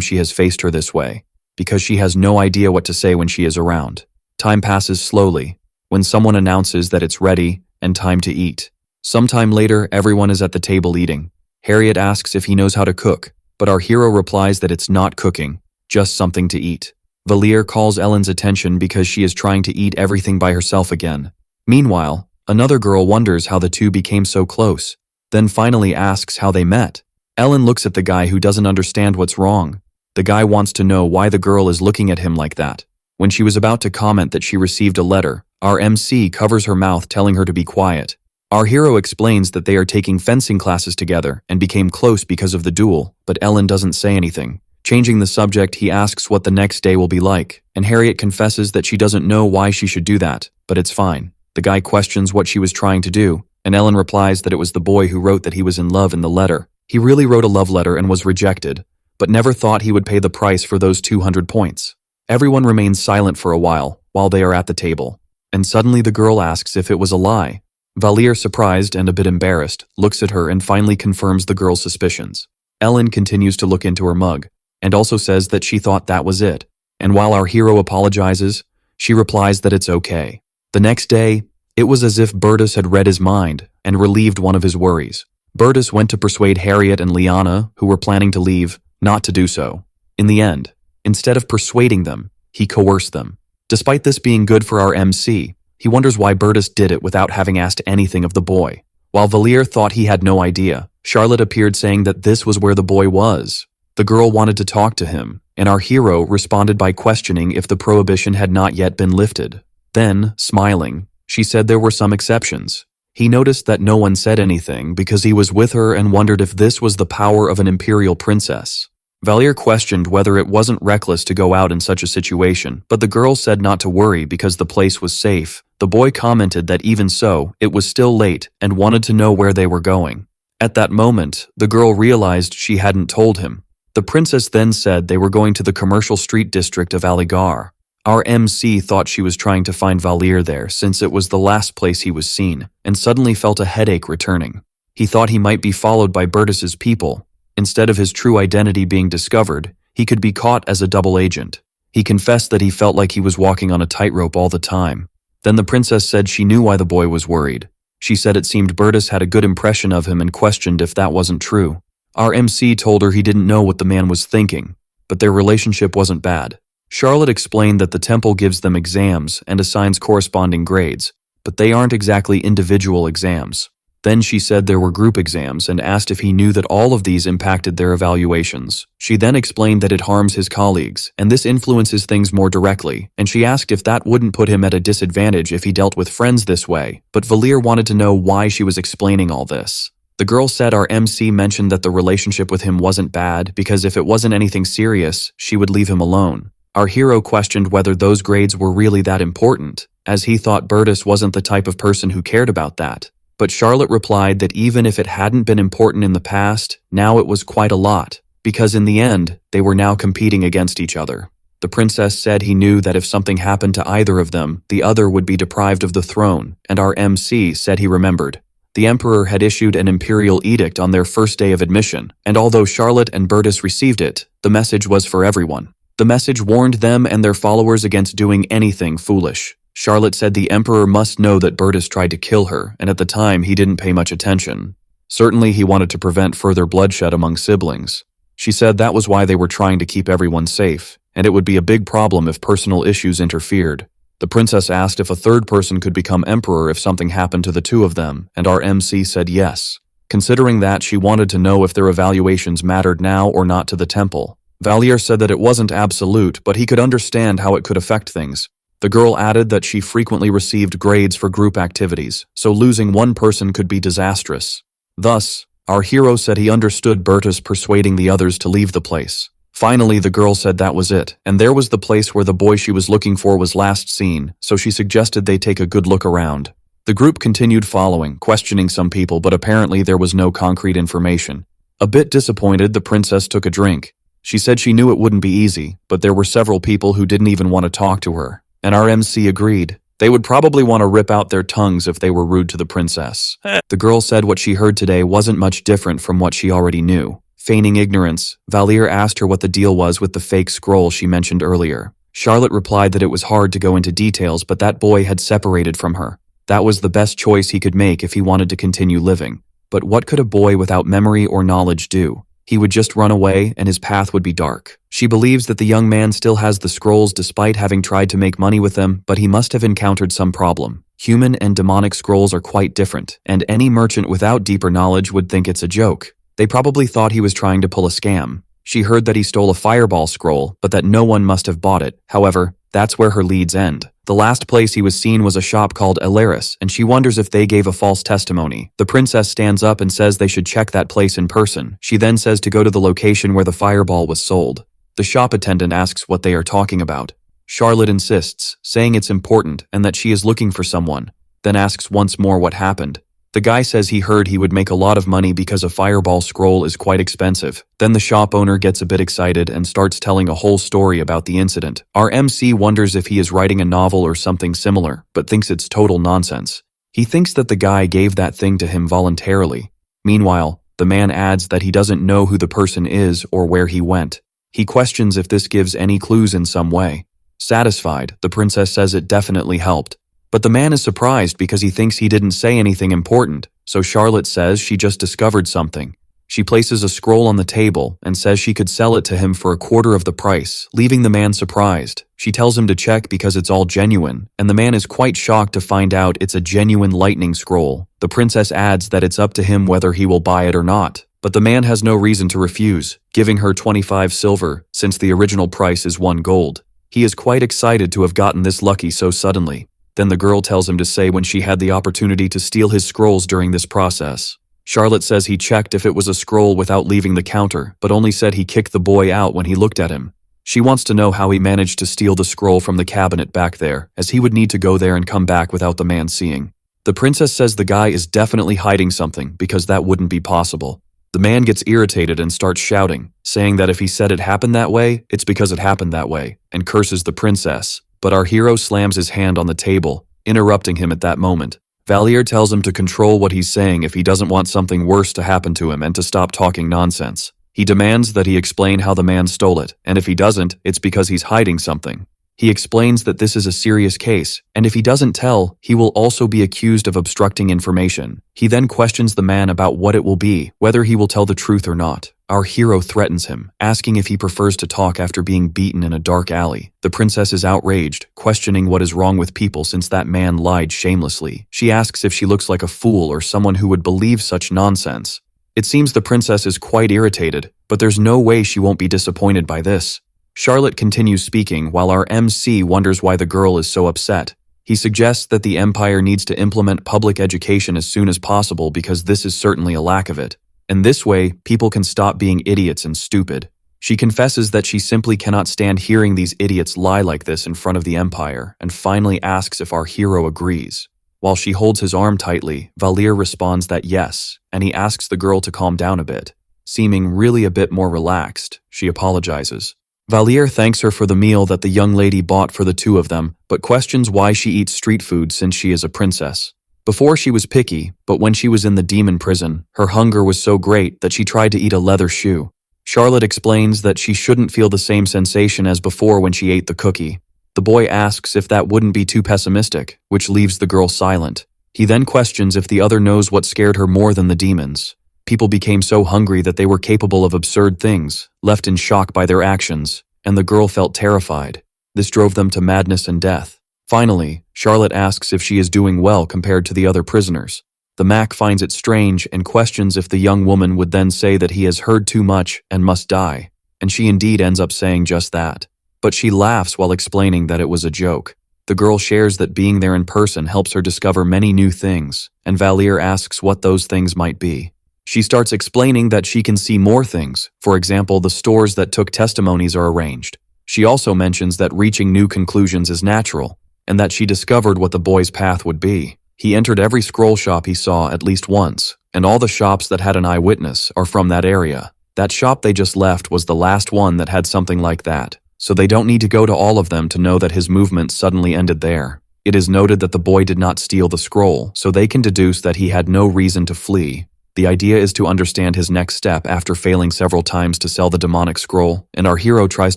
she has faced her this way, because she has no idea what to say when she is around. Time passes slowly, when someone announces that it's ready and time to eat. Sometime later, everyone is at the table eating. Harriet asks if he knows how to cook, but our hero replies that it's not cooking, just something to eat. Valier calls Ellen's attention because she is trying to eat everything by herself again. Meanwhile, another girl wonders how the two became so close, then finally asks how they met. Ellen looks at the guy who doesn't understand what's wrong. The guy wants to know why the girl is looking at him like that. When she was about to comment that she received a letter, our MC covers her mouth telling her to be quiet. Our hero explains that they are taking fencing classes together and became close because of the duel, but Ellen doesn't say anything. Changing the subject, he asks what the next day will be like, and Harriet confesses that she doesn't know why she should do that, but it's fine. The guy questions what she was trying to do, and Ellen replies that it was the boy who wrote that he was in love in the letter. He really wrote a love letter and was rejected, but never thought he would pay the price for those 200 points. Everyone remains silent for a while they are at the table, and suddenly the girl asks if it was a lie. Valier, surprised and a bit embarrassed, looks at her and finally confirms the girl's suspicions. Ellen continues to look into her mug, and also says that she thought that was it, and while our hero apologizes, she replies that it's okay. The next day, it was as if Bertus had read his mind and relieved one of his worries. Bertus went to persuade Harriet and Liana, who were planning to leave, not to do so. In the end, instead of persuading them, he coerced them. Despite this being good for our MC, he wonders why Bertus did it without having asked anything of the boy. While Valier thought he had no idea, Charlotte appeared saying that this was where the boy was. The girl wanted to talk to him, and our hero responded by questioning if the prohibition had not yet been lifted. Then, smiling, she said there were some exceptions. He noticed that no one said anything because he was with her and wondered if this was the power of an imperial princess. Valier questioned whether it wasn't reckless to go out in such a situation, but the girl said not to worry because the place was safe. The boy commented that even so, it was still late and wanted to know where they were going. At that moment, the girl realized she hadn't told him. The princess then said they were going to the commercial street district of Aligar. Our MC thought she was trying to find Valier there since it was the last place he was seen, and suddenly felt a headache returning. He thought he might be followed by Bertus's people. Instead of his true identity being discovered, he could be caught as a double agent. He confessed that he felt like he was walking on a tightrope all the time. Then the princess said she knew why the boy was worried. She said it seemed Bertus had a good impression of him and questioned if that wasn't true. Our MC told her he didn't know what the man was thinking, but their relationship wasn't bad. Charlotte explained that the temple gives them exams and assigns corresponding grades, but they aren't exactly individual exams. Then she said there were group exams and asked if he knew that all of these impacted their evaluations. She then explained that it harms his colleagues, and this influences things more directly, and she asked if that wouldn't put him at a disadvantage if he dealt with friends this way, but Valir wanted to know why she was explaining all this. The girl said our MC mentioned that the relationship with him wasn't bad because if it wasn't anything serious, she would leave him alone. Our hero questioned whether those grades were really that important, as he thought Bertus wasn't the type of person who cared about that. But Charlotte replied that even if it hadn't been important in the past, now it was quite a lot, because in the end, they were now competing against each other. The princess said he knew that if something happened to either of them, the other would be deprived of the throne, and our MC said he remembered. The emperor had issued an imperial edict on their first day of admission, and although Charlotte and Bertus received it, the message was for everyone. The message warned them and their followers against doing anything foolish. Charlotte said the emperor must know that Bertus tried to kill her, and at the time he didn't pay much attention. Certainly he wanted to prevent further bloodshed among siblings. She said that was why they were trying to keep everyone safe, and it would be a big problem if personal issues interfered. The princess asked if a third person could become emperor if something happened to the two of them, and our MC said yes. Considering that, she wanted to know if their evaluations mattered now or not to the temple. Valir said that it wasn't absolute, but he could understand how it could affect things. The girl added that she frequently received grades for group activities, so losing one person could be disastrous. Thus, our hero said he understood Bertus persuading the others to leave the place. Finally, the girl said that was it, and there was the place where the boy she was looking for was last seen, so she suggested they take a good look around. The group continued following, questioning some people, but apparently there was no concrete information. A bit disappointed, the princess took a drink. She said she knew it wouldn't be easy, but there were several people who didn't even want to talk to her. And our MC agreed. They would probably want to rip out their tongues if they were rude to the princess. The girl said what she heard today wasn't much different from what she already knew. Feigning ignorance, Valir asked her what the deal was with the fake scroll she mentioned earlier. Charlotte replied that it was hard to go into details, but that boy had separated from her. That was the best choice he could make if he wanted to continue living. But what could a boy without memory or knowledge do? He would just run away, and his path would be dark. She believes that the young man still has the scrolls despite having tried to make money with them, but he must have encountered some problem. Human and demonic scrolls are quite different, and any merchant without deeper knowledge would think it's a joke. They probably thought he was trying to pull a scam. She heard that he stole a fireball scroll, but that no one must have bought it. However, that's where her leads end. The last place he was seen was a shop called Earis, and she wonders if they gave a false testimony. The princess stands up and says they should check that place in person. She then says to go to the location where the fireball was sold. The shop attendant asks what they are talking about. Charlotte insists, saying it's important and that she is looking for someone, then asks once more what happened. The guy says he heard he would make a lot of money because a fireball scroll is quite expensive. Then the shop owner gets a bit excited and starts telling a whole story about the incident. Our MC wonders if he is writing a novel or something similar, but thinks it's total nonsense. He thinks that the guy gave that thing to him voluntarily. Meanwhile, the man adds that he doesn't know who the person is or where he went. He questions if this gives any clues in some way. Satisfied, the princess says it definitely helped. But the man is surprised because he thinks he didn't say anything important, so Charlotte says she just discovered something. She places a scroll on the table and says she could sell it to him for a quarter of the price, leaving the man surprised. She tells him to check because it's all genuine, and the man is quite shocked to find out it's a genuine lightning scroll. The princess adds that it's up to him whether he will buy it or not, but the man has no reason to refuse, giving her 25 silver, since the original price is 1 gold. He is quite excited to have gotten this lucky so suddenly. Then the girl tells him to say when she had the opportunity to steal his scrolls during this process. Charlotte says he checked if it was a scroll without leaving the counter, but only said he kicked the boy out when he looked at him. She wants to know how he managed to steal the scroll from the cabinet back there, as he would need to go there and come back without the man seeing. The princess says the guy is definitely hiding something because that wouldn't be possible. The man gets irritated and starts shouting, saying that if he said it happened that way, it's because it happened that way, and curses the princess. But our hero slams his hand on the table, interrupting him at that moment. Valir tells him to control what he's saying if he doesn't want something worse to happen to him and to stop talking nonsense. He demands that he explain how the man stole it, and if he doesn't, it's because he's hiding something. He explains that this is a serious case, and if he doesn't tell, he will also be accused of obstructing information. He then questions the man about what it will be, whether he will tell the truth or not. Our hero threatens him, asking if he prefers to talk after being beaten in a dark alley. The princess is outraged, questioning what is wrong with people since that man lied shamelessly. She asks if she looks like a fool or someone who would believe such nonsense. It seems the princess is quite irritated, but there's no way she won't be disappointed by this. Charlotte continues speaking while our MC wonders why the girl is so upset. He suggests that the empire needs to implement public education as soon as possible because this is certainly a lack of it. And this way, people can stop being idiots and stupid. She confesses that she simply cannot stand hearing these idiots lie like this in front of the empire, and finally asks if our hero agrees. While she holds his arm tightly, Valir responds that yes, and he asks the girl to calm down a bit. Seeming really a bit more relaxed, she apologizes. Valir thanks her for the meal that the young lady bought for the two of them, but questions why she eats street food since she is a princess. Before she was picky, but when she was in the demon prison, her hunger was so great that she tried to eat a leather shoe. Charlotte explains that she shouldn't feel the same sensation as before when she ate the cookie. The boy asks if that wouldn't be too pessimistic, which leaves the girl silent. He then questions if the other knows what scared her more than the demons. People became so hungry that they were capable of absurd things, left in shock by their actions, and the girl felt terrified. This drove them to madness and death. Finally, Charlotte asks if she is doing well compared to the other prisoners. The Mac finds it strange and questions if the young woman would then say that he has heard too much and must die, and she indeed ends up saying just that. But she laughs while explaining that it was a joke. The girl shares that being there in person helps her discover many new things, and Valir asks what those things might be. She starts explaining that she can see more things, for example the stores that took testimonies are arranged. She also mentions that reaching new conclusions is natural, and that she discovered what the boy's path would be. He entered every scroll shop he saw at least once, and all the shops that had an eyewitness are from that area. That shop they just left was the last one that had something like that, so they don't need to go to all of them to know that his movement suddenly ended there. It is noted that the boy did not steal the scroll, so they can deduce that he had no reason to flee. The idea is to understand his next step after failing several times to sell the demonic scroll, and our hero tries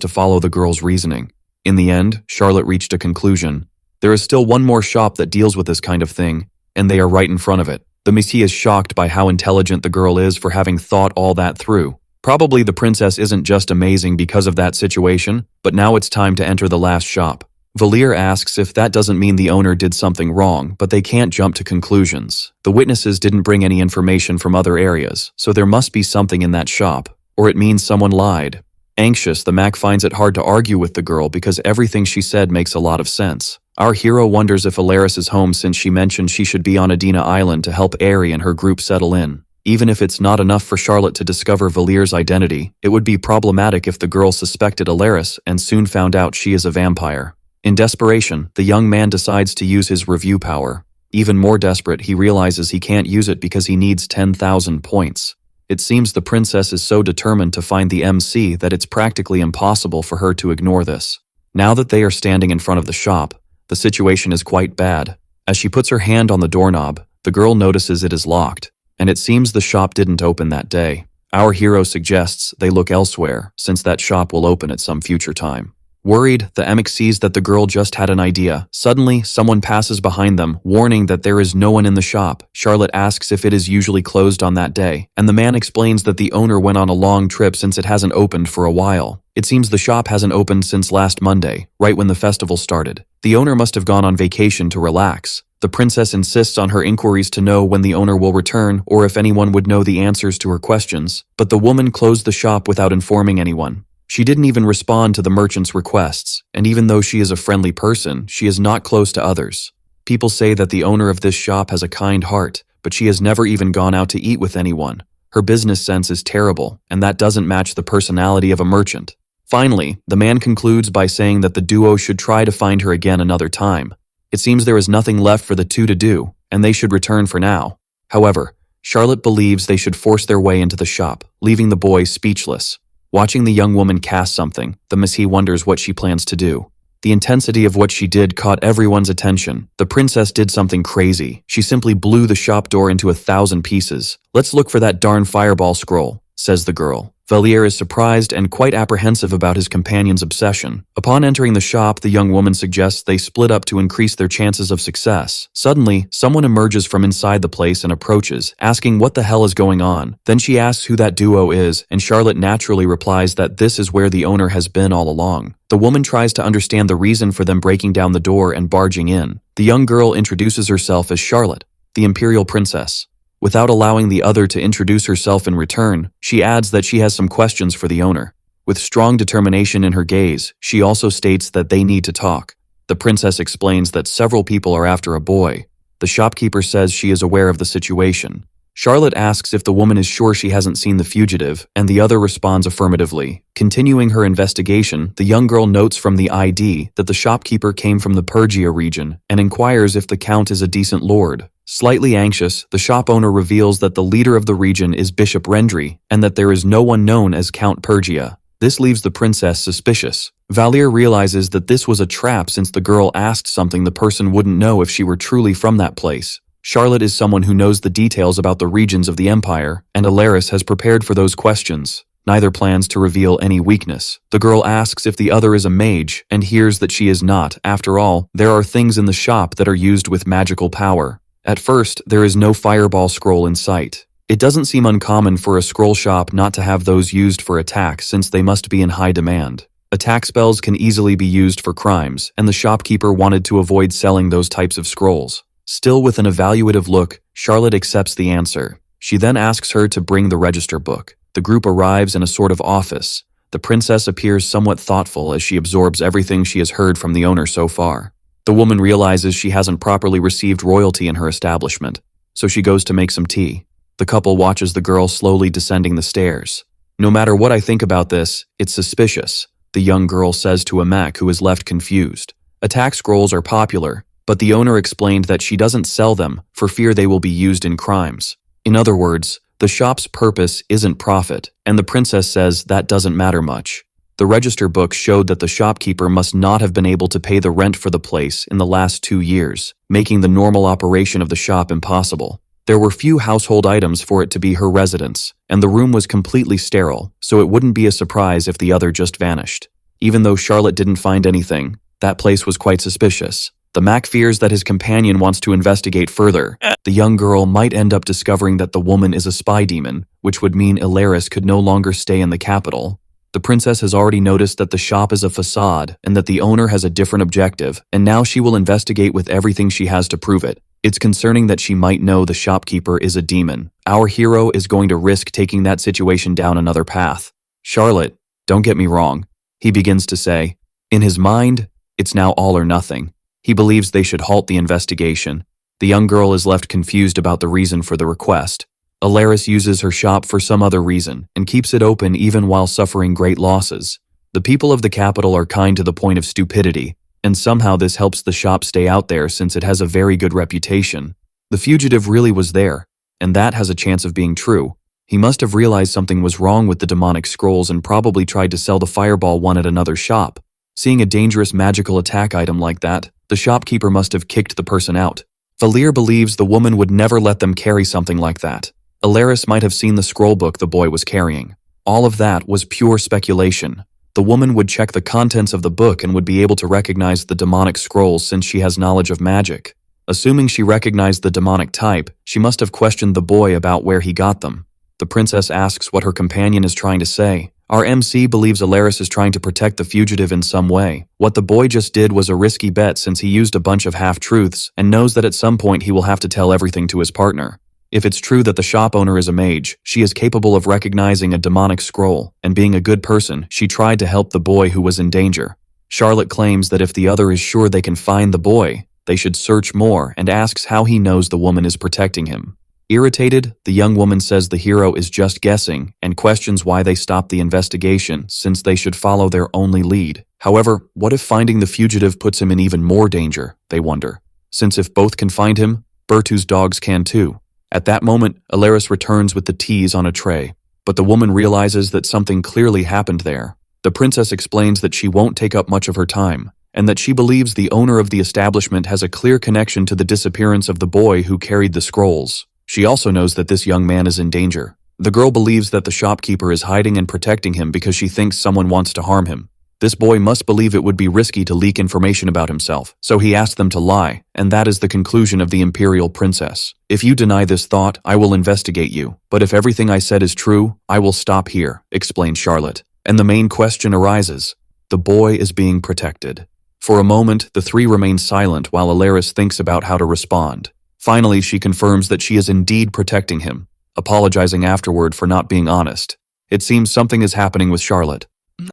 to follow the girl's reasoning. In the end, Charlotte reached a conclusion. There is still one more shop that deals with this kind of thing, and they are right in front of it. The Messie is shocked by how intelligent the girl is for having thought all that through. Probably the princess isn't just amazing because of that situation, but now it's time to enter the last shop. Valir asks if that doesn't mean the owner did something wrong, but they can't jump to conclusions. The witnesses didn't bring any information from other areas, so there must be something in that shop, or it means someone lied. Anxious, the Mac finds it hard to argue with the girl because everything she said makes a lot of sense. Our hero wonders if Earis is home since she mentioned she should be on Adina Island to help Aerie and her group settle in. Even if it's not enough for Charlotte to discover Valir's identity, it would be problematic if the girl suspected Earis and soon found out she is a vampire. In desperation, the young man decides to use his review power. Even more desperate, he realizes he can't use it because he needs 10,000 points. It seems the princess is so determined to find the MC that it's practically impossible for her to ignore this. Now that they are standing in front of the shop, the situation is quite bad. As she puts her hand on the doorknob, the girl notices it is locked, and it seems the shop didn't open that day. Our hero suggests they look elsewhere, since that shop will open at some future time. Worried, the Emic sees that the girl just had an idea. Suddenly, someone passes behind them, warning that there is no one in the shop. Charlotte asks if it is usually closed on that day, and the man explains that the owner went on a long trip since it hasn't opened for a while. It seems the shop hasn't opened since last Monday, right when the festival started. The owner must have gone on vacation to relax. The princess insists on her inquiries to know when the owner will return or if anyone would know the answers to her questions, but the woman closed the shop without informing anyone. She didn't even respond to the merchant's requests, and even though she is a friendly person, she is not close to others. People say that the owner of this shop has a kind heart, but she has never even gone out to eat with anyone. Her business sense is terrible, and that doesn't match the personality of a merchant. Finally, the man concludes by saying that the duo should try to find her again another time. It seems there is nothing left for the two to do, and they should return for now. However, Charlotte believes they should force their way into the shop, leaving the boy speechless. Watching the young woman cast something, the Messie wonders what she plans to do. The intensity of what she did caught everyone's attention. The princess did something crazy. She simply blew the shop door into 1,000 pieces. "Let's look for that darn fireball scroll," says the girl. Valier is surprised and quite apprehensive about his companion's obsession. Upon entering the shop, the young woman suggests they split up to increase their chances of success. Suddenly, someone emerges from inside the place and approaches, asking what the hell is going on. Then she asks who that duo is, and Charlotte naturally replies that this is where the owner has been all along. The woman tries to understand the reason for them breaking down the door and barging in. The young girl introduces herself as Charlotte, the Imperial Princess. Without allowing the other to introduce herself in return, she adds that she has some questions for the owner. With strong determination in her gaze, she also states that they need to talk. The princess explains that several people are after a boy. The shopkeeper says she is aware of the situation. Charlotte asks if the woman is sure she hasn't seen the fugitive, and the other responds affirmatively. Continuing her investigation, the young girl notes from the ID that the shopkeeper came from the Pergia region and inquires if the count is a decent lord. Slightly anxious, the shop owner reveals that the leader of the region is Bishop Rendry and that there is no one known as Count Pergia. This leaves the princess suspicious. Valier realizes that this was a trap since the girl asked something the person wouldn't know if she were truly from that place. Charlotte is someone who knows the details about the regions of the Empire, and Earis has prepared for those questions. Neither plans to reveal any weakness. The girl asks if the other is a mage, and hears that she is not. After all, there are things in the shop that are used with magical power. At first, there is no fireball scroll in sight. It doesn't seem uncommon for a scroll shop not to have those used for attack since they must be in high demand. Attack spells can easily be used for crimes, and the shopkeeper wanted to avoid selling those types of scrolls. Still with an evaluative look, Charlotte accepts the answer. She then asks her to bring the register book. The group arrives in a sort of office. The princess appears somewhat thoughtful as she absorbs everything she has heard from the owner so far. The woman realizes she hasn't properly received royalty in her establishment, so she goes to make some tea. The couple watches the girl slowly descending the stairs. No matter what I think about this, it's suspicious, the young girl says to a Mac who is left confused. Attack scrolls are popular, but the owner explained that she doesn't sell them for fear they will be used in crimes. In other words, the shop's purpose isn't profit, and the princess says that doesn't matter much. The register book showed that the shopkeeper must not have been able to pay the rent for the place in the last 2 years, making the normal operation of the shop impossible. There were few household items for it to be her residence, and the room was completely sterile, so it wouldn't be a surprise if the other just vanished. Even though Charlotte didn't find anything, that place was quite suspicious. The Mac fears that his companion wants to investigate further. The young girl might end up discovering that the woman is a spy demon, which would mean Earis could no longer stay in the capital. The princess has already noticed that the shop is a facade and that the owner has a different objective, and now she will investigate with everything she has to prove it. It's concerning that she might know the shopkeeper is a demon. Our hero is going to risk taking that situation down another path. Charlotte, don't get me wrong, he begins to say. In his mind, it's now all or nothing. He believes they should halt the investigation. The young girl is left confused about the reason for the request. Earis uses her shop for some other reason and keeps it open even while suffering great losses. The people of the capital are kind to the point of stupidity, and somehow this helps the shop stay out there since it has a very good reputation. The fugitive really was there, and that has a chance of being true. He must have realized something was wrong with the demonic scrolls and probably tried to sell the fireball one at another shop. Seeing a dangerous magical attack item like that, the shopkeeper must have kicked the person out. Valier believes the woman would never let them carry something like that. Earis might have seen the scroll book the boy was carrying. All of that was pure speculation. The woman would check the contents of the book and would be able to recognize the demonic scrolls since she has knowledge of magic. Assuming she recognized the demonic type, she must have questioned the boy about where he got them. The princess asks what her companion is trying to say. Our MC believes Earis is trying to protect the fugitive in some way. What the boy just did was a risky bet since he used a bunch of half-truths and knows that at some point he will have to tell everything to his partner. If it's true that the shop owner is a mage, she is capable of recognizing a demonic scroll, and being a good person, she tried to help the boy who was in danger. Charlotte claims that if the other is sure they can find the boy, they should search more and asks how he knows the woman is protecting him. Irritated, the young woman says the hero is just guessing and questions why they stopped the investigation since they should follow their only lead. However, what if finding the fugitive puts him in even more danger, they wonder. Since if both can find him, Bertu's dogs can too. At that moment, Earis returns with the teas on a tray, but the woman realizes that something clearly happened there. The princess explains that she won't take up much of her time, and that she believes the owner of the establishment has a clear connection to the disappearance of the boy who carried the scrolls. She also knows that this young man is in danger. The girl believes that the shopkeeper is hiding and protecting him because she thinks someone wants to harm him. This boy must believe it would be risky to leak information about himself, so he asked them to lie, and that is the conclusion of the Imperial Princess. If you deny this thought, I will investigate you, but if everything I said is true, I will stop here, explained Charlotte. And the main question arises. The boy is being protected. For a moment, the three remain silent while Earis thinks about how to respond. Finally, she confirms that she is indeed protecting him, apologizing afterward for not being honest. It seems something is happening with Charlotte.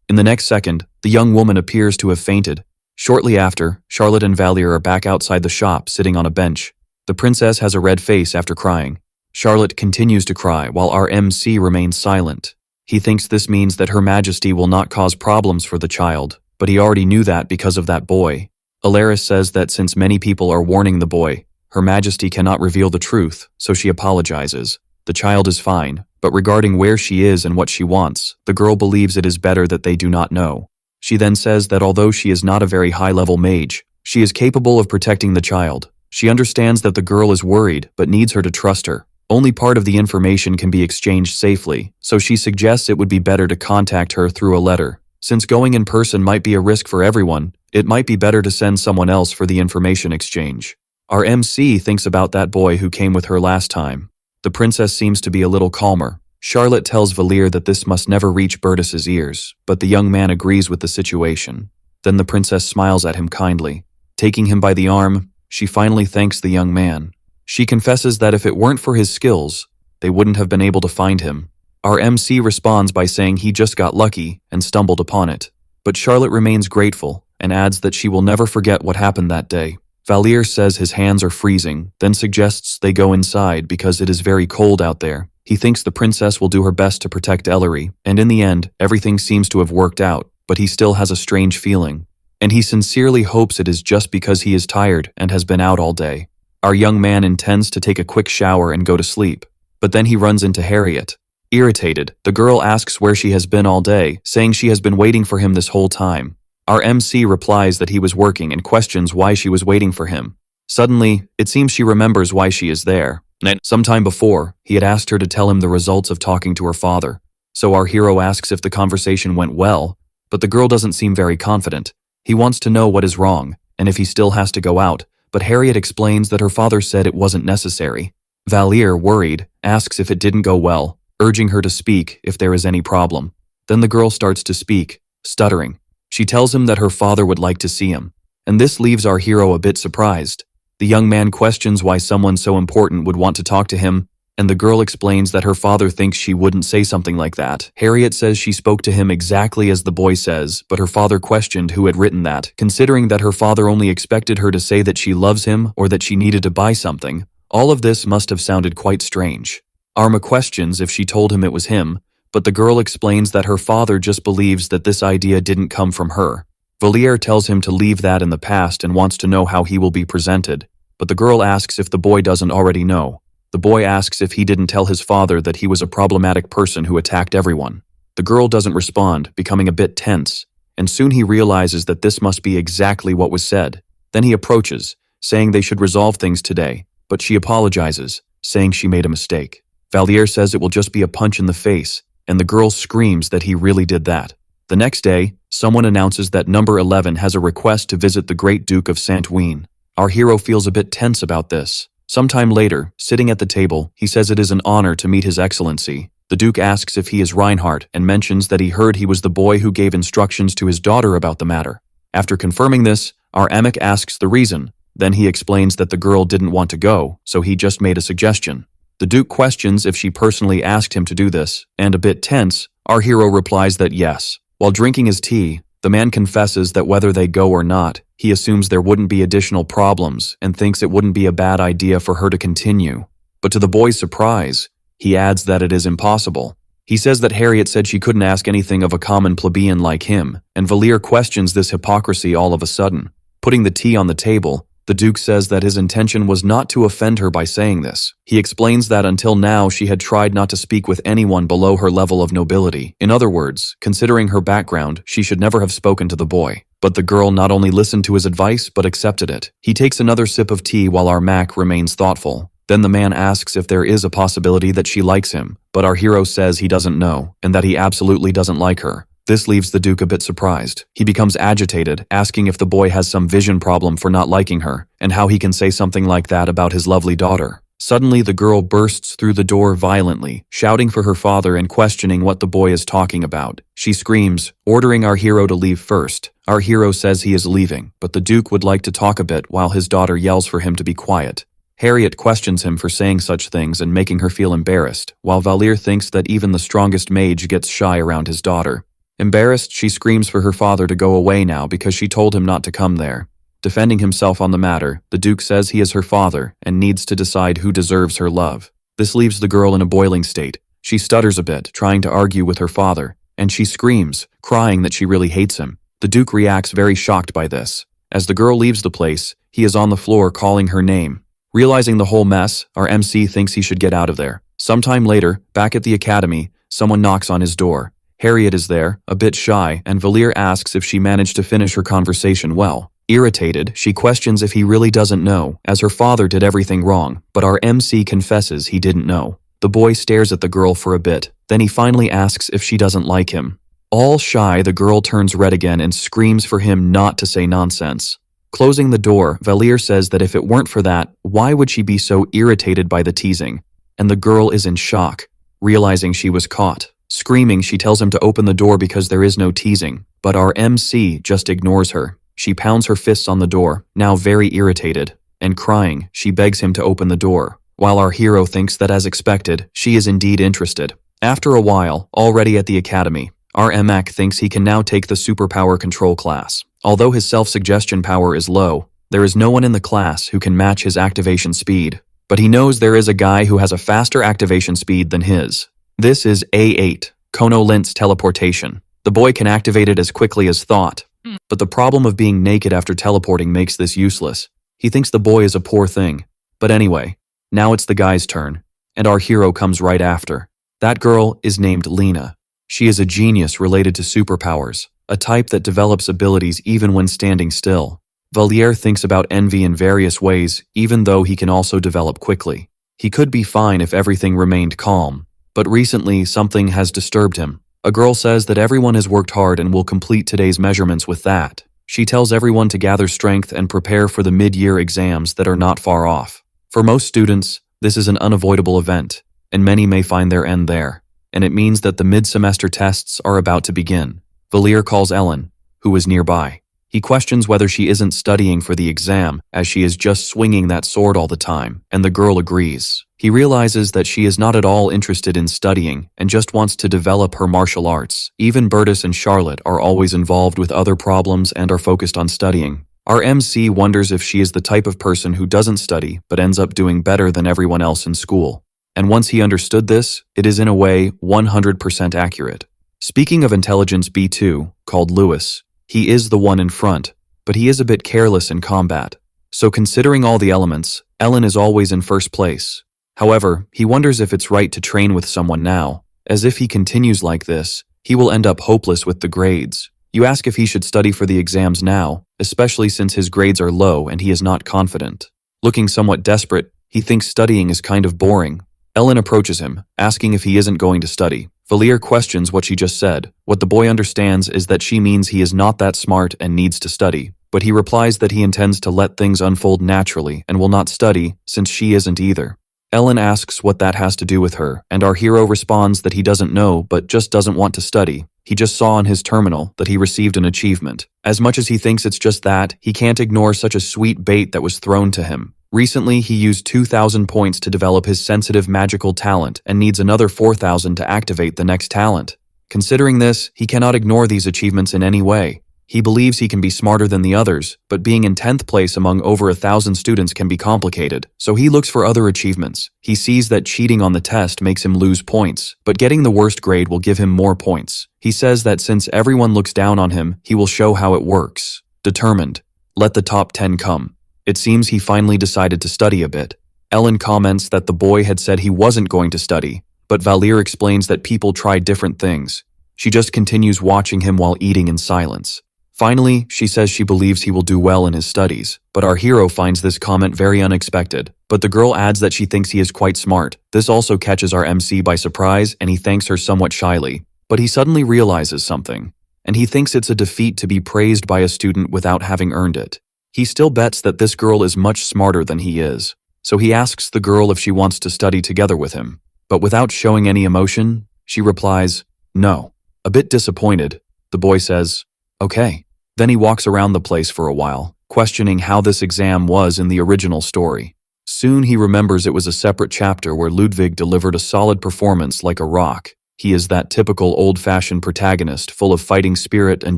In the next second, the young woman appears to have fainted. Shortly after, Charlotte and Valier are back outside the shop sitting on a bench. The princess has a red face after crying. Charlotte continues to cry while our MC remains silent. He thinks this means that Her Majesty will not cause problems for the child, but he already knew that because of that boy. Earis says that since many people are warning the boy, Her Majesty cannot reveal the truth, so she apologizes. The child is fine, but regarding where she is and what she wants, the girl believes it is better that they do not know. She then says that although she is not a very high-level mage, she is capable of protecting the child. She understands that the girl is worried, but needs her to trust her. Only part of the information can be exchanged safely, so she suggests it would be better to contact her through a letter. Since going in person might be a risk for everyone, it might be better to send someone else for the information exchange. Our MC thinks about that boy who came with her last time. The princess seems to be a little calmer. Charlotte tells Valier that this must never reach Bertus's ears, but the young man agrees with the situation. Then the princess smiles at him kindly. Taking him by the arm, she finally thanks the young man. She confesses that if it weren't for his skills, they wouldn't have been able to find him. Our MC responds by saying he just got lucky and stumbled upon it. But Charlotte remains grateful and adds that she will never forget what happened that day. Valier says his hands are freezing, then suggests they go inside because it is very cold out there. He thinks the princess will do her best to protect Ellery, and in the end, everything seems to have worked out, but he still has a strange feeling. And he sincerely hopes it is just because he is tired and has been out all day. Our young man intends to take a quick shower and go to sleep, but then he runs into Harriet. Irritated, the girl asks where she has been all day, saying she has been waiting for him this whole time. Our MC replies that he was working and questions why she was waiting for him. Suddenly, it seems she remembers why she is there. Sometime before, he had asked her to tell him the results of talking to her father. So our hero asks if the conversation went well, but the girl doesn't seem very confident. He wants to know what is wrong, and if he still has to go out, but Harriet explains that her father said it wasn't necessary. Valier, worried, asks if it didn't go well, urging her to speak if there is any problem. Then the girl starts to speak, stuttering. She tells him that her father would like to see him, and this leaves our hero a bit surprised. The young man questions why someone so important would want to talk to him, and the girl explains that her father thinks she wouldn't say something like that. Harriet says she spoke to him exactly as the boy says, but her father questioned who had written that, considering that her father only expected her to say that she loves him or that she needed to buy something. All of this must have sounded quite strange. Arma questions if she told him it was him, but the girl explains that her father just believes that this idea didn't come from her. Valier tells him to leave that in the past and wants to know how he will be presented, but the girl asks if the boy doesn't already know. The boy asks if he didn't tell his father that he was a problematic person who attacked everyone. The girl doesn't respond, becoming a bit tense, and soon he realizes that this must be exactly what was said. Then he approaches, saying they should resolve things today, but she apologizes, saying she made a mistake. Valier says it will just be a punch in the face, and the girl screams that he really did that. The next day, someone announces that number 11 has a request to visit the Great Duke of Saint-Ween. Our hero feels a bit tense about this. Sometime later, sitting at the table, he says it is an honor to meet His Excellency. The Duke asks if he is Reinhardt and mentions that he heard he was the boy who gave instructions to his daughter about the matter. After confirming this, our amic asks the reason. Then he explains that the girl didn't want to go, so he just made a suggestion. The Duke questions if she personally asked him to do this, and a bit tense, our hero replies that yes. While drinking his tea, the man confesses that whether they go or not, he assumes there wouldn't be additional problems and thinks it wouldn't be a bad idea for her to continue. But to the boy's surprise, he adds that it is impossible. He says that Harriet said she couldn't ask anything of a common plebeian like him, and Valier questions this hypocrisy all of a sudden. Putting the tea on the table, the Duke says that his intention was not to offend her by saying this. He explains that until now she had tried not to speak with anyone below her level of nobility. In other words, considering her background, she should never have spoken to the boy. But the girl not only listened to his advice, but accepted it. He takes another sip of tea while our Mac remains thoughtful. Then the man asks if there is a possibility that she likes him, but our hero says he doesn't know, and that he absolutely doesn't like her. This leaves the Duke a bit surprised. He becomes agitated, asking if the boy has some vision problem for not liking her, and how he can say something like that about his lovely daughter. Suddenly, the girl bursts through the door violently, shouting for her father and questioning what the boy is talking about. She screams, ordering our hero to leave first. Our hero says he is leaving, but the Duke would like to talk a bit while his daughter yells for him to be quiet. Harriet questions him for saying such things and making her feel embarrassed, while Valir thinks that even the strongest mage gets shy around his daughter. Embarrassed, she screams for her father to go away now because she told him not to come there. Defending himself on the matter, the Duke says he is her father and needs to decide who deserves her love. This leaves the girl in a boiling state. She stutters a bit, trying to argue with her father, and she screams, crying that she really hates him. The Duke reacts very shocked by this. As the girl leaves the place, he is on the floor calling her name. Realizing the whole mess, our MC thinks he should get out of there. Sometime later, back at the academy, someone knocks on his door. Harriet is there, a bit shy, and Valir asks if she managed to finish her conversation well. Irritated, she questions if he really doesn't know, as her father did everything wrong, but our MC confesses he didn't know. The boy stares at the girl for a bit, then he finally asks if she doesn't like him. All shy, the girl turns red again and screams for him not to say nonsense. Closing the door, Valir says that if it weren't for that, why would she be so irritated by the teasing? And the girl is in shock, realizing she was caught. Screaming, she tells him to open the door because there is no teasing, but our MC just ignores her. She pounds her fists on the door, now very irritated, and crying, she begs him to open the door, while our hero thinks that as expected, she is indeed interested. After a while, already at the academy, our MAC thinks he can now take the superpower control class. Although his self-suggestion power is low, there is no one in the class who can match his activation speed, but he knows there is a guy who has a faster activation speed than his. This is A8, Kono Lint's teleportation. The boy can activate it as quickly as thought, but the problem of being naked after teleporting makes this useless. He thinks the boy is a poor thing. But anyway, now it's the guy's turn, and our hero comes right after. That girl is named Lena. She is a genius related to superpowers, a type that develops abilities even when standing still. Valir thinks about envy in various ways, even though he can also develop quickly. He could be fine if everything remained calm, but recently something has disturbed him. A girl says that everyone has worked hard and will complete today's measurements with that. She tells everyone to gather strength and prepare for the mid-year exams that are not far off. For most students, this is an unavoidable event, and many may find their end there. And it means that the mid-semester tests are about to begin. Valir calls Ellen, who is nearby. He questions whether she isn't studying for the exam, as she is just swinging that sword all the time, and the girl agrees. He realizes that she is not at all interested in studying and just wants to develop her martial arts. Even Bertus and Charlotte are always involved with other problems and are focused on studying. Our MC wonders if she is the type of person who doesn't study but ends up doing better than everyone else in school. And once he understood this, it is in a way 100% accurate. Speaking of intelligence B2, called Lewis, he is the one in front, but he is a bit careless in combat. So considering all the elements, Ellen is always in first place. However, he wonders if it's right to train with someone now, as if he continues like this, he will end up hopeless with the grades. You ask if he should study for the exams now, especially since his grades are low and he is not confident. Looking somewhat desperate, he thinks studying is kind of boring. Ellen approaches him, asking if he isn't going to study. Valir questions what she just said. What the boy understands is that she means he is not that smart and needs to study, but he replies that he intends to let things unfold naturally and will not study since she isn't either. Ellen asks what that has to do with her, and our hero responds that he doesn't know but just doesn't want to study. He just saw on his terminal that he received an achievement. As much as he thinks it's just that, he can't ignore such a sweet bait that was thrown to him. Recently, he used 2,000 points to develop his sensitive magical talent and needs another 4,000 to activate the next talent. Considering this, he cannot ignore these achievements in any way. He believes he can be smarter than the others, but being in 10th place among over 1,000 students can be complicated, so he looks for other achievements. He sees that cheating on the test makes him lose points, but getting the worst grade will give him more points. He says that since everyone looks down on him, he will show how it works. Determined. Let the top 10 come. It seems he finally decided to study a bit. Ellen comments that the boy had said he wasn't going to study, but Valir explains that people try different things. She just continues watching him while eating in silence. Finally, she says she believes he will do well in his studies, but our hero finds this comment very unexpected. But the girl adds that she thinks he is quite smart. This also catches our MC by surprise, and he thanks her somewhat shyly. But he suddenly realizes something, and he thinks it's a defeat to be praised by a student without having earned it. He still bets that this girl is much smarter than he is, so he asks the girl if she wants to study together with him. But without showing any emotion, she replies, no. A bit disappointed, the boy says, okay. Then he walks around the place for a while, questioning how this exam was in the original story. Soon he remembers it was a separate chapter where Ludwig delivered a solid performance like a rock. He is that typical old-fashioned protagonist, full of fighting spirit and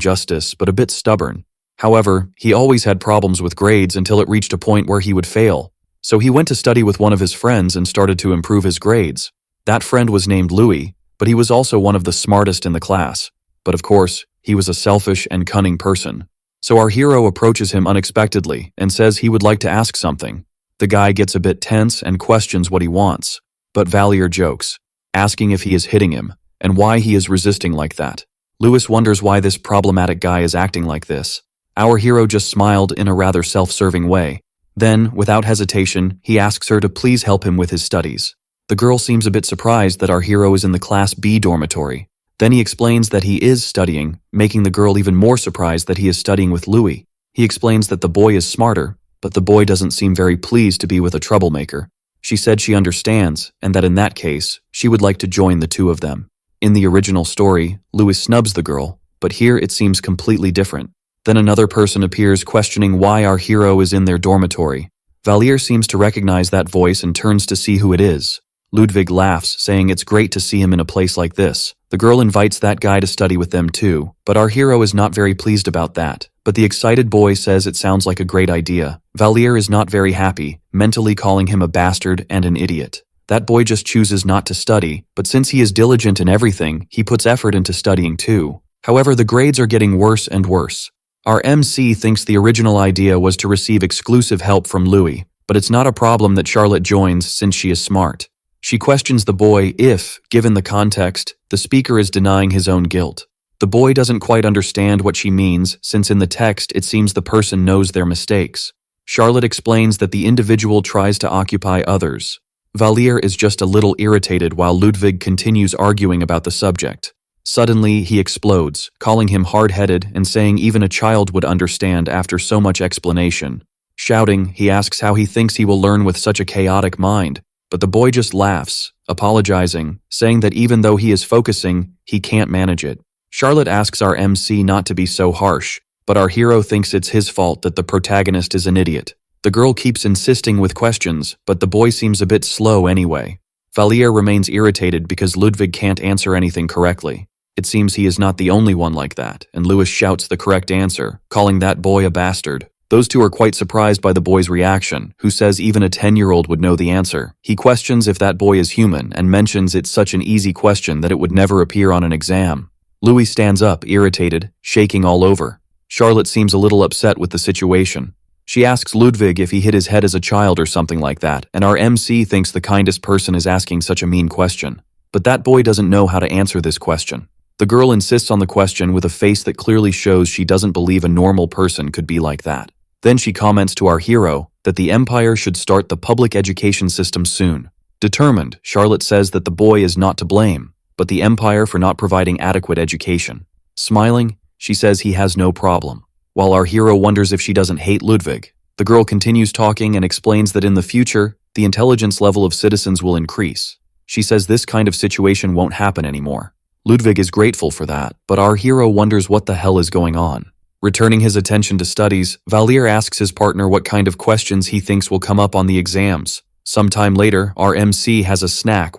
justice, but a bit stubborn. However, he always had problems with grades until it reached a point where he would fail. So he went to study with one of his friends and started to improve his grades. That friend was named Louis, but he was also one of the smartest in the class. But of course, he was a selfish and cunning person. So our hero approaches him unexpectedly and says he would like to ask something. The guy gets a bit tense and questions what he wants. But Valier jokes, asking if he is hitting him and why he is resisting like that. Louis wonders why this problematic guy is acting like this. Our hero just smiled in a rather self-serving way. Then, without hesitation, he asks her to please help him with his studies. The girl seems a bit surprised that our hero is in the Class B dormitory. Then he explains that he is studying, making the girl even more surprised that he is studying with Louis. He explains that the boy is smarter, but the boy doesn't seem very pleased to be with a troublemaker. She said she understands, and that in that case, she would like to join the two of them. In the original story, Louis snubs the girl, but here it seems completely different. Then another person appears questioning why our hero is in their dormitory. Valier seems to recognize that voice and turns to see who it is. Ludwig laughs, saying it's great to see him in a place like this. The girl invites that guy to study with them too, but our hero is not very pleased about that. But the excited boy says it sounds like a great idea. Valier is not very happy, mentally calling him a bastard and an idiot. That boy just chooses not to study, but since he is diligent in everything, he puts effort into studying too. However, the grades are getting worse and worse. Our MC thinks the original idea was to receive exclusive help from Louis, but it's not a problem that Charlotte joins since she is smart. She questions the boy if, given the context, the speaker is denying his own guilt. The boy doesn't quite understand what she means, since in the text it seems the person knows their mistakes. Charlotte explains that the individual tries to occupy others. Valier is just a little irritated while Ludwig continues arguing about the subject. Suddenly, he explodes, calling him hard-headed and saying even a child would understand after so much explanation. Shouting, he asks how he thinks he will learn with such a chaotic mind. But the boy just laughs, apologizing, saying that even though he is focusing, he can't manage it. Charlotte asks our MC not to be so harsh, but our hero thinks it's his fault that the protagonist is an idiot. The girl keeps insisting with questions, but the boy seems a bit slow anyway. Valier remains irritated because Ludwig can't answer anything correctly. It seems he is not the only one like that, and Louis shouts the correct answer, calling that boy a bastard. Those two are quite surprised by the boy's reaction, who says even a 10-year-old would know the answer. He questions if that boy is human and mentions it's such an easy question that it would never appear on an exam. Louis stands up, irritated, shaking all over. Charlotte seems a little upset with the situation. She asks Ludwig if he hit his head as a child or something like that, and our MC thinks the kindest person is asking such a mean question. But that boy doesn't know how to answer this question. The girl insists on the question with a face that clearly shows she doesn't believe a normal person could be like that. Then she comments to our hero that the Empire should start the public education system soon. Determined, Charlotte says that the boy is not to blame, but the Empire for not providing adequate education. Smiling, she says he has no problem. While our hero wonders if she doesn't hate Ludwig, the girl continues talking and explains that in the future, the intelligence level of citizens will increase. She says this kind of situation won't happen anymore. Ludwig is grateful for that, but our hero wonders what the hell is going on. Returning his attention to studies, Valier asks his partner what kind of questions he thinks will come up on the exams. Sometime later, our MC has a snack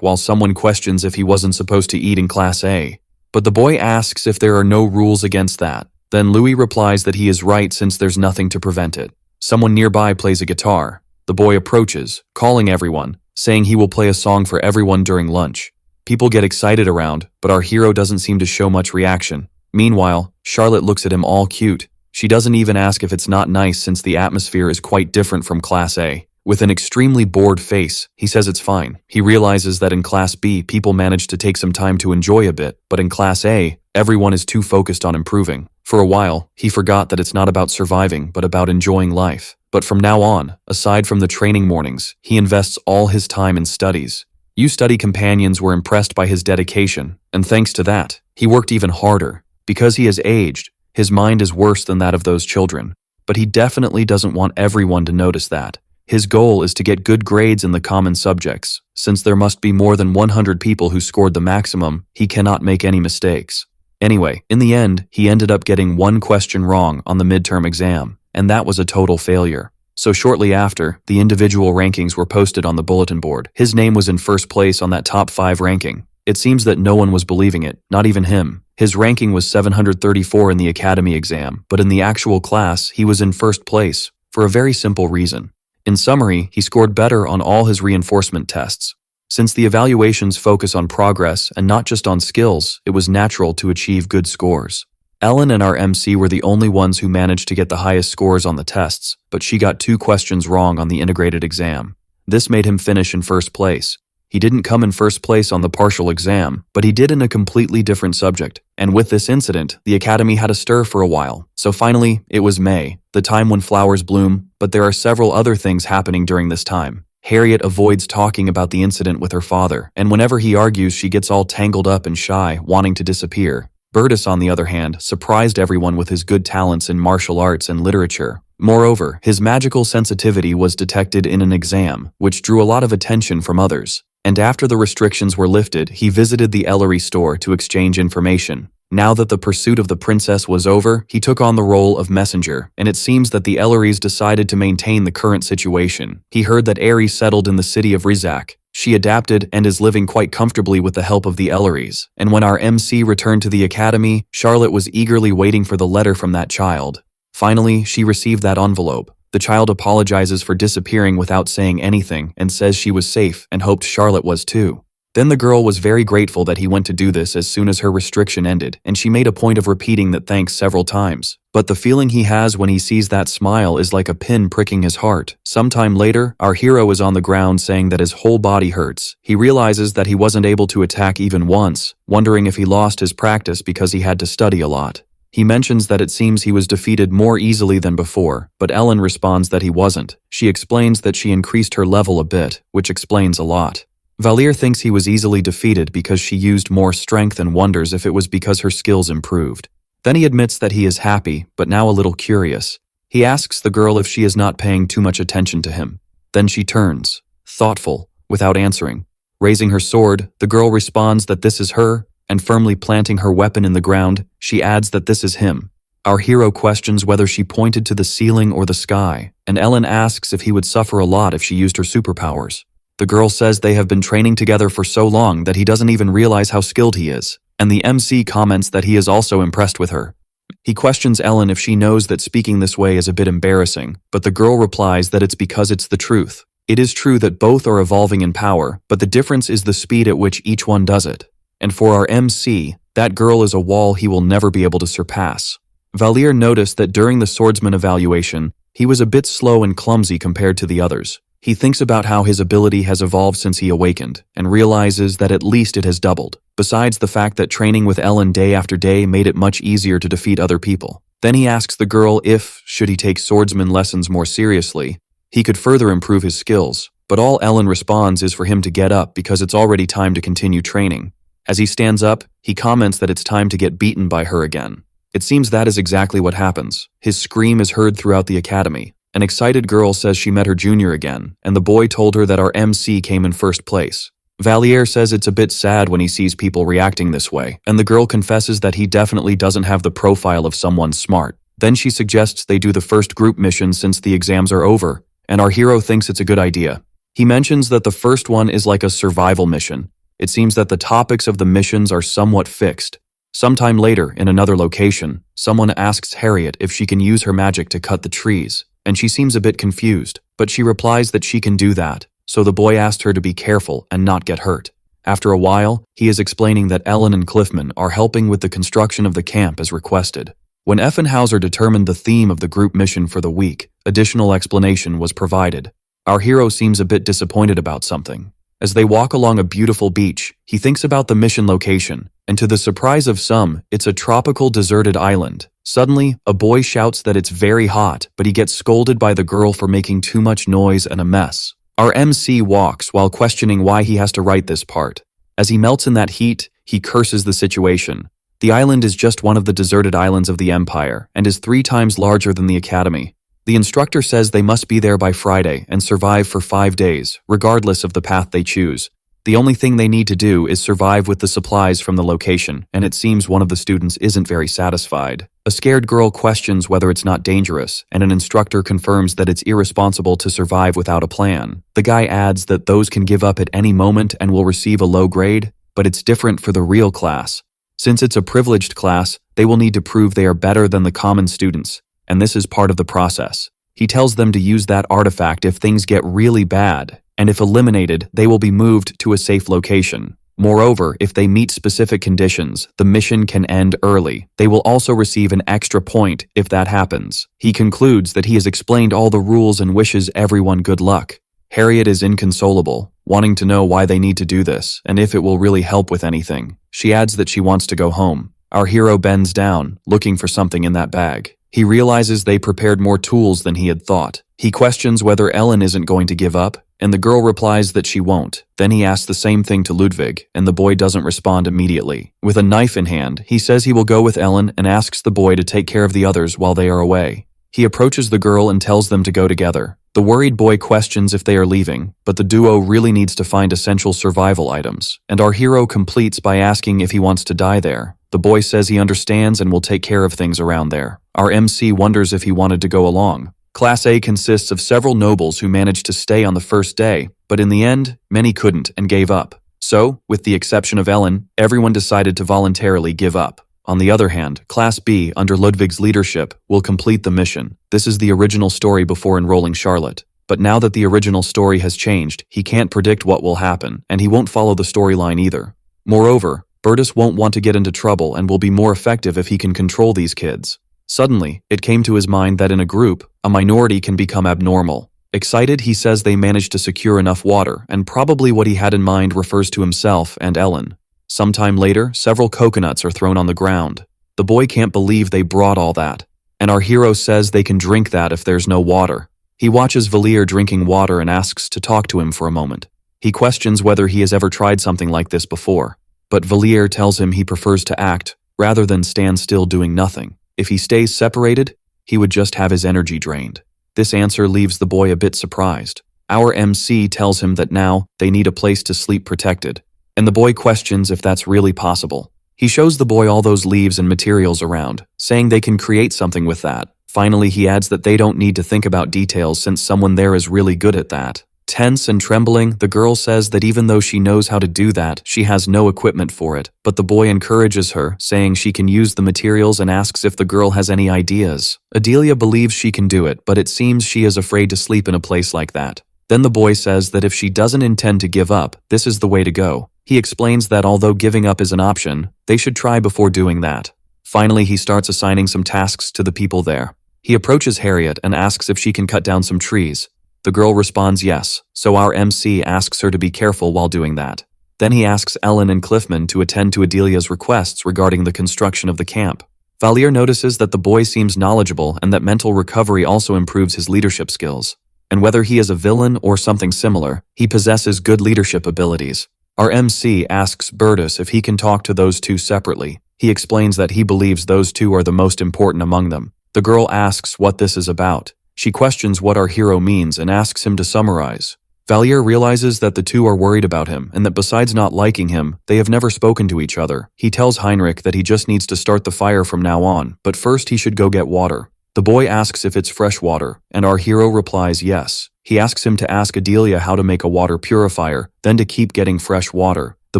while someone questions if he wasn't supposed to eat in Class A. But the boy asks if there are no rules against that. Then Louis replies that he is right since there's nothing to prevent it. Someone nearby plays a guitar. The boy approaches, calling everyone, saying he will play a song for everyone during lunch. People get excited around, but our hero doesn't seem to show much reaction. Meanwhile, Charlotte looks at him all cute. She doesn't even ask if it's not nice since the atmosphere is quite different from Class A. With an extremely bored face, he says it's fine. He realizes that in Class B, people manage to take some time to enjoy a bit, but in Class A, everyone is too focused on improving. For a while, he forgot that it's not about surviving, but about enjoying life. But from now on, aside from the training mornings, he invests all his time in studies. Study companions were impressed by his dedication, and thanks to that, he worked even harder. Because he has aged, his mind is worse than that of those children. But he definitely doesn't want everyone to notice that. His goal is to get good grades in the common subjects. Since there must be more than 100 people who scored the maximum, he cannot make any mistakes. Anyway, in the end, he ended up getting one question wrong on the midterm exam, and that was a total failure. So shortly after, the individual rankings were posted on the bulletin board. His name was in first place on that top 5 ranking. It seems that no one was believing it, not even him. His ranking was 734 in the academy exam, but in the actual class, he was in first place, for a very simple reason. In summary, he scored better on all his reinforcement tests. Since the evaluations focus on progress and not just on skills, it was natural to achieve good scores. Ellen and our MC were the only ones who managed to get the highest scores on the tests, but she got 2 questions wrong on the integrated exam. This made him finish in first place. He didn't come in first place on the partial exam, but he did in a completely different subject. And with this incident, the academy had a stir for a while. So finally, it was May, the time when flowers bloom, but there are several other things happening during this time. Harriet avoids talking about the incident with her father, and whenever he argues, she gets all tangled up and shy, wanting to disappear. Bertus, on the other hand, surprised everyone with his good talents in martial arts and literature. Moreover, his magical sensitivity was detected in an exam, which drew a lot of attention from others. And after the restrictions were lifted, he visited the Ellery store to exchange information. Now that the pursuit of the princess was over, he took on the role of messenger, and it seems that the Ellerys decided to maintain the current situation. He heard that Earis settled in the city of Rizak. She adapted and is living quite comfortably with the help of the Ellerys. And when our MC returned to the academy, Charlotte was eagerly waiting for the letter from that child. Finally, she received that envelope. The child apologizes for disappearing without saying anything and says she was safe and hoped Charlotte was too. Then the girl was very grateful that he went to do this as soon as her restriction ended, and she made a point of repeating that thanks several times. But the feeling he has when he sees that smile is like a pin pricking his heart. Sometime later, our hero is on the ground saying that his whole body hurts. He realizes that he wasn't able to attack even once, wondering if he lost his practice because he had to study a lot. He mentions that it seems he was defeated more easily than before, but Ellen responds that he wasn't. She explains that she increased her level a bit, which explains a lot. Valier thinks he was easily defeated because she used more strength and wonders if it was because her skills improved. Then he admits that he is happy, but now a little curious. He asks the girl if she is not paying too much attention to him. Then she turns, thoughtful, without answering. Raising her sword, the girl responds that this is her, and firmly planting her weapon in the ground, she adds that this is him. Our hero questions whether she pointed to the ceiling or the sky, and Ellen asks if he would suffer a lot if she used her superpowers. The girl says they have been training together for so long that he doesn't even realize how skilled he is, and the MC comments that he is also impressed with her. He questions Ellen if she knows that speaking this way is a bit embarrassing, but the girl replies that it's because it's the truth. It is true that both are evolving in power, but the difference is the speed at which each one does it. And for our MC, that girl is a wall he will never be able to surpass. Valier noticed that during the swordsman evaluation, he was a bit slow and clumsy compared to the others. He thinks about how his ability has evolved since he awakened, and realizes that at least it has doubled, besides the fact that training with Ellen day after day made it much easier to defeat other people. Then he asks the girl if, should he take swordsman lessons more seriously, he could further improve his skills, but all Ellen responds is for him to get up because it's already time to continue training. As he stands up, he comments that it's time to get beaten by her again. It seems that is exactly what happens. His scream is heard throughout the academy. An excited girl says she met her junior again, and the boy told her that our MC came in first place. Valier says it's a bit sad when he sees people reacting this way, and the girl confesses that he definitely doesn't have the profile of someone smart. Then she suggests they do the first group mission since the exams are over, and our hero thinks it's a good idea. He mentions that the first one is like a survival mission. It seems that the topics of the missions are somewhat fixed. Sometime later, in another location, someone asks Harriet if she can use her magic to cut the trees, and she seems a bit confused, but she replies that she can do that, so the boy asked her to be careful and not get hurt. After a while, he is explaining that Ellen and Cliffman are helping with the construction of the camp as requested. When Effenhauser determined the theme of the group mission for the week, additional explanation was provided. Our hero seems a bit disappointed about something. As they walk along a beautiful beach, he thinks about the mission location, and to the surprise of some, it's a tropical deserted island. Suddenly, a boy shouts that it's very hot, but he gets scolded by the girl for making too much noise and a mess. Our MC walks while questioning why he has to write this part. As he melts in that heat, he curses the situation. The island is just one of the deserted islands of the Empire, and is 3 times larger than the Academy. The instructor says they must be there by Friday and survive for 5 days, regardless of the path they choose. The only thing they need to do is survive with the supplies from the location, and it seems one of the students isn't very satisfied. A scared girl questions whether it's not dangerous, and an instructor confirms that it's irresponsible to survive without a plan. The guy adds that those can give up at any moment and will receive a low grade, but it's different for the real class. Since it's a privileged class, they will need to prove they are better than the common students, and this is part of the process. He tells them to use that artifact if things get really bad, and if eliminated, they will be moved to a safe location. Moreover, if they meet specific conditions, the mission can end early. They will also receive an extra point if that happens. He concludes that he has explained all the rules and wishes everyone good luck. Harriet is inconsolable, wanting to know why they need to do this, and if it will really help with anything. She adds that she wants to go home. Our hero bends down, looking for something in that bag. He realizes they prepared more tools than he had thought. He questions whether Ellen isn't going to give up, and the girl replies that she won't. Then he asks the same thing to Ludwig, and the boy doesn't respond immediately. With a knife in hand, he says he will go with Ellen and asks the boy to take care of the others while they are away. He approaches the girl and tells them to go together. The worried boy questions if they are leaving, but the duo really needs to find essential survival items, and our hero completes by asking if he wants to die there. The boy says he understands and will take care of things around there. Our MC wonders if he wanted to go along. Class A consists of several nobles who managed to stay on the first day, but in the end, many couldn't and gave up. So, with the exception of Ellen, everyone decided to voluntarily give up. On the other hand, Class B, under Ludwig's leadership, will complete the mission. This is the original story before enrolling Charlotte. But now that the original story has changed, he can't predict what will happen, and he won't follow the storyline either. Moreover, Bertus won't want to get into trouble and will be more effective if he can control these kids. Suddenly, it came to his mind that in a group, a minority can become abnormal. Excited, he says they managed to secure enough water, and probably what he had in mind refers to himself and Ellen. Sometime later, several coconuts are thrown on the ground. The boy can't believe they brought all that, and our hero says they can drink that if there's no water. He watches Valier drinking water and asks to talk to him for a moment. He questions whether he has ever tried something like this before, but Valier tells him he prefers to act rather than stand still doing nothing. If he stays separated, he would just have his energy drained. This answer leaves the boy a bit surprised. Our MC tells him that now they need a place to sleep protected, and the boy questions if that's really possible. He shows the boy all those leaves and materials around, saying they can create something with that. Finally, he adds that they don't need to think about details since someone there is really good at that. Tense and trembling, the girl says that even though she knows how to do that, she has no equipment for it, but the boy encourages her, saying she can use the materials and asks if the girl has any ideas. Adelia believes she can do it, but it seems she is afraid to sleep in a place like that. Then the boy says that if she doesn't intend to give up, this is the way to go. He explains that although giving up is an option, they should try before doing that. Finally, he starts assigning some tasks to the people there. He approaches Harriet and asks if she can cut down some trees. The girl responds yes, so our MC asks her to be careful while doing that. Then he asks Ellen and Cliffman to attend to Adelia's requests regarding the construction of the camp. Valier notices that the boy seems knowledgeable and that mental recovery also improves his leadership skills. And whether he is a villain or something similar, he possesses good leadership abilities. Our MC asks Bertus if he can talk to those two separately. He explains that he believes those two are the most important among them. The girl asks what this is about. She questions what our hero means and asks him to summarize. Valier realizes that the two are worried about him and that besides not liking him, they have never spoken to each other. He tells Heinrich that he just needs to start the fire from now on, but first he should go get water. The boy asks if it's fresh water, and our hero replies yes. He asks him to ask Adelia how to make a water purifier, then to keep getting fresh water. The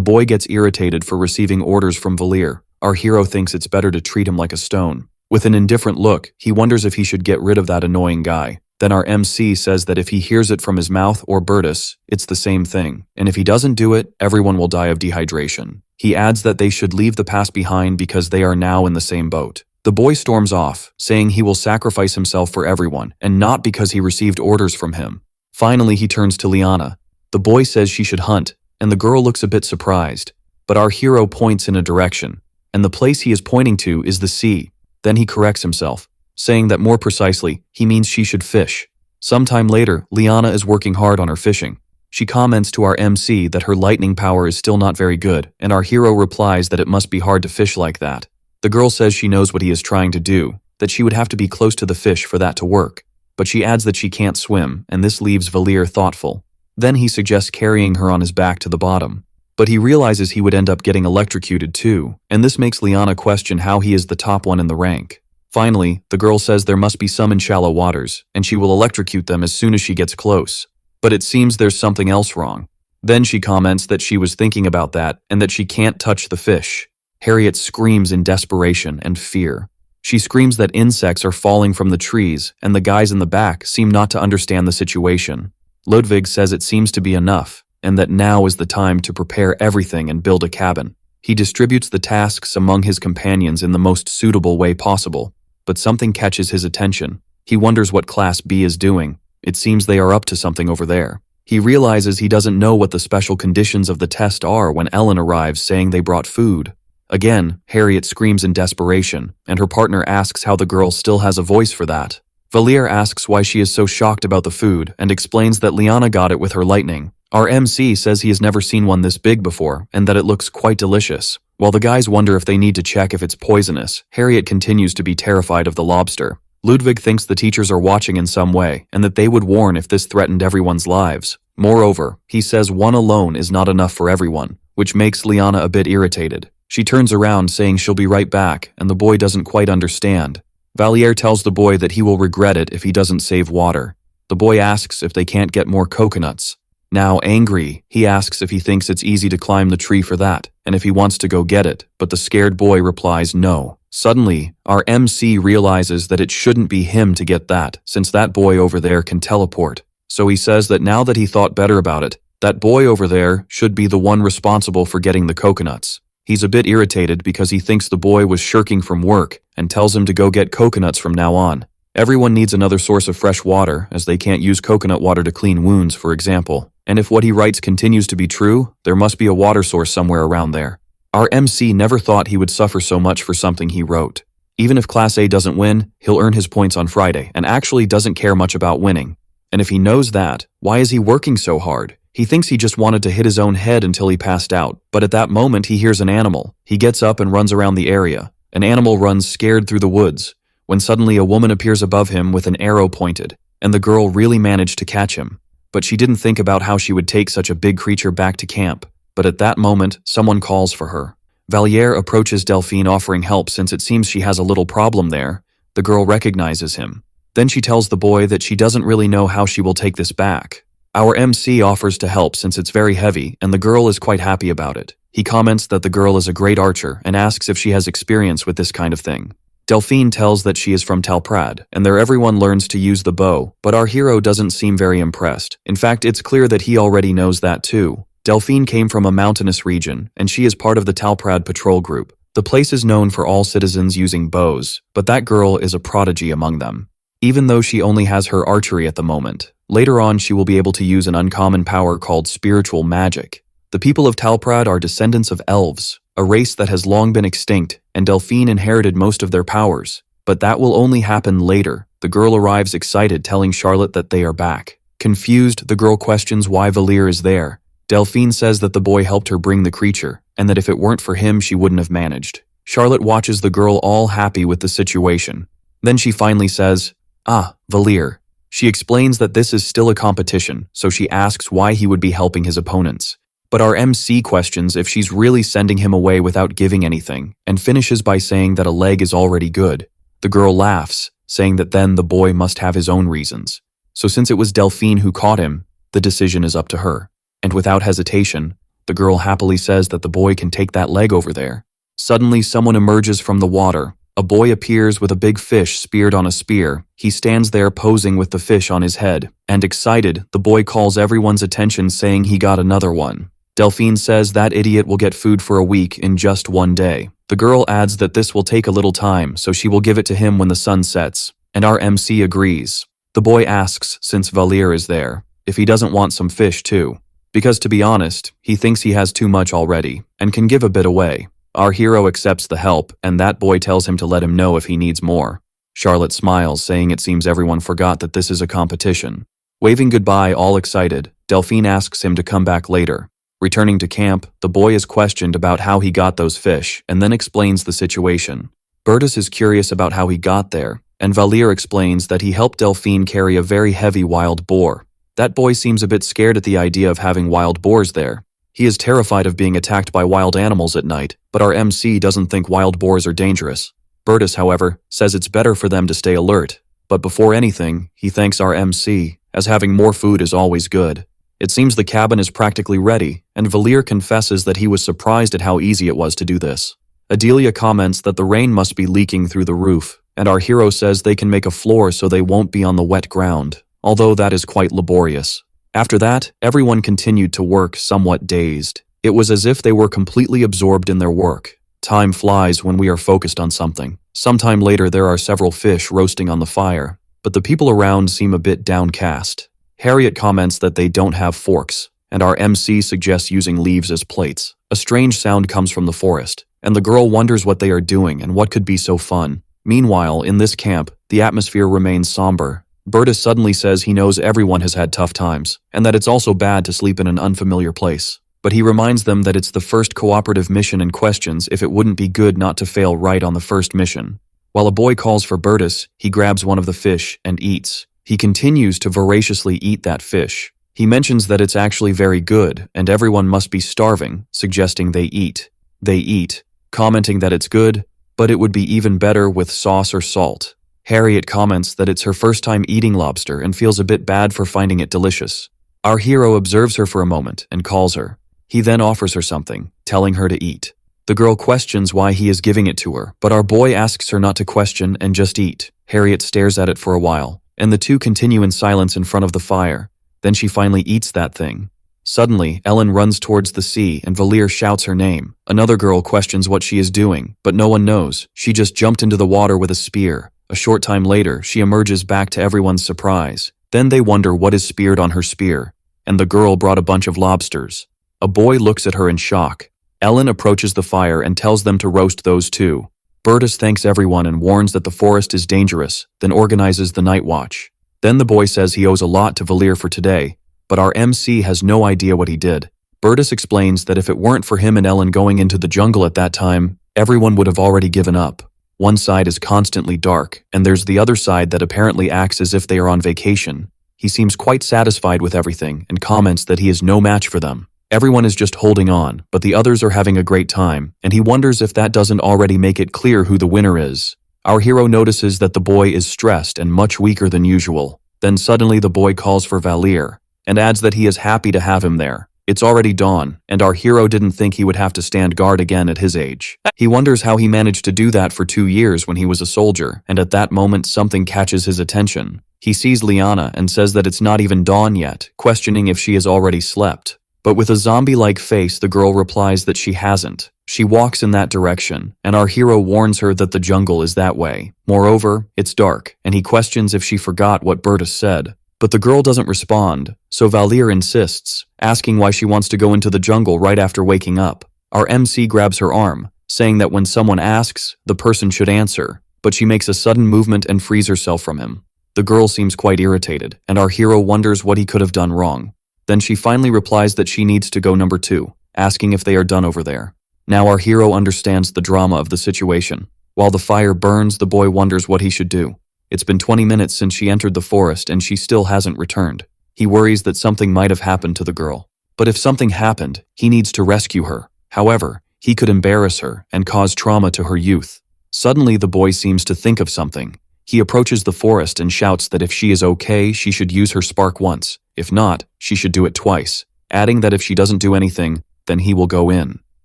boy gets irritated for receiving orders from Valier. Our hero thinks it's better to treat him like a stone. With an indifferent look, he wonders if he should get rid of that annoying guy. Then our MC says that if he hears it from his mouth or Bertus, it's the same thing, and if he doesn't do it, everyone will die of dehydration. He adds that they should leave the past behind because they are now in the same boat. The boy storms off, saying he will sacrifice himself for everyone, and not because he received orders from him. Finally, he turns to Liana. The boy says she should hunt, and the girl looks a bit surprised. But our hero points in a direction, and the place he is pointing to is the sea. Then he corrects himself, saying that more precisely, he means she should fish. Sometime later, Liana is working hard on her fishing. She comments to our MC that her lightning power is still not very good, and our hero replies that it must be hard to fish like that. The girl says she knows what he is trying to do, that she would have to be close to the fish for that to work. But she adds that she can't swim, and this leaves Valir thoughtful. Then he suggests carrying her on his back to the bottom. But he realizes he would end up getting electrocuted too, and this makes Liana question how he is the top one in the rank. Finally, the girl says there must be some in shallow waters, and she will electrocute them as soon as she gets close. But it seems there's something else wrong. Then she comments that she was thinking about that and that she can't touch the fish. Harriet screams in desperation and fear. She screams that insects are falling from the trees, and the guys in the back seem not to understand the situation. Ludwig says it seems to be enough, and that now is the time to prepare everything and build a cabin. He distributes the tasks among his companions in the most suitable way possible, but something catches his attention. He wonders what Class B is doing. It seems they are up to something over there. He realizes he doesn't know what the special conditions of the test are when Ellen arrives saying they brought food. Again, Harriet screams in desperation, and her partner asks how the girl still has a voice for that. Valir asks why she is so shocked about the food and explains that Liana got it with her lightning. Our MC says he has never seen one this big before and that it looks quite delicious. While the guys wonder if they need to check if it's poisonous, Harriet continues to be terrified of the lobster. Ludwig thinks the teachers are watching in some way and that they would warn if this threatened everyone's lives. Moreover, he says one alone is not enough for everyone, which makes Liana a bit irritated. She turns around saying she'll be right back, and the boy doesn't quite understand. Valier tells the boy that he will regret it if he doesn't save water. The boy asks if they can't get more coconuts. Now angry, he asks if he thinks it's easy to climb the tree for that, and if he wants to go get it, but the scared boy replies no. Suddenly, our MC realizes that it shouldn't be him to get that, since that boy over there can teleport. So he says that now that he thought better about it, that boy over there should be the one responsible for getting the coconuts. He's a bit irritated because he thinks the boy was shirking from work and tells him to go get coconuts from now on. Everyone needs another source of fresh water, as they can't use coconut water to clean wounds, for example. And if what he writes continues to be true, there must be a water source somewhere around there. Our MC never thought he would suffer so much for something he wrote. Even if Class A doesn't win, he'll earn his points on Friday and actually doesn't care much about winning. And if he knows that, why is he working so hard? He thinks he just wanted to hit his own head until he passed out, but at that moment he hears an animal. He gets up and runs around the area. An animal runs scared through the woods, when suddenly a woman appears above him with an arrow pointed, and the girl really managed to catch him. But she didn't think about how she would take such a big creature back to camp. But at that moment, someone calls for her. Valier approaches Delphine offering help since it seems she has a little problem there. The girl recognizes him. Then she tells the boy that she doesn't really know how she will take this back. Our MC offers to help since it's very heavy, and the girl is quite happy about it. He comments that the girl is a great archer and asks if she has experience with this kind of thing. Delphine tells that she is from Talprad, and there everyone learns to use the bow, but our hero doesn't seem very impressed. In fact, it's clear that he already knows that too. Delphine came from a mountainous region, and she is part of the Talprad patrol group. The place is known for all citizens using bows, but that girl is a prodigy among them. Even though she only has her archery at the moment, later on she will be able to use an uncommon power called spiritual magic. The people of Talprad are descendants of elves, a race that has long been extinct, and Delphine inherited most of their powers. But that will only happen later. The girl arrives excited, telling Charlotte that they are back. Confused, the girl questions why Valir is there. Delphine says that the boy helped her bring the creature, and that if it weren't for him she wouldn't have managed. Charlotte watches the girl all happy with the situation. Then she finally says, "Ah, Valir." She explains that this is still a competition, so she asks why he would be helping his opponents. But our MC questions if she's really sending him away without giving anything, and finishes by saying that a leg is already good. The girl laughs, saying that then the boy must have his own reasons. So since it was Delphine who caught him, the decision is up to her. And without hesitation, the girl happily says that the boy can take that leg over there. Suddenly someone emerges from the water. A boy appears with a big fish speared on a spear. He stands there posing with the fish on his head, and excited, the boy calls everyone's attention saying he got another one. Delphine says that idiot will get food for a week in just one day. The girl adds that this will take a little time, so she will give it to him when the sun sets, and our MC agrees. The boy asks, since Valir is there, if he doesn't want some fish too. Because to be honest, he thinks he has too much already, and can give a bit away. Our hero accepts the help, and that boy tells him to let him know if he needs more. Charlotte smiles, saying it seems everyone forgot that this is a competition. Waving goodbye, all excited, Delphine asks him to come back later. Returning to camp, the boy is questioned about how he got those fish, and then explains the situation. Bertus is curious about how he got there, and Valir explains that he helped Delphine carry a very heavy wild boar. That boy seems a bit scared at the idea of having wild boars there. He is terrified of being attacked by wild animals at night, but our MC doesn't think wild boars are dangerous. Bertus, however, says it's better for them to stay alert. But before anything, he thanks our MC, as having more food is always good. It seems the cabin is practically ready, and Valir confesses that he was surprised at how easy it was to do this. Adelia comments that the rain must be leaking through the roof, and our hero says they can make a floor so they won't be on the wet ground, although that is quite laborious. After that, everyone continued to work, somewhat dazed. It was as if they were completely absorbed in their work. Time flies when we are focused on something. Sometime later there are several fish roasting on the fire, but the people around seem a bit downcast. Harriet comments that they don't have forks, and our MC suggests using leaves as plates. A strange sound comes from the forest, and the girl wonders what they are doing and what could be so fun. Meanwhile, in this camp, the atmosphere remains somber. Bertus suddenly says he knows everyone has had tough times, and that it's also bad to sleep in an unfamiliar place. But he reminds them that it's the first cooperative mission and questions if it wouldn't be good not to fail right on the first mission. While a boy calls for Bertus, he grabs one of the fish and eats. He continues to voraciously eat that fish. He mentions that it's actually very good, and everyone must be starving, suggesting they eat. They eat, commenting that it's good, but it would be even better with sauce or salt. Harriet comments that it's her first time eating lobster and feels a bit bad for finding it delicious. Our hero observes her for a moment and calls her. He then offers her something, telling her to eat. The girl questions why he is giving it to her, but our boy asks her not to question and just eat. Harriet stares at it for a while, and the two continue in silence in front of the fire. Then she finally eats that thing. Suddenly, Ellen runs towards the sea and Valir shouts her name. Another girl questions what she is doing, but no one knows. She just jumped into the water with a spear. A short time later, she emerges back to everyone's surprise. Then they wonder what is speared on her spear, and the girl brought a bunch of lobsters. A boy looks at her in shock. Ellen approaches the fire and tells them to roast those too. Bertus thanks everyone and warns that the forest is dangerous, then organizes the night watch. Then the boy says he owes a lot to Valir for today, but our MC has no idea what he did. Bertus explains that if it weren't for him and Ellen going into the jungle at that time, everyone would have already given up. One side is constantly dark, and there's the other side that apparently acts as if they are on vacation. He seems quite satisfied with everything and comments that he is no match for them. Everyone is just holding on, but the others are having a great time, and he wonders if that doesn't already make it clear who the winner is. Our hero notices that the boy is stressed and much weaker than usual. Then suddenly the boy calls for Valir, and adds that he is happy to have him there. It's already dawn, and our hero didn't think he would have to stand guard again at his age. He wonders how he managed to do that for 2 years when he was a soldier, and at that moment something catches his attention. He sees Liana and says that it's not even dawn yet, questioning if she has already slept. But with a zombie-like face, the girl replies that she hasn't. She walks in that direction, and our hero warns her that the jungle is that way. Moreover, it's dark, and he questions if she forgot what Bertus said. But the girl doesn't respond, so Valir insists, asking why she wants to go into the jungle right after waking up. Our MC grabs her arm, saying that when someone asks, the person should answer, but she makes a sudden movement and frees herself from him. The girl seems quite irritated, and our hero wonders what he could have done wrong. Then she finally replies that she needs to go number 2, asking if they are done over there. Now our hero understands the drama of the situation. While the fire burns, the boy wonders what he should do. It's been 20 minutes since she entered the forest and she still hasn't returned. He worries that something might have happened to the girl. But if something happened, he needs to rescue her. However, he could embarrass her and cause trauma to her youth. Suddenly the boy seems to think of something. He approaches the forest and shouts that if she is okay, she should use her spark once. If not, she should do it twice, adding that if she doesn't do anything, then he will go in.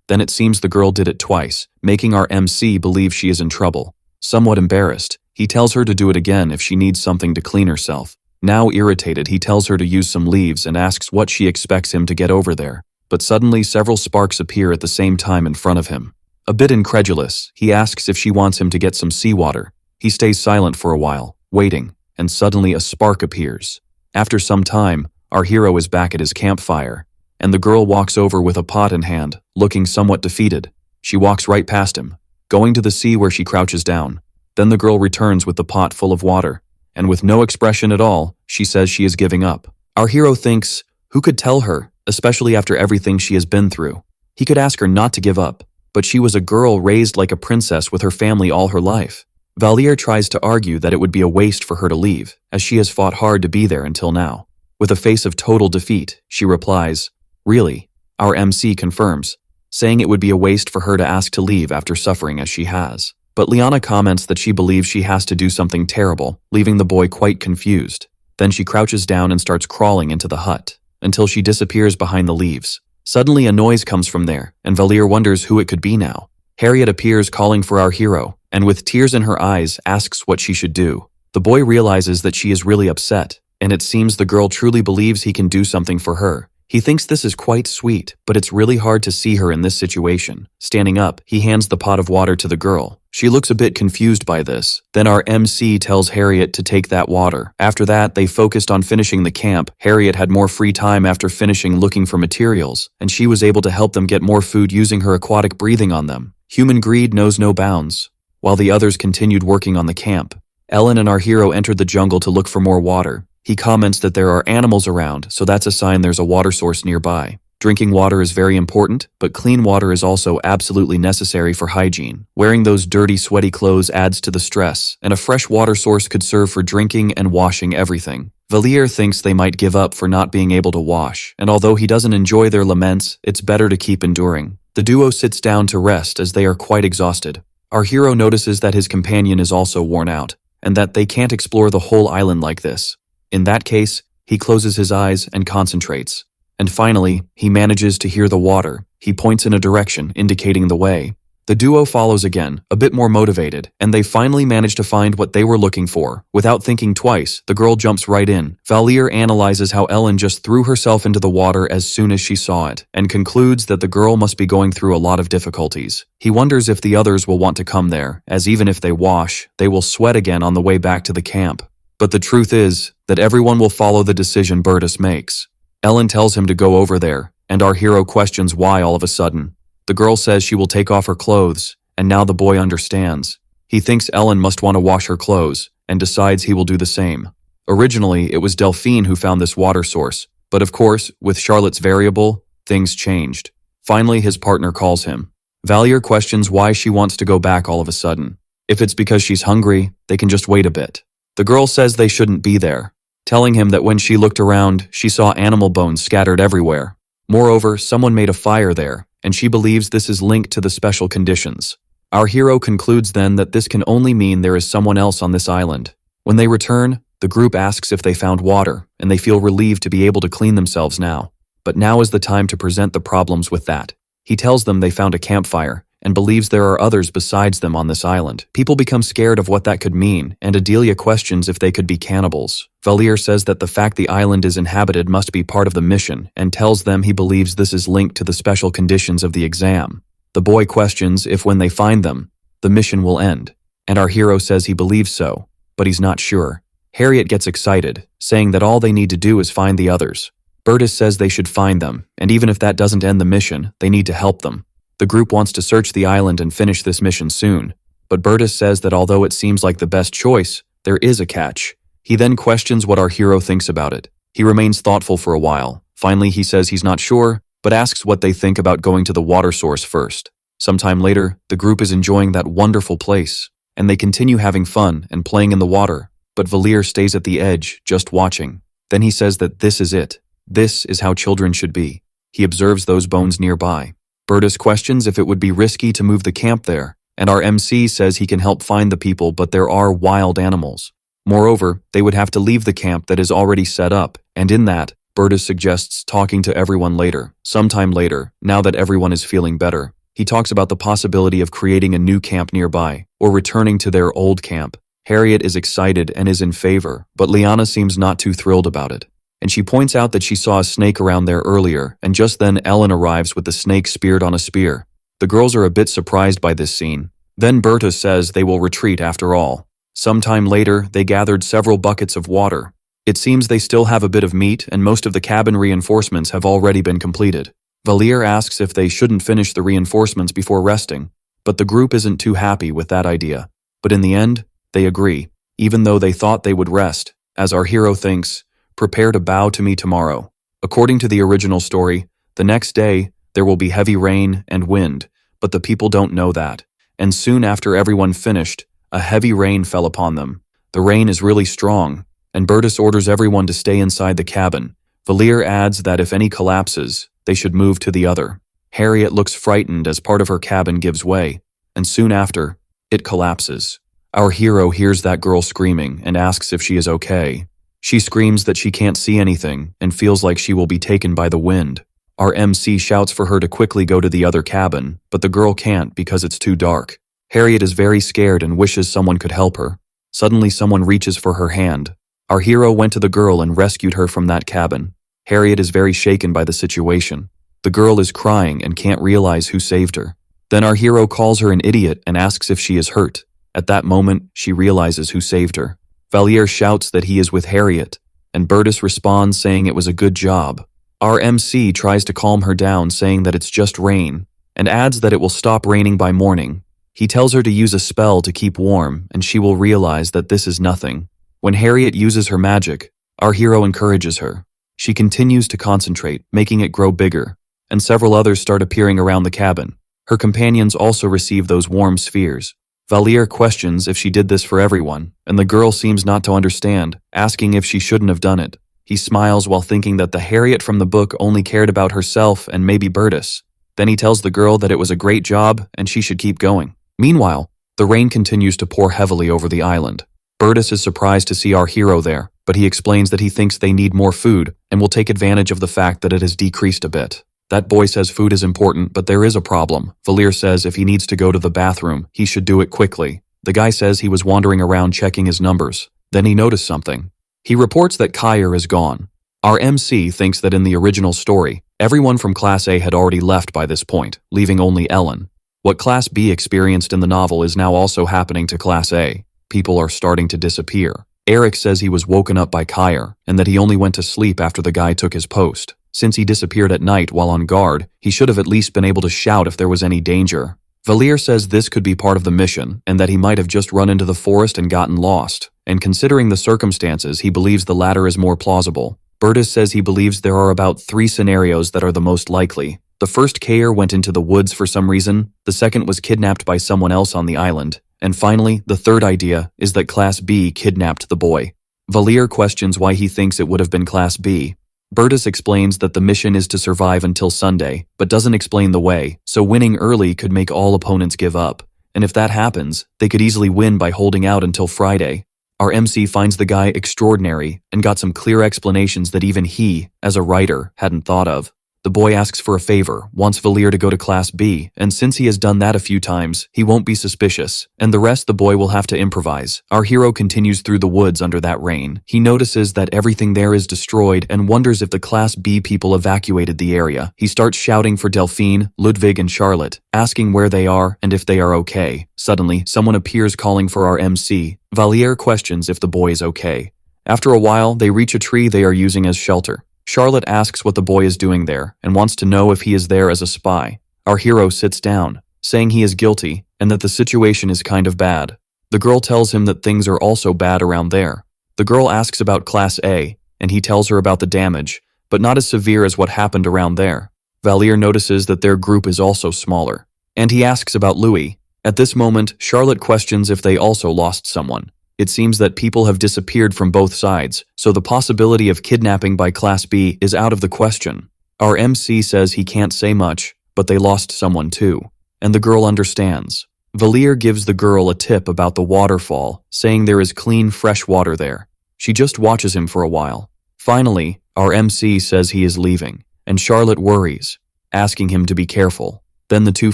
Then it seems the girl did it twice, making our MC believe she is in trouble. Somewhat embarrassed, he tells her to do it again if she needs something to clean herself. Now irritated, he tells her to use some leaves and asks what she expects him to get over there. But suddenly several sparks appear at the same time in front of him. A bit incredulous, he asks if she wants him to get some seawater. He stays silent for a while, waiting, and suddenly a spark appears. After some time, our hero is back at his campfire, and the girl walks over with a pot in hand, looking somewhat defeated. She walks right past him, going to the sea where she crouches down. Then the girl returns with the pot full of water, and with no expression at all, she says she is giving up. Our hero thinks, who could tell her, especially after everything she has been through? He could ask her not to give up, but she was a girl raised like a princess with her family all her life. Valier tries to argue that it would be a waste for her to leave, as she has fought hard to be there until now. With a face of total defeat, she replies, "Really?" Our MC confirms, saying it would be a waste for her to ask to leave after suffering as she has. But Liana comments that she believes she has to do something terrible, leaving the boy quite confused. Then she crouches down and starts crawling into the hut, until she disappears behind the leaves. Suddenly a noise comes from there, and Valier wonders who it could be now. Harriet appears calling for our hero, and with tears in her eyes asks what she should do. The boy realizes that she is really upset, and it seems the girl truly believes he can do something for her. He thinks this is quite sweet, but it's really hard to see her in this situation. Standing up, he hands the pot of water to the girl. She looks a bit confused by this. Then our MC tells Harriet to take that water. After that, they focused on finishing the camp. Harriet had more free time after finishing looking for materials, and she was able to help them get more food using her aquatic breathing on them. Human greed knows no bounds. While the others continued working on the camp, Ellen and our hero entered the jungle to look for more water. He comments that there are animals around, so that's a sign there's a water source nearby. Drinking water is very important, but clean water is also absolutely necessary for hygiene. Wearing those dirty, sweaty clothes adds to the stress, and a fresh water source could serve for drinking and washing everything. Valier thinks they might give up for not being able to wash, and although he doesn't enjoy their laments, it's better to keep enduring. The duo sits down to rest as they are quite exhausted. Our hero notices that his companion is also worn out, and that they can't explore the whole island like this. In that case, he closes his eyes and concentrates. And finally, he manages to hear the water. He points in a direction, indicating the way. The duo follows again, a bit more motivated, and they finally manage to find what they were looking for. Without thinking twice, the girl jumps right in. Valier analyzes how Ellen just threw herself into the water as soon as she saw it, and concludes that the girl must be going through a lot of difficulties. He wonders if the others will want to come there, as even if they wash, they will sweat again on the way back to the camp. But the truth is that everyone will follow the decision Bertus makes. Ellen tells him to go over there, and our hero questions why all of a sudden. The girl says she will take off her clothes, and now the boy understands. He thinks Ellen must want to wash her clothes, and decides he will do the same. Originally, it was Delphine who found this water source, but of course, with Charlotte's variable, things changed. Finally, his partner calls him. Valier questions why she wants to go back all of a sudden. If it's because she's hungry, they can just wait a bit. The girl says they shouldn't be there, telling him that when she looked around, she saw animal bones scattered everywhere. Moreover, someone made a fire there, and she believes this is linked to the special conditions. Our hero concludes then that this can only mean there is someone else on this island. When they return, the group asks if they found water, and they feel relieved to be able to clean themselves now. But now is the time to present the problems with that. He tells them they found a campfire, and believes there are others besides them on this island. People become scared of what that could mean, and Adelia questions if they could be cannibals. Valier says that the fact the island is inhabited must be part of the mission, and tells them he believes this is linked to the special conditions of the exam. The boy questions if when they find them, the mission will end, and our hero says he believes so, but he's not sure. Harriet gets excited, saying that all they need to do is find the others. Bertus says they should find them, and even if that doesn't end the mission, they need to help them. The group wants to search the island and finish this mission soon, but Bertus says that although it seems like the best choice, there is a catch. He then questions what our hero thinks about it. He remains thoughtful for a while. Finally, he says he's not sure, but asks what they think about going to the water source first. Sometime later, the group is enjoying that wonderful place, and they continue having fun and playing in the water, but Valier stays at the edge, just watching. Then he says that this is it. This is how children should be. He observes those bones nearby. Bertus questions if it would be risky to move the camp there, and our MC says he can help find the people, but there are wild animals. Moreover, they would have to leave the camp that is already set up, and in that, Bertus suggests talking to everyone later. Sometime later, now that everyone is feeling better, he talks about the possibility of creating a new camp nearby, or returning to their old camp. Harriet is excited and is in favor, but Liana seems not too thrilled about it. And she points out that she saw a snake around there earlier, and just then Ellen arrives with the snake speared on a spear. The girls are a bit surprised by this scene. Then Bertus says they will retreat after all. Sometime later, they gathered several buckets of water. It seems they still have a bit of meat and most of the cabin reinforcements have already been completed. Valier asks if they shouldn't finish the reinforcements before resting, but the group isn't too happy with that idea. But in the end, they agree, even though they thought they would rest, as our hero thinks, prepare to bow to me tomorrow. According to the original story, the next day, there will be heavy rain and wind, but the people don't know that. And soon after everyone finished, a heavy rain fell upon them. The rain is really strong, and Bertus orders everyone to stay inside the cabin. Valier adds that if any collapses, they should move to the other. Harriet looks frightened as part of her cabin gives way, and soon after, it collapses. Our hero hears that girl screaming and asks if she is okay. She screams that she can't see anything and feels like she will be taken by the wind. Our MC shouts for her to quickly go to the other cabin, but the girl can't because it's too dark. Harriet is very scared and wishes someone could help her. Suddenly someone reaches for her hand. Our hero went to the girl and rescued her from that cabin. Harriet is very shaken by the situation. The girl is crying and can't realize who saved her. Then our hero calls her an idiot and asks if she is hurt. At that moment, she realizes who saved her. Valier shouts that he is with Harriet, and Bertus responds saying it was a good job. Our MC tries to calm her down saying that it's just rain, and adds that it will stop raining by morning. He tells her to use a spell to keep warm, and she will realize that this is nothing. When Harriet uses her magic, our hero encourages her. She continues to concentrate, making it grow bigger, and several others start appearing around the cabin. Her companions also receive those warm spheres. Valier questions if she did this for everyone, and the girl seems not to understand, asking if she shouldn't have done it. He smiles while thinking that the Harriet from the book only cared about herself and maybe Bertus. Then he tells the girl that it was a great job and she should keep going. Meanwhile, the rain continues to pour heavily over the island. Bertus is surprised to see our hero there, but he explains that he thinks they need more food and will take advantage of the fact that it has decreased a bit. That boy says food is important, but there is a problem. Valier says if he needs to go to the bathroom, he should do it quickly. The guy says he was wandering around checking his numbers. Then he noticed something. He reports that Kyer is gone. Our MC thinks that in the original story, everyone from Class A had already left by this point, leaving only Ellen. What Class B experienced in the novel is now also happening to Class A. People are starting to disappear. Eric says he was woken up by Kyer, and that he only went to sleep after the guy took his post. Since he disappeared at night while on guard, he should have at least been able to shout if there was any danger. Valier says this could be part of the mission, and that he might have just run into the forest and gotten lost. And considering the circumstances, he believes the latter is more plausible. Bertus says he believes there are about 3 scenarios that are the most likely. The first, Kyer went into the woods for some reason. The second was kidnapped by someone else on the island. And finally, the third idea is that Class B kidnapped the boy. Valier questions why he thinks it would have been Class B. Bertus explains that the mission is to survive until Sunday, but doesn't explain the way, so winning early could make all opponents give up. And if that happens, they could easily win by holding out until Friday. Our MC finds the guy extraordinary and got some clear explanations that even he, as a writer, hadn't thought of. The boy asks for a favor, wants Valier to go to Class B, and since he has done that a few times, he won't be suspicious, and the rest the boy will have to improvise. Our hero continues through the woods under that rain. He notices that everything there is destroyed and wonders if the Class B people evacuated the area. He starts shouting for Delphine, Ludwig, and Charlotte, asking where they are and if they are okay. Suddenly, someone appears calling for our MC. Valier questions if the boy is okay. After a while, they reach a tree they are using as shelter. Charlotte asks what the boy is doing there and wants to know if he is there as a spy. Our hero sits down, saying he is guilty and that the situation is kind of bad. The girl tells him that things are also bad around there. The girl asks about Class A, and he tells her about the damage, but not as severe as what happened around there. Valier notices that their group is also smaller, and he asks about Louis. At this moment, Charlotte questions if they also lost someone. It seems that people have disappeared from both sides, so the possibility of kidnapping by Class B is out of the question. Our MC says he can't say much, but they lost someone too, and the girl understands. Valier gives the girl a tip about the waterfall, saying there is clean, fresh water there. She just watches him for a while. Finally, our MC says he is leaving, and Charlotte worries, asking him to be careful. Then the two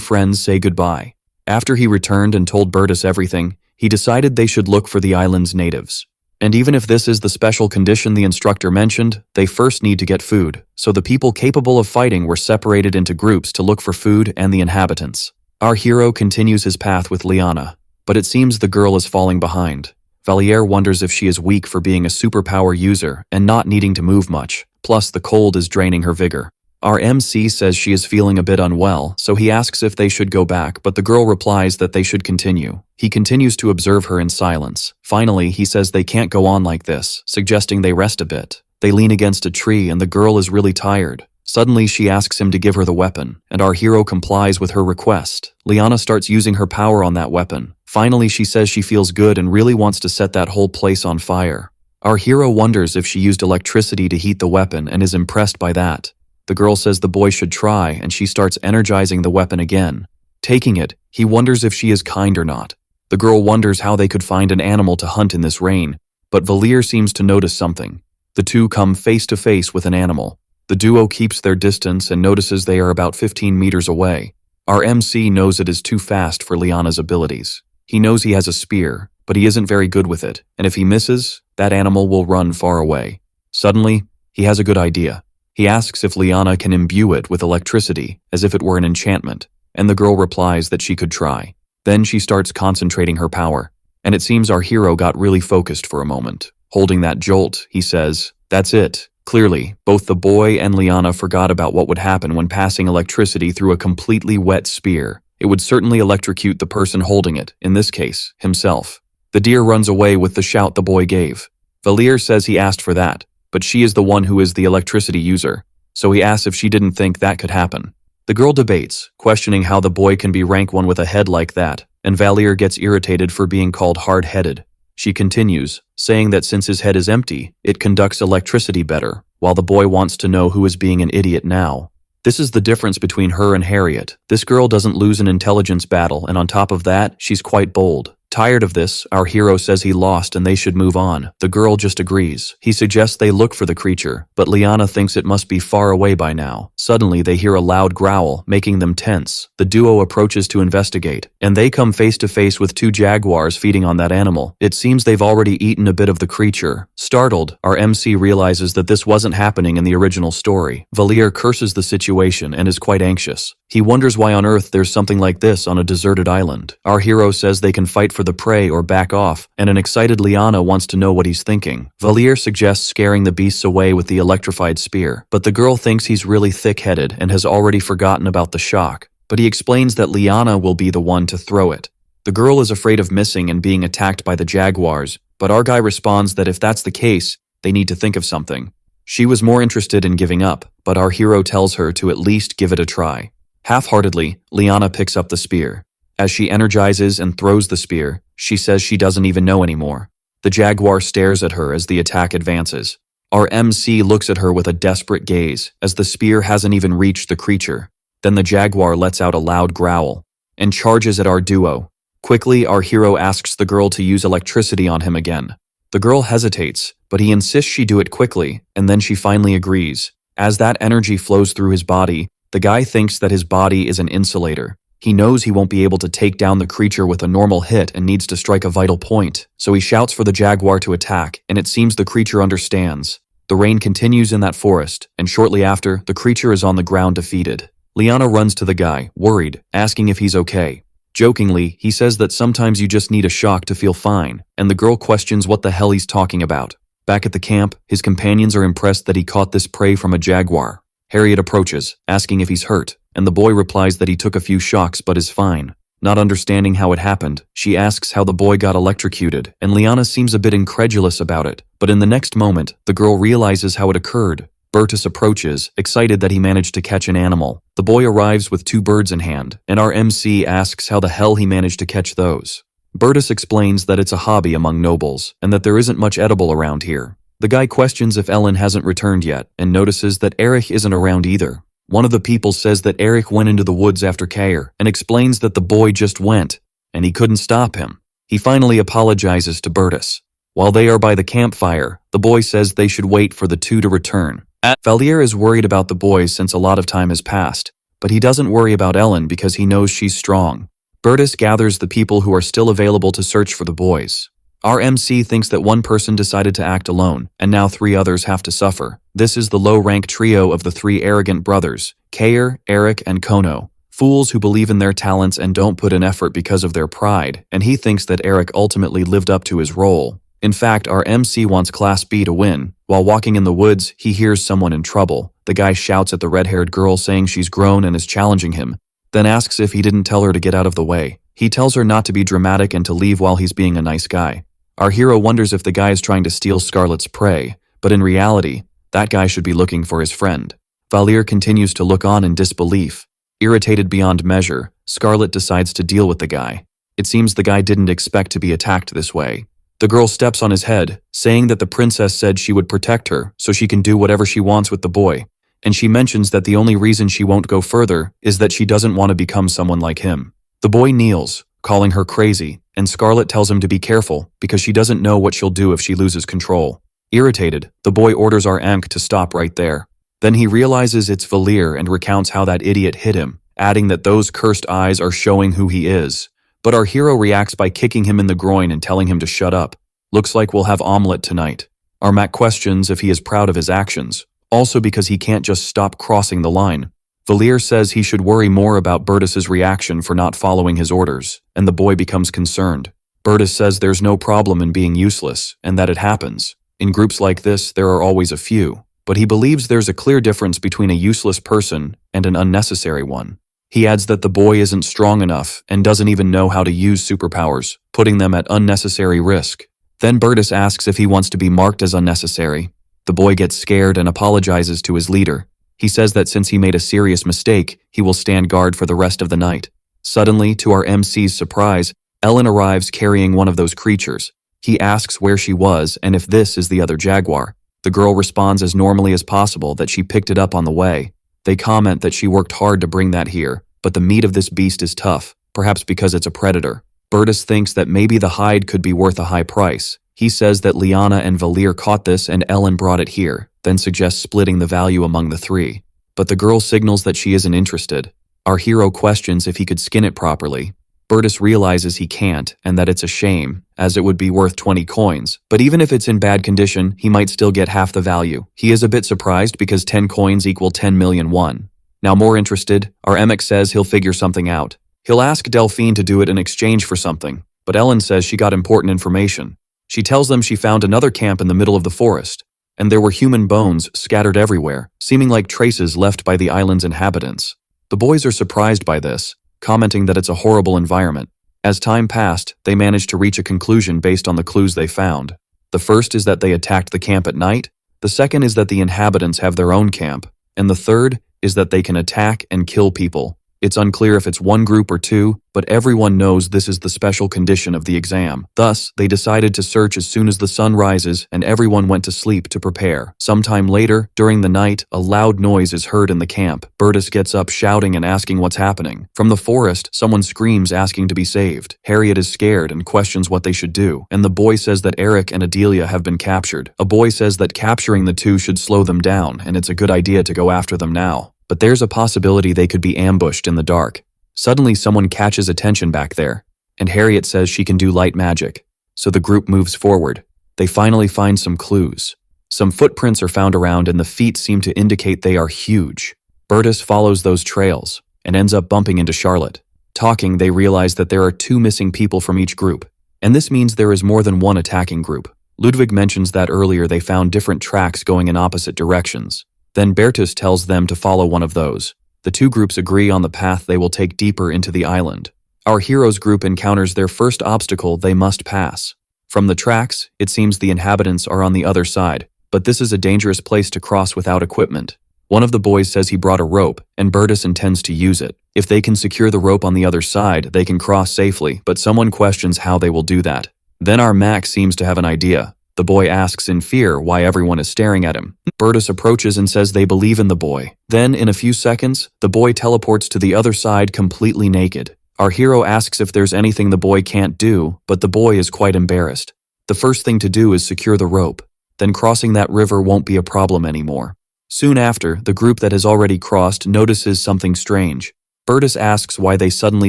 friends say goodbye. After he returned and told Bertus everything, he decided they should look for the island's natives. And even if this is the special condition the instructor mentioned, they first need to get food, so the people capable of fighting were separated into groups to look for food and the inhabitants. Our hero continues his path with Liana, but it seems the girl is falling behind. Valier wonders if she is weak for being a superpower user and not needing to move much, plus the cold is draining her vigor. Our MC says she is feeling a bit unwell, so he asks if they should go back, but the girl replies that they should continue. He continues to observe her in silence. Finally, he says they can't go on like this, suggesting they rest a bit. They lean against a tree and the girl is really tired. Suddenly, she asks him to give her the weapon, and our hero complies with her request. Liana starts using her power on that weapon. Finally, she says she feels good and really wants to set that whole place on fire. Our hero wonders if she used electricity to heat the weapon and is impressed by that. The girl says the boy should try, and she starts energizing the weapon again. Taking it, he wonders if she is kind or not. The girl wonders how they could find an animal to hunt in this rain, but Valier seems to notice something. The two come face to face with an animal. The duo keeps their distance and notices they are about 15 meters away. Our MC knows it is too fast for Liana's abilities. He knows he has a spear, but he isn't very good with it, and if he misses, that animal will run far away. Suddenly, he has a good idea. He asks if Liana can imbue it with electricity, as if it were an enchantment, and the girl replies that she could try. Then she starts concentrating her power, and it seems our hero got really focused for a moment. Holding that jolt, he says, "That's it." Clearly, both the boy and Liana forgot about what would happen when passing electricity through a completely wet spear. It would certainly electrocute the person holding it, in this case, himself. The deer runs away with the shout the boy gave. Valier says he asked for that, but she is the one who is the electricity user, so he asks if she didn't think that could happen. The girl debates, questioning how the boy can be rank 1 with a head like that, and Valier gets irritated for being called hard-headed. She continues, saying that since his head is empty, it conducts electricity better, while the boy wants to know who is being an idiot now. This is the difference between her and Harriet. This girl doesn't lose an intelligence battle, and on top of that, she's quite bold. Tired of this, our hero says he lost and they should move on. The girl just agrees. He suggests they look for the creature, but Liana thinks it must be far away by now. Suddenly, they hear a loud growl, making them tense. The duo approaches to investigate, and they come face to face with two jaguars feeding on that animal. It seems they've already eaten a bit of the creature. Startled, our MC realizes that this wasn't happening in the original story. Valier curses the situation and is quite anxious. He wonders why on earth there's something like this on a deserted island. Our hero says they can fight for the prey or back off, and an excited Liana wants to know what he's thinking. Valier suggests scaring the beasts away with the electrified spear, but the girl thinks he's really thick-headed and has already forgotten about the shock. But he explains that Liana will be the one to throw it. The girl is afraid of missing and being attacked by the jaguars, but our guy responds that if that's the case, they need to think of something. She was more interested in giving up, but our hero tells her to at least give it a try. Half-heartedly, Liana picks up the spear. As she energizes and throws the spear, she says she doesn't even know anymore. The jaguar stares at her as the attack advances. Our MC looks at her with a desperate gaze, as the spear hasn't even reached the creature. Then the jaguar lets out a loud growl and charges at our duo. Quickly, our hero asks the girl to use electricity on him again. The girl hesitates, but he insists she do it quickly, and then she finally agrees. As that energy flows through his body, the guy thinks that his body is an insulator. He knows he won't be able to take down the creature with a normal hit and needs to strike a vital point, so he shouts for the jaguar to attack, and it seems the creature understands. The rain continues in that forest, and shortly after, the creature is on the ground defeated. Liana runs to the guy, worried, asking if he's okay. Jokingly, he says that sometimes you just need a shock to feel fine, and the girl questions what the hell he's talking about. Back at the camp, his companions are impressed that he caught this prey from a jaguar. Harriet approaches, asking if he's hurt, and the boy replies that he took a few shocks but is fine. Not understanding how it happened, she asks how the boy got electrocuted, and Liana seems a bit incredulous about it, but in the next moment, the girl realizes how it occurred. Bertus approaches, excited that he managed to catch an animal. The boy arrives with 2 birds in hand, and our MC asks how the hell he managed to catch those. Bertus explains that it's a hobby among nobles, and that there isn't much edible around here. The guy questions if Ellen hasn't returned yet, and notices that Erich isn't around either. One of the people says that Erich went into the woods after Kair, and explains that the boy just went, and he couldn't stop him. He finally apologizes to Bertus. While they are by the campfire, the boy says they should wait for the two to return. Valier is worried about the boys since a lot of time has passed, but he doesn't worry about Ellen because he knows she's strong. Bertus gathers the people who are still available to search for the boys. Our MC thinks that one person decided to act alone, and now 3 others have to suffer. This is the low-rank trio of the 3 arrogant brothers, Kair, Eric, and Kono. Fools who believe in their talents and don't put in effort because of their pride, and he thinks that Eric ultimately lived up to his role. In fact, our MC wants Class B to win. While walking in the woods, he hears someone in trouble. The guy shouts at the red-haired girl saying she's grown and is challenging him, then asks if he didn't tell her to get out of the way. He tells her not to be dramatic and to leave while he's being a nice guy. Our hero wonders if the guy is trying to steal Scarlet's prey, but in reality, that guy should be looking for his friend. Valir continues to look on in disbelief. Irritated beyond measure, Scarlet decides to deal with the guy. It seems the guy didn't expect to be attacked this way. The girl steps on his head, saying that the princess said she would protect her so she can do whatever she wants with the boy, and she mentions that the only reason she won't go further is that she doesn't want to become someone like him. The boy kneels, calling her crazy, and Scarlet tells him to be careful because she doesn't know what she'll do if she loses control. Irritated, the boy orders our Ankh to stop right there. Then he realizes it's Valir and recounts how that idiot hit him, adding that those cursed eyes are showing who he is. But our hero reacts by kicking him in the groin and telling him to shut up. Looks like we'll have omelet tonight. Our Mac questions if he is proud of his actions, also because he can't just stop crossing the line. Valir says he should worry more about Bertus's reaction for not following his orders, and the boy becomes concerned. Bertus says there's no problem in being useless, and that it happens. In groups like this, there are always a few, but he believes there's a clear difference between a useless person and an unnecessary one. He adds that the boy isn't strong enough and doesn't even know how to use superpowers, putting them at unnecessary risk. Then Bertus asks if he wants to be marked as unnecessary. The boy gets scared and apologizes to his leader. He says that since he made a serious mistake, he will stand guard for the rest of the night. Suddenly, to our MC's surprise, Ellen arrives carrying one of those creatures. He asks where she was and if this is the other jaguar. The girl responds as normally as possible that she picked it up on the way. They comment that she worked hard to bring that here, but the meat of this beast is tough, perhaps because it's a predator. Bertus thinks that maybe the hide could be worth a high price. He says that Liana and Valir caught this and Ellen brought it here, then suggests splitting the value among the three. But the girl signals that she isn't interested. Our hero questions if he could skin it properly. Bertus realizes he can't, and that it's a shame, as it would be worth 20 coins, but even if it's in bad condition, he might still get half the value. He is a bit surprised because 10 coins equal 10 million won. Now more interested, our Emic says he'll figure something out. He'll ask Delphine to do it in exchange for something, but Ellen says she got important information. She tells them she found another camp in the middle of the forest, and there were human bones scattered everywhere, seeming like traces left by the island's inhabitants. The boys are surprised by this, commenting that it's a horrible environment. As time passed, they managed to reach a conclusion based on the clues they found. The first is that they attacked the camp at night, the second is that the inhabitants have their own camp, and the third is that they can attack and kill people. It's unclear if it's one group or two, but everyone knows this is the special condition of the exam. Thus, they decided to search as soon as the sun rises and everyone went to sleep to prepare. Sometime later, during the night, a loud noise is heard in the camp. Bertus gets up shouting and asking what's happening. From the forest, someone screams asking to be saved. Harriet is scared and questions what they should do, and the boy says that Eric and Adelia have been captured. A boy says that capturing the two should slow them down, and it's a good idea to go after them now. But there's a possibility they could be ambushed in the dark. Suddenly someone catches attention back there, and Harriet says she can do light magic. So the group moves forward. They finally find some clues. Some footprints are found around and the feet seem to indicate they are huge. Bertus follows those trails and ends up bumping into Charlotte. Talking, they realize that there are 2 missing people from each group, and this means there is more than one attacking group. Ludwig mentions that earlier they found different tracks going in opposite directions. Then Bertus tells them to follow one of those. The 2 groups agree on the path they will take deeper into the island. Our heroes group encounters their first obstacle they must pass. From the tracks, it seems the inhabitants are on the other side, but this is a dangerous place to cross without equipment. One of the boys says he brought a rope, and Bertus intends to use it. If they can secure the rope on the other side, they can cross safely, but someone questions how they will do that. Then our Mac seems to have an idea. The boy asks in fear why everyone is staring at him. Bertus approaches and says they believe in the boy. Then, in a few seconds, the boy teleports to the other side completely naked. Our hero asks if there's anything the boy can't do, but the boy is quite embarrassed. The first thing to do is secure the rope. Then crossing that river won't be a problem anymore. Soon after, the group that has already crossed notices something strange. Bertus asks why they suddenly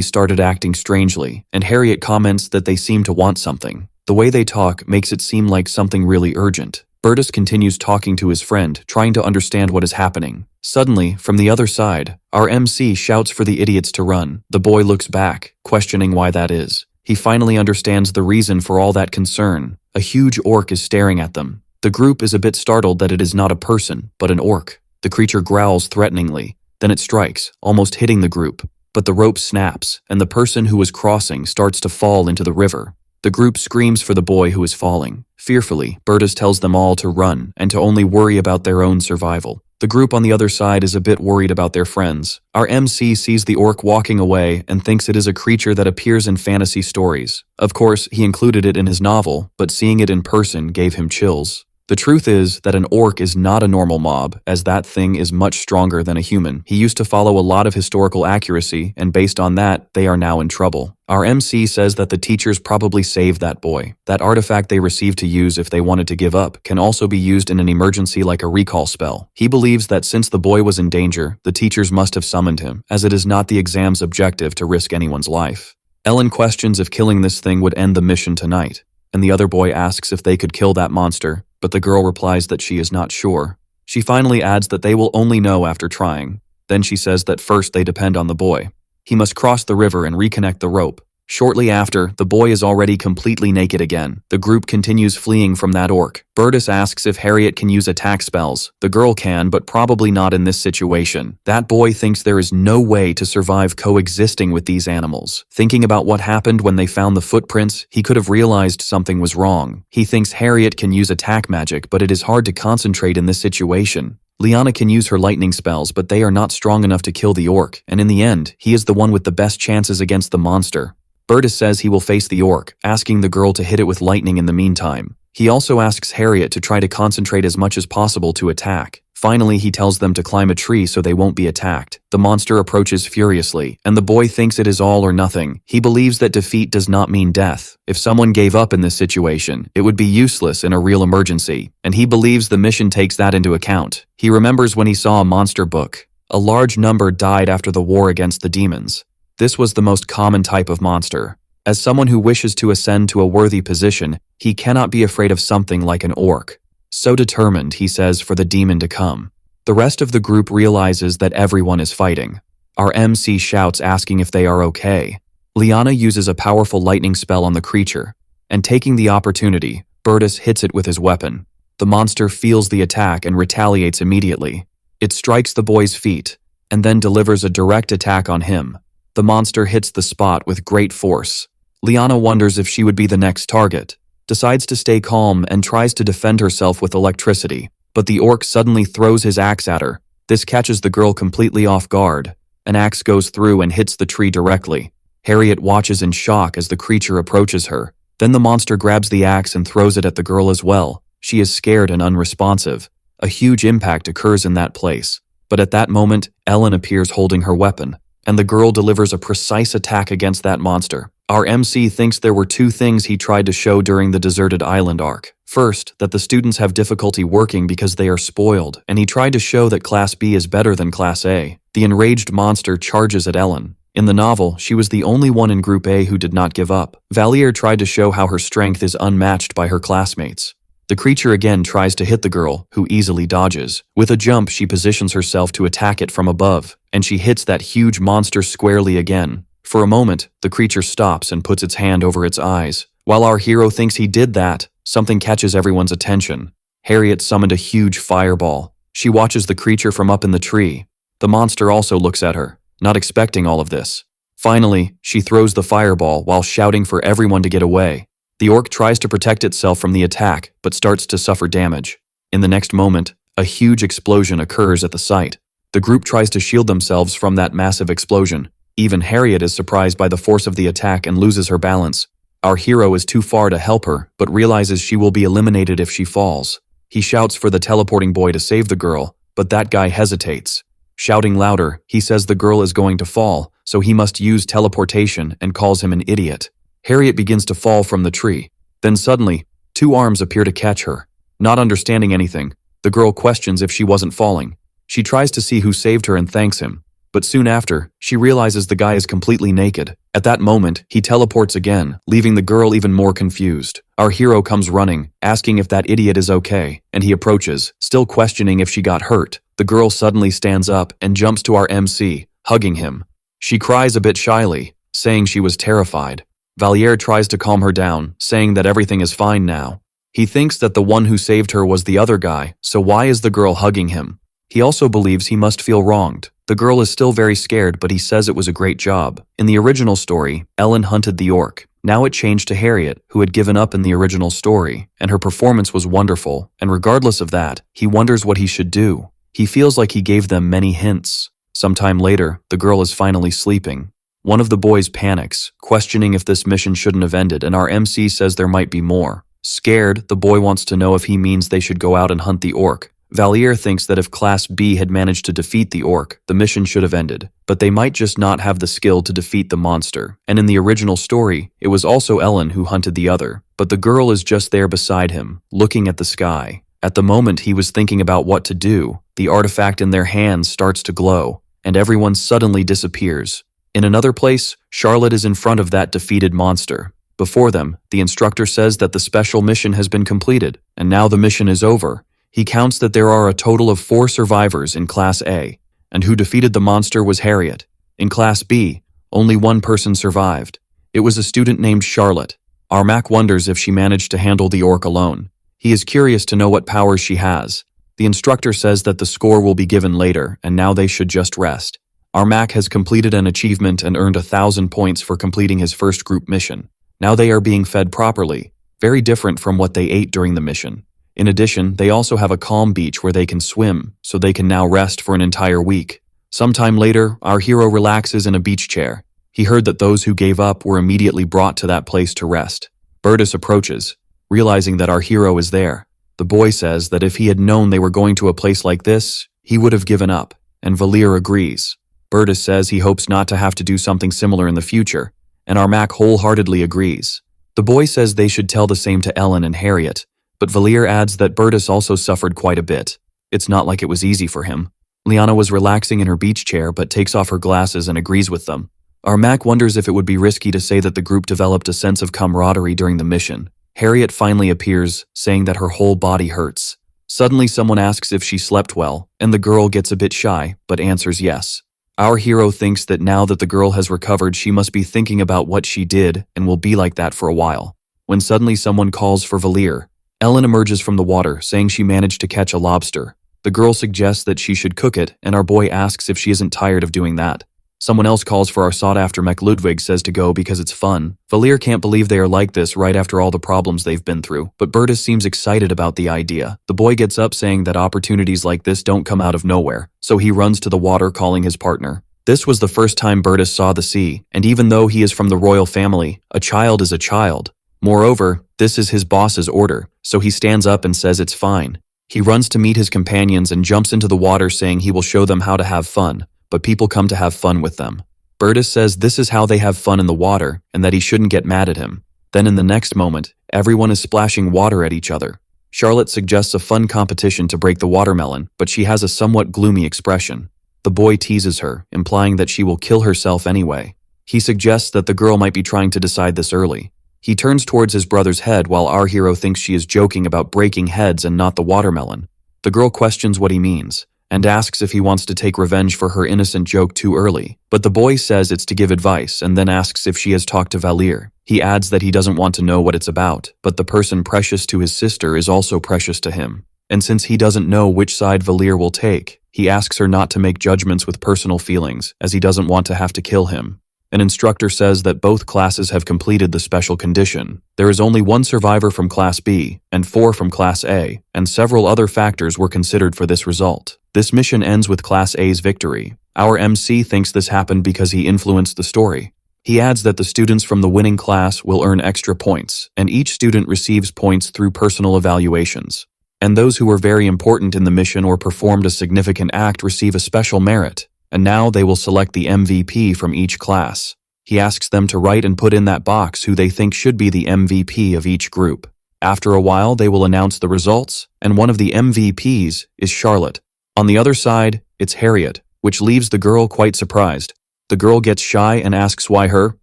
started acting strangely, and Harriet comments that they seem to want something. The way they talk makes it seem like something really urgent. Bertus continues talking to his friend, trying to understand what is happening. Suddenly, from the other side, our MC shouts for the idiots to run. The boy looks back, questioning why that is. He finally understands the reason for all that concern. A huge orc is staring at them. The group is a bit startled that it is not a person, but an orc. The creature growls threateningly. Then it strikes, almost hitting the group. But the rope snaps, and the person who was crossing starts to fall into the river. The group screams for the boy who is falling. Fearfully, Bertus tells them all to run and to only worry about their own survival. The group on the other side is a bit worried about their friends. Our MC sees the orc walking away and thinks it is a creature that appears in fantasy stories. Of course, he included it in his novel, but seeing it in person gave him chills. The truth is that an orc is not a normal mob, as that thing is much stronger than a human. He used to follow a lot of historical accuracy, and based on that, they are now in trouble. Our MC says that the teachers probably saved that boy. That artifact they received to use if they wanted to give up can also be used in an emergency like a recall spell. He believes that since the boy was in danger, the teachers must have summoned him, as it is not the exam's objective to risk anyone's life. Ellen questions if killing this thing would end the mission tonight, and the other boy asks if they could kill that monster, but the girl replies that she is not sure. She finally adds that they will only know after trying. Then she says that first they depend on the boy. He must cross the river and reconnect the rope. Shortly after, the boy is already completely naked again. The group continues fleeing from that orc. Bertus asks if Harriet can use attack spells. The girl can, but probably not in this situation. That boy thinks there is no way to survive coexisting with these animals. Thinking about what happened when they found the footprints, he could have realized something was wrong. He thinks Harriet can use attack magic, but it is hard to concentrate in this situation. Liana can use her lightning spells, but they are not strong enough to kill the orc, and in the end, he is the one with the best chances against the monster. Bertus says he will face the orc, asking the girl to hit it with lightning in the meantime. He also asks Harriet to try to concentrate as much as possible to attack. Finally, he tells them to climb a tree so they won't be attacked. The monster approaches furiously, and the boy thinks it is all or nothing. He believes that defeat does not mean death. If someone gave up in this situation, it would be useless in a real emergency, and he believes the mission takes that into account. He remembers when he saw a monster book. A large number died after the war against the demons. This was the most common type of monster. As someone who wishes to ascend to a worthy position, he cannot be afraid of something like an orc. So determined, he says, for the demon to come. The rest of the group realizes that everyone is fighting. Our MC shouts asking if they are okay. Liana uses a powerful lightning spell on the creature, and taking the opportunity, Bertus hits it with his weapon. The monster feels the attack and retaliates immediately. It strikes the boy's feet, and then delivers a direct attack on him. The monster hits the spot with great force. Liana wonders if she would be the next target, decides to stay calm and tries to defend herself with electricity, but the orc suddenly throws his axe at her. This catches the girl completely off guard. An axe goes through and hits the tree directly. Harriet watches in shock as the creature approaches her. Then the monster grabs the axe and throws it at the girl as well. She is scared and unresponsive. A huge impact occurs in that place. But at that moment, Ellen appears holding her weapon, and the girl delivers a precise attack against that monster. Our MC thinks there were two things he tried to show during the deserted island arc. First, that the students have difficulty working because they are spoiled, and he tried to show that Class B is better than Class A. The enraged monster charges at Ellen. In the novel, she was the only one in Group A who did not give up. Valier tried to show how her strength is unmatched by her classmates. The creature again tries to hit the girl, who easily dodges. With a jump, she positions herself to attack it from above, and she hits that huge monster squarely again. For a moment, the creature stops and puts its hand over its eyes. While our hero thinks he did that, something catches everyone's attention. Harriet summoned a huge fireball. She watches the creature from up in the tree. The monster also looks at her, not expecting all of this. Finally, she throws the fireball while shouting for everyone to get away. The orc tries to protect itself from the attack, but starts to suffer damage. In the next moment, a huge explosion occurs at the site. The group tries to shield themselves from that massive explosion. Even Harriet is surprised by the force of the attack and loses her balance. Our hero is too far to help her, but realizes she will be eliminated if she falls. He shouts for the teleporting boy to save the girl, but that guy hesitates. Shouting louder, he says the girl is going to fall, so he must use teleportation and calls him an idiot. Harriet begins to fall from the tree. Then suddenly, two arms appear to catch her. Not understanding anything, the girl questions if she wasn't falling. She tries to see who saved her and thanks him. But soon after, she realizes the guy is completely naked. At that moment, he teleports again, leaving the girl even more confused. Our hero comes running, asking if that idiot is okay, and he approaches, still questioning if she got hurt. The girl suddenly stands up and jumps to our MC, hugging him. She cries a bit shyly, saying she was terrified. Valier tries to calm her down, saying that everything is fine now. He thinks that the one who saved her was the other guy, so why is the girl hugging him? He also believes he must feel wronged. The girl is still very scared, but he says it was a great job. In the original story, Ellen hunted the orc. Now it changed to Harriet, who had given up in the original story, and her performance was wonderful, and regardless of that, he wonders what he should do. He feels like he gave them many hints. Sometime later, the girl is finally sleeping. One of the boys panics, questioning if this mission shouldn't have ended, and our MC says there might be more. Scared, the boy wants to know if he means they should go out and hunt the orc. Valier thinks that if Class B had managed to defeat the orc, the mission should have ended, but they might just not have the skill to defeat the monster. And in the original story, it was also Ellen who hunted the other, but the girl is just there beside him, looking at the sky. At the moment he was thinking about what to do, the artifact in their hands starts to glow, and everyone suddenly disappears. In another place, Charlotte is in front of that defeated monster. Before them, the instructor says that the special mission has been completed, and now the mission is over. He counts that there are a total of 4 survivors in Class A, and who defeated the monster was Harriet. In Class B, only one person survived. It was a student named Charlotte. Our Mac wonders if she managed to handle the orc alone. He is curious to know what powers she has. The instructor says that the score will be given later, and now they should just rest. Our Mac has completed an achievement and earned 1,000 points for completing his first group mission. Now they are being fed properly, very different from what they ate during the mission. In addition, they also have a calm beach where they can swim, so they can now rest for an entire week. Sometime later, our hero relaxes in a beach chair. He heard that those who gave up were immediately brought to that place to rest. Bertus approaches, realizing that our hero is there. The boy says that if he had known they were going to a place like this, he would have given up, and Valier agrees. Bertus says he hopes not to have to do something similar in the future, and our Mac wholeheartedly agrees. The boy says they should tell the same to Ellen and Harriet, but Valier adds that Bertus also suffered quite a bit. It's not like it was easy for him. Liana was relaxing in her beach chair but takes off her glasses and agrees with them. Our Mac wonders if it would be risky to say that the group developed a sense of camaraderie during the mission. Harriet finally appears, saying that her whole body hurts. Suddenly someone asks if she slept well, and the girl gets a bit shy, but answers yes. Our hero thinks that now that the girl has recovered, she must be thinking about what she did and will be like that for a while. When suddenly someone calls for Valier, Ellen emerges from the water, saying she managed to catch a lobster. The girl suggests that she should cook it, and our boy asks if she isn't tired of doing that. Someone else calls for our sought-after mech. Ludwig says to go because it's fun. Valier can't believe they are like this right after all the problems they've been through, but Bertus seems excited about the idea. The boy gets up saying that opportunities like this don't come out of nowhere, so he runs to the water calling his partner. This was the first time Bertus saw the sea, and even though he is from the royal family, a child is a child. Moreover, this is his boss's order, so he stands up and says it's fine. He runs to meet his companions and jumps into the water saying he will show them how to have fun, but people come to have fun with them. Bertus says this is how they have fun in the water and that he shouldn't get mad at him. Then in the next moment, everyone is splashing water at each other. Charlotte suggests a fun competition to break the watermelon, but she has a somewhat gloomy expression. The boy teases her, implying that she will kill herself anyway. He suggests that the girl might be trying to decide this early. He turns towards his brother's head while our hero thinks she is joking about breaking heads and not the watermelon. The girl questions what he means, and asks if he wants to take revenge for her innocent joke too early. But the boy says it's to give advice and then asks if she has talked to Valier. He adds that he doesn't want to know what it's about, but the person precious to his sister is also precious to him. And since he doesn't know which side Valier will take, he asks her not to make judgments with personal feelings, as he doesn't want to have to kill him. An instructor says that both classes have completed the special condition. There is only 1 survivor from Class B and 4 from Class A, and several other factors were considered for this result. This mission ends with Class A's victory. Our MC thinks this happened because he influenced the story. He adds that the students from the winning class will earn extra points, and each student receives points through personal evaluations. And those who were very important in the mission or performed a significant act receive a special merit. And now they will select the MVP from each class. He asks them to write and put in that box who they think should be the MVP of each group. After a while, they will announce the results, and one of the MVPs is Charlotte. On the other side, it's Harriet, which leaves the girl quite surprised. The girl gets shy and asks why her,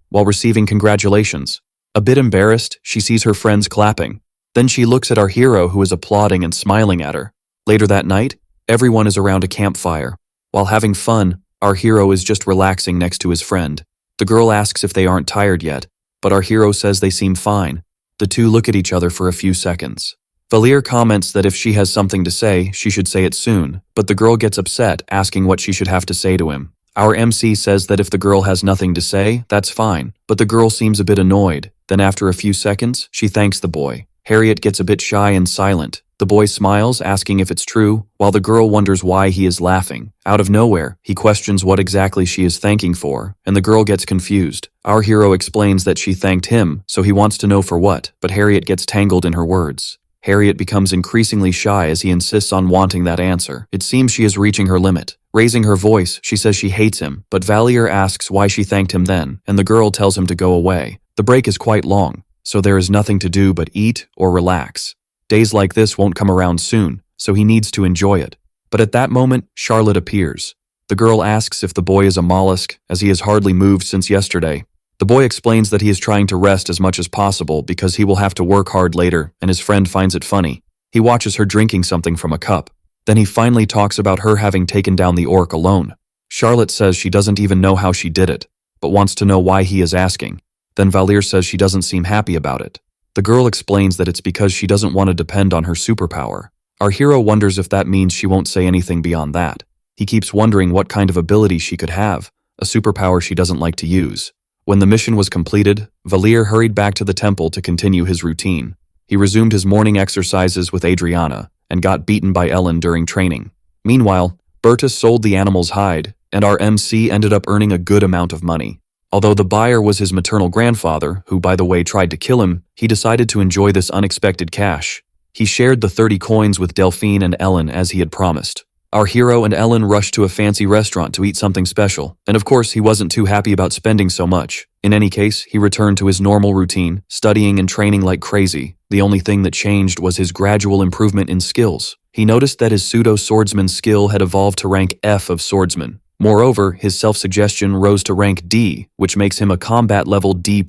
while receiving congratulations. A bit embarrassed, she sees her friends clapping. Then she looks at our hero who is applauding and smiling at her. Later that night, Everyone is around a campfire. While having fun, our hero is just relaxing next to his friend. The girl asks if they aren't tired yet, but our hero says they seem fine. The two look at each other for a few seconds. Valir comments that if she has something to say, she should say it soon, but the girl gets upset, asking what she should have to say to him. Our MC says that if the girl has nothing to say, that's fine, but the girl seems a bit annoyed. Then after a few seconds, she thanks the boy. Harriet gets a bit shy and silent. The boy smiles, asking if it's true, while the girl wonders why he is laughing. Out of nowhere, he questions what exactly she is thanking for, and the girl gets confused. Our hero explains that she thanked him, so he wants to know for what, but Harriet gets tangled in her words. Harriet becomes increasingly shy as he insists on wanting that answer. It seems she is reaching her limit. Raising her voice, she says she hates him, but Valir asks why she thanked him then, and the girl tells him to go away. The break is quite long, so there is nothing to do but eat or relax. Days like this won't come around soon, so he needs to enjoy it. But at that moment, Charlotte appears. The girl asks if the boy is a mollusk, as he has hardly moved since yesterday. The boy explains that he is trying to rest as much as possible because he will have to work hard later, and his friend finds it funny. He watches her drinking something from a cup. Then he finally talks about her having taken down the orc alone. Charlotte says she doesn't even know how she did it, but wants to know why he is asking. Then Valir says she doesn't seem happy about it. The girl explains that it's because she doesn't want to depend on her superpower. Our hero wonders if that means she won't say anything beyond that. He keeps wondering what kind of ability she could have, a superpower she doesn't like to use. When the mission was completed, Valir hurried back to the temple to continue his routine. He resumed his morning exercises with Adriana, and got beaten by Ellen during training. Meanwhile, Bertus sold the animal's hide, and our MC ended up earning a good amount of money. Although the buyer was his maternal grandfather, who by the way tried to kill him, he decided to enjoy this unexpected cash. He shared the 30 coins with Delphine and Ellen as he had promised. Our hero and Ellen rushed to a fancy restaurant to eat something special, and of course he wasn't too happy about spending so much. In any case, he returned to his normal routine, studying and training like crazy. The only thing that changed was his gradual improvement in skills. He noticed that his pseudo-swordsman skill had evolved to rank F of swordsman. Moreover, his self-suggestion rose to rank D, which makes him a combat level D+,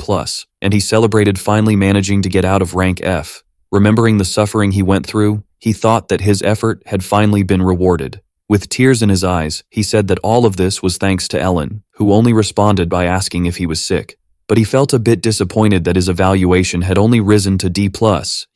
and he celebrated finally managing to get out of rank F. Remembering the suffering he went through, he thought that his effort had finally been rewarded. With tears in his eyes, he said that all of this was thanks to Ellen, who only responded by asking if he was sick. But he felt a bit disappointed that his evaluation had only risen to D+,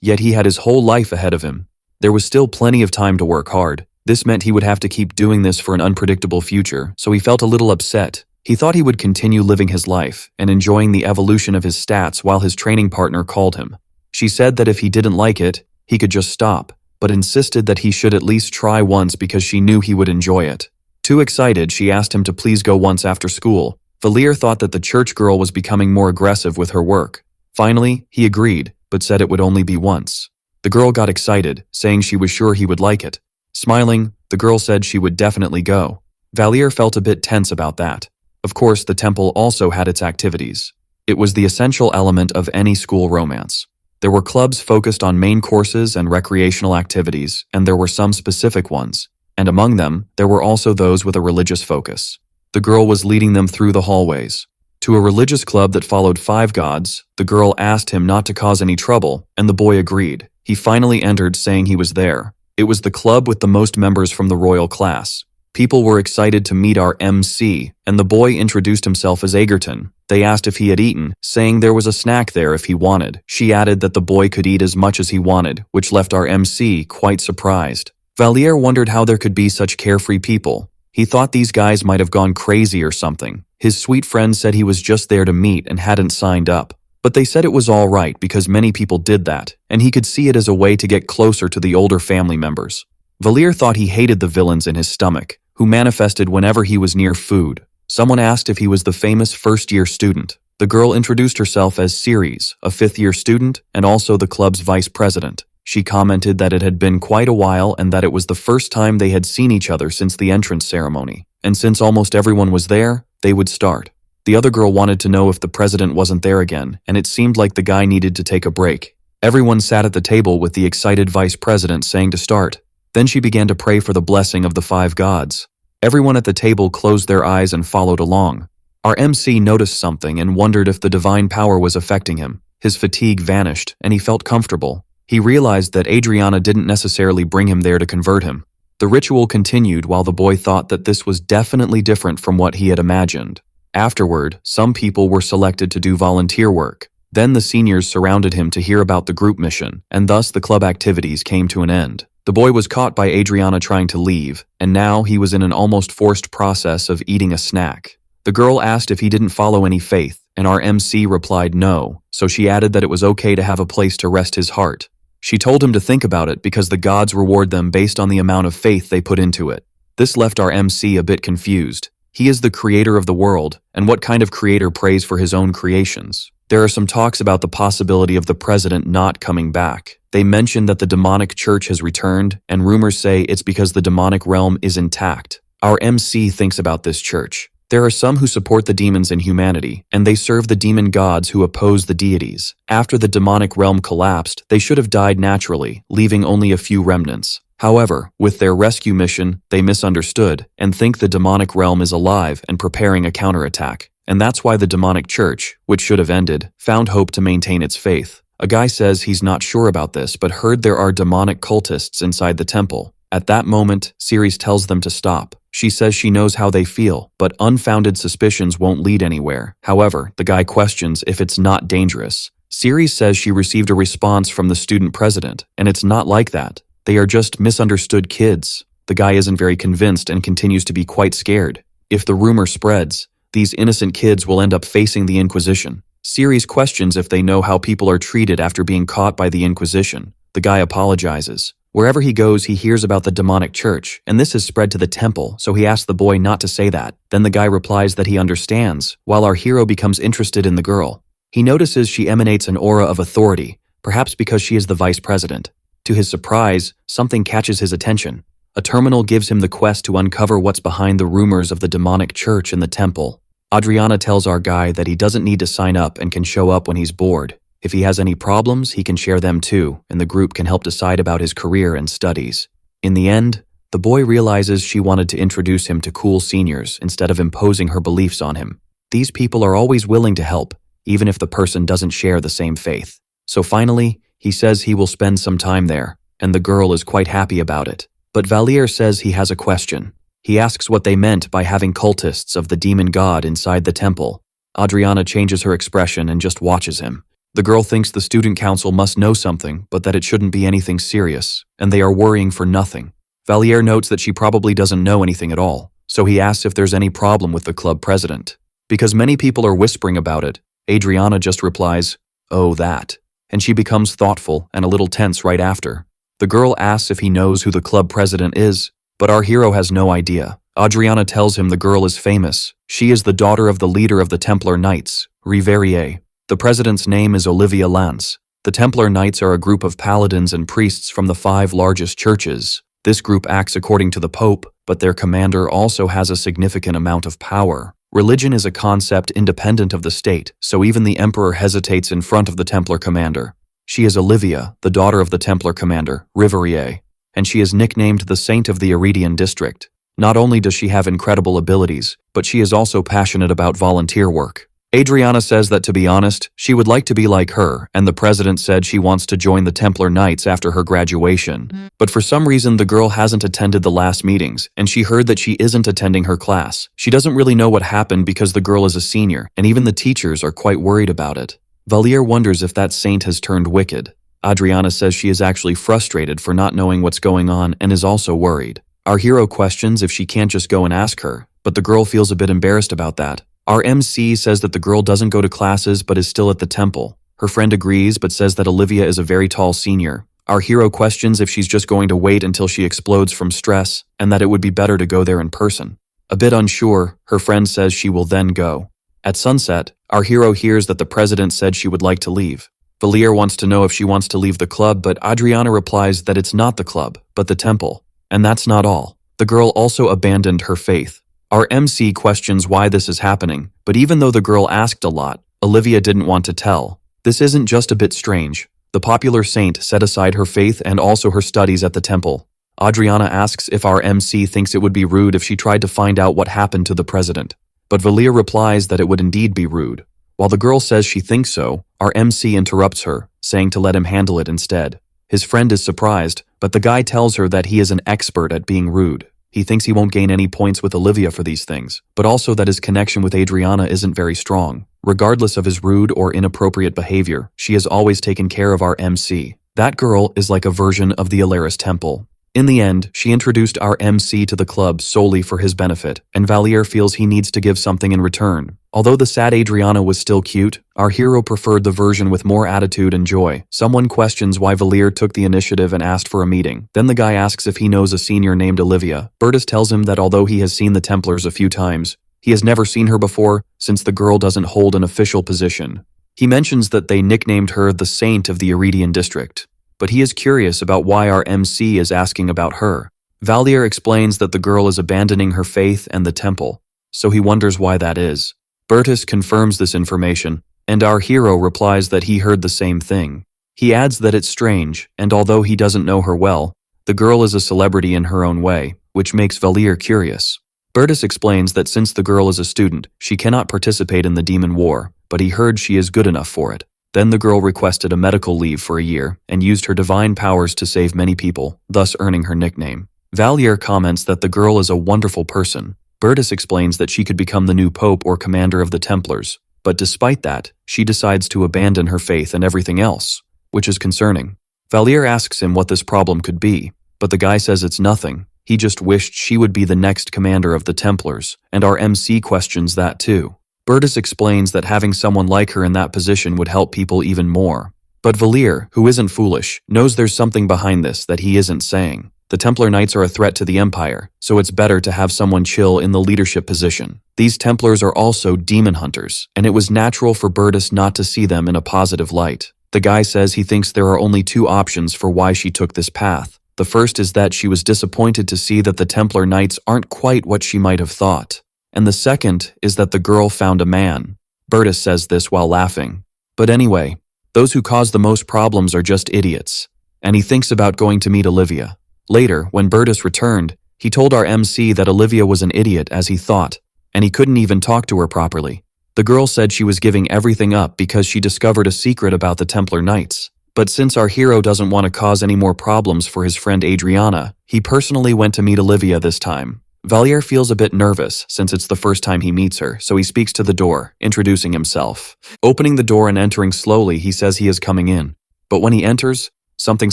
yet he had his whole life ahead of him. There was still plenty of time to work hard. This meant he would have to keep doing this for an unpredictable future, so he felt a little upset. He thought he would continue living his life and enjoying the evolution of his stats while his training partner called him. She said that if he didn't like it, he could just stop, but insisted that he should at least try once because she knew he would enjoy it. Too excited, she asked him to please go once after school. Valir thought that the church girl was becoming more aggressive with her work. Finally, he agreed, but said it would only be once. The girl got excited, saying she was sure he would like it. Smiling, the girl said she would definitely go. Valir felt a bit tense about that. Of course, the temple also had its activities. It was the essential element of any school romance. There were clubs focused on main courses and recreational activities, and there were some specific ones. And among them, there were also those with a religious focus. The girl was leading them through the hallways. To a religious club that followed 5 gods, the girl asked him not to cause any trouble, and the boy agreed. He finally entered saying he was there. It was the club with the most members from the royal class. People were excited to meet our MC, and the boy introduced himself as Egerton. They asked if he had eaten, saying there was a snack there if he wanted. She added that the boy could eat as much as he wanted, which left our MC quite surprised. Valir wondered how there could be such carefree people. He thought these guys might have gone crazy or something. His sweet friend said he was just there to meet and hadn't signed up. But they said it was all right because many people did that, and he could see it as a way to get closer to the older family members. Valir thought he hated the villains in his stomach, who manifested whenever he was near food. Someone asked if he was the famous first-year student. The girl introduced herself as Ceres, a 5th-year student and also the club's vice president. She commented that it had been quite a while and that it was the first time they had seen each other since the entrance ceremony. And since almost everyone was there, they would start. The other girl wanted to know if the president wasn't there again, and it seemed like the guy needed to take a break. Everyone sat at the table with the excited vice president saying to start. Then she began to pray for the blessing of the 5 gods. Everyone at the table closed their eyes and followed along. Our MC noticed something and wondered if the divine power was affecting him. His fatigue vanished, and he felt comfortable. He realized that Adriana didn't necessarily bring him there to convert him. The ritual continued while the boy thought that this was definitely different from what he had imagined. Afterward, some people were selected to do volunteer work. Then the seniors surrounded him to hear about the group mission, and thus the club activities came to an end. The boy was caught by Adriana trying to leave, and now he was in an almost forced process of eating a snack. The girl asked if he didn't follow any faith, and our MC replied no, so she added that it was okay to have a place to rest his heart. She told him to think about it because the gods reward them based on the amount of faith they put into it. This left our MC a bit confused. He is the creator of the world, and what kind of creator prays for his own creations? There are some talks about the possibility of the president not coming back. They mention that the demonic church has returned, and rumors say it's because the demonic realm is intact. Our MC thinks about this church. There are some who support the demons in humanity, and they serve the demon gods who oppose the deities. After the demonic realm collapsed, they should have died naturally, leaving only a few remnants. However, with their rescue mission, they misunderstood and think the demonic realm is alive and preparing a counterattack. And that's why the demonic church, which should have ended, found hope to maintain its faith. A guy says he's not sure about this but heard there are demonic cultists inside the temple. At that moment, Earis tells them to stop. She says she knows how they feel, but unfounded suspicions won't lead anywhere. However, the guy questions if it's not dangerous. Earis says she received a response from the student president, and it's not like that. They are just misunderstood kids. The guy isn't very convinced and continues to be quite scared. If the rumor spreads, these innocent kids will end up facing the Inquisition. Earis questions if they know how people are treated after being caught by the Inquisition. The guy apologizes. Wherever he goes, he hears about the demonic church, and this has spread to the temple, so he asks the boy not to say that. Then the guy replies that he understands, while our hero becomes interested in the girl. He notices she emanates an aura of authority, perhaps because she is the vice president. To his surprise, something catches his attention. A terminal gives him the quest to uncover what's behind the rumors of the demonic church in the temple. Adriana tells our guy that he doesn't need to sign up and can show up when he's bored. If he has any problems, he can share them too, and the group can help decide about his career and studies. In the end, the boy realizes she wanted to introduce him to cool seniors instead of imposing her beliefs on him. These people are always willing to help, even if the person doesn't share the same faith. So finally, he says he will spend some time there, and the girl is quite happy about it. But Valier says he has a question. He asks what they meant by having cultists of the demon god inside the temple. Adriana changes her expression and just watches him. The girl thinks the student council must know something, but that it shouldn't be anything serious, and they are worrying for nothing. Valier notes that she probably doesn't know anything at all, so he asks if there's any problem with the club president. Because many people are whispering about it, Adriana just replies, "Oh, that," and she becomes thoughtful and a little tense right after. The girl asks if he knows who the club president is, but our hero has no idea. Adriana tells him the girl is famous. She is the daughter of the leader of the Templar Knights, Riverier. The president's name is Olivia Lance. The Templar Knights are a group of paladins and priests from the 5 largest churches. This group acts according to the Pope, but their commander also has a significant amount of power. Religion is a concept independent of the state, so even the emperor hesitates in front of the Templar commander. She is Olivia, the daughter of the Templar commander, Riverier, and she is nicknamed the Saint of the Iridian district. Not only does she have incredible abilities, but she is also passionate about volunteer work. Adriana says that to be honest, she would like to be like her, and the president said she wants to join the Templar Knights after her graduation. But for some reason the girl hasn't attended the last meetings, and she heard that she isn't attending her class. She doesn't really know what happened because the girl is a senior, and even the teachers are quite worried about it. Valier wonders if that saint has turned wicked. Adriana says she is actually frustrated for not knowing what's going on and is also worried. Our hero questions if she can't just go and ask her, but the girl feels a bit embarrassed about that. Our MC says that the girl doesn't go to classes but is still at the temple. Her friend agrees but says that Olivia is a very tall senior. Our hero questions if she's just going to wait until she explodes from stress and that it would be better to go there in person. A bit unsure, her friend says she will then go. At sunset, our hero hears that the president said she would like to leave. Valier wants to know if she wants to leave the club, but Adriana replies that it's not the club, but the temple. And that's not all. The girl also abandoned her faith. Our MC questions why this is happening, but even though the girl asked a lot, Olivia didn't want to tell. This isn't just a bit strange. The popular saint set aside her faith and also her studies at the temple. Adriana asks if our MC thinks it would be rude if she tried to find out what happened to the president. But Valier replies that it would indeed be rude. While the girl says she thinks so, our MC interrupts her, saying to let him handle it instead. His friend is surprised, but the guy tells her that he is an expert at being rude. He thinks he won't gain any points with Olivia for these things, but also that his connection with Adriana isn't very strong. Regardless of his rude or inappropriate behavior, she has always taken care of our MC. That girl is like a version of the Earis temple. In the end, she introduced our MC to the club solely for his benefit, and Valier feels he needs to give something in return. Although the sad Adriana was still cute, our hero preferred the version with more attitude and joy. Someone questions why Valier took the initiative and asked for a meeting. Then the guy asks if he knows a senior named Olivia. Bertus tells him that although he has seen the Templars a few times, he has never seen her before since the girl doesn't hold an official position. He mentions that they nicknamed her the Saint of the Iridian district, but he is curious about why our MC is asking about her. Valier explains that the girl is abandoning her faith and the temple, so he wonders why that is. Bertus confirms this information, and our hero replies that he heard the same thing. He adds that it's strange, and although he doesn't know her well, the girl is a celebrity in her own way, which makes Valier curious. Bertus explains that since the girl is a student, she cannot participate in the demon war, but he heard she is good enough for it. Then the girl requested a medical leave for a year and used her divine powers to save many people, thus earning her nickname. Valier comments that the girl is a wonderful person. Bertus explains that she could become the new pope or commander of the Templars, but despite that, she decides to abandon her faith and everything else, which is concerning. Valier asks him what this problem could be, but the guy says it's nothing. He just wished she would be the next commander of the Templars, and our MC questions that too. Bertus explains that having someone like her in that position would help people even more. But Valier, who isn't foolish, knows there's something behind this that he isn't saying. The Templar Knights are a threat to the Empire, so it's better to have someone chill in the leadership position. These Templars are also demon hunters, and it was natural for Bertus not to see them in a positive light. The guy says he thinks there are only two options for why she took this path. The first is that she was disappointed to see that the Templar Knights aren't quite what she might have thought. And the second is that the girl found a man. Bertus says this while laughing. But anyway, those who cause the most problems are just idiots. And he thinks about going to meet Olivia. Later, when Bertus returned, he told our MC that Olivia was an idiot as he thought, and he couldn't even talk to her properly. The girl said she was giving everything up because she discovered a secret about the Templar Knights. But since our hero doesn't want to cause any more problems for his friend Adriana, he personally went to meet Olivia this time. Valier feels a bit nervous since it's the first time he meets her, so he speaks to the door, introducing himself. Opening the door and entering slowly, he says he is coming in. But when he enters, something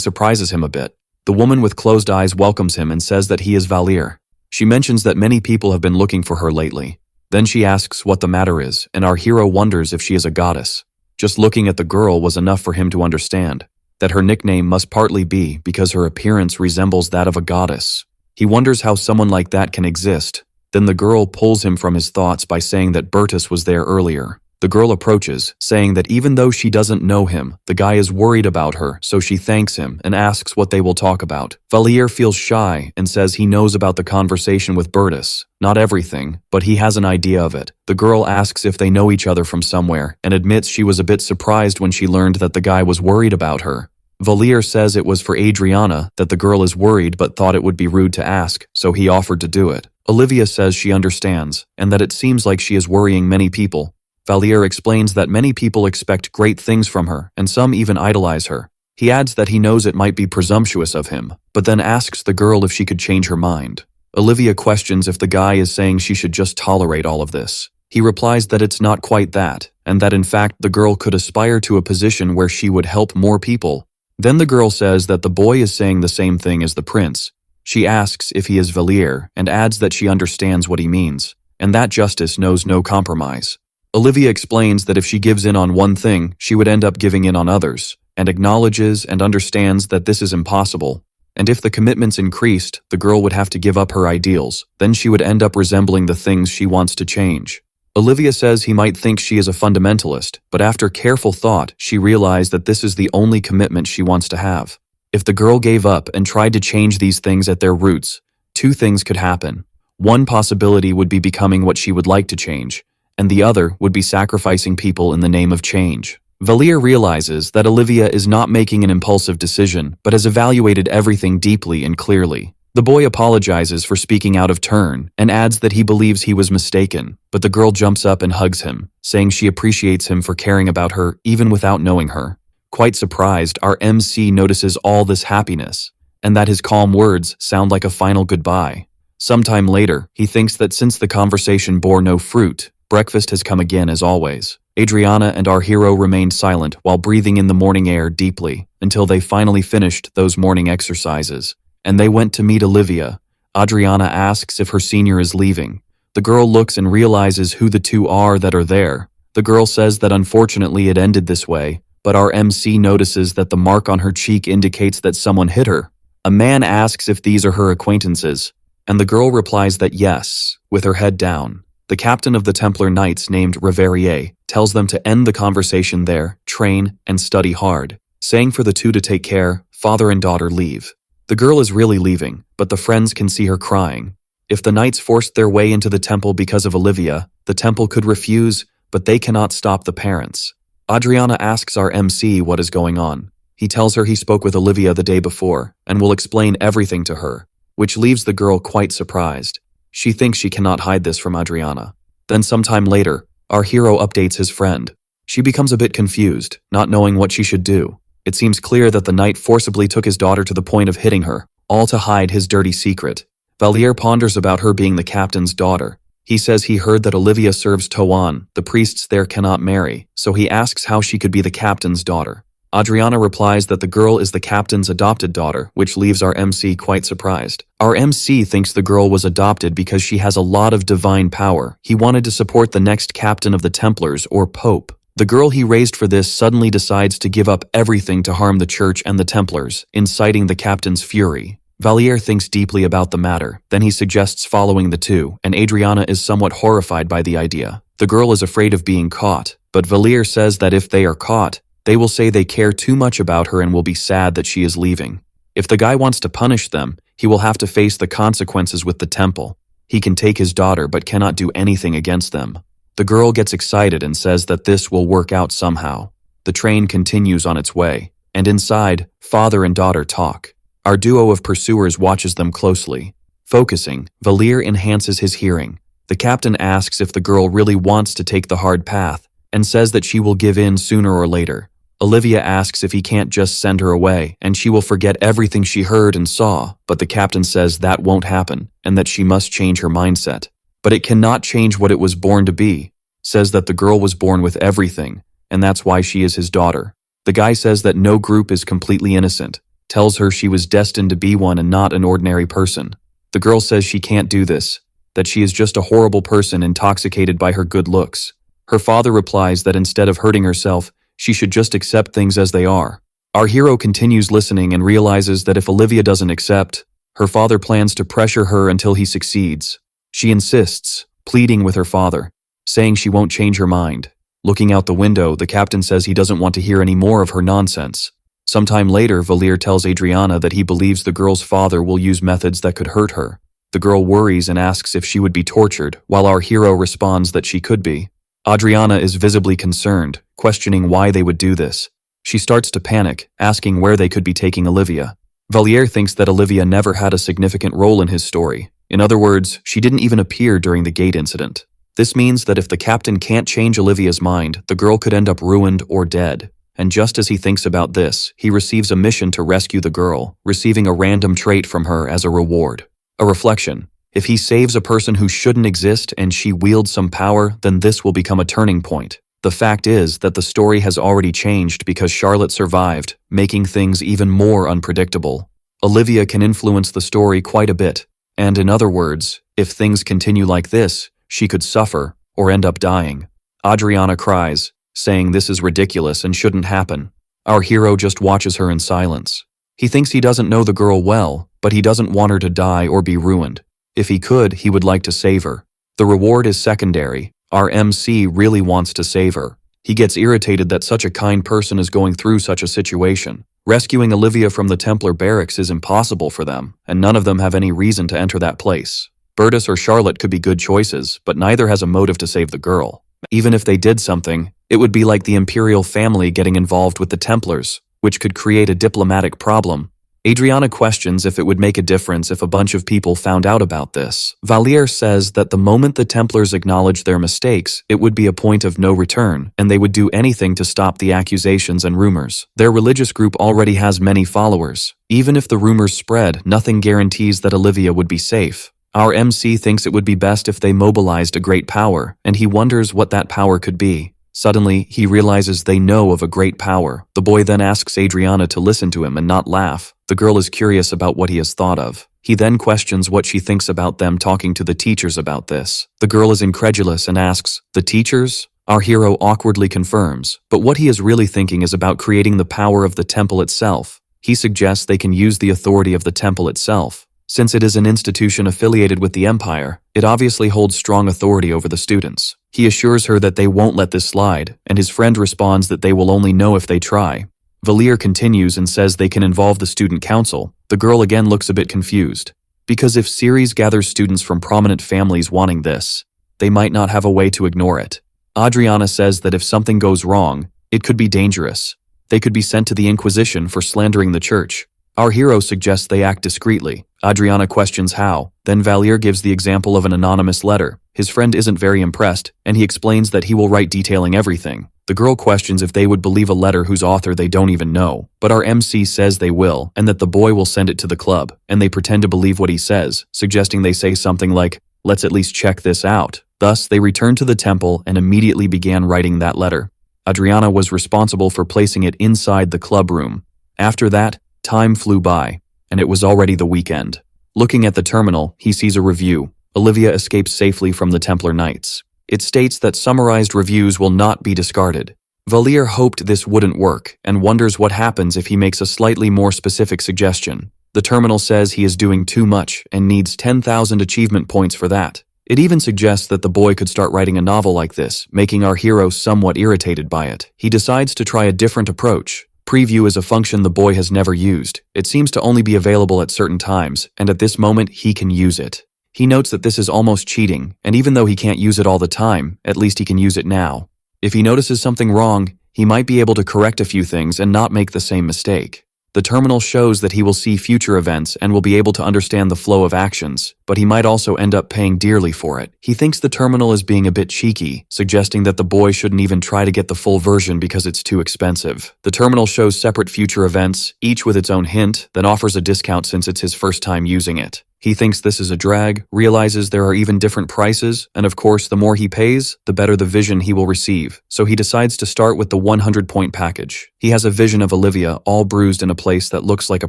surprises him a bit. The woman with closed eyes welcomes him and says that he is Valier. She mentions that many people have been looking for her lately. Then she asks what the matter is, and our hero wonders if she is a goddess. Just looking at the girl was enough for him to understand that her nickname must partly be because her appearance resembles that of a goddess. He wonders how someone like that can exist. Then the girl pulls him from his thoughts by saying that Bertus was there earlier. The girl approaches, saying that even though she doesn't know him, the guy is worried about her, so she thanks him and asks what they will talk about. Valier feels shy and says he knows about the conversation with Bertus. Not everything, but he has an idea of it. The girl asks if they know each other from somewhere and admits she was a bit surprised when she learned that the guy was worried about her. Valier says it was for Adriana that the girl is worried but thought it would be rude to ask, so he offered to do it. Olivia says she understands, and that it seems like she is worrying many people. Valier explains that many people expect great things from her, and some even idolize her. He adds that he knows it might be presumptuous of him, but then asks the girl if she could change her mind. Olivia questions if the guy is saying she should just tolerate all of this. He replies that it's not quite that, and that in fact the girl could aspire to a position where she would help more people. Then the girl says that the boy is saying the same thing as the prince. She asks if he is Valier and adds that she understands what he means, and that justice knows no compromise. Olivia explains that if she gives in on one thing, she would end up giving in on others, and acknowledges and understands that this is impossible. And if the commitments increased, the girl would have to give up her ideals, then she would end up resembling the things she wants to change. Olivia says he might think she is a fundamentalist, but after careful thought, she realized that this is the only commitment she wants to have. If the girl gave up and tried to change these things at their roots, two things could happen. One possibility would be becoming what she would like to change, and the other would be sacrificing people in the name of change. Valier realizes that Olivia is not making an impulsive decision, but has evaluated everything deeply and clearly. The boy apologizes for speaking out of turn and adds that he believes he was mistaken, but the girl jumps up and hugs him, saying she appreciates him for caring about her even without knowing her. Quite surprised, our MC notices all this happiness, and that his calm words sound like a final goodbye. Sometime later, he thinks that since the conversation bore no fruit, breakfast has come again as always. Adriana and our hero remained silent while breathing in the morning air deeply until they finally finished those morning exercises, and they went to meet Olivia. Adriana asks if her senior is leaving. The girl looks and realizes who the two are that are there. The girl says that unfortunately it ended this way, but our MC notices that the mark on her cheek indicates that someone hit her. A man asks if these are her acquaintances, and the girl replies that yes, with her head down. The captain of the Templar Knights, named Reverier, tells them to end the conversation there, train, and study hard, saying for the two to take care. Father and daughter leave. The girl is really leaving, but the friends can see her crying. If the knights forced their way into the temple because of Olivia, the temple could refuse, but they cannot stop the parents. Adriana asks our MC what is going on. He tells her he spoke with Olivia the day before, and will explain everything to her, which leaves the girl quite surprised. She thinks she cannot hide this from Adriana. Then sometime later, our hero updates his friend. She becomes a bit confused, not knowing what she should do. It seems clear that the knight forcibly took his daughter to the point of hitting her, all to hide his dirty secret. Valier ponders about her being the captain's daughter. He says he heard that Olivia serves Toan, the priests there cannot marry, so he asks how she could be the captain's daughter. Adriana replies that the girl is the captain's adopted daughter, which leaves our MC quite surprised. Our MC thinks the girl was adopted because she has a lot of divine power. He wanted to support the next captain of the Templars, or Pope. The girl he raised for this suddenly decides to give up everything to harm the church and the Templars, inciting the captain's fury. Valier thinks deeply about the matter, then he suggests following the two, and Adriana is somewhat horrified by the idea. The girl is afraid of being caught, but Valier says that if they are caught, they will say they care too much about her and will be sad that she is leaving. If the guy wants to punish them, he will have to face the consequences with the temple. He can take his daughter but cannot do anything against them. The girl gets excited and says that this will work out somehow. The train continues on its way, and inside, father and daughter talk. Our duo of pursuers watches them closely. Focusing, Valier enhances his hearing. The captain asks if the girl really wants to take the hard path, and says that she will give in sooner or later. Olivia asks if he can't just send her away, and she will forget everything she heard and saw, but the captain says that won't happen, and that she must change her mindset. But it cannot change what it was born to be. Says that the girl was born with everything, and that's why she is his daughter. The guy says that no group is completely innocent, tells her she was destined to be one and not an ordinary person. The girl says she can't do this, that she is just a horrible person intoxicated by her good looks. Her father replies that instead of hurting herself, she should just accept things as they are. Our hero continues listening and realizes that if Olivia doesn't accept, her father plans to pressure her until he succeeds. She insists, pleading with her father, saying she won't change her mind. Looking out the window, the captain says he doesn't want to hear any more of her nonsense. Sometime later, Valier tells Adriana that he believes the girl's father will use methods that could hurt her. The girl worries and asks if she would be tortured, while our hero responds that she could be. Adriana is visibly concerned, questioning why they would do this. She starts to panic, asking where they could be taking Olivia. Valier thinks that Olivia never had a significant role in his story. In other words, she didn't even appear during the gate incident. This means that if the captain can't change Olivia's mind, the girl could end up ruined or dead. And just as he thinks about this, he receives a mission to rescue the girl, receiving a random trait from her as a reward. A reflection. If he saves a person who shouldn't exist and she wields some power, then this will become a turning point. The fact is that the story has already changed because Charlotte survived, making things even more unpredictable. Olivia can influence the story quite a bit, and in other words, if things continue like this, she could suffer or end up dying. Adriana cries, saying this is ridiculous and shouldn't happen. Our hero just watches her in silence. He thinks he doesn't know the girl well, but he doesn't want her to die or be ruined. If he could, he would like to save her. The reward is secondary. Our MC really wants to save her. He gets irritated that such a kind person is going through such a situation. Rescuing Olivia from the Templar barracks is impossible for them, and none of them have any reason to enter that place. Bertus or Charlotte could be good choices, but neither has a motive to save the girl. Even if they did something, it would be like the imperial family getting involved with the Templars, which could create a diplomatic problem. Adriana questions if it would make a difference if a bunch of people found out about this. Valier says that the moment the Templars acknowledge their mistakes, it would be a point of no return, and they would do anything to stop the accusations and rumors. Their religious group already has many followers. Even if the rumors spread, nothing guarantees that Olivia would be safe. Our MC thinks it would be best if they mobilized a great power, and he wonders what that power could be. Suddenly, he realizes they know of a great power. The boy then asks Adriana to listen to him and not laugh. The girl is curious about what he has thought of. He then questions what she thinks about them talking to the teachers about this. The girl is incredulous and asks, "The teachers?" Our hero awkwardly confirms, but what he is really thinking is about creating the power of the temple itself. He suggests they can use the authority of the temple itself. Since it is an institution affiliated with the Empire, it obviously holds strong authority over the students. He assures her that they won't let this slide, and his friend responds that they will only know if they try. Valier continues and says they can involve the student council. The girl again looks a bit confused. Because if Ceres gathers students from prominent families wanting this, they might not have a way to ignore it. Adriana says that if something goes wrong, it could be dangerous. They could be sent to the Inquisition for slandering the church. Our hero suggests they act discreetly. Adriana questions how. Then Valier gives the example of an anonymous letter. His friend isn't very impressed, and he explains that he will write detailing everything. The girl questions if they would believe a letter whose author they don't even know. But our MC says they will, and that the boy will send it to the club, and they pretend to believe what he says, suggesting they say something like, "Let's at least check this out." Thus, they returned to the temple and immediately began writing that letter. Adriana was responsible for placing it inside the club room. After that, time flew by, and it was already the weekend. Looking at the terminal, he sees a review. Olivia escapes safely from the Templar Knights. It states that summarized reviews will not be discarded. Valier hoped this wouldn't work, and wonders what happens if he makes a slightly more specific suggestion. The terminal says he is doing too much and needs 10,000 achievement points for that. It even suggests that the boy could start writing a novel like this, making our hero somewhat irritated by it. He decides to try a different approach. Preview is a function the boy has never used. It seems to only be available at certain times, and at this moment he can use it. He notes that this is almost cheating, and even though he can't use it all the time, at least he can use it now. If he notices something wrong, he might be able to correct a few things and not make the same mistake. The terminal shows that he will see future events and will be able to understand the flow of actions, but he might also end up paying dearly for it. He thinks the terminal is being a bit cheeky, suggesting that the boy shouldn't even try to get the full version because it's too expensive. The terminal shows separate future events, each with its own hint, then offers a discount since it's his first time using it. He thinks this is a drag, realizes there are even different prices, and of course the more he pays, the better the vision he will receive. So he decides to start with the 100-point package. He has a vision of Olivia, all bruised in a place that looks like a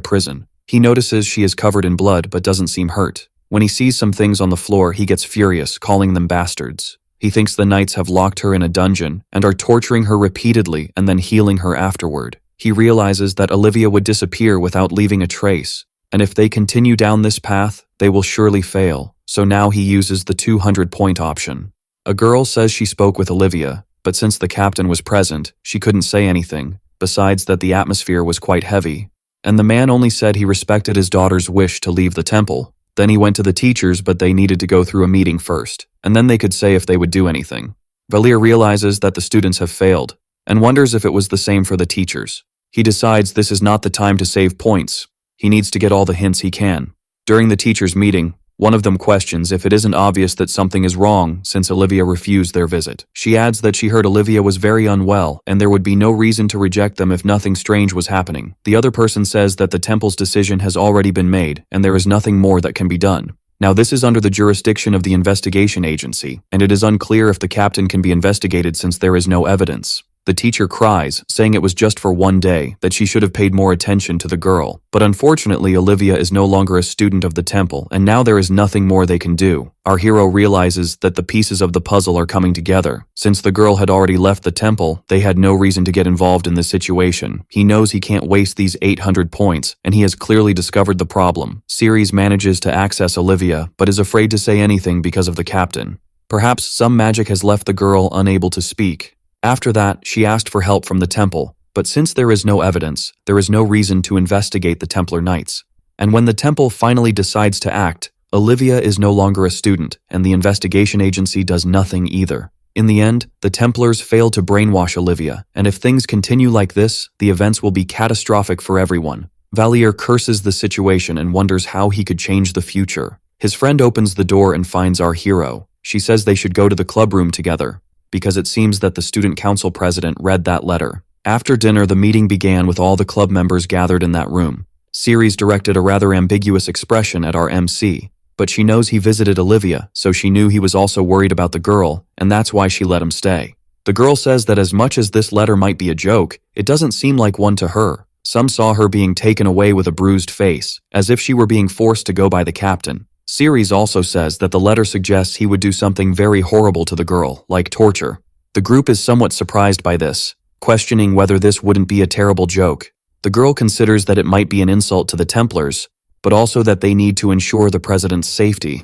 prison. He notices she is covered in blood but doesn't seem hurt. When he sees some things on the floor, he gets furious, calling them bastards. He thinks the knights have locked her in a dungeon and are torturing her repeatedly and then healing her afterward. He realizes that Olivia would disappear without leaving a trace, and if they continue down this path, they will surely fail. So now he uses the 200-point option. A girl says she spoke with Olivia, but since the captain was present, she couldn't say anything, besides that the atmosphere was quite heavy. And the man only said he respected his daughter's wish to leave the temple. Then he went to the teachers, but they needed to go through a meeting first, and then they could say if they would do anything. Valier realizes that the students have failed, and wonders if it was the same for the teachers. He decides this is not the time to save points. He needs to get all the hints he can. During the teachers' meeting, one of them questions if it isn't obvious that something is wrong since Olivia refused their visit. She adds that she heard Olivia was very unwell and there would be no reason to reject them if nothing strange was happening. The other person says that the temple's decision has already been made and there is nothing more that can be done. Now this is under the jurisdiction of the investigation agency, and it is unclear if the captain can be investigated since there is no evidence. The teacher cries, saying it was just for one day, that she should have paid more attention to the girl. But unfortunately, Olivia is no longer a student of the temple, and now there is nothing more they can do. Our hero realizes that the pieces of the puzzle are coming together. Since the girl had already left the temple, they had no reason to get involved in this situation. He knows he can't waste these 800 points, and he has clearly discovered the problem. Ceres manages to access Olivia, but is afraid to say anything because of the captain. Perhaps some magic has left the girl unable to speak. After that, she asked for help from the temple, but since there is no evidence, there is no reason to investigate the Templar Knights. And when the temple finally decides to act, Olivia is no longer a student, and the investigation agency does nothing either. In the end, the Templars fail to brainwash Olivia, and if things continue like this, the events will be catastrophic for everyone. Valier curses the situation and wonders how he could change the future. His friend opens the door and finds our hero. She says they should go to the club room together, because it seems that the student council president read that letter. After dinner, the meeting began with all the club members gathered in that room. Ceres directed a rather ambiguous expression at our MC, but she knows he visited Olivia, so she knew he was also worried about the girl, and that's why she let him stay. The girl says that as much as this letter might be a joke, it doesn't seem like one to her. Some saw her being taken away with a bruised face, as if she were being forced to go by the captain. Ceres also says that the letter suggests he would do something very horrible to the girl, like torture. The group is somewhat surprised by this, questioning whether this wouldn't be a terrible joke. The girl considers that it might be an insult to the Templars, but also that they need to ensure the president's safety.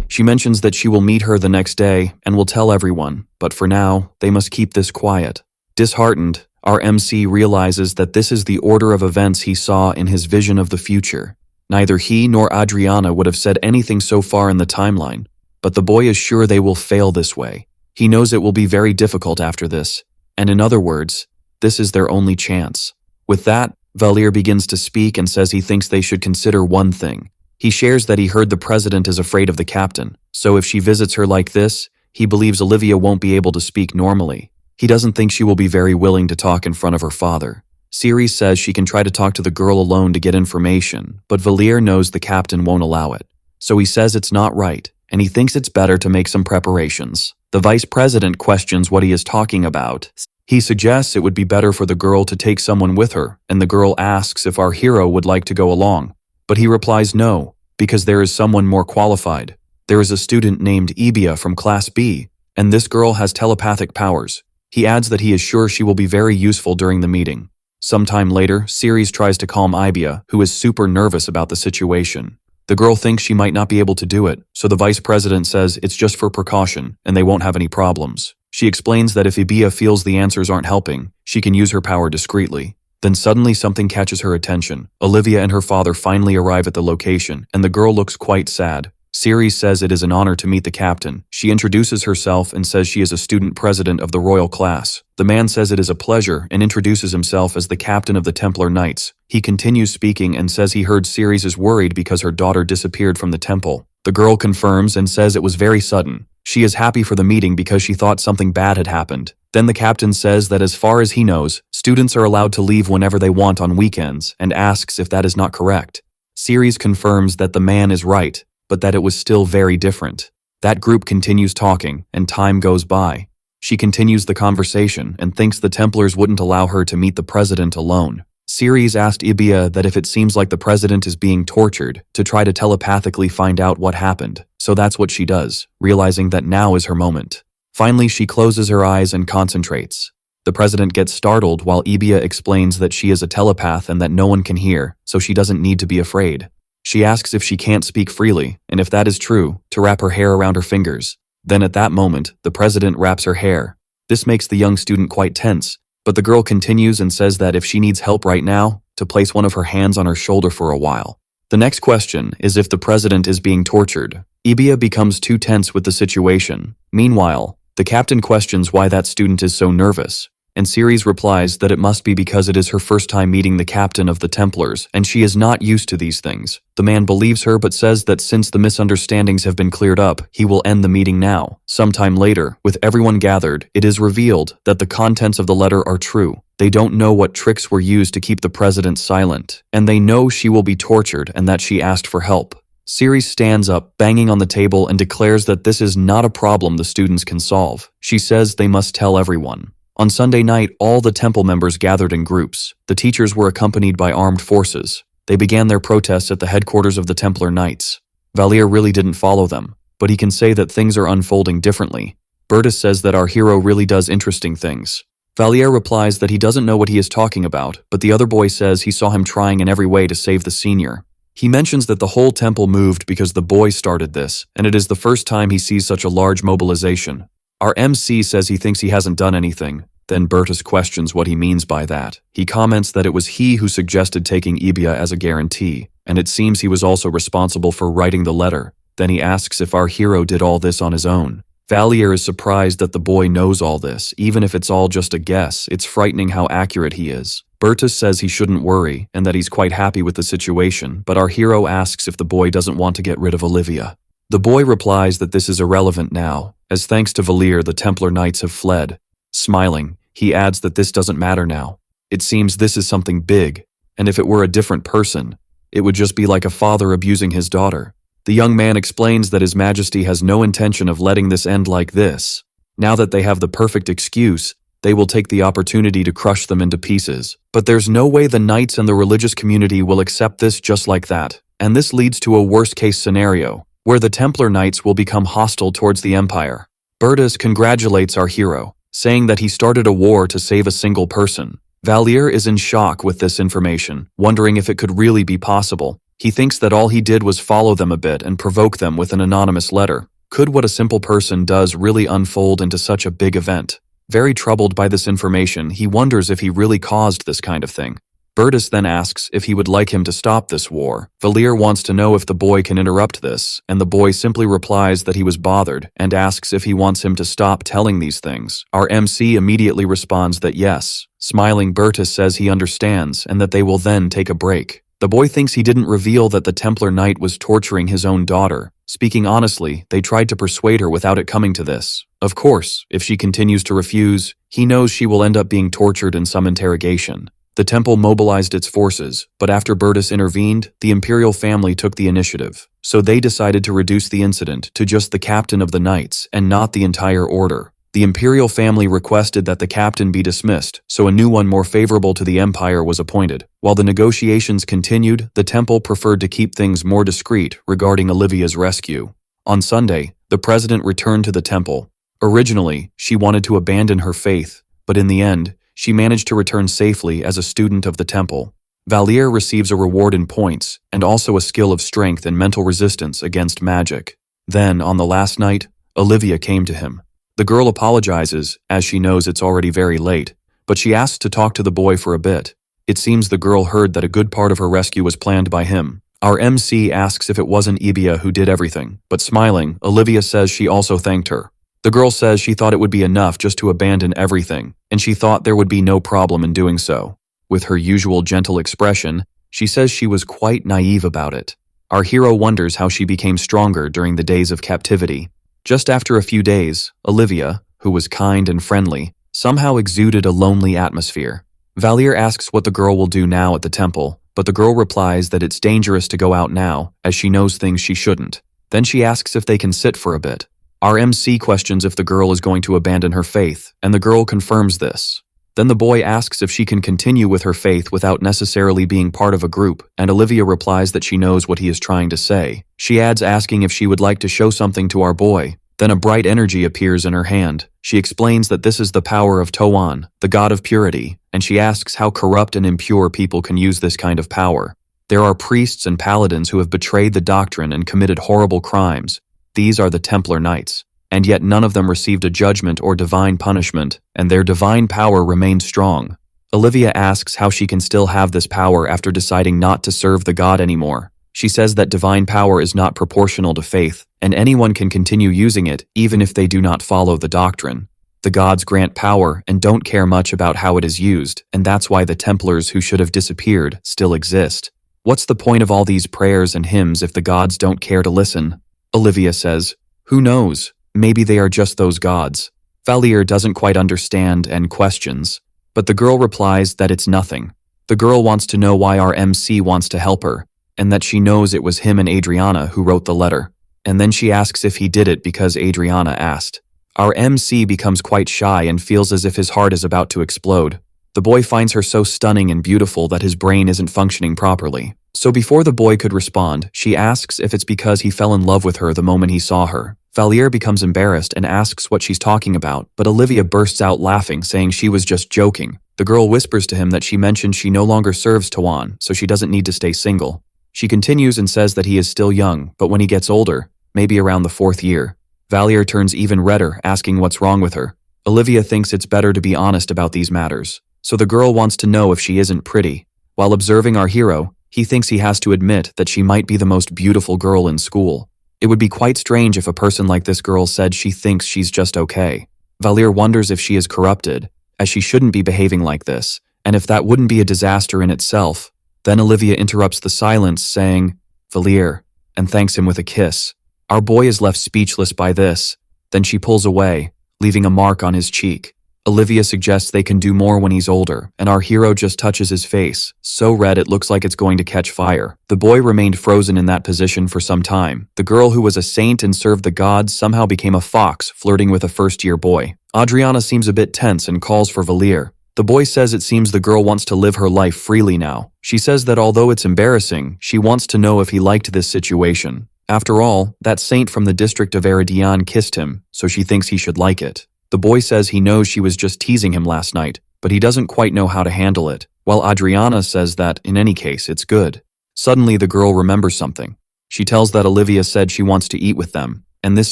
She mentions that she will meet her the next day and will tell everyone, but for now, they must keep this quiet. Disheartened, our MC realizes that this is the order of events he saw in his vision of the future. Neither he nor Adriana would have said anything so far in the timeline, but the boy is sure they will fail this way. He knows it will be very difficult after this, and in other words, this is their only chance. With that, Valier begins to speak and says he thinks they should consider one thing. He shares that he heard the president is afraid of the captain, so if she visits her like this, he believes Olivia won't be able to speak normally. He doesn't think she will be very willing to talk in front of her father. Ceres says she can try to talk to the girl alone to get information, but Valier knows the captain won't allow it. So he says it's not right, and he thinks it's better to make some preparations. The vice president questions what he is talking about. He suggests it would be better for the girl to take someone with her, and the girl asks if our hero would like to go along. But he replies no, because there is someone more qualified. There is a student named Ibia from Class B, and this girl has telepathic powers. He adds that he is sure she will be very useful during the meeting. Sometime later, Ceres tries to calm Ibia, who is super nervous about the situation. The girl thinks she might not be able to do it, so the vice president says it's just for precaution, and they won't have any problems. She explains that if Ibia feels the answers aren't helping, she can use her power discreetly. Then suddenly something catches her attention. Olivia and her father finally arrive at the location, and the girl looks quite sad. Ceres says it is an honor to meet the captain. She introduces herself and says she is a student president of the royal class. The man says it is a pleasure and introduces himself as the captain of the Templar Knights. He continues speaking and says he heard Ceres is worried because her daughter disappeared from the temple. The girl confirms and says it was very sudden. She is happy for the meeting because she thought something bad had happened. Then the captain says that as far as he knows, students are allowed to leave whenever they want on weekends and asks if that is not correct. Ceres confirms that the man is right, but that it was still very different. That group continues talking, and time goes by. She continues the conversation and thinks the Templars wouldn't allow her to meet the president alone. Ceres asked Ibia that if it seems like the president is being tortured, to try to telepathically find out what happened, so that's what she does, realizing that now is her moment. Finally, she closes her eyes and concentrates. The president gets startled while Ibia explains that she is a telepath and that no one can hear, so she doesn't need to be afraid. She asks if she can't speak freely, and if that is true, to wrap her hair around her fingers. Then at that moment, the president wraps her hair. This makes the young student quite tense, but the girl continues and says that if she needs help right now, to place one of her hands on her shoulder for a while. The next question is if the president is being tortured. Ibia becomes too tense with the situation. Meanwhile, the captain questions why that student is so nervous, and Ceres replies that it must be because it is her first time meeting the captain of the Templars, and she is not used to these things. The man believes her but says that since the misunderstandings have been cleared up, he will end the meeting now. Sometime later, with everyone gathered, it is revealed that the contents of the letter are true. They don't know what tricks were used to keep the president silent, and they know she will be tortured and that she asked for help. Ceres stands up, banging on the table, and declares that this is not a problem the students can solve. She says they must tell everyone. On Sunday night, all the temple members gathered in groups. The teachers were accompanied by armed forces. They began their protests at the headquarters of the Templar Knights. Valier really didn't follow them, but he can say that things are unfolding differently. Bertus says that our hero really does interesting things. Valier replies that he doesn't know what he is talking about, but the other boy says he saw him trying in every way to save the senior. He mentions that the whole temple moved because the boy started this, and it is the first time he sees such a large mobilization. Our MC says he thinks he hasn't done anything. Then Bertus questions what he means by that. He comments that it was he who suggested taking Ibia as a guarantee, and it seems he was also responsible for writing the letter. Then he asks if our hero did all this on his own. Valier is surprised that the boy knows all this, even if it's all just a guess. It's frightening how accurate he is. Bertus says he shouldn't worry and that he's quite happy with the situation, but our hero asks if the boy doesn't want to get rid of Olivia. The boy replies that this is irrelevant now, as thanks to Valier the Templar Knights have fled. Smiling, he adds that this doesn't matter now. It seems this is something big, and if it were a different person, it would just be like a father abusing his daughter. The young man explains that His Majesty has no intention of letting this end like this. Now that they have the perfect excuse, they will take the opportunity to crush them into pieces. But there's no way the knights and the religious community will accept this just like that, and this leads to a worst-case scenario, where the Templar Knights will become hostile towards the Empire. Bertus congratulates our hero, saying that he started a war to save a single person. Valier is in shock with this information, wondering if it could really be possible. He thinks that all he did was follow them a bit and provoke them with an anonymous letter. Could what a simple person does really unfold into such a big event? Very troubled by this information, he wonders if he really caused this kind of thing. Bertus then asks if he would like him to stop this war. Valier wants to know if the boy can interrupt this, and the boy simply replies that he was bothered and asks if he wants him to stop telling these things. Our MC immediately responds that yes. Smiling, Bertus says he understands and that they will then take a break. The boy thinks he didn't reveal that the Templar Knight was torturing his own daughter. Speaking honestly, they tried to persuade her without it coming to this. Of course, if she continues to refuse, he knows she will end up being tortured in some interrogation. The temple mobilized its forces, but after Bertus intervened, the imperial family took the initiative. So they decided to reduce the incident to just the captain of the knights and not the entire order. The imperial family requested that the captain be dismissed, so a new one more favorable to the empire was appointed. While the negotiations continued, the temple preferred to keep things more discreet regarding Olivia's rescue. On Sunday, the president returned to the temple. Originally, she wanted to abandon her faith, but in the end, she managed to return safely as a student of the temple. Valier receives a reward in points, and also a skill of strength and mental resistance against magic. Then, on the last night, Olivia came to him. The girl apologizes, as she knows it's already very late, but she asks to talk to the boy for a bit. It seems the girl heard that a good part of her rescue was planned by him. Our MC asks if it wasn't Ibia who did everything, but smiling, Olivia says she also thanked her. The girl says she thought it would be enough just to abandon everything, and she thought there would be no problem in doing so. With her usual gentle expression, she says she was quite naive about it. Our hero wonders how she became stronger during the days of captivity. Just after a few days, Olivia, who was kind and friendly, somehow exuded a lonely atmosphere. Valier asks what the girl will do now at the temple, but the girl replies that it's dangerous to go out now, as she knows things she shouldn't. Then she asks if they can sit for a bit. Our MC questions if the girl is going to abandon her faith, and the girl confirms this. Then the boy asks if she can continue with her faith without necessarily being part of a group, and Olivia replies that she knows what he is trying to say. She adds asking if she would like to show something to our boy. Then a bright energy appears in her hand. She explains that this is the power of Toan, the god of purity, and she asks how corrupt and impure people can use this kind of power. There are priests and paladins who have betrayed the doctrine and committed horrible crimes. These are the Templar Knights, and yet none of them received a judgment or divine punishment, and their divine power remained strong. Olivia asks how she can still have this power after deciding not to serve the god anymore. She says that divine power is not proportional to faith, and anyone can continue using it even if they do not follow the doctrine. The gods grant power and don't care much about how it is used, and that's why the Templars who should have disappeared still exist. What's the point of all these prayers and hymns if the gods don't care to listen? Olivia says, who knows, maybe they are just those gods. Valier doesn't quite understand and questions, but the girl replies that it's nothing. The girl wants to know why our MC wants to help her, and that she knows it was him and Adriana who wrote the letter. And then she asks if he did it because Adriana asked. Our MC becomes quite shy and feels as if his heart is about to explode. The boy finds her so stunning and beautiful that his brain isn't functioning properly. So before the boy could respond, she asks if it's because he fell in love with her the moment he saw her. Valier becomes embarrassed and asks what she's talking about, but Olivia bursts out laughing, saying she was just joking. The girl whispers to him that she mentioned she no longer serves Tawan, so she doesn't need to stay single. She continues and says that he is still young, but when he gets older, maybe around the 4th year. Valier turns even redder, asking what's wrong with her. Olivia thinks it's better to be honest about these matters, so the girl wants to know if she isn't pretty. While observing our hero, he thinks he has to admit that she might be the most beautiful girl in school. It would be quite strange if a person like this girl said she thinks she's just okay. Valir wonders if she is corrupted, as she shouldn't be behaving like this, and if that wouldn't be a disaster in itself. Then Olivia interrupts the silence, saying, "Valir," and thanks him with a kiss. Our boy is left speechless by this. Then she pulls away, leaving a mark on his cheek. Olivia suggests they can do more when he's older, and our hero just touches his face, so red it looks like it's going to catch fire. The boy remained frozen in that position for some time. The girl who was a saint and served the gods somehow became a fox, flirting with a first-year boy. Adriana seems a bit tense and calls for Valir. The boy says it seems the girl wants to live her life freely now. She says that although it's embarrassing, she wants to know if he liked this situation. After all, that saint from the district of Eridion kissed him, so she thinks he should like it. The boy says he knows she was just teasing him last night, but he doesn't quite know how to handle it, while Adriana says that, in any case, it's good. Suddenly, the girl remembers something. She tells that Olivia said she wants to eat with them, and this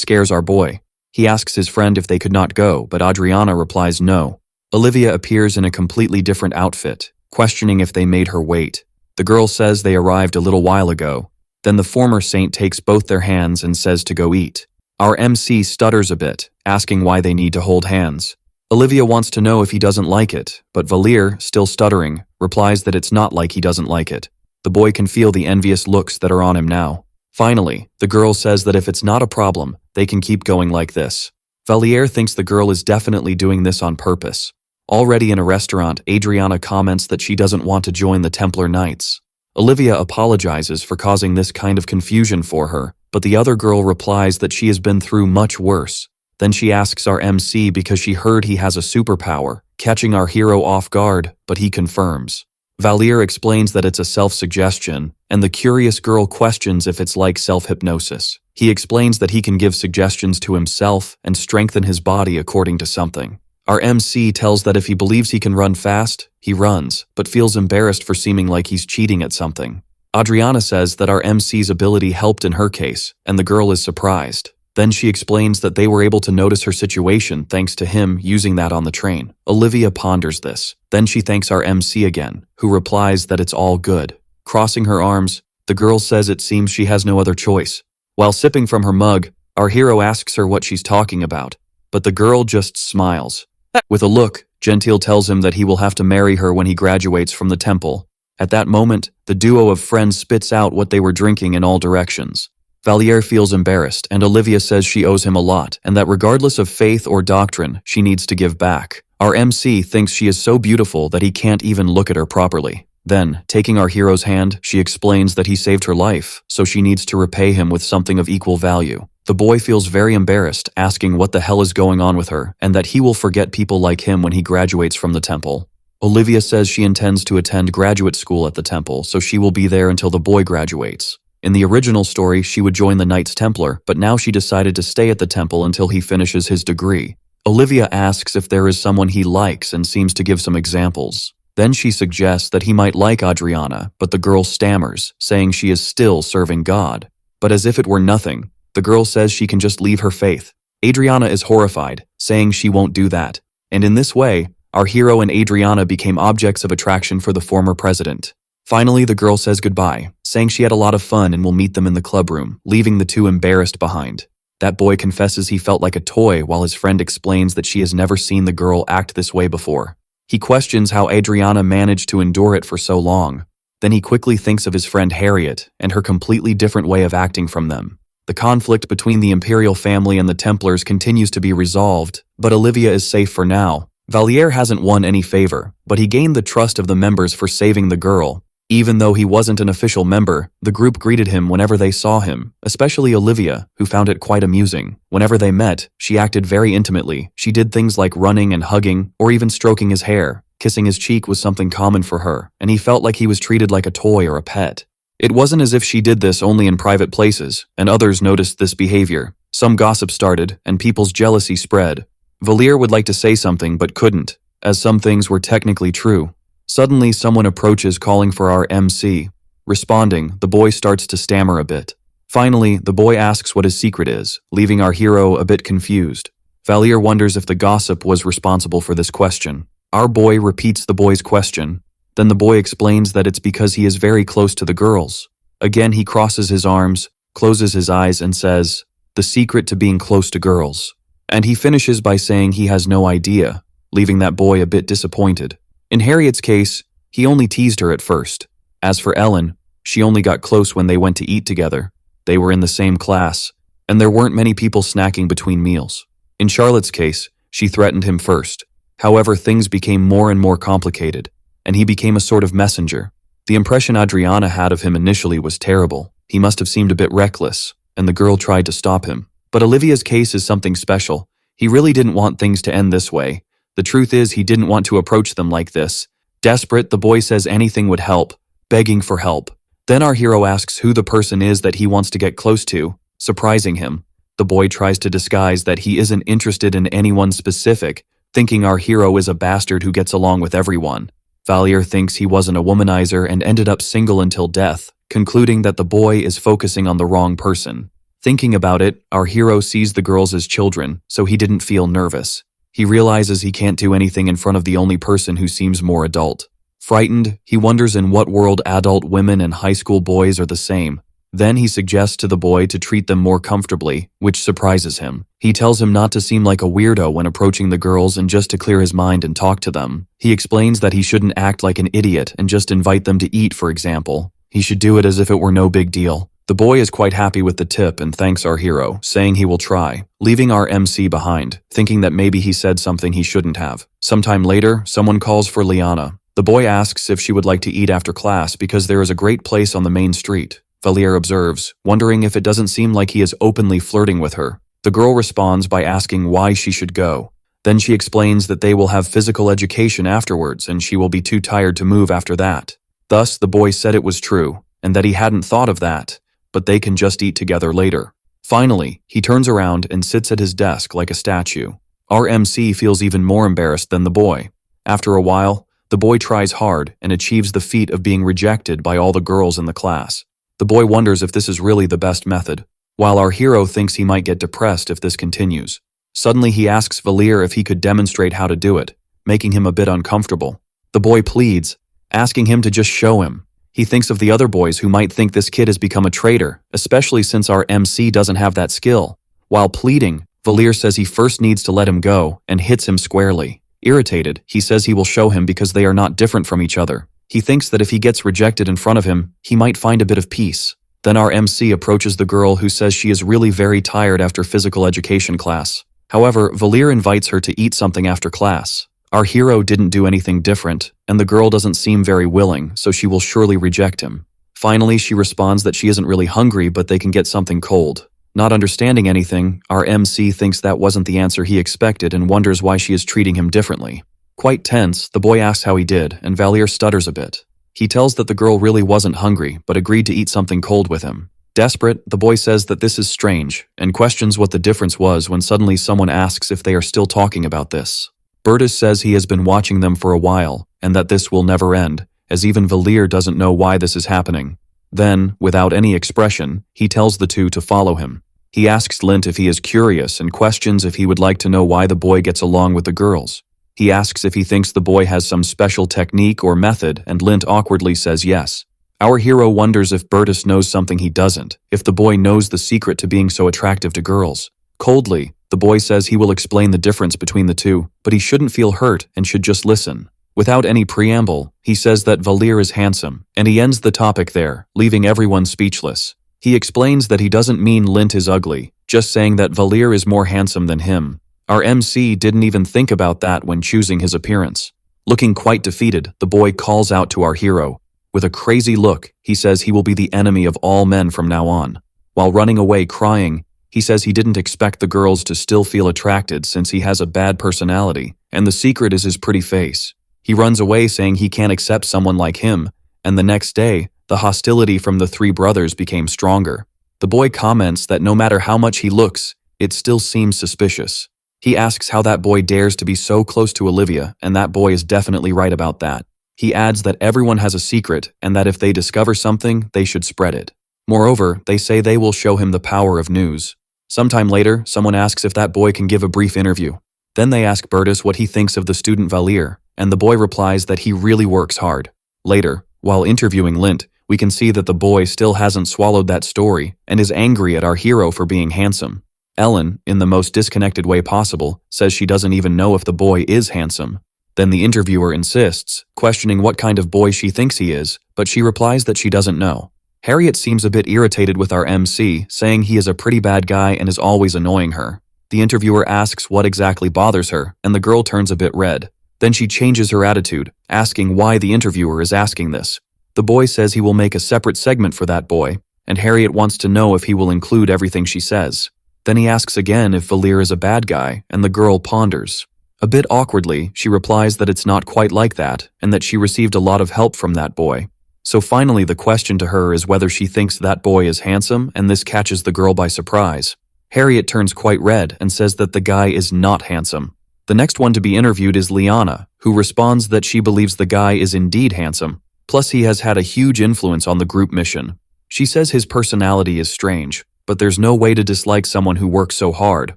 scares our boy. He asks his friend if they could not go, but Adriana replies no. Olivia appears in a completely different outfit, questioning if they made her wait. The girl says they arrived a little while ago. Then the former saint takes both their hands and says to go eat. Our MC stutters a bit, asking why they need to hold hands. Olivia wants to know if he doesn't like it, but Valir, still stuttering, replies that it's not like he doesn't like it. The boy can feel the envious looks that are on him now. Finally, the girl says that if it's not a problem, they can keep going like this. Valir thinks the girl is definitely doing this on purpose. Already in a restaurant, Adriana comments that she doesn't want to join the Templar Knights. Olivia apologizes for causing this kind of confusion for her, but the other girl replies that she has been through much worse. Then she asks our MC because she heard he has a superpower, catching our hero off guard, but he confirms. Valir explains that it's a self-suggestion, and the curious girl questions if it's like self-hypnosis. He explains that he can give suggestions to himself and strengthen his body according to something. Our MC tells that if he believes he can run fast, he runs, but feels embarrassed for seeming like he's cheating at something. Adriana says that our MC's ability helped in her case, and the girl is surprised. Then she explains that they were able to notice her situation thanks to him using that on the train. Olivia ponders this. Then she thanks our MC again, who replies that it's all good. Crossing her arms, the girl says it seems she has no other choice. While sipping from her mug, our hero asks her what she's talking about, but the girl just smiles. With a look, Gentile tells him that he will have to marry her when he graduates from the temple. At that moment, the duo of friends spits out what they were drinking in all directions. Valir feels embarrassed, and Olivia says she owes him a lot, and that regardless of faith or doctrine, she needs to give back. Our MC thinks she is so beautiful that he can't even look at her properly. Then, taking our hero's hand, she explains that he saved her life, so she needs to repay him with something of equal value. The boy feels very embarrassed, asking what the hell is going on with her, and that he will forget people like him when he graduates from the temple. Olivia says she intends to attend graduate school at the temple, so she will be there until the boy graduates. In the original story, she would join the Knights Templar, but now she decided to stay at the temple until he finishes his degree. Olivia asks if there is someone he likes and seems to give some examples. Then she suggests that he might like Adriana, but the girl stammers, saying she is still serving God. But as if it were nothing, the girl says she can just leave her faith. Adriana is horrified, saying she won't do that. And in this way, our hero and Adriana became objects of attraction for the former president. Finally, the girl says goodbye, saying she had a lot of fun and will meet them in the clubroom, leaving the two embarrassed behind. That boy confesses he felt like a toy while his friend explains that she has never seen the girl act this way before. He questions how Adriana managed to endure it for so long. Then he quickly thinks of his friend Harriet and her completely different way of acting from them. The conflict between the Imperial family and the Templars continues to be resolved, but Olivia is safe for now. Valir hasn't won any favor, but he gained the trust of the members for saving the girl. Even though he wasn't an official member, the group greeted him whenever they saw him, especially Olivia, who found it quite amusing. Whenever they met, she acted very intimately. She did things like running and hugging, or even stroking his hair. Kissing his cheek was something common for her, and he felt like he was treated like a toy or a pet. It wasn't as if she did this only in private places, and others noticed this behavior. Some gossip started, and people's jealousy spread. Valir would like to say something but couldn't, as some things were technically true. Suddenly, someone approaches calling for our MC. Responding, the boy starts to stammer a bit. Finally, the boy asks what his secret is, leaving our hero a bit confused. Valir wonders if the gossip was responsible for this question. Our boy repeats the boy's question. Then the boy explains that it's because he is very close to the girls. Again, he crosses his arms, closes his eyes and says, "The secret to being close to girls." And he finishes by saying he has no idea, leaving that boy a bit disappointed. In Harriet's case, he only teased her at first. As for Ellen, she only got close when they went to eat together. They were in the same class, and there weren't many people snacking between meals. In Charlotte's case, she threatened him first. However, things became more and more complicated, and he became a sort of messenger. The impression Adriana had of him initially was terrible. He must have seemed a bit reckless, and the girl tried to stop him. But Olivia's case is something special. He really didn't want things to end this way. The truth is, he didn't want to approach them like this. Desperate, the boy says anything would help, begging for help. Then our hero asks who the person is that he wants to get close to, surprising him. The boy tries to disguise that he isn't interested in anyone specific, thinking our hero is a bastard who gets along with everyone. Valier thinks he wasn't a womanizer and ended up single until death, concluding that the boy is focusing on the wrong person. Thinking about it, our hero sees the girls as children, so he didn't feel nervous. He realizes he can't do anything in front of the only person who seems more adult. Frightened, he wonders in what world adult women and high school boys are the same. Then he suggests to the boy to treat them more comfortably, which surprises him. He tells him not to seem like a weirdo when approaching the girls and just to clear his mind and talk to them. He explains that he shouldn't act like an idiot and just invite them to eat, for example. He should do it as if it were no big deal. The boy is quite happy with the tip and thanks our hero, saying he will try, leaving our MC behind, thinking that maybe he said something he shouldn't have. Sometime later, someone calls for Liana. The boy asks if she would like to eat after class because there is a great place on the main street. Valier observes, wondering if it doesn't seem like he is openly flirting with her. The girl responds by asking why she should go. Then she explains that they will have physical education afterwards and she will be too tired to move after that. Thus, the boy said it was true, and that he hadn't thought of that, but they can just eat together later. Finally, he turns around and sits at his desk like a statue. Our MC feels even more embarrassed than the boy. After a while, the boy tries hard and achieves the feat of being rejected by all the girls in the class. The boy wonders if this is really the best method, while our hero thinks he might get depressed if this continues. Suddenly he asks Valier if he could demonstrate how to do it, making him a bit uncomfortable. The boy pleads, asking him to just show him. He thinks of the other boys who might think this kid has become a traitor, especially since our MC doesn't have that skill. While pleading, Valier says he first needs to let him go and hits him squarely. Irritated, he says he will show him because they are not different from each other. He thinks that if he gets rejected in front of him, he might find a bit of peace. Then our MC approaches the girl who says she is really very tired after physical education class. However, Valier invites her to eat something after class. Our hero didn't do anything different, and the girl doesn't seem very willing, so she will surely reject him. Finally, she responds that she isn't really hungry, but they can get something cold. Not understanding anything, our MC thinks that wasn't the answer he expected and wonders why she is treating him differently. Quite tense, the boy asks how he did, and Valier stutters a bit. He tells that the girl really wasn't hungry, but agreed to eat something cold with him. Desperate, the boy says that this is strange, and questions what the difference was when suddenly someone asks if they are still talking about this. Bertus says he has been watching them for a while, and that this will never end, as even Valier doesn't know why this is happening. Then, without any expression, he tells the two to follow him. He asks Lint if he is curious and questions if he would like to know why the boy gets along with the girls. He asks if he thinks the boy has some special technique or method, and Lint awkwardly says yes. Our hero wonders if Bertus knows something he doesn't, if the boy knows the secret to being so attractive to girls. Coldly, the boy says he will explain the difference between the two, but he shouldn't feel hurt and should just listen. Without any preamble, he says that Valier is handsome, and he ends the topic there, leaving everyone speechless. He explains that he doesn't mean Lint is ugly, just saying that Valier is more handsome than him. Our MC didn't even think about that when choosing his appearance. Looking quite defeated, the boy calls out to our hero. With a crazy look, he says he will be the enemy of all men from now on. While running away crying, he says he didn't expect the girls to still feel attracted since he has a bad personality, and the secret is his pretty face. He runs away saying he can't accept someone like him, and the next day, the hostility from the three brothers became stronger. The boy comments that no matter how much he looks, it still seems suspicious. He asks how that boy dares to be so close to Olivia, and that boy is definitely right about that. He adds that everyone has a secret, and that if they discover something, they should spread it. Moreover, they say they will show him the power of news. Sometime later, someone asks if that boy can give a brief interview. Then they ask Bertus what he thinks of the student Valier, and the boy replies that he really works hard. Later, while interviewing Lint, We can see that the boy still hasn't swallowed that story and is angry at our hero for being handsome. Ellen, in the most disconnected way possible, says she doesn't even know if the boy is handsome. Then the interviewer insists, questioning what kind of boy she thinks he is, but she replies that she doesn't know. Harriet seems a bit irritated with our MC, saying he is a pretty bad guy and is always annoying her. The interviewer asks what exactly bothers her, and the girl turns a bit red. Then she changes her attitude, asking why the interviewer is asking this. The boy says he will make a separate segment for that boy, and Harriet wants to know if he will include everything she says. Then he asks again if Valir is a bad guy, and the girl ponders. A bit awkwardly, she replies that it's not quite like that, and that she received a lot of help from that boy. So finally the question to her is whether she thinks that boy is handsome, and this catches the girl by surprise. Harriet turns quite red and says that the guy is not handsome. The next one to be interviewed is Liana, who responds that she believes the guy is indeed handsome, plus he has had a huge influence on the group mission. She says his personality is strange, but there's no way to dislike someone who works so hard,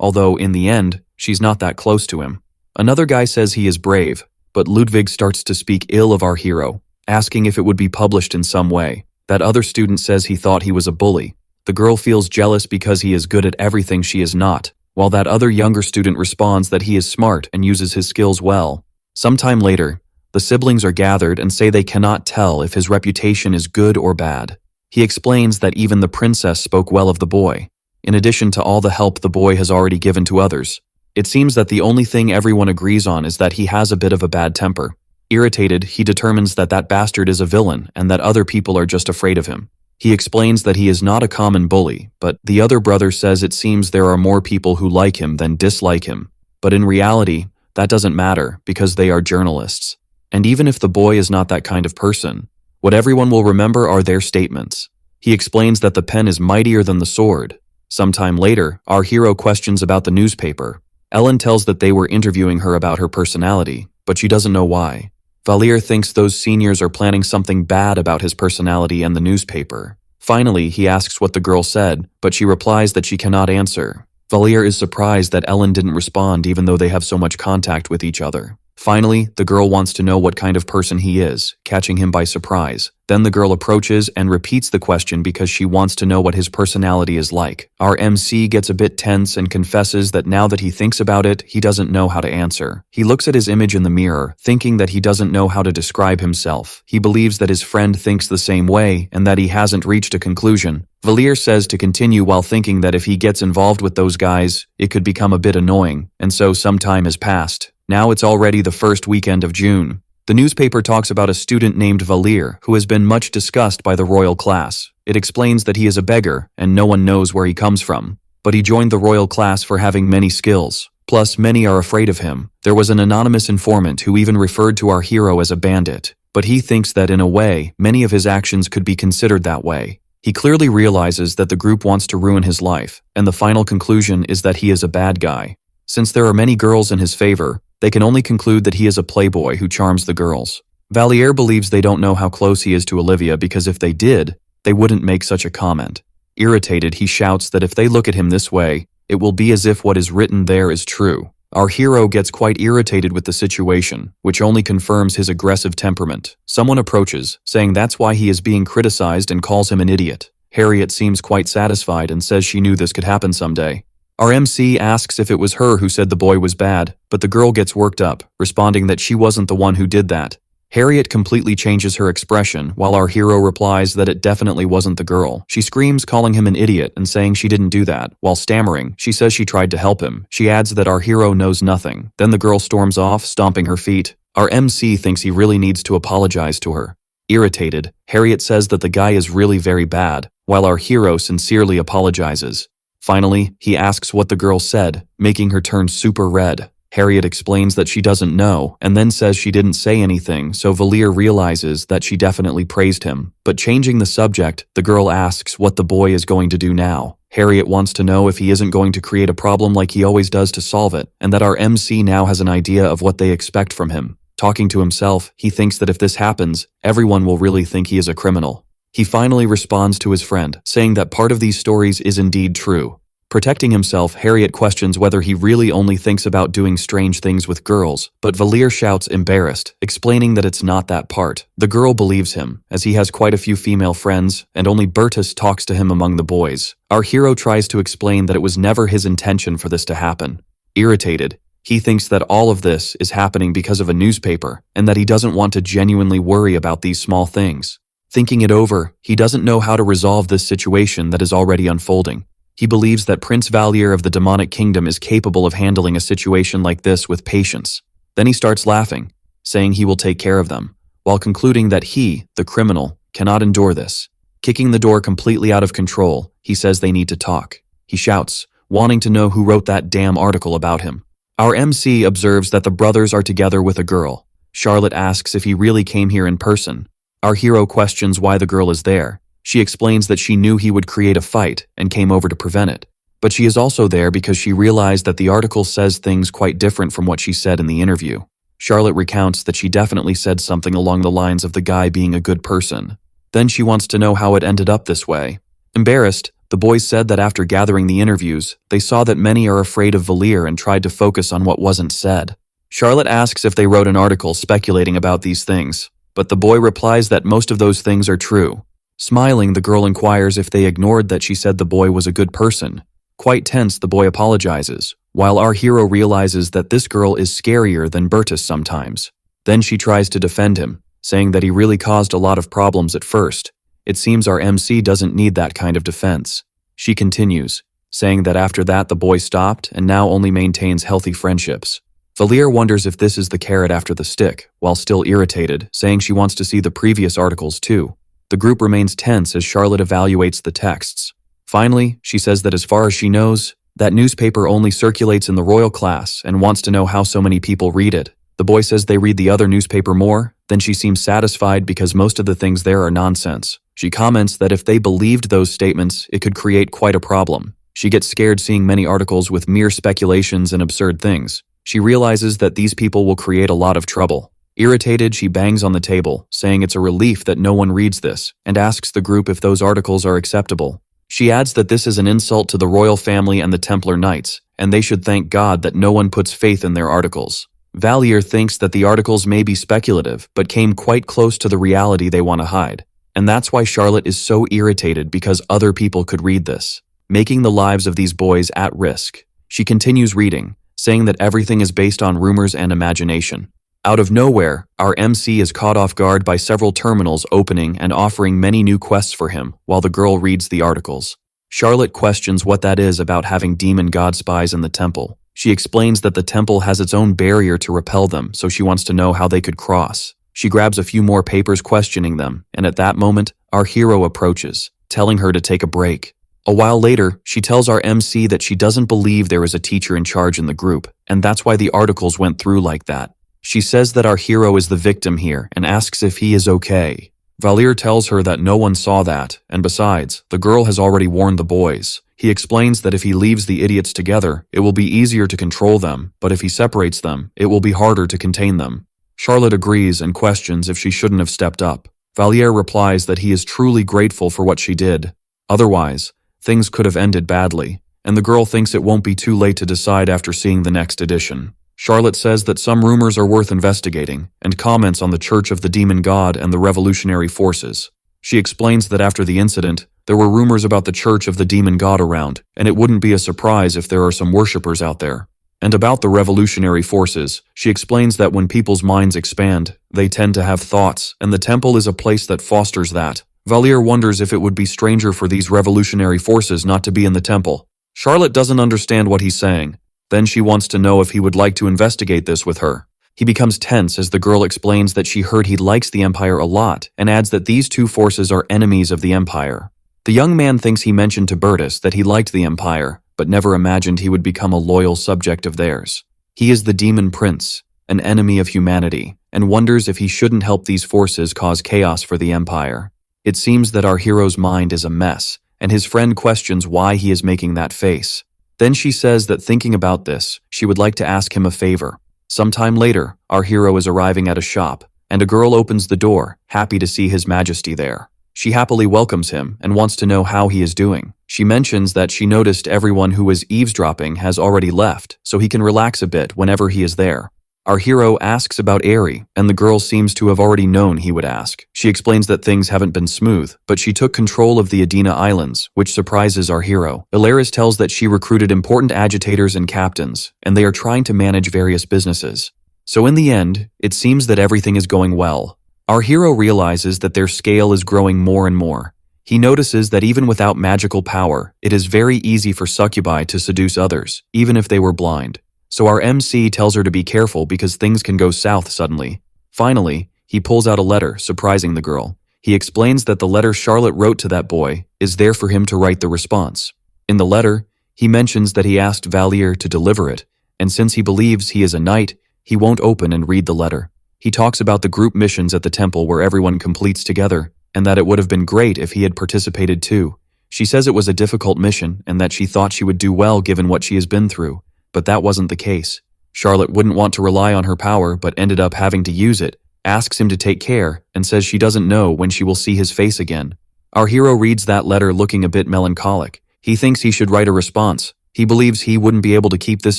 although in the end, she's not that close to him. Another guy says he is brave, but Ludwig starts to speak ill of our hero, asking if it would be published in some way. That other student says he thought he was a bully. The girl feels jealous because he is good at everything she is not, while that other younger student responds that he is smart and uses his skills well. Sometime later, the siblings are gathered and say they cannot tell if his reputation is good or bad. He explains that even the princess spoke well of the boy, in addition to all the help the boy has already given to others. It seems that the only thing everyone agrees on is that he has a bit of a bad temper. Irritated, he determines that that bastard is a villain and that other people are just afraid of him. He explains that he is not a common bully, but the other brother says it seems there are more people who like him than dislike him. But in reality, that doesn't matter because they are journalists. And even if the boy is not that kind of person, what everyone will remember are their statements. He explains that the pen is mightier than the sword. Sometime later, our hero questions about the newspaper. Ellen tells that they were interviewing her about her personality, but she doesn't know why. Valir thinks those seniors are planning something bad about his personality and the newspaper. Finally, he asks what the girl said, but she replies that she cannot answer. Valir is surprised that Ellen didn't respond even though they have so much contact with each other. Finally, the girl wants to know what kind of person he is, catching him by surprise. Then the girl approaches and repeats the question because she wants to know what his personality is like. Our MC gets a bit tense and confesses that now that he thinks about it, he doesn't know how to answer. He looks at his image in the mirror, thinking that he doesn't know how to describe himself. He believes that his friend thinks the same way and that he hasn't reached a conclusion. Valir says to continue while thinking that if he gets involved with those guys, it could become a bit annoying, and so some time has passed. Now it's already the first weekend of June. The newspaper talks about a student named Valir who has been much discussed by the royal class. It explains that he is a beggar and no one knows where he comes from. But he joined the royal class for having many skills. Plus, many are afraid of him. There was an anonymous informant who even referred to our hero as a bandit. But he thinks that in a way, many of his actions could be considered that way. He clearly realizes that the group wants to ruin his life, and the final conclusion is that he is a bad guy. Since there are many girls in his favor, they can only conclude that he is a playboy who charms the girls. Valir believes they don't know how close he is to Olivia because if they did, they wouldn't make such a comment. Irritated, he shouts that if they look at him this way, it will be as if what is written there is true. Our hero gets quite irritated with the situation, which only confirms his aggressive temperament. Someone approaches, saying that's why he is being criticized and calls him an idiot. Harriet seems quite satisfied and says she knew this could happen someday. Our MC asks if it was her who said the boy was bad, but the girl gets worked up, responding that she wasn't the one who did that. Harriet completely changes her expression, while our hero replies that it definitely wasn't the girl. She screams, calling him an idiot and saying she didn't do that. While stammering, she says she tried to help him. She adds that our hero knows nothing. Then the girl storms off, stomping her feet. Our MC thinks he really needs to apologize to her. Irritated, Harriet says that the guy is really very bad, while our hero sincerely apologizes. Finally, he asks what the girl said, making her turn super red. Harriet explains that she doesn't know, and then says she didn't say anything, so Valir realizes that she definitely praised him. But changing the subject, the girl asks what the boy is going to do now. Harriet wants to know if he isn't going to create a problem like he always does to solve it, and that our MC now has an idea of what they expect from him. Talking to himself, he thinks that if this happens, everyone will really think he is a criminal. He finally responds to his friend, saying that part of these stories is indeed true. Protecting himself, Harriet questions whether he really only thinks about doing strange things with girls, but Valir shouts embarrassed, explaining that it's not that part. The girl believes him, as he has quite a few female friends, and only Bertus talks to him among the boys. Our hero tries to explain that it was never his intention for this to happen. Irritated, he thinks that all of this is happening because of a newspaper, and that he doesn't want to genuinely worry about these small things. Thinking it over, he doesn't know how to resolve this situation that is already unfolding. He believes that Prince Valir of the demonic kingdom is capable of handling a situation like this with patience. Then he starts laughing, saying he will take care of them, while concluding that he, the criminal, cannot endure this. Kicking the door completely out of control, he says they need to talk. He shouts, wanting to know who wrote that damn article about him. Our MC observes that the brothers are together with a girl. Charlotte asks if he really came here in person. Our hero questions why the girl is there. She explains that she knew he would create a fight and came over to prevent it. But she is also there because she realized that the article says things quite different from what she said in the interview. Charlotte recounts that she definitely said something along the lines of the guy being a good person. Then she wants to know how it ended up this way. Embarrassed, the boys said that after gathering the interviews, they saw that many are afraid of Valir and tried to focus on what wasn't said. Charlotte asks if they wrote an article speculating about these things, but the boy replies that most of those things are true. Smiling, the girl inquires if they ignored that she said the boy was a good person. Quite tense, the boy apologizes, while our hero realizes that this girl is scarier than Bertus sometimes. Then she tries to defend him, saying that he really caused a lot of problems at first. It seems our MC doesn't need that kind of defense. She continues, saying that after that the boy stopped and now only maintains healthy friendships. Valir wonders if this is the carrot after the stick, while still irritated, saying she wants to see the previous articles too. The group remains tense as Charlotte evaluates the texts. Finally, she says that as far as she knows, that newspaper only circulates in the royal class and wants to know how so many people read it. The boy says they read the other newspaper more, then she seems satisfied because most of the things there are nonsense. She comments that if they believed those statements, it could create quite a problem. She gets scared seeing many articles with mere speculations and absurd things. She realizes that these people will create a lot of trouble. Irritated, she bangs on the table, saying it's a relief that no one reads this, and asks the group if those articles are acceptable. She adds that this is an insult to the royal family and the Templar Knights, and they should thank God that no one puts faith in their articles. Valir thinks that the articles may be speculative, but came quite close to the reality they want to hide. And that's why Charlotte is so irritated because other people could read this, making the lives of these boys at risk. She continues reading, saying that everything is based on rumors and imagination. Out of nowhere, our MC is caught off guard by several terminals opening and offering many new quests for him while the girl reads the articles. Charlotte questions what that is about having demon god spies in the temple. She explains that the temple has its own barrier to repel them, so she wants to know how they could cross. She grabs a few more papers questioning them, and at that moment, our hero approaches, telling her to take a break. A while later, she tells our MC that she doesn't believe there is a teacher in charge in the group, and that's why the articles went through like that. She says that our hero is the victim here and asks if he is okay. Valir tells her that no one saw that, and besides, the girl has already warned the boys. He explains that if he leaves the idiots together, it will be easier to control them, but if he separates them, it will be harder to contain them. Charlotte agrees and questions if she shouldn't have stepped up. Valir replies that he is truly grateful for what she did. Otherwise, things could have ended badly, and the girl thinks it won't be too late to decide after seeing the next edition. Charlotte says that some rumors are worth investigating, and comments on the Church of the Demon God and the revolutionary forces. She explains that after the incident, there were rumors about the Church of the Demon God around, and it wouldn't be a surprise if there are some worshippers out there. And about the revolutionary forces, she explains that when people's minds expand, they tend to have thoughts, and the temple is a place that fosters that. Valir wonders if it would be stranger for these revolutionary forces not to be in the temple. Charlotte doesn't understand what he's saying. Then she wants to know if he would like to investigate this with her. He becomes tense as the girl explains that she heard he likes the Empire a lot and adds that these two forces are enemies of the Empire. The young man thinks he mentioned to Bertus that he liked the Empire, but never imagined he would become a loyal subject of theirs. He is the Demon Prince, an enemy of humanity, and wonders if he shouldn't help these forces cause chaos for the Empire. It seems that our hero's mind is a mess, and his friend questions why he is making that face. Then she says that thinking about this, she would like to ask him a favor. Sometime later, our hero is arriving at a shop, and a girl opens the door, happy to see His Majesty there. She happily welcomes him and wants to know how he is doing. She mentions that she noticed everyone who was eavesdropping has already left, so he can relax a bit whenever he is there. Our hero asks about Eiri, and the girl seems to have already known he would ask. She explains that things haven't been smooth, but she took control of the Adena Islands, which surprises our hero. Earis tells that she recruited important agitators and captains, and they are trying to manage various businesses. So in the end, it seems that everything is going well. Our hero realizes that their scale is growing more and more. He notices that even without magical power, it is very easy for succubi to seduce others, even if they were blind. So our MC tells her to be careful because things can go south suddenly. Finally, he pulls out a letter, surprising the girl. He explains that the letter Charlotte wrote to that boy is there for him to write the response. In the letter, he mentions that he asked Valier to deliver it, and since he believes he is a knight, he won't open and read the letter. He talks about the group missions at the temple where everyone completes together, and that it would have been great if he had participated too. She says it was a difficult mission and that she thought she would do well given what she has been through. But that wasn't the case. Charlotte wouldn't want to rely on her power but ended up having to use it, asks him to take care, and says she doesn't know when she will see his face again. Our hero reads that letter looking a bit melancholic. He thinks he should write a response. He believes he wouldn't be able to keep this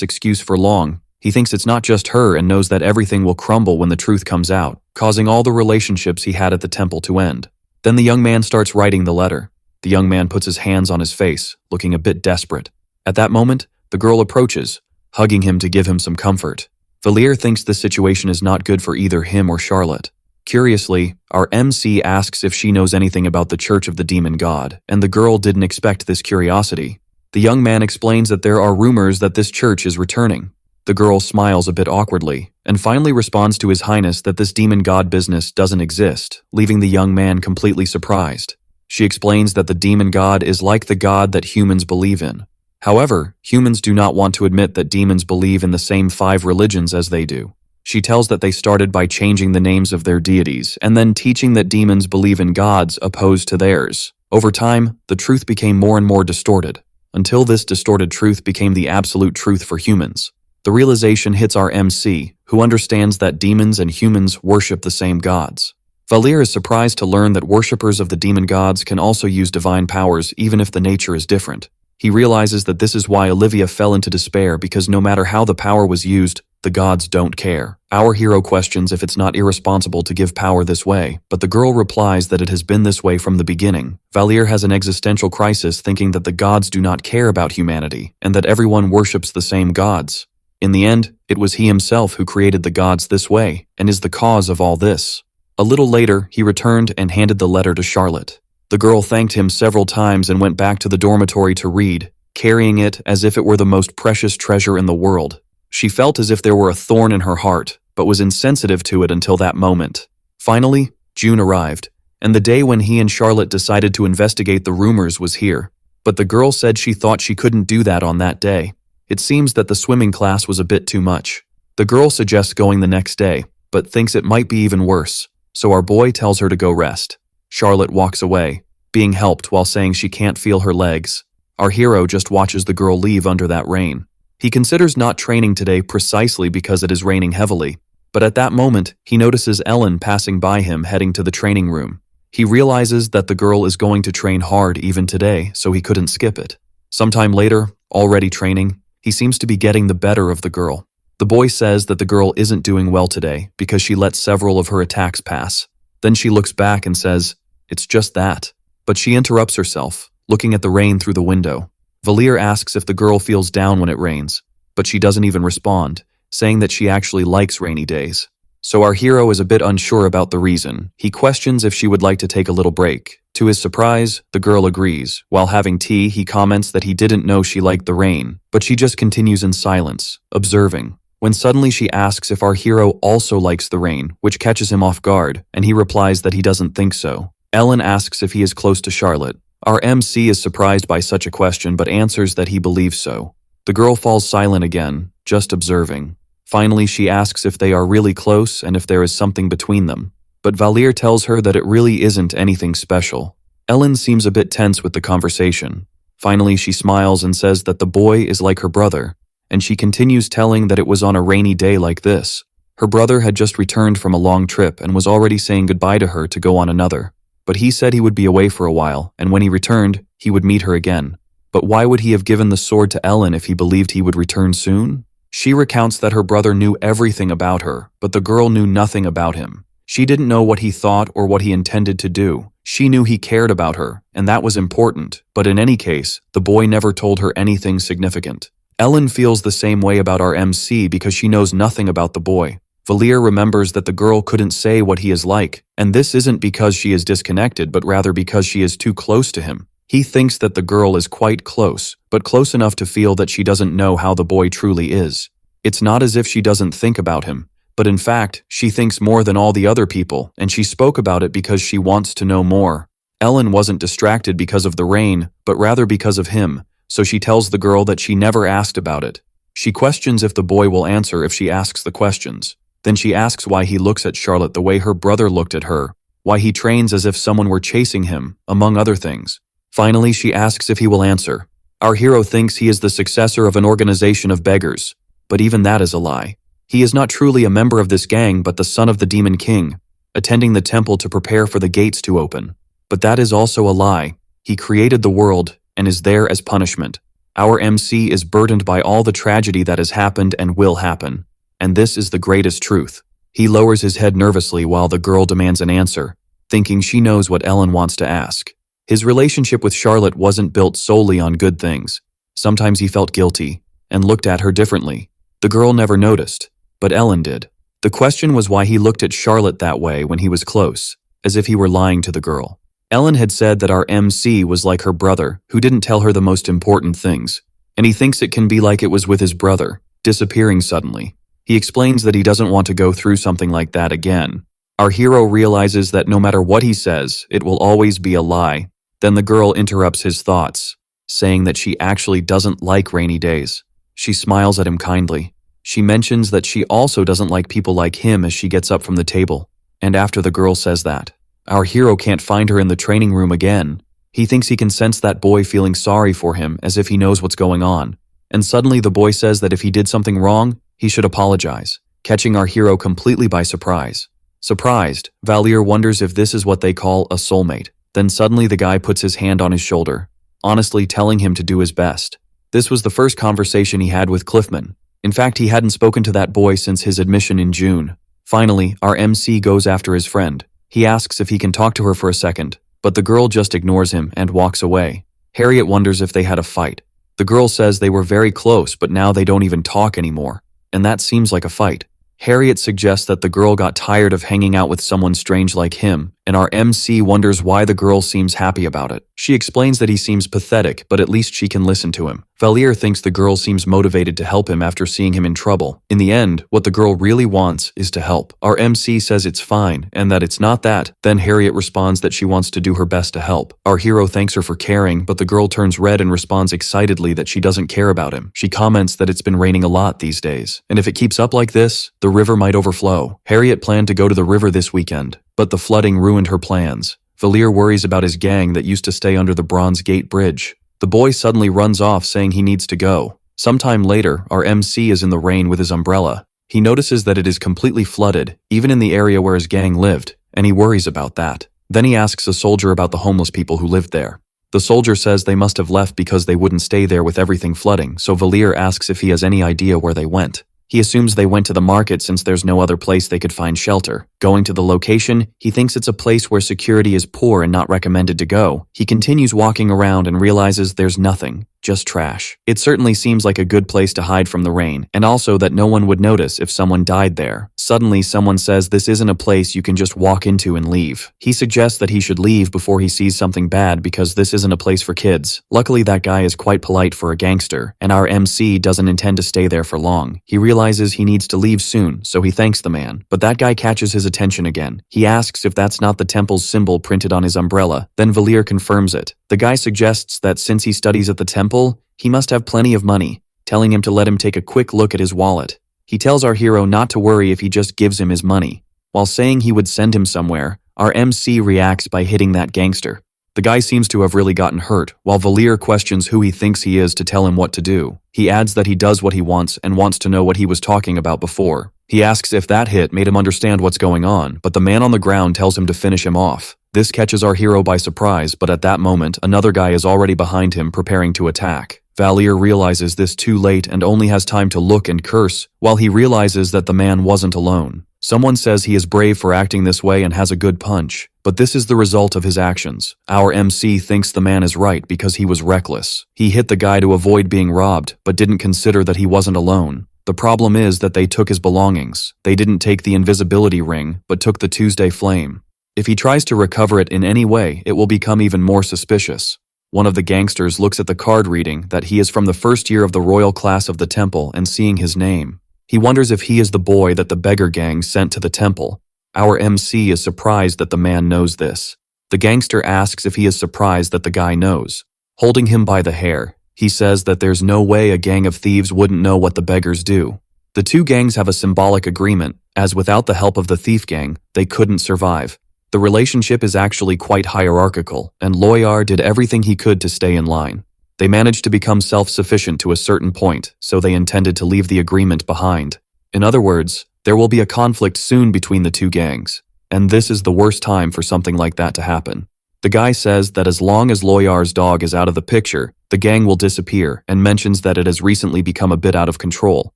excuse for long. He thinks it's not just her and knows that everything will crumble when the truth comes out, causing all the relationships he had at the temple to end. Then the young man starts writing the letter. The young man puts his hands on his face, looking a bit desperate. At that moment, the girl approaches, hugging him to give him some comfort. Valier thinks the situation is not good for either him or Charlotte. Curiously, our MC asks if she knows anything about the Church of the Demon God, and the girl didn't expect this curiosity. The young man explains that there are rumors that this church is returning. The girl smiles a bit awkwardly, and finally responds to His Highness that this demon god business doesn't exist, leaving the young man completely surprised. She explains that the demon god is like the god that humans believe in. However, humans do not want to admit that demons believe in the same 5 religions as they do. She tells that they started by changing the names of their deities and then teaching that demons believe in gods opposed to theirs. Over time, the truth became more and more distorted, until this distorted truth became the absolute truth for humans. The realization hits our MC, who understands that demons and humans worship the same gods. Valier is surprised to learn that worshippers of the demon gods can also use divine powers even if the nature is different. He realizes that this is why Olivia fell into despair because no matter how the power was used, the gods don't care. Our hero questions if it's not irresponsible to give power this way, but the girl replies that it has been this way from the beginning. Valier has an existential crisis thinking that the gods do not care about humanity and that everyone worships the same gods. In the end, it was he himself who created the gods this way and is the cause of all this. A little later, he returned and handed the letter to Charlotte. The girl thanked him several times and went back to the dormitory to read, carrying it as if it were the most precious treasure in the world. She felt as if there were a thorn in her heart, but was insensitive to it until that moment. Finally, June arrived, and the day when he and Charlotte decided to investigate the rumors was here. But the girl said she thought she couldn't do that on that day. It seems that the swimming class was a bit too much. The girl suggests going the next day, but thinks it might be even worse, so our boy tells her to go rest. Charlotte walks away, being helped while saying she can't feel her legs. Our hero just watches the girl leave under that rain. He considers not training today precisely because it is raining heavily, but at that moment, he notices Ellen passing by him heading to the training room. He realizes that the girl is going to train hard even today, so he couldn't skip it. Sometime later, already training, he seems to be getting the better of the girl. The boy says that the girl isn't doing well today because she let several of her attacks pass. Then she looks back and says, "It's just that." But she interrupts herself, looking at the rain through the window. Valier asks if the girl feels down when it rains, but she doesn't even respond, saying that she actually likes rainy days. So our hero is a bit unsure about the reason. He questions if she would like to take a little break. To his surprise, the girl agrees. While having tea, he comments that he didn't know she liked the rain, but she just continues in silence, observing. When suddenly she asks if our hero also likes the rain, which catches him off guard, and he replies that he doesn't think so. Ellen asks if he is close to Charlotte. Our MC is surprised by such a question but answers that he believes so. The girl falls silent again, just observing. Finally, she asks if they are really close and if there is something between them. But Valier tells her that it really isn't anything special. Ellen seems a bit tense with the conversation. Finally, she smiles and says that the boy is like her brother, and she continues telling that it was on a rainy day like this. Her brother had just returned from a long trip and was already saying goodbye to her to go on another. but he said he would be away for a while, and when he returned, he would meet her again. But why would he have given the sword to Ellen if he believed he would return soon? She recounts that her brother knew everything about her, but the girl knew nothing about him. She didn't know what he thought or what he intended to do. She knew he cared about her, and that was important, but in any case, the boy never told her anything significant. Ellen feels the same way about our MC because she knows nothing about the boy. Valier remembers that the girl couldn't say what he is like, and this isn't because she is disconnected but rather because she is too close to him. He thinks that the girl is quite close, but close enough to feel that she doesn't know how the boy truly is. It's not as if she doesn't think about him, but in fact, she thinks more than all the other people, and she spoke about it because she wants to know more. Ellen wasn't distracted because of the rain, but rather because of him, so she tells the girl that she never asked about it. She questions if the boy will answer if she asks the questions. Then she asks why he looks at Charlotte the way her brother looked at her, why he trains as if someone were chasing him, among other things. Finally, she asks if he will answer. Our hero thinks he is the successor of an organization of beggars, but even that is a lie. He is not truly a member of this gang but the son of the Demon King, attending the temple to prepare for the gates to open. But that is also a lie. He created the world and is there as punishment. Our MC is burdened by all the tragedy that has happened and will happen. And this is the greatest truth. He lowers his head nervously while the girl demands an answer, thinking she knows what Ellen wants to ask. His relationship with Charlotte wasn't built solely on good things. Sometimes he felt guilty and looked at her differently. The girl never noticed, but Ellen did. The question was why he looked at Charlotte that way when he was close, as if he were lying to the girl. Ellen had said that our MC was like her brother, who didn't tell her the most important things, and he thinks it can be like it was with his brother, disappearing suddenly. He explains that he doesn't want to go through something like that again. Our hero realizes that no matter what he says, it will always be a lie. Then the girl interrupts his thoughts, saying that she actually doesn't like rainy days. She smiles at him kindly. She mentions that she also doesn't like people like him as she gets up from the table. And after the girl says that, our hero can't find her in the training room again. He thinks he can sense that boy feeling sorry for him as if he knows what's going on. And suddenly the boy says that if he did something wrong, he should apologize, catching our hero completely by surprise. Surprised, Valier wonders if this is what they call a soulmate. Then suddenly the guy puts his hand on his shoulder, honestly telling him to do his best. This was the first conversation he had with Cliffman. In fact, he hadn't spoken to that boy since his admission in June. Finally, our MC goes after his friend. He asks if he can talk to her for a second, but the girl just ignores him and walks away. Harriet wonders if they had a fight. The girl says they were very close, but now they don't even talk anymore. And that seems like a fight. Harriet suggests that the girl got tired of hanging out with someone strange like him, and our MC wonders why the girl seems happy about it. She explains that he seems pathetic, but at least she can listen to him. Valier thinks the girl seems motivated to help him after seeing him in trouble. In the end, what the girl really wants is to help. Our MC says it's fine, and that it's not that. Then Harriet responds that she wants to do her best to help. Our hero thanks her for caring, but the girl turns red and responds excitedly that she doesn't care about him. She comments that it's been raining a lot these days, and if it keeps up like this, the river might overflow. Harriet planned to go to the river this weekend, but the flooding ruined her plans. Valier worries about his gang that used to stay under the Bronze Gate Bridge. The boy suddenly runs off saying he needs to go. Sometime later, our MC is in the rain with his umbrella. He notices that it is completely flooded, even in the area where his gang lived, and he worries about that. Then he asks a soldier about the homeless people who lived there. The soldier says they must have left because they wouldn't stay there with everything flooding, so Valier asks if he has any idea where they went. He assumes they went to the market since there's no other place they could find shelter. Going to the location, he thinks it's a place where security is poor and not recommended to go. He continues walking around and realizes there's nothing, just trash. It certainly seems like a good place to hide from the rain, and also that no one would notice if someone died there. Suddenly, someone says this isn't a place you can just walk into and leave. He suggests that he should leave before he sees something bad because this isn't a place for kids. Luckily, that guy is quite polite for a gangster, and our MC doesn't intend to stay there for long. He realizes he needs to leave soon, so he thanks the man. But that guy catches his attention again. He asks if that's not the temple's symbol printed on his umbrella. Then Valier confirms it. The guy suggests that since he studies at the temple, he must have plenty of money, telling him to let him take a quick look at his wallet. He tells our hero not to worry if he just gives him his money. While saying he would send him somewhere, our MC reacts by hitting that gangster. The guy seems to have really gotten hurt, while Valier questions who he thinks he is to tell him what to do. He adds that he does what he wants and wants to know what he was talking about before. He asks if that hit made him understand what's going on, but the man on the ground tells him to finish him off. This catches our hero by surprise, but at that moment, another guy is already behind him preparing to attack. Valier realizes this too late and only has time to look and curse, while he realizes that the man wasn't alone. Someone says he is brave for acting this way and has a good punch, but this is the result of his actions. Our MC thinks the man is right because he was reckless. He hit the guy to avoid being robbed, but didn't consider that he wasn't alone. The problem is that they took his belongings. They didn't take the invisibility ring, but took the Tuesday flame. If he tries to recover it in any way, it will become even more suspicious. One of the gangsters looks at the card reading that he is from the first year of the royal class of the temple and seeing his name. He wonders if he is the boy that the beggar gang sent to the temple. Our MC is surprised that the man knows this. The gangster asks if he is surprised that the guy knows. Holding him by the hair, he says that there's no way a gang of thieves wouldn't know what the beggars do. The two gangs have a symbolic agreement, as without the help of the thief gang, they couldn't survive. The relationship is actually quite hierarchical, and Loyar did everything he could to stay in line. They managed to become self-sufficient to a certain point, so they intended to leave the agreement behind. In other words, there will be a conflict soon between the two gangs, and this is the worst time for something like that to happen. The guy says that as long as Loyar's dog is out of the picture, the gang will disappear and mentions that it has recently become a bit out of control.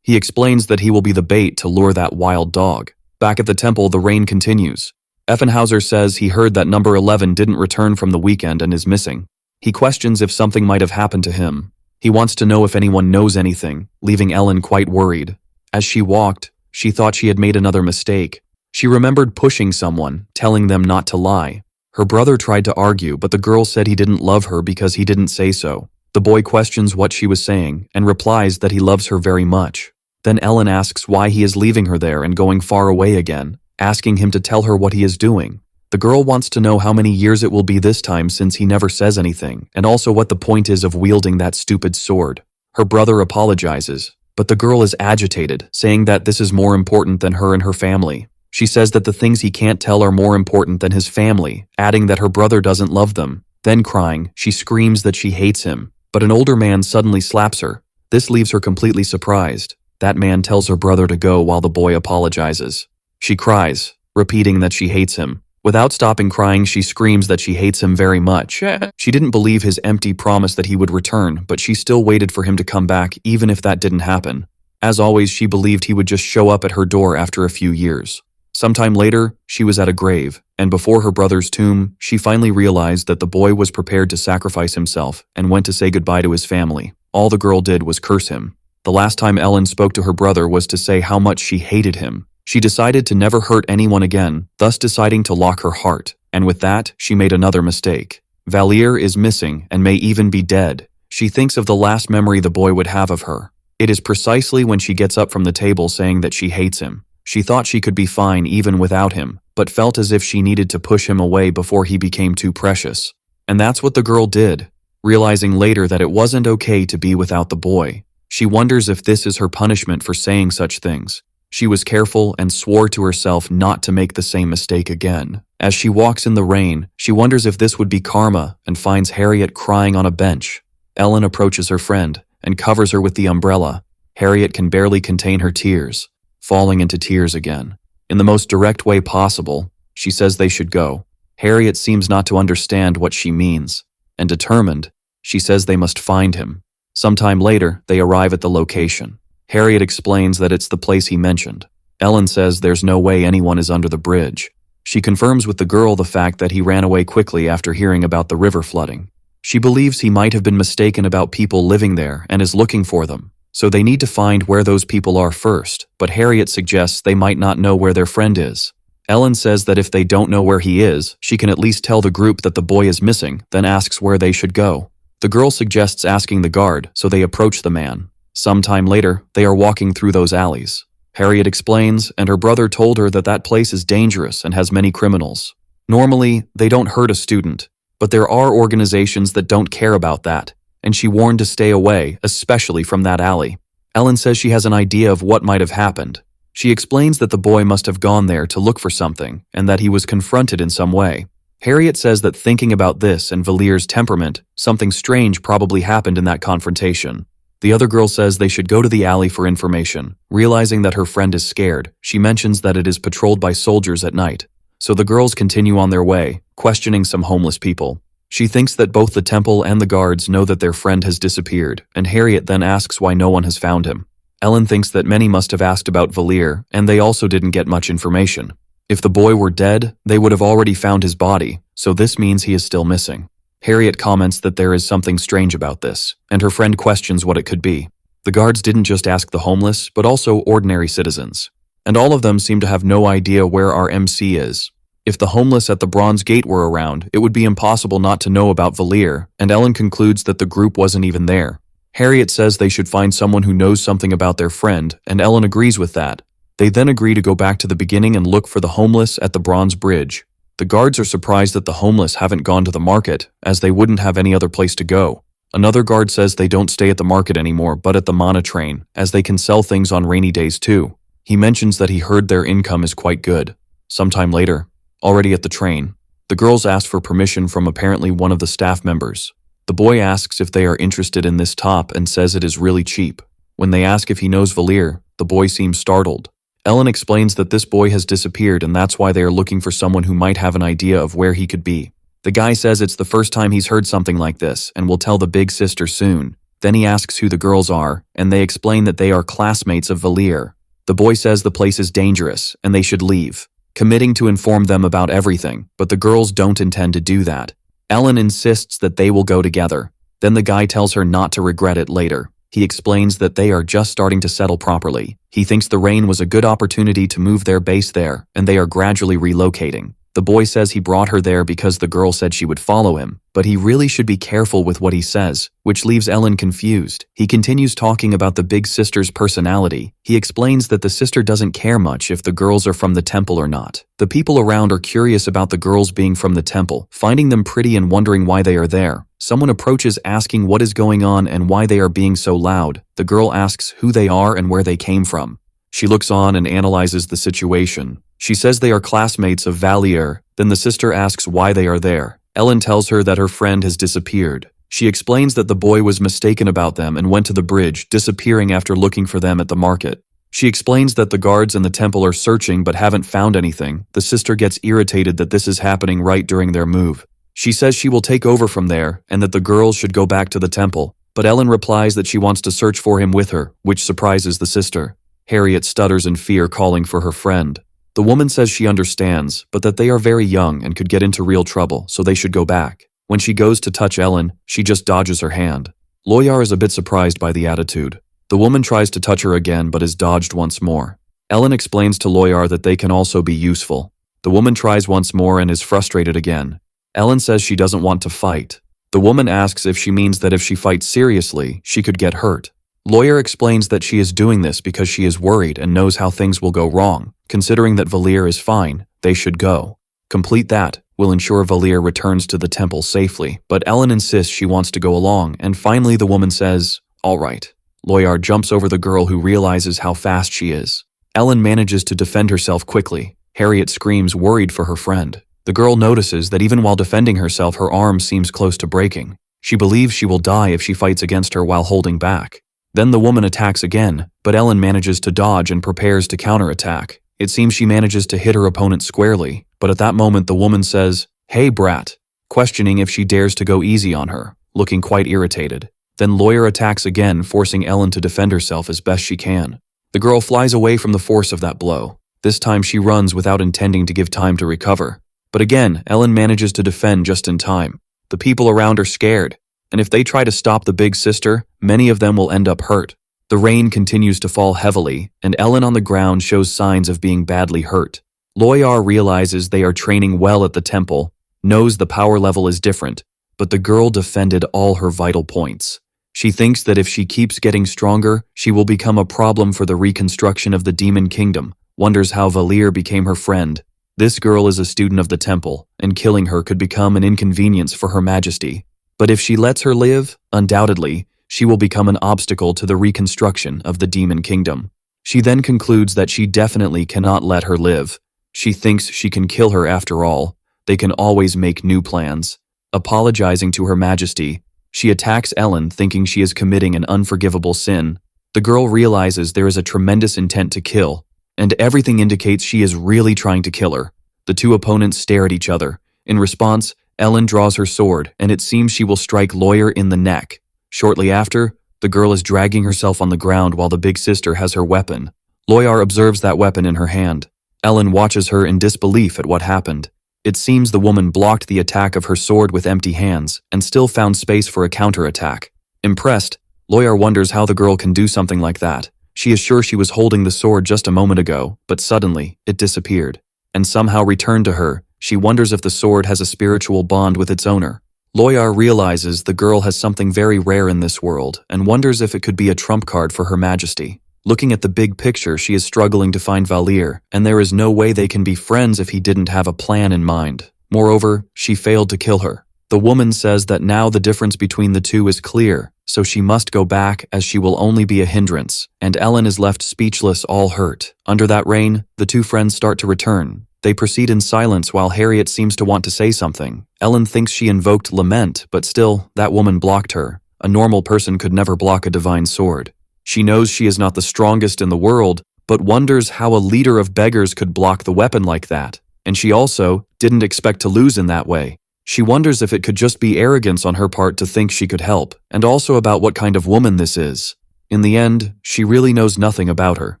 He explains that he will be the bait to lure that wild dog. Back at the temple, the rain continues. Effenhauser says he heard that number 11 didn't return from the weekend and is missing. He questions if something might have happened to him. He wants to know if anyone knows anything, leaving Ellen quite worried. As she walked, she thought she had made another mistake. She remembered pushing someone, telling them not to lie. Her brother tried to argue, but the girl said he didn't love her because he didn't say so. The boy questions what she was saying and replies that he loves her very much. Then Ellen asks why he is leaving her there and going far away again, asking him to tell her what he is doing. The girl wants to know how many years it will be this time since he never says anything, and also what the point is of wielding that stupid sword. Her brother apologizes, but the girl is agitated, saying that this is more important than her and her family. She says that the things he can't tell are more important than his family, adding that her brother doesn't love them. Then crying, she screams that she hates him, but an older man suddenly slaps her. This leaves her completely surprised. That man tells her brother to go while the boy apologizes. She cries, repeating that she hates him. Without stopping crying, she screams that she hates him very much. She didn't believe his empty promise that he would return, but she still waited for him to come back even if that didn't happen. As always, she believed he would just show up at her door after a few years. Sometime later, she was at a grave, and before her brother's tomb, she finally realized that the boy was prepared to sacrifice himself and went to say goodbye to his family. All the girl did was curse him. The last time Ellen spoke to her brother was to say how much she hated him. She decided to never hurt anyone again, thus deciding to lock her heart, and with that, she made another mistake. Valier is missing and may even be dead. She thinks of the last memory the boy would have of her. It is precisely when she gets up from the table saying that she hates him. She thought she could be fine even without him, but felt as if she needed to push him away before he became too precious. And that's what the girl did, realizing later that it wasn't okay to be without the boy. She wonders if this is her punishment for saying such things. She was careful and swore to herself not to make the same mistake again. As she walks in the rain, she wonders if this would be karma and finds Harriet crying on a bench. Ellen approaches her friend and covers her with the umbrella. Harriet can barely contain her tears, falling into tears again. In the most direct way possible, she says they should go. Harriet seems not to understand what she means, and determined, she says they must find him. Sometime later, they arrive at the location. Harriet explains that it's the place he mentioned. Ellen says there's no way anyone is under the bridge. She confirms with the girl the fact that he ran away quickly after hearing about the river flooding. She believes he might have been mistaken about people living there and is looking for them, so they need to find where those people are first, but Harriet suggests they might not know where their friend is. Ellen says that if they don't know where he is, she can at least tell the group that the boy is missing, then asks where they should go. The girl suggests asking the guard, so they approach the man. Sometime later, they are walking through those alleys. Harriet explains, and her brother told her that that place is dangerous and has many criminals. Normally, they don't hurt a student, but there are organizations that don't care about that, and she warned to stay away, especially from that alley. Ellen says she has an idea of what might have happened. She explains that the boy must have gone there to look for something, and that he was confronted in some way. Harriet says that thinking about this and Valier's temperament, something strange probably happened in that confrontation. The other girl says they should go to the alley for information. Realizing that her friend is scared, she mentions that it is patrolled by soldiers at night. So the girls continue on their way, questioning some homeless people. She thinks that both the temple and the guards know that their friend has disappeared, and Harriet then asks why no one has found him. Ellen thinks that many must have asked about Valir, and they also didn't get much information. If the boy were dead, they would have already found his body, so this means he is still missing. Harriet comments that there is something strange about this, and her friend questions what it could be. The guards didn't just ask the homeless, but also ordinary citizens. And all of them seem to have no idea where our MC is. If the homeless at the Bronze Gate were around, it would be impossible not to know about Valir, and Ellen concludes that the group wasn't even there. Harriet says they should find someone who knows something about their friend, and Ellen agrees with that. They then agree to go back to the beginning and look for the homeless at the Bronze Bridge. The guards are surprised that the homeless haven't gone to the market, as they wouldn't have any other place to go. Another guard says they don't stay at the market anymore but at the Mana train, as they can sell things on rainy days too. He mentions that he heard their income is quite good. Sometime later, already at the train, the girls ask for permission from apparently one of the staff members. The boy asks if they are interested in this top and says it is really cheap. When they ask if he knows Valir, the boy seems startled. Ellen explains that this boy has disappeared and that's why they are looking for someone who might have an idea of where he could be. The guy says it's the first time he's heard something like this and will tell the big sister soon. Then he asks who the girls are, and they explain that they are classmates of Valir. The boy says the place is dangerous and they should leave, committing to inform them about everything, but the girls don't intend to do that. Ellen insists that they will go together. Then the guy tells her not to regret it later. He explains that they are just starting to settle properly. He thinks the rain was a good opportunity to move their base there, and they are gradually relocating. The boy says he brought her there because the girl said she would follow him, but he really should be careful with what he says, which leaves Ellen confused. He continues talking about the big sister's personality. He explains that the sister doesn't care much if the girls are from the temple or not. The people around are curious about the girls being from the temple, finding them pretty and wondering why they are there. Someone approaches asking what is going on and why they are being so loud. The girl asks who they are and where they came from. She looks on and analyzes the situation. She says they are classmates of Valir. Then the sister asks why they are there. Ellen tells her that her friend has disappeared. She explains that the boy was mistaken about them and went to the bridge, disappearing after looking for them at the market. She explains that the guards and the temple are searching but haven't found anything. The sister gets irritated that this is happening right during their move. She says she will take over from there and that the girls should go back to the temple. But Ellen replies that she wants to search for him with her, which surprises the sister. Harriet stutters in fear, calling for her friend. The woman says she understands, but that they are very young and could get into real trouble, so they should go back. When she goes to touch Ellen, she just dodges her hand. Loyar is a bit surprised by the attitude. The woman tries to touch her again but is dodged once more. Ellen explains to Loyar that they can also be useful. The woman tries once more and is frustrated again. Ellen says she doesn't want to fight. The woman asks if she means that if she fights seriously, she could get hurt. Loyar explains that she is doing this because she is worried and knows how things will go wrong. Considering that Valir is fine, they should go. Complete that will ensure Valir returns to the temple safely, but Ellen insists she wants to go along, and finally the woman says, "All right." Loyar jumps over the girl who realizes how fast she is. Ellen manages to defend herself quickly. Harriet screams, worried for her friend. The girl notices that even while defending herself, her arm seems close to breaking. She believes she will die if she fights against her while holding back. Then the woman attacks again, but Ellen manages to dodge and prepares to counterattack. It seems she manages to hit her opponent squarely, but at that moment the woman says, "Hey brat," questioning if she dares to go easy on her, looking quite irritated. Then Loyar attacks again, forcing Ellen to defend herself as best she can. The girl flies away from the force of that blow. This time she runs without intending to give time to recover. But again, Ellen manages to defend just in time. The people around are scared, and if they try to stop the big sister, many of them will end up hurt. The rain continues to fall heavily, and Ellen on the ground shows signs of being badly hurt. Loyar realizes they are training well at the temple, knows the power level is different, but the girl defended all her vital points. She thinks that if she keeps getting stronger, she will become a problem for the reconstruction of the Demon Kingdom, wonders how Valir became her friend. This girl is a student of the temple, and killing her could become an inconvenience for Her Majesty. But if she lets her live, undoubtedly, she will become an obstacle to the reconstruction of the Demon Kingdom. She then concludes that she definitely cannot let her live. She thinks she can kill her after all. They can always make new plans. Apologizing to Her Majesty, she attacks Ellen, thinking she is committing an unforgivable sin. The girl realizes there is a tremendous intent to kill, and everything indicates she is really trying to kill her. The two opponents stare at each other. In response, Ellen draws her sword, and it seems she will strike Lawyer in the neck. Shortly after, the girl is dragging herself on the ground while the big sister has her weapon. Lawyer observes that weapon in her hand. Ellen watches her in disbelief at what happened. It seems the woman blocked the attack of her sword with empty hands and still found space for a counterattack. Impressed, Lawyer wonders how the girl can do something like that. She is sure she was holding the sword just a moment ago, but suddenly, it disappeared and somehow returned to her. She wonders if the sword has a spiritual bond with its owner. Lawyer realizes the girl has something very rare in this world and wonders if it could be a trump card for Her Majesty. Looking at the big picture, she is struggling to find Valir, and there is no way they can be friends if he didn't have a plan in mind. Moreover, she failed to kill her. The woman says that now the difference between the two is clear, so she must go back as she will only be a hindrance, and Ellen is left speechless, all hurt. Under that rain, the two friends start to return. They proceed in silence while Harriet seems to want to say something. Ellen thinks she invoked lament, but still, that woman blocked her. A normal person could never block a divine sword. She knows she is not the strongest in the world, but wonders how a leader of beggars could block the weapon like that. And she also didn't expect to lose in that way. She wonders if it could just be arrogance on her part to think she could help, and also about what kind of woman this is. In the end, she really knows nothing about her.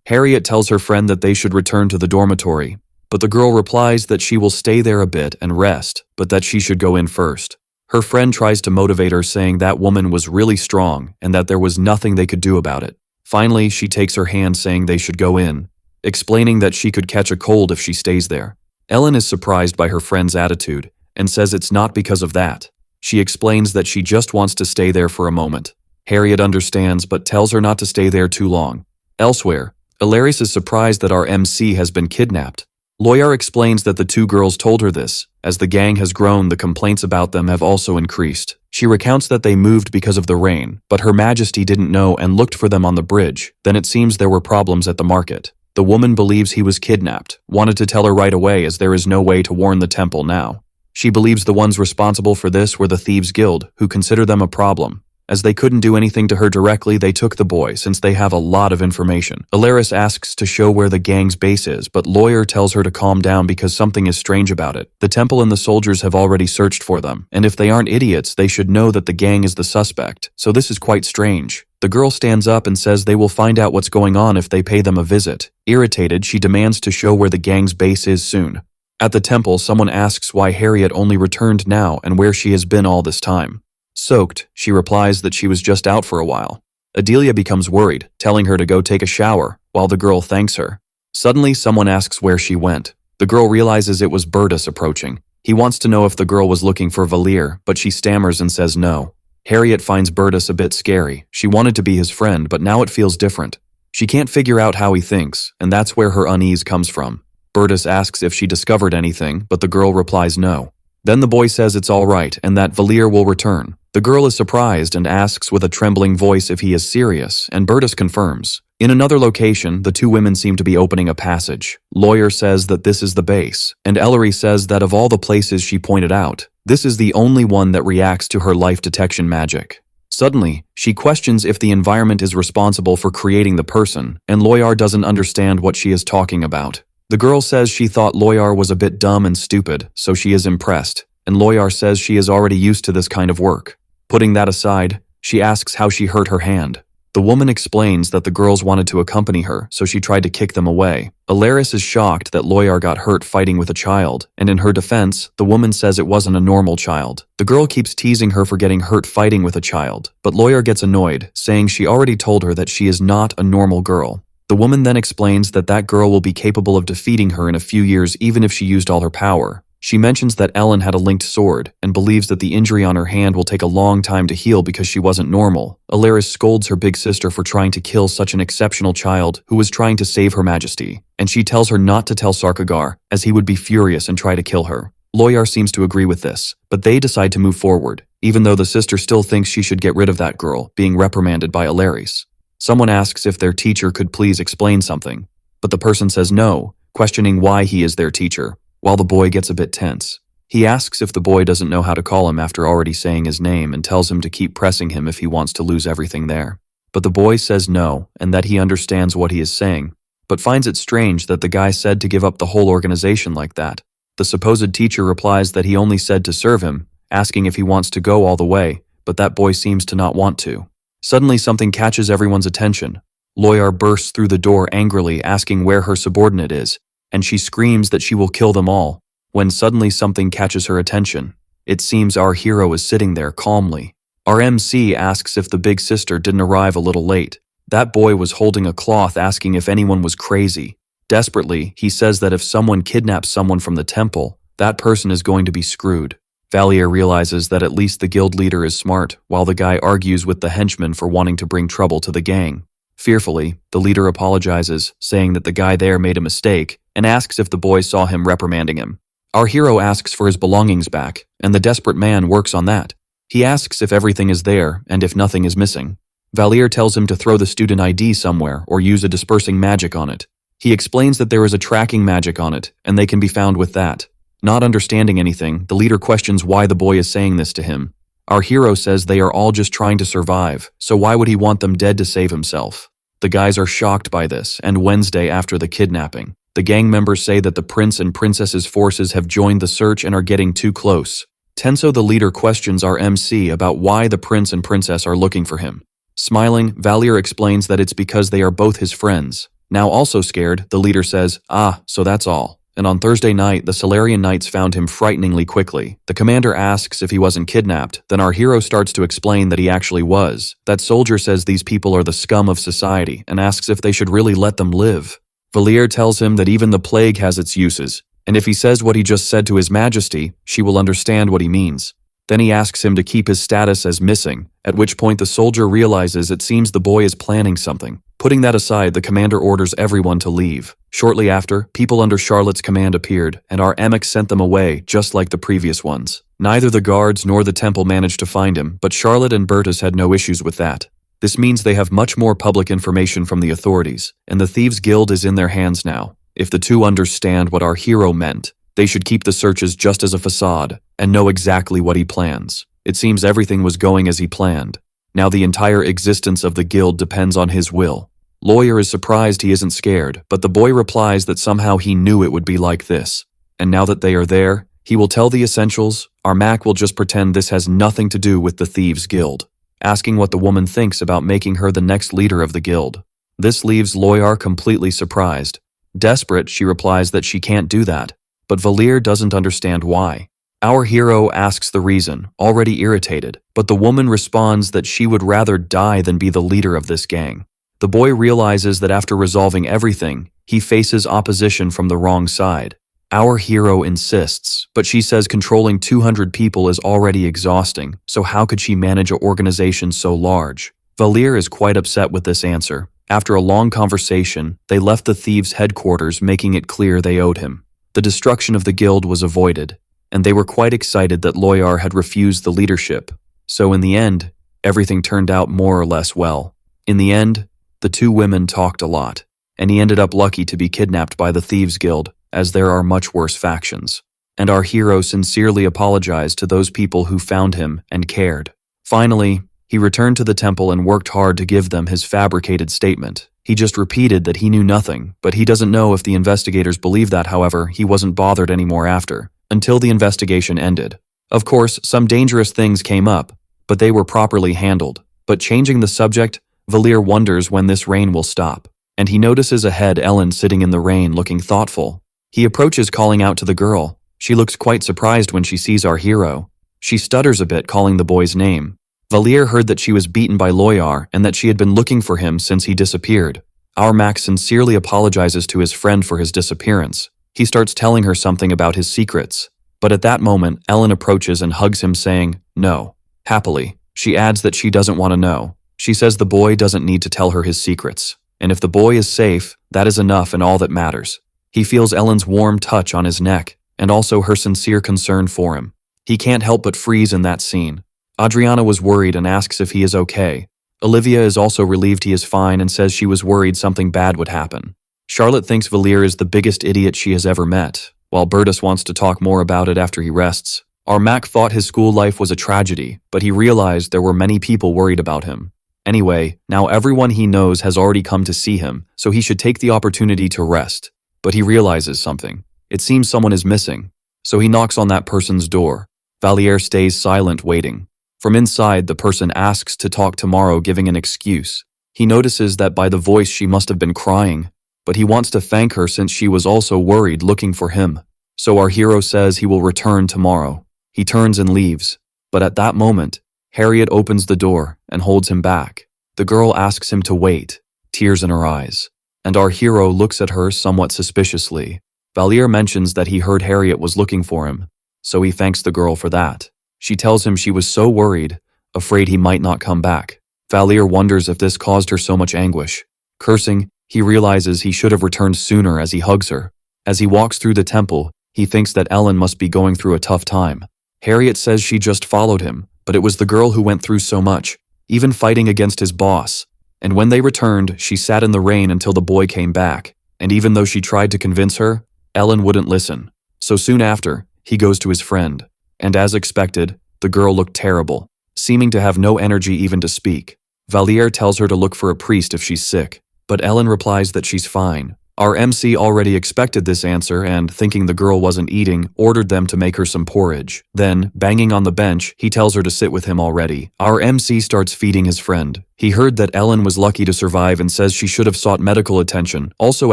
Harriet tells her friend that they should return to the dormitory, but the girl replies that she will stay there a bit and rest, but that she should go in first. Her friend tries to motivate her, saying that woman was really strong and that there was nothing they could do about it. Finally, she takes her hand, saying they should go in, explaining that she could catch a cold if she stays there. Ellen is surprised by her friend's attitude and says it's not because of that. She explains that she just wants to stay there for a moment. Harriet understands but tells her not to stay there too long. Elsewhere, Earis is surprised that our MC has been kidnapped. Lawyer explains that the two girls told her this. As the gang has grown, the complaints about them have also increased. She recounts that they moved because of the rain, but Her Majesty didn't know and looked for them on the bridge. Then it seems there were problems at the market. The woman believes he was kidnapped, wanted to tell her right away as there is no way to warn the temple now. She believes the ones responsible for this were the Thieves' Guild, who consider them a problem. As they couldn't do anything to her directly, they took the boy since they have a lot of information. Earis asks to show where the gang's base is, but Lawyer tells her to calm down because something is strange about it. The temple and the soldiers have already searched for them, and if they aren't idiots, they should know that the gang is the suspect, so this is quite strange. The girl stands up and says they will find out what's going on if they pay them a visit. Irritated, she demands to show where the gang's base is soon. At the temple, someone asks why Harriet only returned now and where she has been all this time. Soaked, she replies that she was just out for a while. Adelia becomes worried, telling her to go take a shower, while the girl thanks her. Suddenly, someone asks where she went. The girl realizes it was Bertus approaching. He wants to know if the girl was looking for Valir, but she stammers and says no. Harriet finds Bertus a bit scary. She wanted to be his friend, but now it feels different. She can't figure out how he thinks, and that's where her unease comes from. Bertus asks if she discovered anything, but the girl replies no. Then the boy says it's all right and that Valir will return. The girl is surprised and asks with a trembling voice if he is serious, and Bertus confirms. In another location, the two women seem to be opening a passage. Lawyer says that this is the base, and Ellery says that of all the places she pointed out, this is the only one that reacts to her life detection magic. Suddenly, she questions if the environment is responsible for creating the person, and Lawyer doesn't understand what she is talking about. The girl says she thought Lawyer was a bit dumb and stupid, so she is impressed, and Lawyer says she is already used to this kind of work. Putting that aside, she asks how she hurt her hand. The woman explains that the girls wanted to accompany her, so she tried to kick them away. Earis is shocked that Lawyer got hurt fighting with a child, and in her defense, the woman says it wasn't a normal child. The girl keeps teasing her for getting hurt fighting with a child, but Lawyer gets annoyed, saying she already told her that she is not a normal girl. The woman then explains that that girl will be capable of defeating her in a few years even if she used all her power. She mentions that Ellen had a linked sword and believes that the injury on her hand will take a long time to heal because she wasn't normal. Earis scolds her big sister for trying to kill such an exceptional child who was trying to save Her Majesty, and she tells her not to tell Sarkagar, as he would be furious and try to kill her. Lawyer seems to agree with this, but they decide to move forward, even though the sister still thinks she should get rid of that girl, being reprimanded by Earis. Someone asks if their teacher could please explain something, but the person says no, questioning why he is their teacher. While the boy gets a bit tense. He asks if the boy doesn't know how to call him after already saying his name and tells him to keep pressing him if he wants to lose everything there. But the boy says no and that he understands what he is saying, but finds it strange that the guy said to give up the whole organization like that. The supposed teacher replies that he only said to serve him, asking if he wants to go all the way, but that boy seems to not want to. Suddenly something catches everyone's attention. Loyar bursts through the door angrily asking where her subordinate is, and she screams that she will kill them all, when suddenly something catches her attention. It seems our hero is sitting there calmly. Our MC asks if the big sister didn't arrive a little late. That boy was holding a cloth asking if anyone was crazy. Desperately, he says that if someone kidnaps someone from the temple, that person is going to be screwed. Valier realizes that at least the guild leader is smart, while the guy argues with the henchman for wanting to bring trouble to the gang. Fearfully, the leader apologizes, saying that the guy there made a mistake, and asks if the boy saw him reprimanding him. Our hero asks for his belongings back, and the desperate man works on that. He asks if everything is there, and if nothing is missing. Valier tells him to throw the student ID somewhere or use a dispersing magic on it. He explains that there is a tracking magic on it, and they can be found with that. Not understanding anything, the leader questions why the boy is saying this to him. Our hero says they are all just trying to survive, so why would he want them dead to save himself? The guys are shocked by this, and Wednesday after the kidnapping, the gang members say that the prince and princess's forces have joined the search and are getting too close. Tenso the leader questions our MC about why the prince and princess are looking for him. Smiling, Valier explains that it's because they are both his friends. Now also scared, the leader says, so that's all. And on Thursday night, the Solarian Knights found him frighteningly quickly. The commander asks if he wasn't kidnapped, then our hero starts to explain that he actually was. That soldier says these people are the scum of society and asks if they should really let them live. Valier tells him that even the plague has its uses, and if he says what he just said to His Majesty, she will understand what he means. Then he asks him to keep his status as missing, at which point the soldier realizes it seems the boy is planning something. Putting that aside, the commander orders everyone to leave. Shortly after, people under Charlotte's command appeared, and our Emic sent them away, just like the previous ones. Neither the guards nor the temple managed to find him, but Charlotte and Bertus had no issues with that. This means they have much more public information from the authorities, and the Thieves' Guild is in their hands now. If the two understand what our hero meant, they should keep the searches just as a facade, and know exactly what he plans. It seems everything was going as he planned. Now the entire existence of the guild depends on his will. Lawyer is surprised he isn't scared, but the boy replies that somehow he knew it would be like this. And now that they are there, he will tell the essentials. Our Mac will just pretend this has nothing to do with the Thieves' Guild, asking what the woman thinks about making her the next leader of the guild. This leaves Loyar completely surprised. Desperate, she replies that she can't do that, but Valier doesn't understand why. Our hero asks the reason, already irritated, but the woman responds that she would rather die than be the leader of this gang. The boy realizes that after resolving everything, he faces opposition from the wrong side. Our hero insists, but she says controlling 200 people is already exhausting, so how could she manage an organization so large? Valier is quite upset with this answer. After a long conversation, they left the thieves' headquarters, making it clear they owed him. The destruction of the guild was avoided, and they were quite excited that Loyar had refused the leadership. So in the end, everything turned out more or less well. In the end, the two women talked a lot, and he ended up lucky to be kidnapped by the Thieves' Guild, as there are much worse factions. And our hero sincerely apologized to those people who found him and cared. Finally, he returned to the temple and worked hard to give them his fabricated statement. He just repeated that he knew nothing, but he doesn't know if the investigators believe that. However, he wasn't bothered anymore after, until the investigation ended. Of course, some dangerous things came up, but they were properly handled. But changing the subject, Valier wonders when this rain will stop, and he notices ahead Ellen sitting in the rain looking thoughtful. He approaches calling out to the girl. She looks quite surprised when she sees our hero. She stutters a bit calling the boy's name. Valier heard that she was beaten by Loyar and that she had been looking for him since he disappeared. Our Max sincerely apologizes to his friend for his disappearance. He starts telling her something about his secrets. But at that moment, Ellen approaches and hugs him saying, "No." Happily, she adds that she doesn't want to know. She says the boy doesn't need to tell her his secrets, and if the boy is safe, that is enough and all that matters. He feels Ellen's warm touch on his neck, and also her sincere concern for him. He can't help but freeze in that scene. Adriana was worried and asks if he is okay. Olivia is also relieved he is fine and says she was worried something bad would happen. Charlotte thinks Valier is the biggest idiot she has ever met, while Bertus wants to talk more about it after he rests. Our Mac thought his school life was a tragedy, but he realized there were many people worried about him. Anyway, now everyone he knows has already come to see him, so he should take the opportunity to rest. But he realizes something. It seems someone is missing. so he knocks on that person's door. Valier stays silent, waiting. From inside, the person asks to talk tomorrow, giving an excuse. He notices that by the voice she must have been crying, but he wants to thank her since she was also worried looking for him. So our hero says he will return tomorrow. He turns and leaves, but at that moment, Harriet opens the door and holds him back. The girl asks him to wait, tears in her eyes, and our hero looks at her somewhat suspiciously. Valier mentions that he heard Harriet was looking for him, so he thanks the girl for that. She tells him she was so worried, afraid he might not come back. Valier wonders if this caused her so much anguish. Cursing, he realizes he should have returned sooner as he hugs her. As he walks through the temple, he thinks that Ellen must be going through a tough time. Harriet says she just followed him, but it was the girl who went through so much, even fighting against his boss. And when they returned, she sat in the rain until the boy came back, and even though she tried to convince her, Ellen wouldn't listen. So soon after, he goes to his friend. And as expected, the girl looked terrible, seeming to have no energy even to speak. Valier tells her to look for a priest if she's sick, but Ellen replies that she's fine. Our MC already expected this answer and, thinking the girl wasn't eating, ordered them to make her some porridge. Then, banging on the bench, he tells her to sit with him already. Our MC starts feeding his friend. He heard that Ellen was lucky to survive and says she should have sought medical attention, also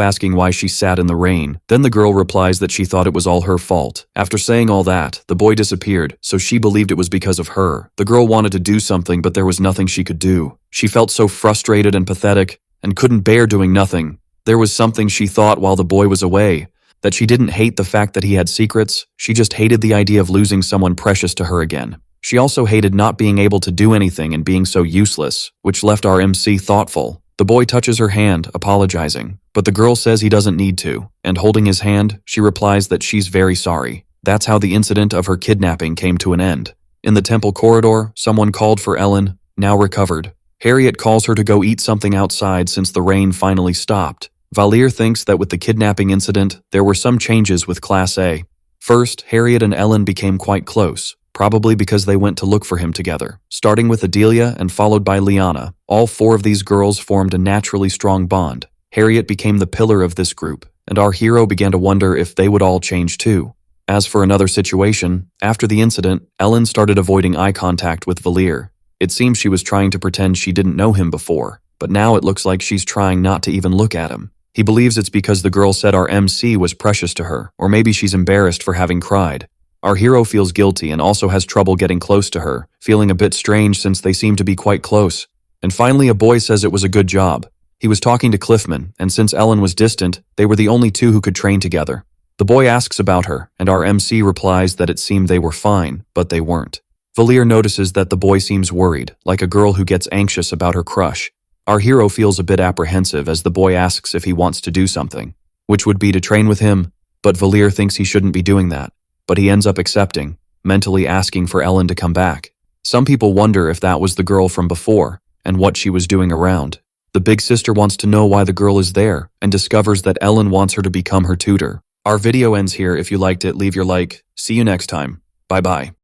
asking why she sat in the rain. Then the girl replies that she thought it was all her fault. After saying all that, the boy disappeared, so she believed it was because of her. The girl wanted to do something, but there was nothing she could do. She felt so frustrated and pathetic, and couldn't bear doing nothing. There was something she thought while the boy was away, that she didn't hate the fact that he had secrets, she just hated the idea of losing someone precious to her again. She also hated not being able to do anything and being so useless, which left our MC thoughtful. The boy touches her hand, apologizing, but the girl says he doesn't need to, and holding his hand, she replies that she's very sorry. That's how the incident of her kidnapping came to an end. In the temple corridor, someone called for Ellen, now recovered. Harriet calls her to go eat something outside since the rain finally stopped. Valier thinks that with the kidnapping incident, there were some changes with Class A. First, Harriet and Ellen became quite close, probably because they went to look for him together. Starting with Adelia and followed by Liana, all four of these girls formed a naturally strong bond. Harriet became the pillar of this group, and our hero began to wonder if they would all change too. As for another situation, after the incident, Ellen started avoiding eye contact with Valier. It seems she was trying to pretend she didn't know him before, but now it looks like she's trying not to even look at him. He believes it's because the girl said our MC was precious to her, or maybe she's embarrassed for having cried. Our hero feels guilty and also has trouble getting close to her, feeling a bit strange since they seem to be quite close. And finally a boy says it was a good job. He was talking to Cliffman, and since Ellen was distant, they were the only two who could train together. The boy asks about her, and our MC replies that it seemed they were fine, but they weren't. Valier notices that the boy seems worried, like a girl who gets anxious about her crush. Our hero feels a bit apprehensive as the boy asks if he wants to do something, which would be to train with him, but Valier thinks he shouldn't be doing that. But he ends up accepting, mentally asking for Ellen to come back. Some people wonder if that was the girl from before, and what she was doing around. The big sister wants to know why the girl is there, and discovers that Ellen wants her to become her tutor. Our video ends here. If you liked it, leave your like. See you next time. Bye-bye.